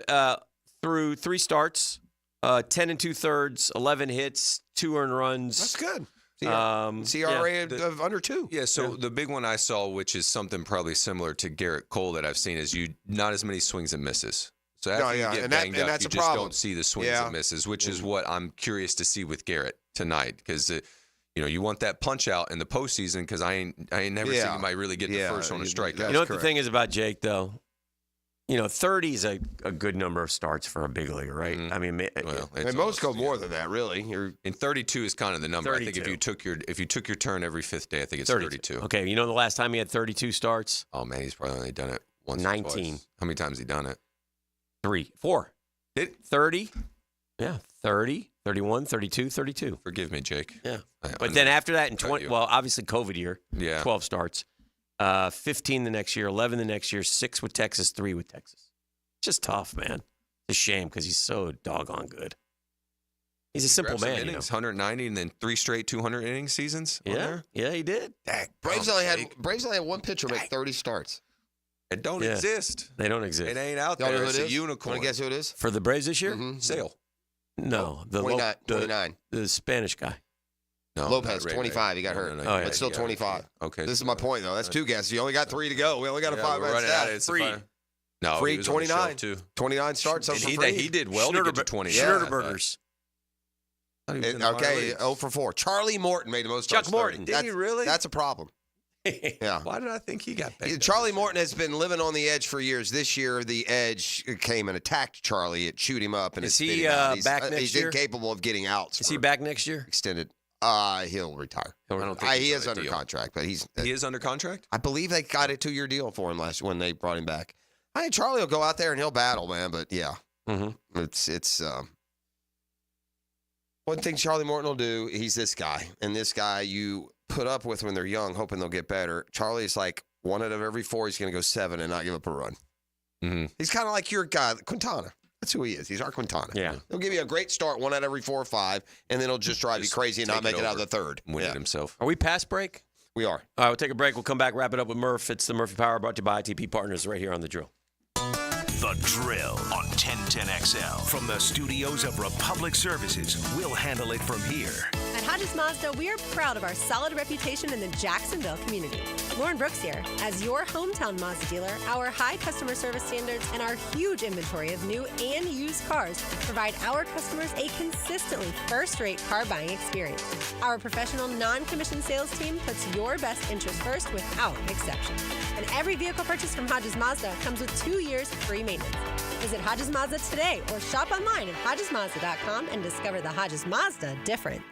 through 3 starts, 10 2/3, 11 hits, 2 earned runs. That's good. CRA of under 2. Yeah, so the big one I saw, which is something probably similar to Garrett Cole that I've seen, is not as many swings and misses. So after you get banged up, that's you a just problem. don't see the swings and misses, which is what I'm curious to see with Garrett tonight. Because, you want that punch out in the postseason because I ain't never seen anybody really get the first one to strike out. You know what the thing is about Jake, though? 30 is a good number of starts for a big leaguer, right? I mean, most go more than that, really. And 32 is kind of the number. 32. I think if you took your turn every 5th day, I think it's 32. Okay, you know the last time he had 32 starts? Oh, man, he's probably only done it once 19. or twice. How many times has he done it? 3, 4. 30? Yeah, 30, 31, 32, 32. Forgive me, Jake. Yeah. But then after that, in 20, obviously COVID year, 12 starts. 15 the next year, 11 the next year, 6 with Texas, 3 with Texas. Just tough, man. It's a shame because he's so doggone good. He's a simple man. Innings, 190 and then 3 straight 200 inning seasons. Yeah, he did. Braves only had one pitcher make 30 starts. It don't exist. They don't exist. It ain't out there. It's a unicorn. Want to guess who it is? For the Braves this year? Sale. No, 29. The Spanish guy. No, Lopez, 25. He got hurt. But still 25. Okay. This is my point, though. That's 2 guesses. You only got 3 to go. We only got a 5-man stat. Free. No, Free he was on the 29. shelf, too. 29 starts. And he did well to get to 20. Schnurderburgers. Okay, 0 for 4. Charlie Morton made the most starts. Chuck Morton. Did he really? That's a problem. Yeah. Why did I think he got back? Charlie Morton has been living on the edge for years. This year, the edge came and attacked Charlie. It chewed him up. And is he back next he's year? He's incapable of getting out. Is he back next year? Extended. He'll retire. I don't think he is under contract, but he is under contract. I believe they got a 2-year deal for him when they brought him back. I think Charlie will go out there and he'll battle, man. But yeah, it's one thing Charlie Morton will do. He's this guy, and this guy you put up with when they're young, hoping they'll get better. Charlie's like 1 out of every 4. He's going to go 7 and not give up a run. He's kind of like your guy, Quintana. That's who he is. He's our Quintana. Yeah. He'll give you a great start 1 out of every 4 or 5, and then he'll just drive you crazy and not make it out of the 3rd. Win it himself. Are we past break? We are. All right, we'll take a break. We'll come back, wrap it up with Murph. It's the Murphy Power brought to you by ITP Partners right here on The Drill. The Drill on 1010XL. From the studios of Republic Services, we'll handle it from here. At Hodges Mazda, we are proud of our solid reputation in the Jacksonville community. Lauren Brooks here. As your hometown Mazda dealer, our high customer service standards and our huge inventory of new and used cars provide our customers a consistently first-rate car buying experience. Our professional, non-commissioned sales team puts your best interest first without exception. And every vehicle purchased from Hodges Mazda comes with 2 years free maintenance. Visit Hodges Mazda today or shop online at HodgesMazda.com and discover the Hodges Mazda difference.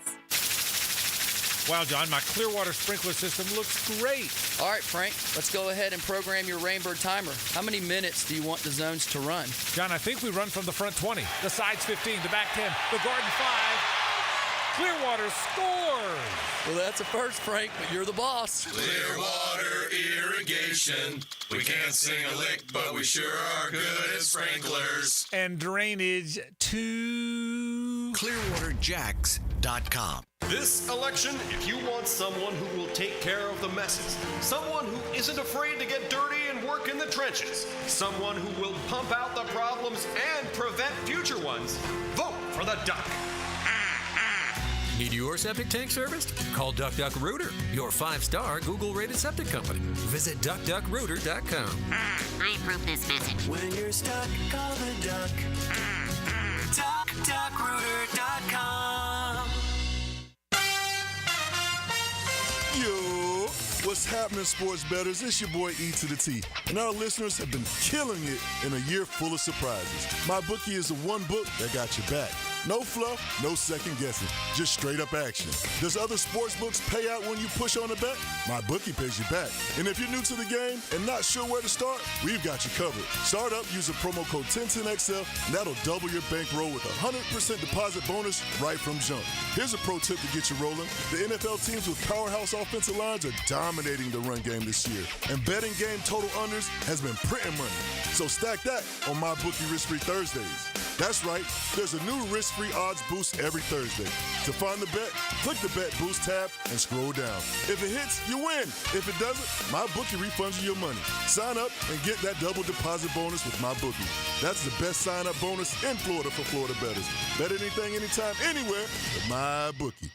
Wow, John, my Clearwater sprinkler system looks great. All right, Frank, let's go ahead and program your Rainbird timer. How many minutes do you want the zones to run? John, I think we run from the front 20, the sides 15, the back 10, the garden 5. Clearwater scores! Well, that's a first, Frank, but you're the boss. Clearwater Irrigation. We can't sing a lick, but we sure are good at sprinklers. And drainage to ClearwaterJacks.com. This election, if you want someone who will take care of the messes, someone who isn't afraid to get dirty and work in the trenches, someone who will pump out the problems and prevent future ones, vote for the Duck. Need your septic tank serviced? Call Duck Duck Rooter, your 5-star Google-rated septic company. Visit duckduckrooter.com. I approve this message. When you're stuck, call the Duck. DuckDuckRooter.com. Yo, what's happening, sports bettors? It's your boy E to the T, and our listeners have been killing it in a year full of surprises. My bookie is the one book that got your back. No fluff, no second guessing, just straight up action. Does other sports books pay out when you push on a bet? My bookie pays you back. And if you're new to the game and not sure where to start, we've got you covered. Start up using promo code 1010XL, and that'll double your bankroll with a 100% deposit bonus right from jump. Here's a pro tip to get you rolling. The NFL teams with powerhouse offensive lines are dominating the run game this year, and betting game total unders has been printing money. So stack that on my bookie risk-free Thursdays. That's right, there's a new risk-free free odds boost every Thursday. To find the bet, click the Bet Boost tab and scroll down. If it hits, you win. If it doesn't, MyBookie refunds you your money. Sign up and get that double deposit bonus with MyBookie. That's the best sign-up bonus in Florida for Florida bettors. Bet anything, anytime, anywhere with MyBookie.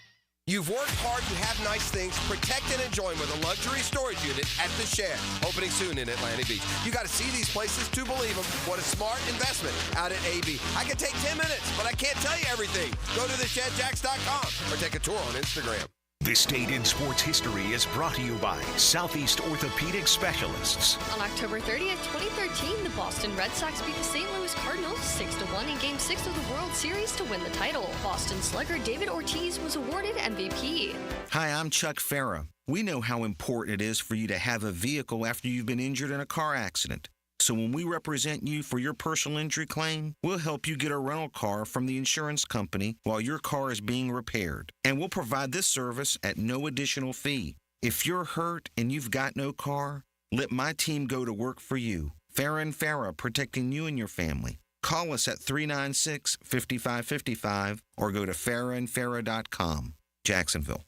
You've worked hard, you have nice things. Protect and enjoy them with a luxury storage unit at The Shed, opening soon in Atlantic Beach. You got to see these places to believe them. What a smart investment out at AB. I could take 10 minutes, but I can't tell you everything. Go to theshedjacks.com or take a tour on Instagram. This date in sports history is brought to you by Southeast Orthopedic Specialists. On October 30th, 2013, the Boston Red Sox beat the St. Louis Cardinals 6-1 in Game 6 of the World Series to win the title. Boston slugger David Ortiz was awarded MVP. Hi, I'm Chuck Farah. We know how important it is for you to have a vehicle after you've been injured in a car accident. So when we represent you for your personal injury claim, we'll help you get a rental car from the insurance company while your car is being repaired. And we'll provide this service at no additional fee. If you're hurt and you've got no car, let my team go to work for you. Farah & Farah, protecting you and your family. Call us at 396-5555 or go to farahandfarah.com. Jacksonville.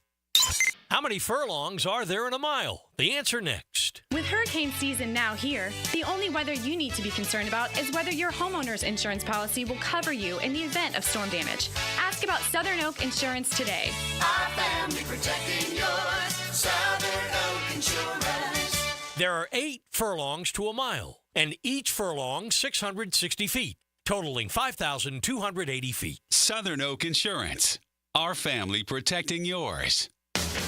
How many furlongs are there in a mile? The answer next. With hurricane season now here, the only weather you need to be concerned about is whether your homeowner's insurance policy will cover you in the event of storm damage. Ask about Southern Oak Insurance today. Our family protecting yours. Southern Oak Insurance. There are 8 furlongs to a mile, and each furlong 660 feet, totaling 5,280 feet. Southern Oak Insurance. Our family protecting yours.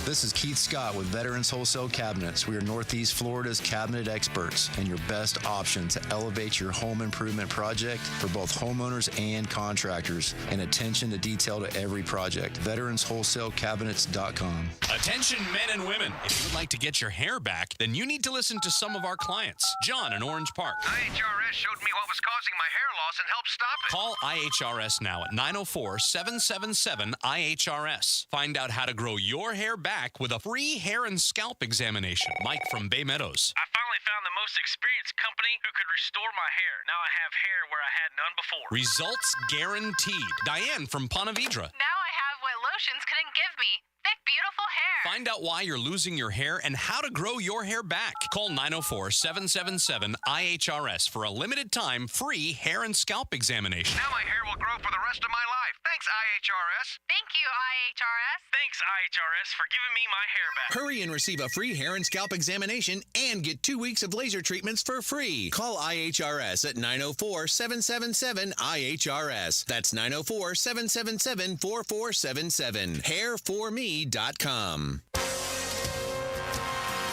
This is Keith Scott with Veterans Wholesale Cabinets. We are Northeast Florida's cabinet experts and your best option to elevate your home improvement project for both homeowners and contractors, and attention to detail to every project. VeteransWholesaleCabinets.com. Attention men and women. If you would like to get your hair back, then you need to listen to some of our clients. John in Orange Park. IHRS showed me what was causing my hair loss and helped stop it. Call IHRS now at 904-777-IHRS. Find out how to grow your hair back with a free hair and scalp examination. Mike from Bay Meadows. I finally found the most experienced company who could restore my hair. Now I have hair where I had none before. Results guaranteed. Diane from Ponte Vedra. Now I have what lotions couldn't give me. Thick, beautiful hair. Find out why you're losing your hair and how to grow your hair back. Call 904-777-IHRS for a limited time free hair and scalp examination. Now my hair will grow for the rest of my life. Thanks, IHRS. Thank you, IHRS. Thanks, IHRS, for giving me my hair back. Hurry and receive a free hair and scalp examination and get 2 weeks of laser treatments for free. Call IHRS at 904-777-IHRS. That's 904-777-4477. Hairforme.com.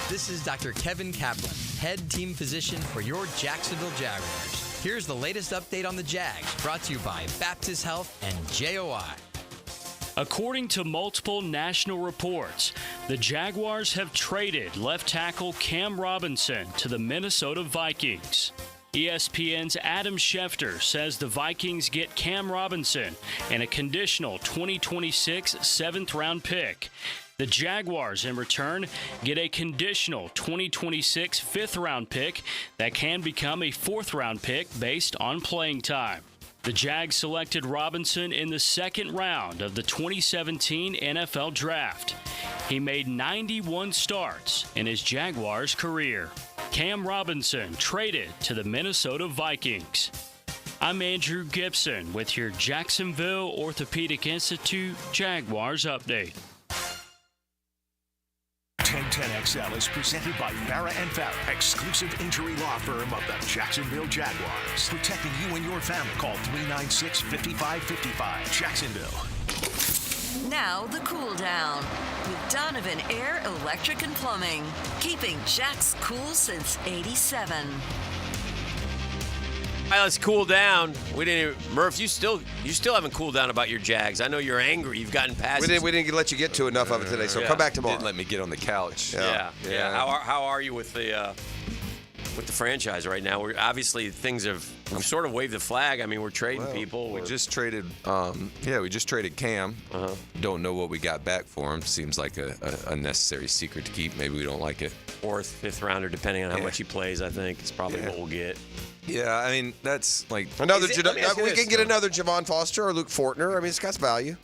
This is Dr. Kevin Kaplan, head team physician for your Jacksonville Jaguars. Here's the latest update on the Jags, brought to you by Baptist Health and JOI. According to multiple national reports, the Jaguars have traded left tackle Cam Robinson to the Minnesota Vikings. ESPN's Adam Schefter says the Vikings get Cam Robinson and a conditional 2026 7th-round pick. The Jaguars, in return, get a conditional 2026 5th-round pick that can become a 4th-round pick based on playing time. The Jags selected Robinson in the 2nd round of the 2017 NFL Draft. He made 91 starts in his Jaguars career. Cam Robinson traded to the Minnesota Vikings. I'm Andrew Gibson with your Jacksonville Orthopedic Institute Jaguars Update. 1010XL is presented by Farah & Farah, exclusive injury law firm of the Jacksonville Jaguars. Protecting you and your family. Call 396-5555. Jacksonville. Now the cool down with Donovan Air, Electric and Plumbing. Keeping Jack's cool since '87. All right, let's cool down. We didn't even, Murph, you still haven't cooled down about your Jags. I know you're angry. You've gotten past We didn't let you get to enough of it today, so come back tomorrow. Didn't let me get on the couch. Yeah. How are you with the franchise right now? We're obviously we've sort of waved the flag. I mean, we're trading people. We just traded Cam. Don't know what we got back for him. Seems like a unnecessary secret to keep. Maybe we don't like it. 4th, 5th rounder, depending on how much he plays. I think it's probably what we'll get. Yeah, I mean, that's like Another. Let me ask you We this. can get another Javon Foster or Luke Fortner. I mean, it's got value.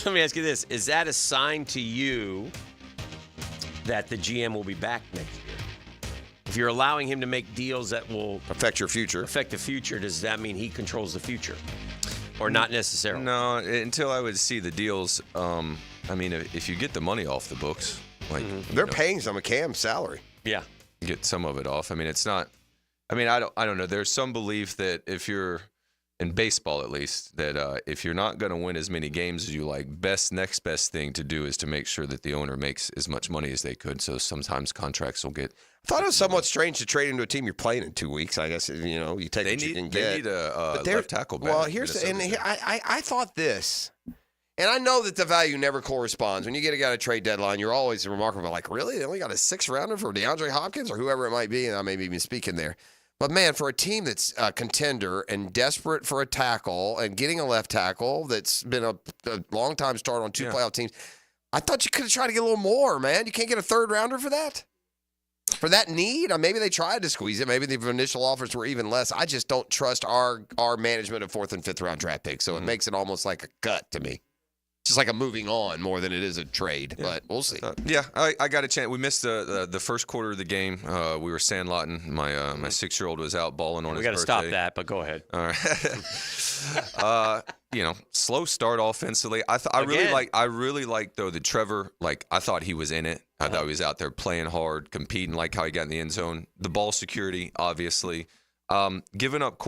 Let me ask you this. Is that a sign to you that the GM will be back next year? If you're allowing him to make deals that will affect your future, does that mean he controls the future? Or not necessarily? No, until I would see the deals. I mean, if you get the money off the books, like they're paying some of Cam's salary. Yeah, get some of it off. I mean, it's not. I mean, I don't know. There's some belief that if you're in baseball, at least, that if you're not going to win as many games as you like, next best thing to do is to make sure that the owner makes as much money as they could. So sometimes contracts will get. I thought it was somewhat strange to trade him to a team you're playing in 2 weeks. I guess you take what you can get. They need a left tackle back. Well, I thought this, and I know that the value never corresponds. When you get a guy to trade deadline, you're always remarkable. Like, really, they only got a 6th rounder for DeAndre Hopkins or whoever it might be, and I may be even speaking there. But, man, for a team that's a contender and desperate for a tackle and getting a left tackle that's been a long-time start on 2 playoff teams, I thought you could have tried to get a little more, man. You can't get a 3rd rounder for that? For that need? Maybe they tried to squeeze it. Maybe the initial offers were even less. I just don't trust our management of 4th and 5th round draft picks, so it makes it almost like a cut to me. It's just like a moving on more than it is a trade, but we'll see. I got a chance. We missed the first quarter of the game. We were sandlotting. My 6-year-old was out balling on his birthday. We got to stop that, but go ahead. All right. Slow start offensively. I really like though that Trevor. Like I thought he was in it. I thought he was out there playing hard, competing. Like how he got in the end zone. The ball security, obviously. Giving up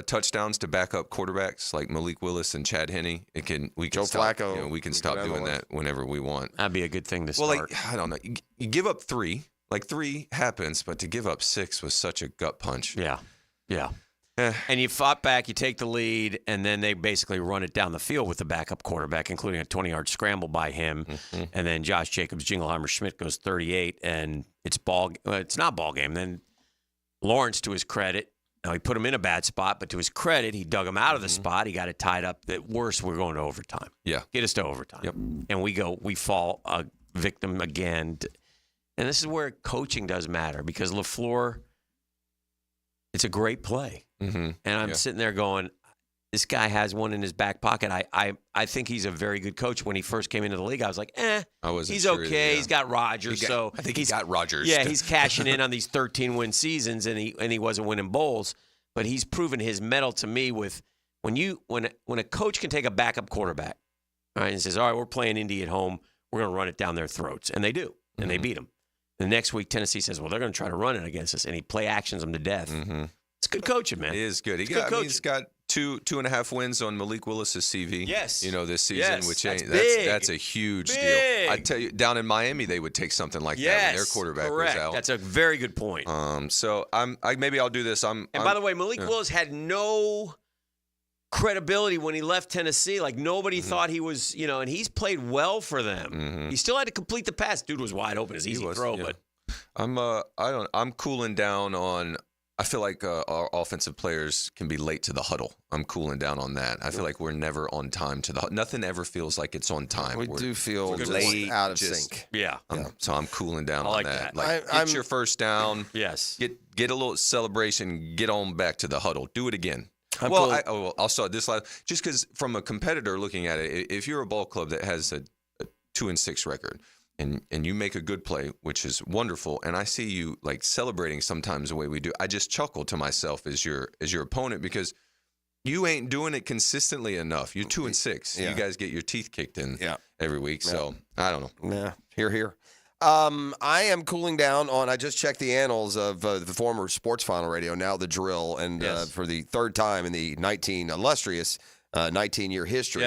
touchdowns to backup quarterbacks like Malik Willis and Chad Henne. We can Joe stop, Flacco. We can stop doing that whenever we want. That'd be a good thing to start. Well, I don't know. You give up 3. Like 3 happens, but to give up 6 was such a gut punch. Yeah. And you fought back, you take the lead, and then they basically run it down the field with the backup quarterback, including a 20-yard scramble by him. Mm-hmm. And then Josh Jacobs, Jingleheimer Schmidt goes 38, and it's not ball game. Then Lawrence, to his credit, he put him in a bad spot, but to his credit, he dug him out of the spot. He got it tied up. At worst, we're going to overtime. Yeah. Get us to overtime. Yep. And we fall a victim again. And this is where coaching does matter because LaFleur, it's a great play. Mm-hmm. And I'm sitting there going, this guy has one in his back pocket. I think he's a very good coach. When he first came into the league, I was like, he's sure okay. either, He's got Rodgers. I think he's got Rodgers. Yeah, he's cashing in on these 13-win seasons, and he wasn't winning bowls. But he's proven his mettle to me with when a coach can take a backup quarterback, all right, and says, all right, we're playing Indy at home. We're going to run it down their throats. And they do. And they beat them. The next week, Tennessee says, well, they're going to try to run it against us. And he play actions them to death. Mm-hmm. It's good coaching, man. It is good. He's got 2.5 wins on Malik Willis's CV. Yes. This season, Yes, which that's a huge big deal. I tell you, down in Miami, they would take something like that when their quarterback correct. was out. That's a very good point. So maybe I'll do this. By the way, Malik Willis had no credibility when he left Tennessee. Like nobody thought he was, and he's played well for them. Mm-hmm. He still had to complete the pass. Dude was wide open. It's easy to throw, but I'm cooling down on. I feel like our offensive players can be late to the huddle. I'm cooling down on that. I feel like we're never on time to the huddle. Nothing ever feels like it's on time. We do feel just late, out of sync. Yeah. So I'm cooling down like on that. that. Get your first down. Yes. Get a little celebration. Get on back to the huddle. Do it again. I'll start this last. Just because from a competitor looking at it, if you're a ball club that has a 2-6 record, and you make a good play, which is wonderful, and I see you like celebrating sometimes the way we do, I just chuckle to myself as your opponent because you ain't doing it consistently enough. You're 2-6. Yeah. You guys get your teeth kicked in every week. So I don't know. Yeah, here. I am cooling down on. I just checked the annals of the former Sports Final Radio, now the Drill, and for the 3rd time in the illustrious 19-year history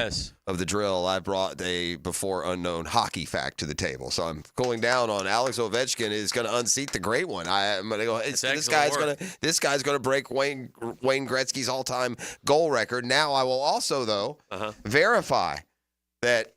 of the Drill, I brought a before unknown hockey fact to the table. So I'm cooling down on Alex Ovechkin is going to unseat the great one. I'm going to go. This guy's going to break Wayne Gretzky's all-time goal record. Now I will also though verify that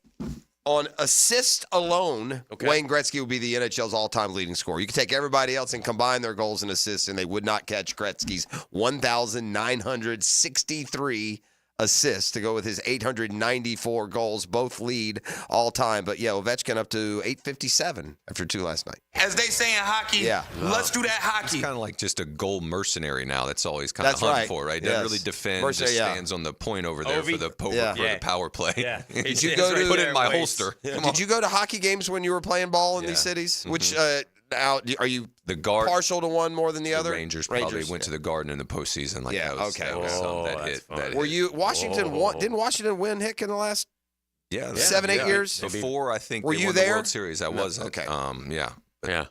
on assist alone, Wayne Gretzky will be the NHL's all-time leading scorer. You can take everybody else and combine their goals and assists, and they would not catch Gretzky's 1,963 assists to go with his 894 goals. Both lead all time. But yeah, Ovechkin up to 857 after 2 last night. As they say in hockey, let's do that hockey. He's kind of like just a goal mercenary now. That's all he's kind of hunting for, right? Doesn't really defend, just stands on the point over there for the power play. Yeah. Did you go to put it in my holster? Did you go to hockey games when you were playing ball in these cities? Which now are you the Guard partial to one more than the other? Rangers probably went to the Garden in the postseason. Like that was, that was something that hit. That were you Washington? Didn't Washington win Hick in the last 7-8 years? Before I think were they you won there? The World Series, I wasn't. Okay. Yeah.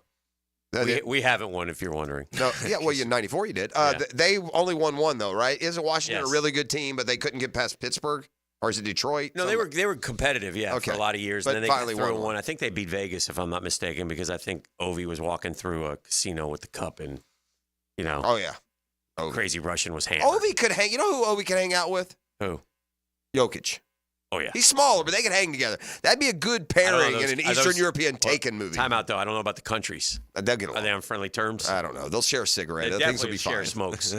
We haven't won, if you're wondering. No, well, in '94 you did. They only won one though, right? Isn't Washington a really good team, but they couldn't get past Pittsburgh? Or is it Detroit? No, they were competitive, for a lot of years. But and then they finally threw won. I think they beat Vegas, if I'm not mistaken, because I think Ovi was walking through a casino with the cup and, Oh, yeah. Crazy Russian was hammered. Ovi could hang. You know who Ovi could hang out with? Who? Jokic. Oh, yeah. He's smaller, but they could hang together. That'd be a good pairing in an Eastern European Taken movie. Time out, though. I don't know about the countries. They'll get along. Are they on friendly terms? I don't know. They'll share a cigarette. They Things will be share fine. smokes.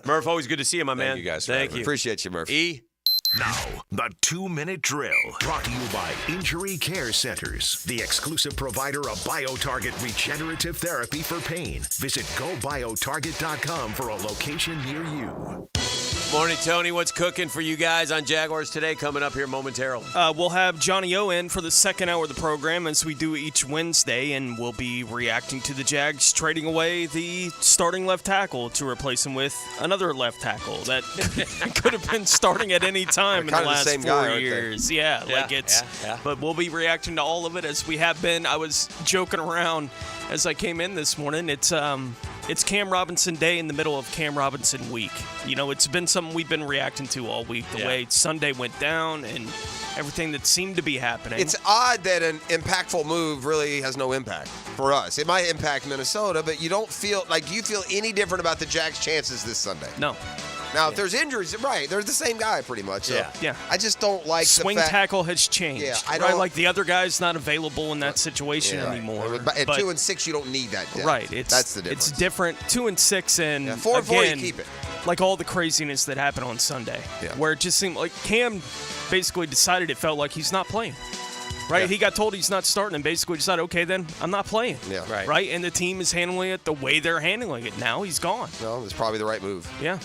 Murph, always good to see you, my man. Thank you guys. Thank you. Appreciate you, Murph. Now, the 2-minute drill, brought to you by Injury Care Centers, the exclusive provider of BioTarget regenerative therapy for pain. Visit GoBioTarget.com for a location near you. Morning, Tony. What's cooking for you guys on Jaguars Today coming up here momentarily? We'll have Johnny O in for the second hour of the program, as we do each Wednesday, and we'll be reacting to the Jags trading away the starting left tackle to replace him with another left tackle that could have been starting at any time in the last 4 years. But we'll be reacting to all of it as we have been. I was joking around as I came in this morning. It's Cam Robinson Day in the middle of Cam Robinson week. It's been something we've been reacting to all week, the way Sunday went down and everything that seemed to be happening. It's odd that an impactful move really has no impact for us. It might impact Minnesota, but you don't feel like, do you feel any different about the Jags' chances this Sunday? No. Now, if there's injuries, they're the same guy pretty much. So I just don't like swing the fact, tackle has changed. Yeah, I don't like the other guy's not available in that situation anymore. At 2 and 6, you don't need that depth. Right. That's the difference. It's different. 2 and 6, and 4 and 4, you again, keep it. Like all the craziness that happened on Sunday, where it just seemed like Cam basically decided it felt like he's not playing. Right? He got told he's not starting and basically decided, okay, then I'm not playing. Yeah. Right? And the team is handling it the way they're handling it. Now he's gone. No, it's probably the right move. Yeah.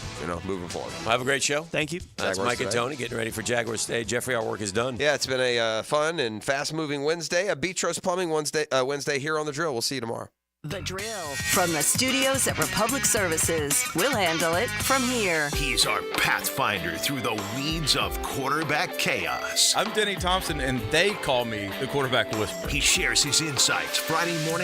Moving forward. Well, have a great show. Thank you. That's Jaguars Mike and Today. Tony getting ready for Jaguars Today. Jeffrey, our work is done. Yeah, it's been a fun and fast-moving Wednesday. A Beatrice Plumbing Wednesday here on The Drill. We'll see you tomorrow. The Drill. From the studios at Republic Services. We'll handle it from here. He's our pathfinder through the weeds of quarterback chaos. I'm Denny Thompson, and they call me the quarterback whisperer. He shares his insights Friday morning